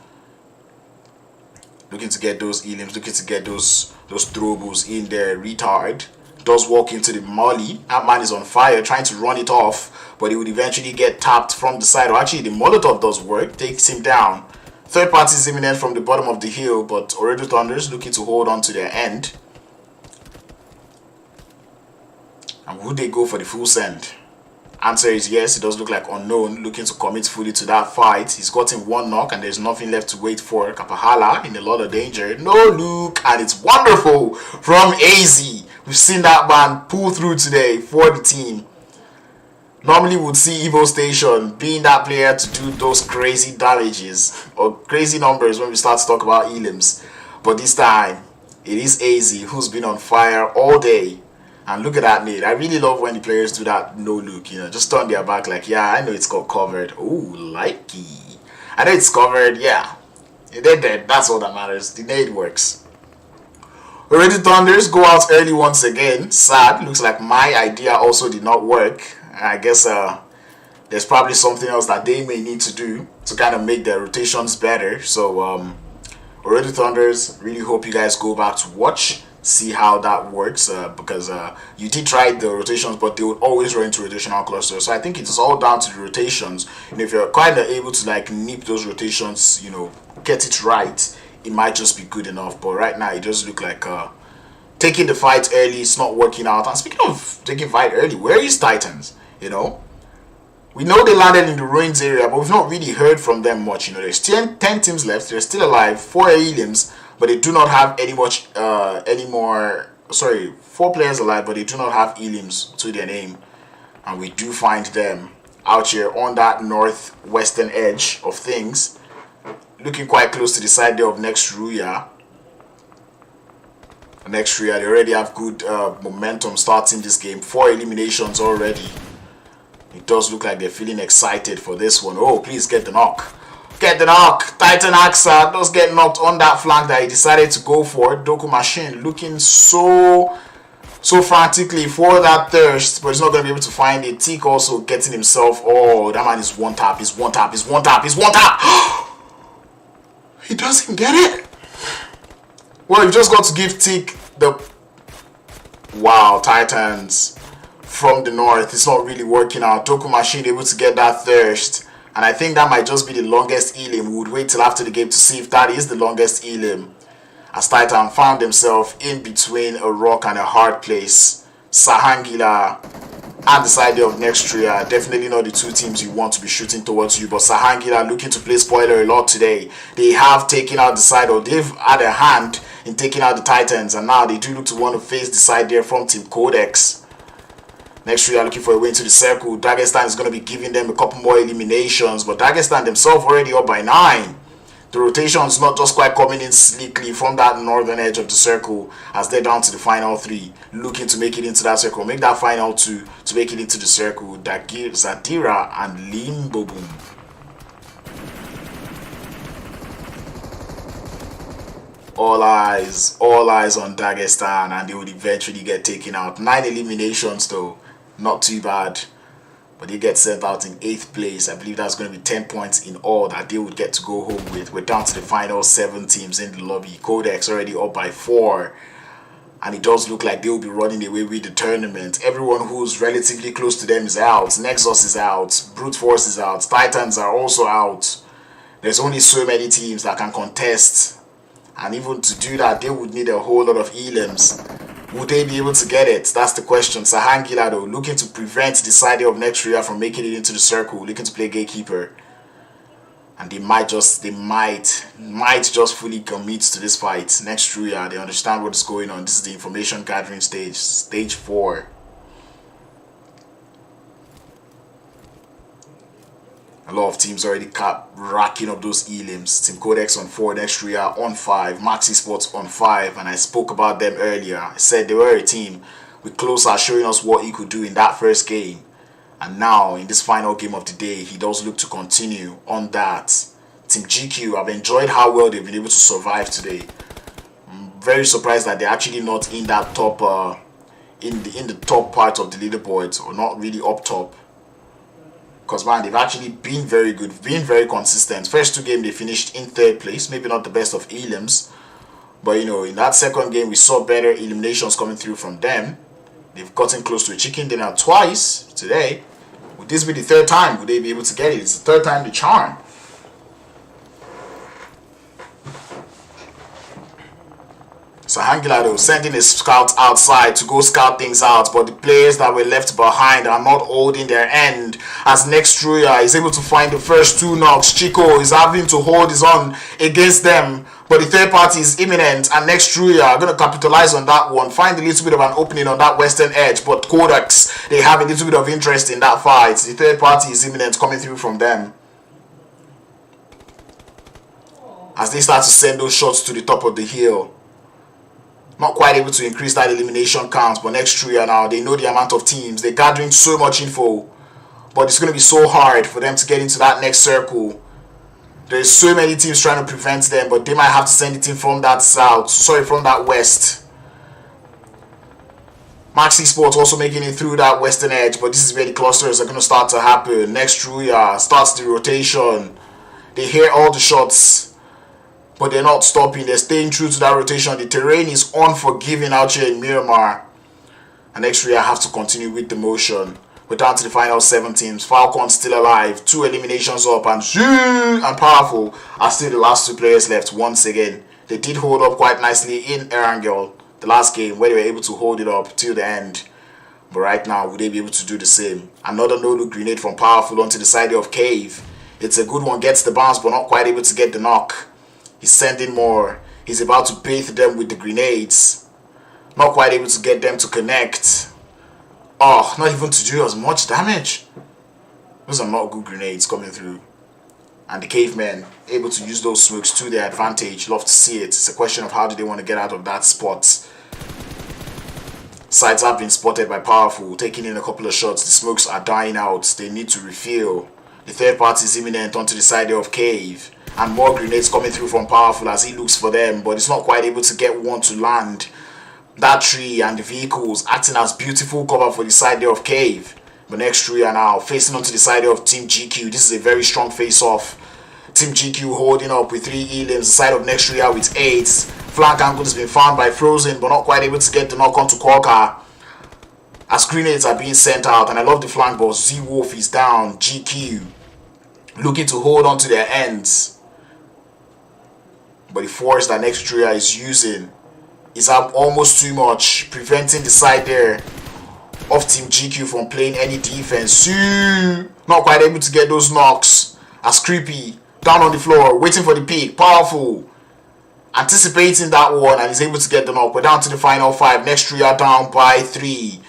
Looking to get those elims, looking to get those throwables in there. Retard Does walk into the molly. That man is on fire, trying to run it off, but he would eventually get tapped from the side. Or actually, the Molotov does work, takes him down. Third party is imminent from the bottom of the hill, but Ooredo Thunders looking to hold on to their end. And would they go for the full send? Answer is yes. It does look like Unknown looking to commit fully to that fight. He's gotten one knock and there's nothing left to wait for. Kapahala in a lot of danger. No look, and it's wonderful from AZ. We've seen that man pull through today for the team. Normally we would see Evo Station being that player to do those crazy damages or crazy numbers when we start to talk about elims. But this time, it is AZ who's been on fire all day. And look at that nade. I really love when the players do that no look, you know, just turn their back like, yeah, I know it's got covered. Oh, likey. I know it's covered, yeah. They're dead. That's all that matters. The nade works. Already Thunders go out early once again. Sad. Looks like my idea also did not work. I guess there's probably something else that they may need to do to kind of make their rotations better. So, Already Thunders, really hope you guys go back to watch. See how that works because you did try the rotations, but they would always run into rotational clusters. So I think it's all down to the rotations. And if you're kind of able to like nip those rotations, you know, get it right, it might just be good enough. But right now it does look like taking the fight early is not working out. And speaking of taking fight early, where is Titans? You know, we know they landed in the ruins area, but we've not really heard from them much. You know, there's 10 teams left. They're still alive. 4 elims. But they do not have four players alive, but they do not have elims to their name. And we do find them out here on that northwestern edge of things. Looking quite close to the side there of Nextruya. Nextruya, they already have good momentum starting this game. 4 eliminations already. It does look like they're feeling excited for this one. Oh, please get the knock. Get the knock. Titan Axa does get knocked on that flank that he decided to go for. Doku Machine looking so frantically for that thirst, but he's not going to be able to find it. Teak also getting himself. Oh, that man is one tap. He's one tap. He's one tap. He's one tap. He doesn't get it. Well, you've just got to give Teak the... Wow, Titans from the north. It's not really working out. Doku Machine able to get that thirst. And I think that might just be the longest elim. We would wait till after the game to see if that is the longest elim. As Titan found himself in between a rock and a hard place. Şahangiller and the side of Nextruya. Definitely not the two teams you want to be shooting towards you. But Şahangiller looking to play spoiler a lot today. They have taken out the side, or they've had a hand in taking out the Titans. And now they do look to want to face the side there from Team Qodex. Nextruya looking for a way into the circle. Dagestan is going to be giving them a couple more eliminations, but Dagestan themselves already up by 9. The rotation is not just quite coming in sleekly from that northern edge of the circle as they're down to the final 3, looking to make it into that circle, make that final 2 to make it into the circle. Zadira and Limbobum. All eyes on Dagestan, and they would eventually get taken out. 9 eliminations though. Not too bad, but they get sent out in 8th place. I believe that's going to be 10 points in all that they would get to go home with. We're down to the final 7 teams in the lobby. Qodex already up by 4, and it does look like they will be running away with the tournament. Everyone who's relatively close to them is out. Nexus is out, Brute Force is out, Titans are also out. There's only so many teams that can contest, and even to do that they would need a whole lot of elims. Would they be able to get it? That's the question. Şahangiller though, looking to prevent the side of Nextruya from making it into the circle, looking to play gatekeeper. And they might just fully commit to this fight. Nextruya, they understand what's going on. This is the information gathering stage, stage 4. A lot of teams already racking up those elims. Team Qodex on 4, Nextruya on 5, YaLLa Esports on 5, and I spoke about them earlier. I said they were a team with Closer showing us what he could do in that first game. And now, in this final game of the day, he does look to continue on that. Team GQ, I've enjoyed how well they've been able to survive today. I'm very surprised that they're actually not in that top, in the top part of the leaderboards, or not really up top. Because man, they've actually been very good, been very consistent. First 2 games they finished in 3rd place, maybe not the best of elims, but you know, in that second game we saw better eliminations coming through from them. They've gotten close to a chicken dinner twice today. Would this be the third time? Would they be able to get it? It's the third time the charm. Şahangiller sending his scouts outside to go scout things out, but the players that were left behind are not holding their end, as Nextruya is able to find the first 2 knocks. Chico is having to hold his own against them, but the third party is imminent, and Nextruya are going to capitalize on that one, find a little bit of an opening on that western edge, but Qodex, they have a little bit of interest in that fight. The third party is imminent coming through from them, as they start to send those shots to the top of the hill. Not quite able to increase that elimination count, but Nextruya now, they know the amount of teams. They're gathering so much info, but it's going to be so hard for them to get into that next circle. There's so many teams trying to prevent them, but they might have to send it in from that from that west. YaLLa Esports also making it through that western edge, but this is where the clusters are going to start to happen. Nextruya starts the rotation. They hear all the shots, but they're not stopping. They're staying true to that rotation. The terrain is unforgiving out here in Miramar, and Nextruya have to continue with the motion. We're down to the final 7 teams. Falcon still alive, 2 eliminations up, and Powerful are still the last 2 players left once again. They did hold up quite nicely in Erangel the last game, where they were able to hold it up till the end. But right now, will they be able to do the same? Another no-look grenade from Powerful onto the side of Cave. It's a good one, gets the bounce, but not quite able to get the knock. He's sending more. He's about to bathe them with the grenades. Not quite able to get them to connect. Oh, not even to do as much damage. Those are not good grenades coming through. And the cavemen able to use those smokes to their advantage. Love to see it. It's a question of how do they want to get out of that spot. Sides have been spotted by Powerful, taking in a couple of shots. The smokes are dying out. They need to refill. The third party is imminent onto the side of Cave. And more grenades coming through from Powerful as he looks for them, but he's not quite able to get one to land. That tree and the vehicles acting as beautiful cover for the side there of Cave. But Nextruya now facing onto the side of Team GQ. This is a very strong face-off. Team GQ holding up with 3 elims. The side of Nextruya with 8. Flank angle has been found by Frozen, but not quite able to get the knock onto Korka, as grenades are being sent out. And I love the flank ball. Z-Wolf is down. GQ looking to hold on to their ends, but the force that Nextruya is using is almost too much, preventing the side there of Team GQ from playing any defense. Not quite able to get those knocks, as Creepy down on the floor waiting for the pick. Powerful anticipating that one, and is able to get the knock. We're down to the final 5. Nextruya down by 3.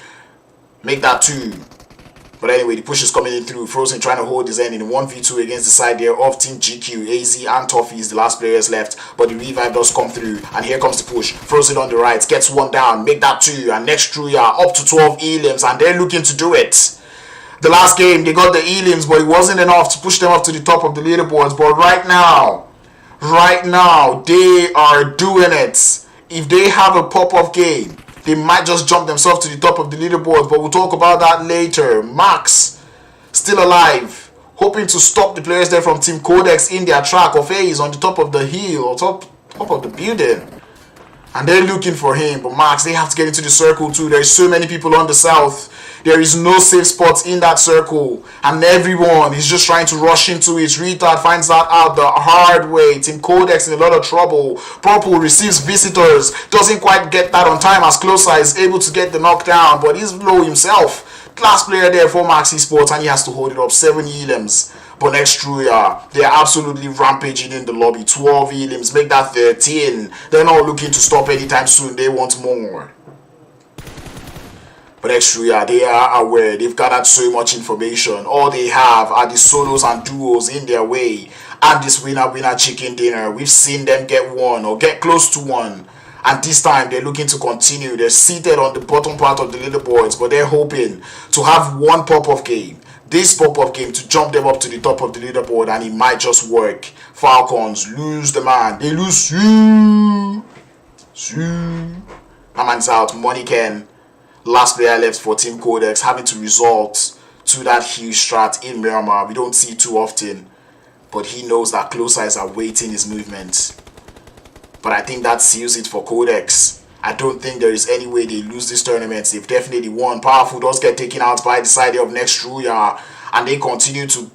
Make that 2. But anyway, the push is coming in through. Frozen trying to hold his end in 1v2 against the side there of Team GQ. AZ and Toffee is the last players left, but the revive does come through, and here comes the push. Frozen on the right, gets 1 down, make that 2, and Nextruya up to 12 elims, and they're looking to do it. The last game, they got the elims, but it wasn't enough to push them up to the top of the leaderboards. But right now, they are doing it. If they have a pop-off game, they might just jump themselves to the top of the leaderboard, but we'll talk about that later. Max, still alive, hoping to stop the players there from Team Qodex in their track of A's on the top of the hill, or top of the building. And they're looking for him, but Max, they have to get into the circle too. There's so many people on the south. There is no safe spots in that circle, and everyone is just trying to rush into it. Retard finds that out the hard way. Team Qodex in a lot of trouble. Purple receives visitors, doesn't quite get that on time, as Closer is able to get the knockdown, but he's low himself. Last player there for YaLLa Esports, and he has to hold it up. 7 elims. But Nextruya, they're absolutely rampaging in the lobby. 12 elims, make that 13. They're not looking to stop anytime soon. They want more. But Nextruya, they are aware. They've gathered so much information. All they have are the solos and duos in their way, and this winner chicken dinner. We've seen them get 1 or get close to 1, and this time they're looking to continue. They're seated on the bottom part of the leaderboards, but they're hoping to have 1 pop-off game. This pop-up game to jump them up to the top of the leaderboard, and it might just work. Falcons lose the man. They lose. My man's out. Money Ken, last player left for Team Qodex, having to resort to that huge strat in Miramar. We don't see it too often, but he knows that close eyes are waiting his movement. But I think that seals it for Qodex, I don't think there is any way they lose this tournament. They've definitely won. Powerful does get taken out by the side of Nextruya, and they continue to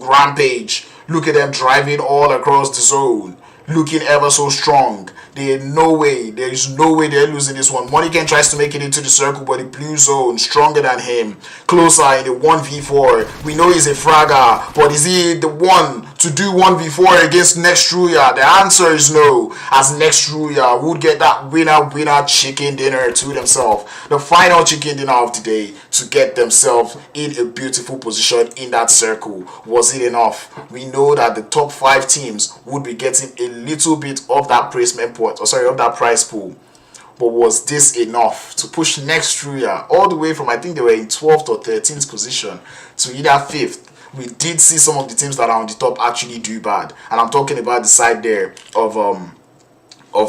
rampage. Look at them driving all across the zone, looking ever so strong. There is no way they're losing this one. Moniken tries to make it into the circle, but the blue zone stronger than him, closer in the 1v4. We know he's a fragger, but is he the one to do 1v4 against Nextruya? The answer is no, as Nextruya would get that winner chicken dinner to themselves, the final chicken dinner of the day, to get themselves in a beautiful position in that circle. Was it enough? We know that the top 5 teams would be getting a little bit of that placement point, of that prize pool. But was this enough to push Nextruya all the way from, I think they were in 12th or 13th position, to either 5th? We did see some of the teams that are on the top actually do bad, and I'm talking about the side there of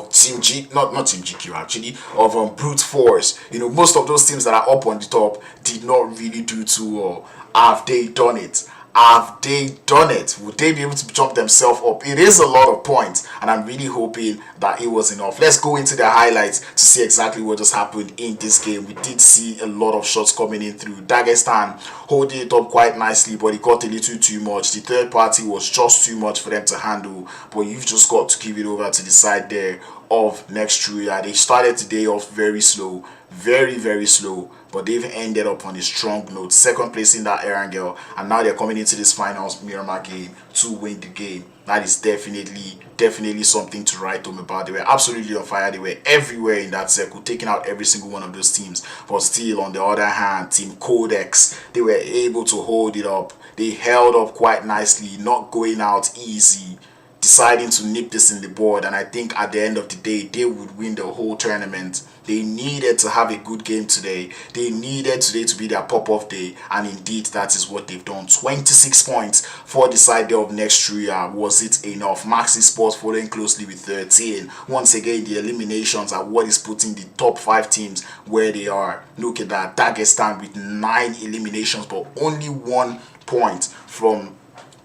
Team G, not Team GQ actually, of Brute Force. You know, most of those teams that are up on the top did not really do too well. Have they done it? Have they done it? Would they be able to jump themselves up? It is a lot of points, and I'm really hoping that it was enough. Let's go into the highlights to see exactly what just happened in this game. We did see a lot of shots coming in through. Dagestan holding it up quite nicely, but it got a little too much. The third party was just too much for them to handle, but you've just got to give it over to the side there of Nextruya. They started today off very slow, very slow, but they've ended up on a strong note, second place in that Erangel, and now they're coming into this finals Miramar game to win the game. That is definitely something to write home about. They were absolutely on fire. They were everywhere in that circle, taking out every single one of those teams. But still, on the other hand, Team Qodex, they were able to hold it up. They held up quite nicely, not going out easy, deciding to nip this in the board, and I think at the end of the day they would win the whole tournament. They needed to have a good game today. They needed today to be their pop-off day, and indeed that is what they've done. 26 points for the side there of Nextruya. Was it enough? Max Esports following closely with 13. Once again, the eliminations are what is putting the top 5 teams where they are. Look at that. Dagestan with 9 eliminations, but only 1 point from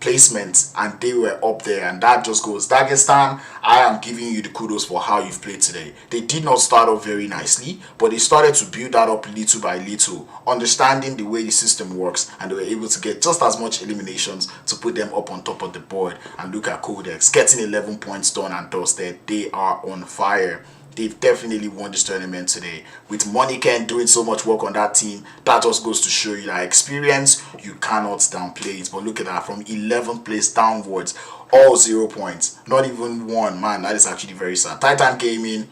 placement, and they were up there, and that just goes. Dagestan, I am giving you the kudos for how you've played today. They did not start off very nicely, but they started to build that up little by little, understanding the way the system works, and they were able to get just as much eliminations to put them up on top of the board. And look at Qodex getting 11 points done and dusted. They are on fire. They've definitely won this tournament today. With Moniken doing so much work on that team, that just goes to show you that experience, you cannot downplay it. But look at that, from 11th place downwards, all 0 points, not even 1. Man, that is actually very sad. Titan Gaming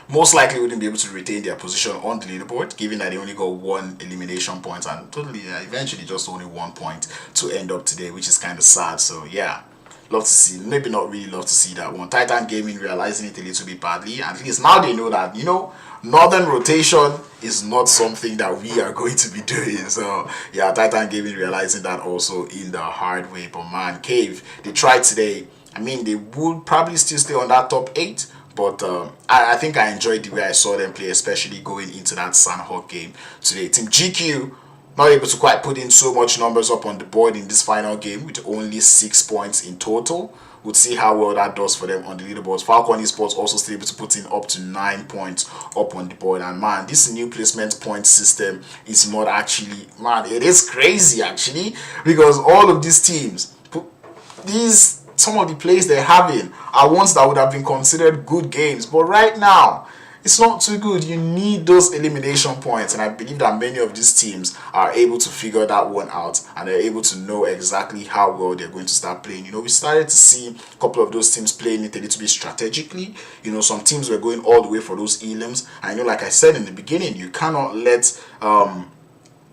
most likely wouldn't be able to retain their position on the leaderboard, given that they only got 1 elimination point, and totally eventually just only 1 point to end up today, which is kind of sad. So yeah, love to see, maybe not really love to see that one. Titan Gaming realizing it a little bit badly, and at least now they know that, you know, northern rotation is not something that we are going to be doing. So yeah, Titan Gaming realizing that also in the hard way. But man, Cave, they tried today. I mean, they would probably still stay on that top 8, but I think I enjoyed the way I saw them play, especially going into that sanhok game today. Team GQ not able to quite put in so much numbers up on the board in this final game, with only 6 points in total. We'll see how well that does for them on the leaderboards. Falcon Esports also still able to put in up to 9 points up on the board. And man, this new placement point system is not actually, man, it is crazy actually, because all of these teams, some of the plays they're having are ones that would have been considered good games, but right now it's not too good. You need those elimination points, and I believe that many of these teams are able to figure that one out, and they're able to know exactly how well they're going to start playing. You know, we started to see a couple of those teams playing it a little bit strategically. You know, some teams were going all the way for those elims, and you know, like I said in the beginning, you cannot let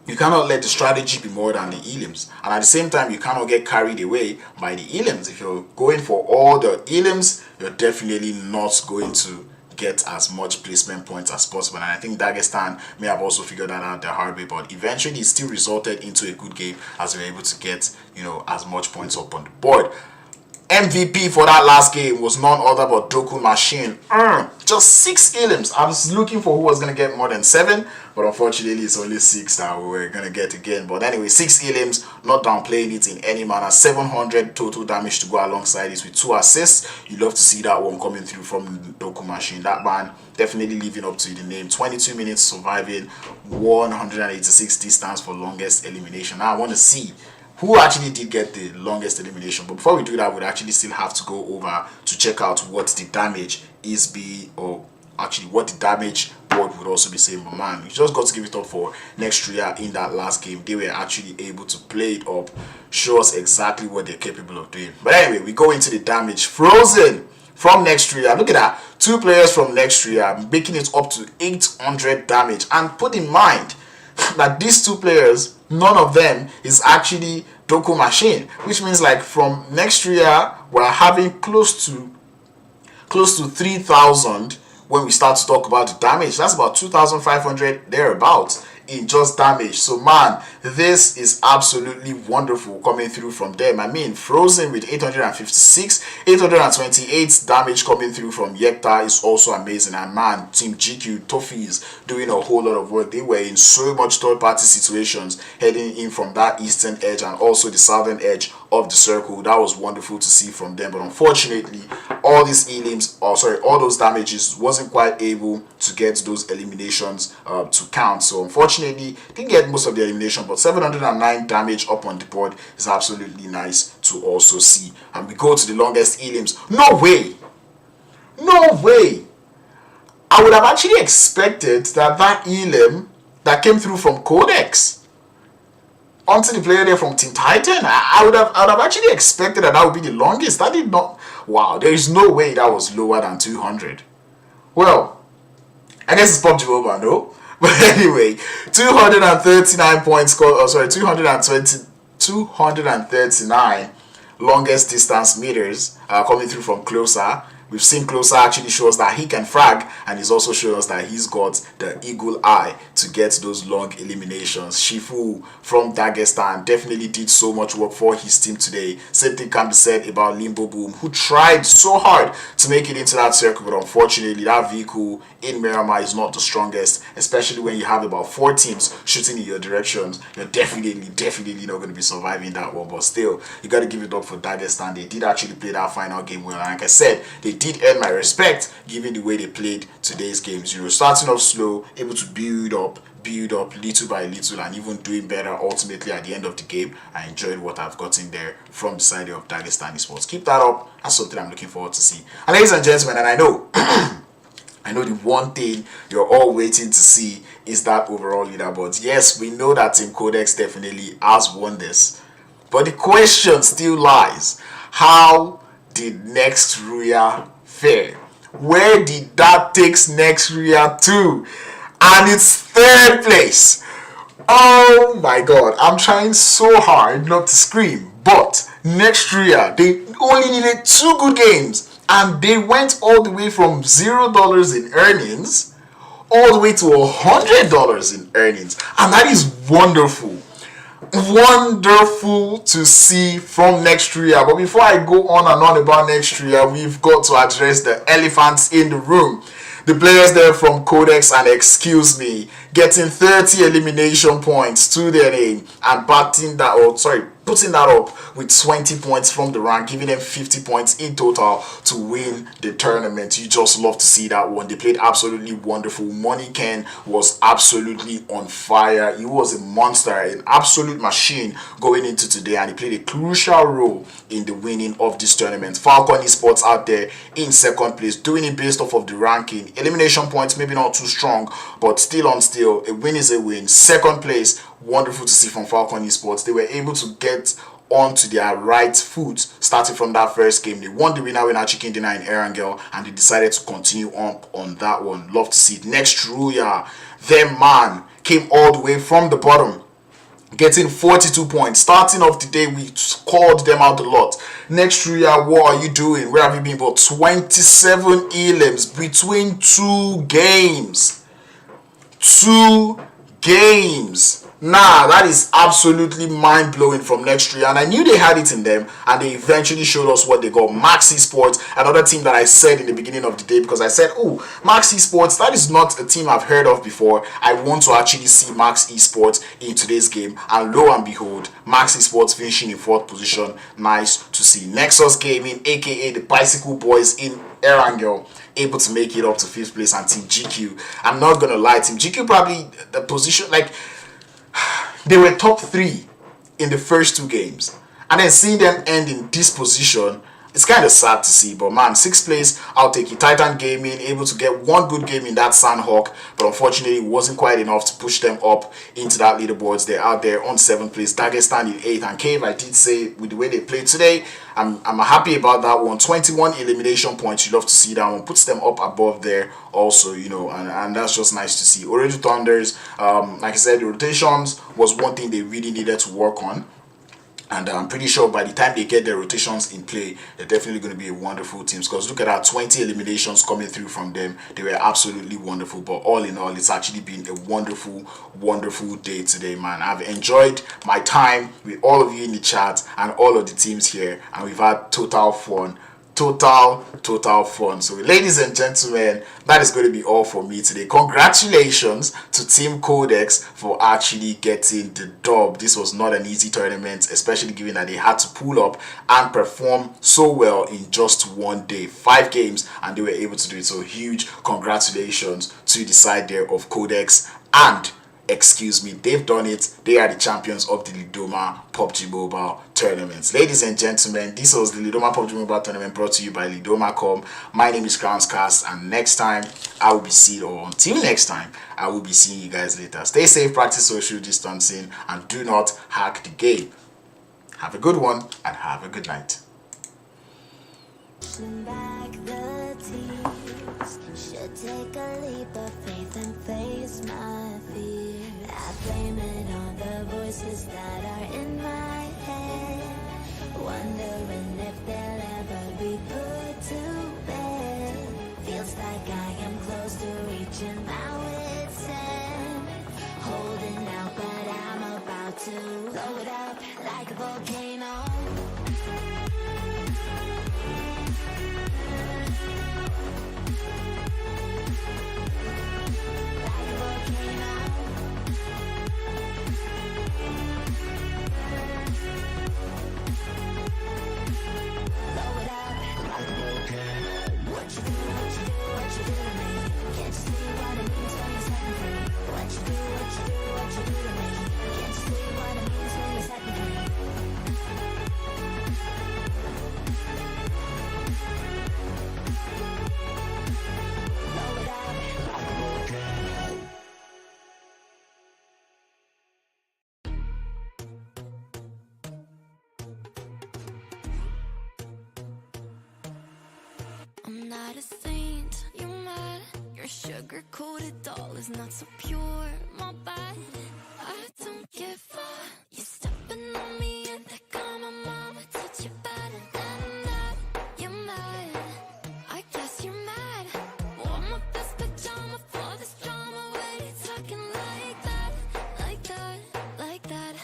the strategy be more than the elims, and at the same time you cannot get carried away by the elims. If you're going for all the elims, you're definitely not going to get as much placement points as possible, and I think Dagestan may have also figured that out the hard way, but eventually it still resulted into a good game as they were able to get, you know, as much points up on the board. MVP for that last game was none other but Doku Machine. Just 6 elims. I was looking for who was going to get more than 7, but unfortunately it's only 6 that we were going to get again. But anyway, 6 elims, not downplaying it in any manner. 700 total damage to go alongside this with 2 assists. You love to see that one coming through from Doku Machine. That man definitely living up to the name. 22 minutes surviving, 186 distance for longest elimination. Now I want to see who actually did get the longest elimination. But before we do that, we'd actually still have to go over to check out what the damage is or actually what the damage board would also be saying. But man, we just got to give it up for Nextruya in that last game. They were actually able to play it up, show us exactly what they're capable of doing. But anyway, we go into the damage. Frozen from Nextruya. Look at that. 2 players from Nextruya making it up to 800 damage. And put in mind that these 2 players, none of them is actually Doku Machine, which means like from Nextruya we're having close to 3,000 when we start to talk about the damage. That's about 2,500 thereabouts in just damage. So man, this is absolutely wonderful coming through from them. I mean, Frozen with 856, 828 damage coming through from YaLLa is also amazing. And man, Team GQ Toffees doing a whole lot of work. They were in so much third party situations heading in from that eastern edge and also the southern edge of the circle. That was wonderful to see from them. But unfortunately, all these elims, all those damages wasn't quite able to get those eliminations to count. So unfortunately, didn't get most of the elimination, but 709 damage up on the board is absolutely nice to also see. And we go to the longest elims. No way! No way! I would have actually expected that elim that came through from Qodex onto the player there from Team Titan, I would have actually expected that would be the longest. That did not. Wow, there is no way that was lower than 200. Well, I guess it's PUBG Mobile, no? But anyway, 239 points. 239 longest distance meters coming through from Closer. We've seen Closer actually show us that he can frag, and he's also shown us that he's got the eagle eye to get those long eliminations. Shifu from Dagestan definitely did so much work for his team today. Same thing can be said about Limbo Boom, who tried so hard to make it into that circle, but unfortunately that vehicle in Miramar is not the strongest, especially when you have about 4 teams shooting in your directions. You're definitely not going to be surviving that one, but still, you got to give it up for Dagestan. They did actually play that final game well, and like I said, they did earn my respect given the way they played today's games. Starting off slow, able to build up little by little, and even doing better ultimately at the end of the game. I enjoyed what I've gotten there from the side of Dagestan Esports. Keep that up. That's something I'm looking forward to see. And ladies and gentlemen, and I know I know the one thing you're all waiting to see is that overall leaderboard. Yes, we know that Team Qodex definitely has won this, but the question still lies: how did Nextruya fare? Where did that take Nextruya to? And it's 3rd place. Oh my god, I'm trying so hard not to scream, but Nextruya, they only needed 2 good games and they went all the way from $0 in earnings all the way to $100 in earnings, and that is wonderful. Wonderful to see from Nextruya. But before I go on and on about Nextruya, we've got to address the elephants in the room. The players there from Qodex and Excuse Me getting 30 elimination points to their name and putting that up with 20 points from the rank, giving them 50 points in total to win the tournament. You just love to see that one. They played absolutely wonderful. Money Ken was absolutely on fire. He was a monster, an absolute machine going into today, and he played a crucial role in the winning of this tournament. Falcon Esports out there in 2nd place, doing it based off of the ranking. Elimination points maybe not too strong, but still on still, a win is a win. 2nd place, wonderful to see from Falcon Esports. They were able to get onto their right foot starting from that first game. They won the winner chicken dinner in Erangel, and they decided to continue on that one. Love to see it. Nextruya, their man, came all the way from the bottom, getting 42 points. Starting off the day, we called them out a lot. Nextruya, what are you doing? Where have you been? But 27 elims between 2 games. 2 games. Nah, that is absolutely mind-blowing from Nextruya, and I knew they had it in them, and they eventually showed us what they got. MAGMA Esports, another team that I said in the beginning of the day, because I said, oh, MAGMA Esports, that is not a team I've heard of before. I want to actually see MAGMA Esports in today's game, and lo and behold, MAGMA Esports finishing in 4th position. Nice to see. Nexus Gaming, aka the Bicycle Boys in Erangel, able to make it up to 5th place, and Team GQ. I'm not gonna lie, Team GQ probably the position, like, they were top 3 in the first 2 games, and then seeing them end in this position, it's kind of sad to see. But man, 6th place, I'll take it. Titan Gaming able to get one good game in that sanhok, but unfortunately it wasn't quite enough to push them up into that leaderboards. They're out there on 7th place. Dagestan in 8th, and Cave, I did say with the way they played today, I'm happy about that one. 21 elimination points, you love to see that one. Puts them up above there also, you know, and that's just nice to see. Ooredo Thunders, like I said, the rotations was one thing they really needed to work on. And I'm pretty sure by the time they get their rotations in play, they're definitely going to be a wonderful team. Because look at that, 20 eliminations coming through from them. They were absolutely wonderful. But all in all, it's actually been a wonderful, wonderful day today, man. I've enjoyed my time with all of you in the chat and all of the teams here. And we've had total fun. Total fun. So ladies and gentlemen, that is going to be all for me today. Congratulations to Team Qodex for actually getting the dub. This was not an easy tournament, especially given that they had to pull up and perform so well in just one day. 5 games, and they were able to do it. So huge congratulations to the side there of Qodex, and excuse me, they've done it. They are the champions of the Lidoma Pubg Mobile tournaments. Ladies and gentlemen, this was the Lidoma Pubg Mobile tournament brought to you by Lidoma.com. My name is Crownscast, and next time I will be seeing, or until next time, I will be seeing you guys later. Stay safe, practice social distancing, and do not hack the game. Have a good one, and have a good night. Back the tears, should take a leap of faith and face my fear. I blame it on the voices that are in my head, wondering if they'll ever be put to bed. Feels like I am close to reaching my wit's end, holding out, but I'm about to blow it up like a volcano. I'm not a saint, you're mad. Your sugar-coated doll is not so pure, my bad. I don't give a. You stepping on me and that got my mama touch you better than that. You're mad, I guess you're mad. Wore my best pajama for this drama. Wait, it's talking like that, like that, like that.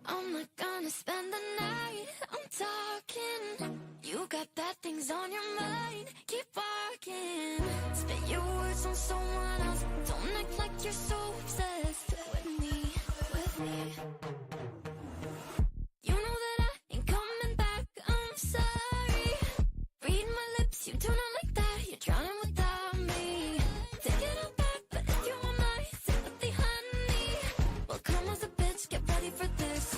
I'm not gonna spend the night, I'm talking. You got bad things on your mind, keep walking. Spit your words on someone else. Don't act like you're so obsessed with me, with me. You know that I ain't coming back, I'm sorry. Read my lips, you do not like that. You're drowning without me. Thinking I'm bad, but if you want my sympathy, honey, well, come as a bitch, get ready for this.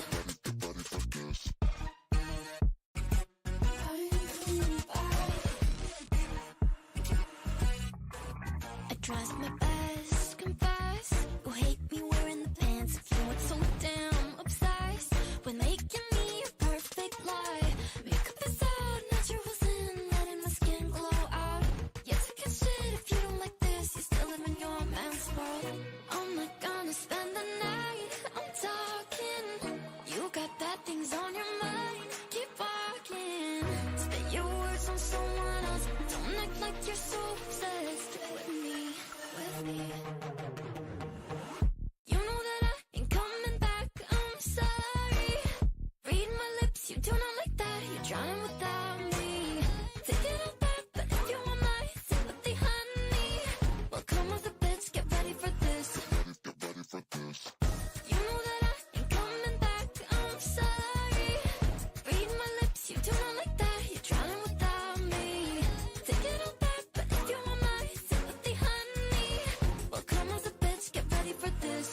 I tries my best, confess. You hate me wearing the pants if you weren't so damn obsessed with making me a perfect lie. Makeup is out, naturals in, letting my skin glow out. You take a shit if you don't like this. You still live in your man's world. I'm not gonna spend the night, I'm talking. You got bad things on your mind, keep walking. Spit your words on someone else. Don't act like you're so obsessed with me, with me. You trying without me. Take it all back, but if you want my sympathy, honey, well, come with a bitch, get ready for this. You know that I ain't coming back, I'm sorry. Read my lips, you do not like that, you're trying without me. Take it all back, but if you want my sympathy, honey, well, come with a bitch, get ready for this.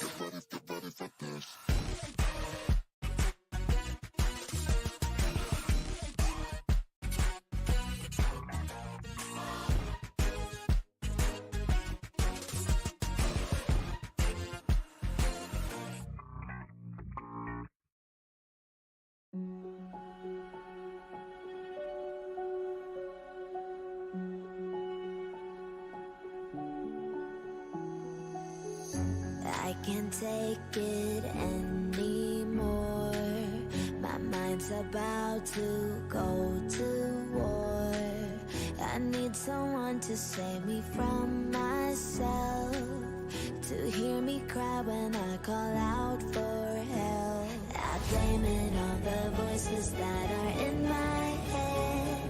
I can't take it anymore. My mind's about to go to war. I need someone to save me from myself, to hear me cry when I call out for help. I blame it on the voices that are in my head,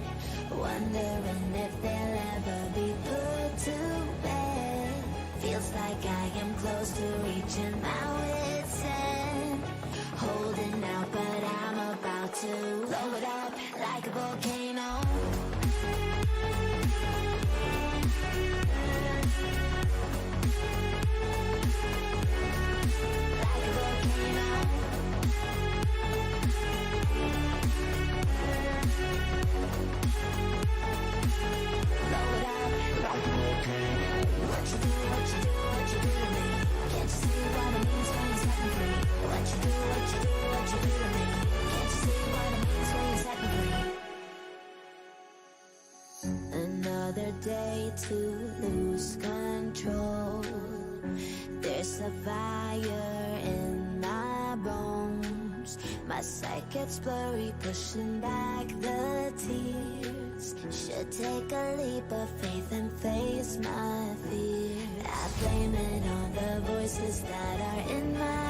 wondering if they'll ever be put to bed. Feels like I am close to reaching my wit's end, holding out, but I'm about to blow it up like a volcano. Like a volcano. Blow it up like a volcano. What you do, what you do, what you do to me? Can't you see what it means when you set me free? What you do, what you do, what you do to me? Can't you see what it means when you set me free? Another day to lose control. There's a fire in my bones. My sight gets blurry, pushing back the tears. Should take a leap of faith and face my fear. I blame it on the voices that are in my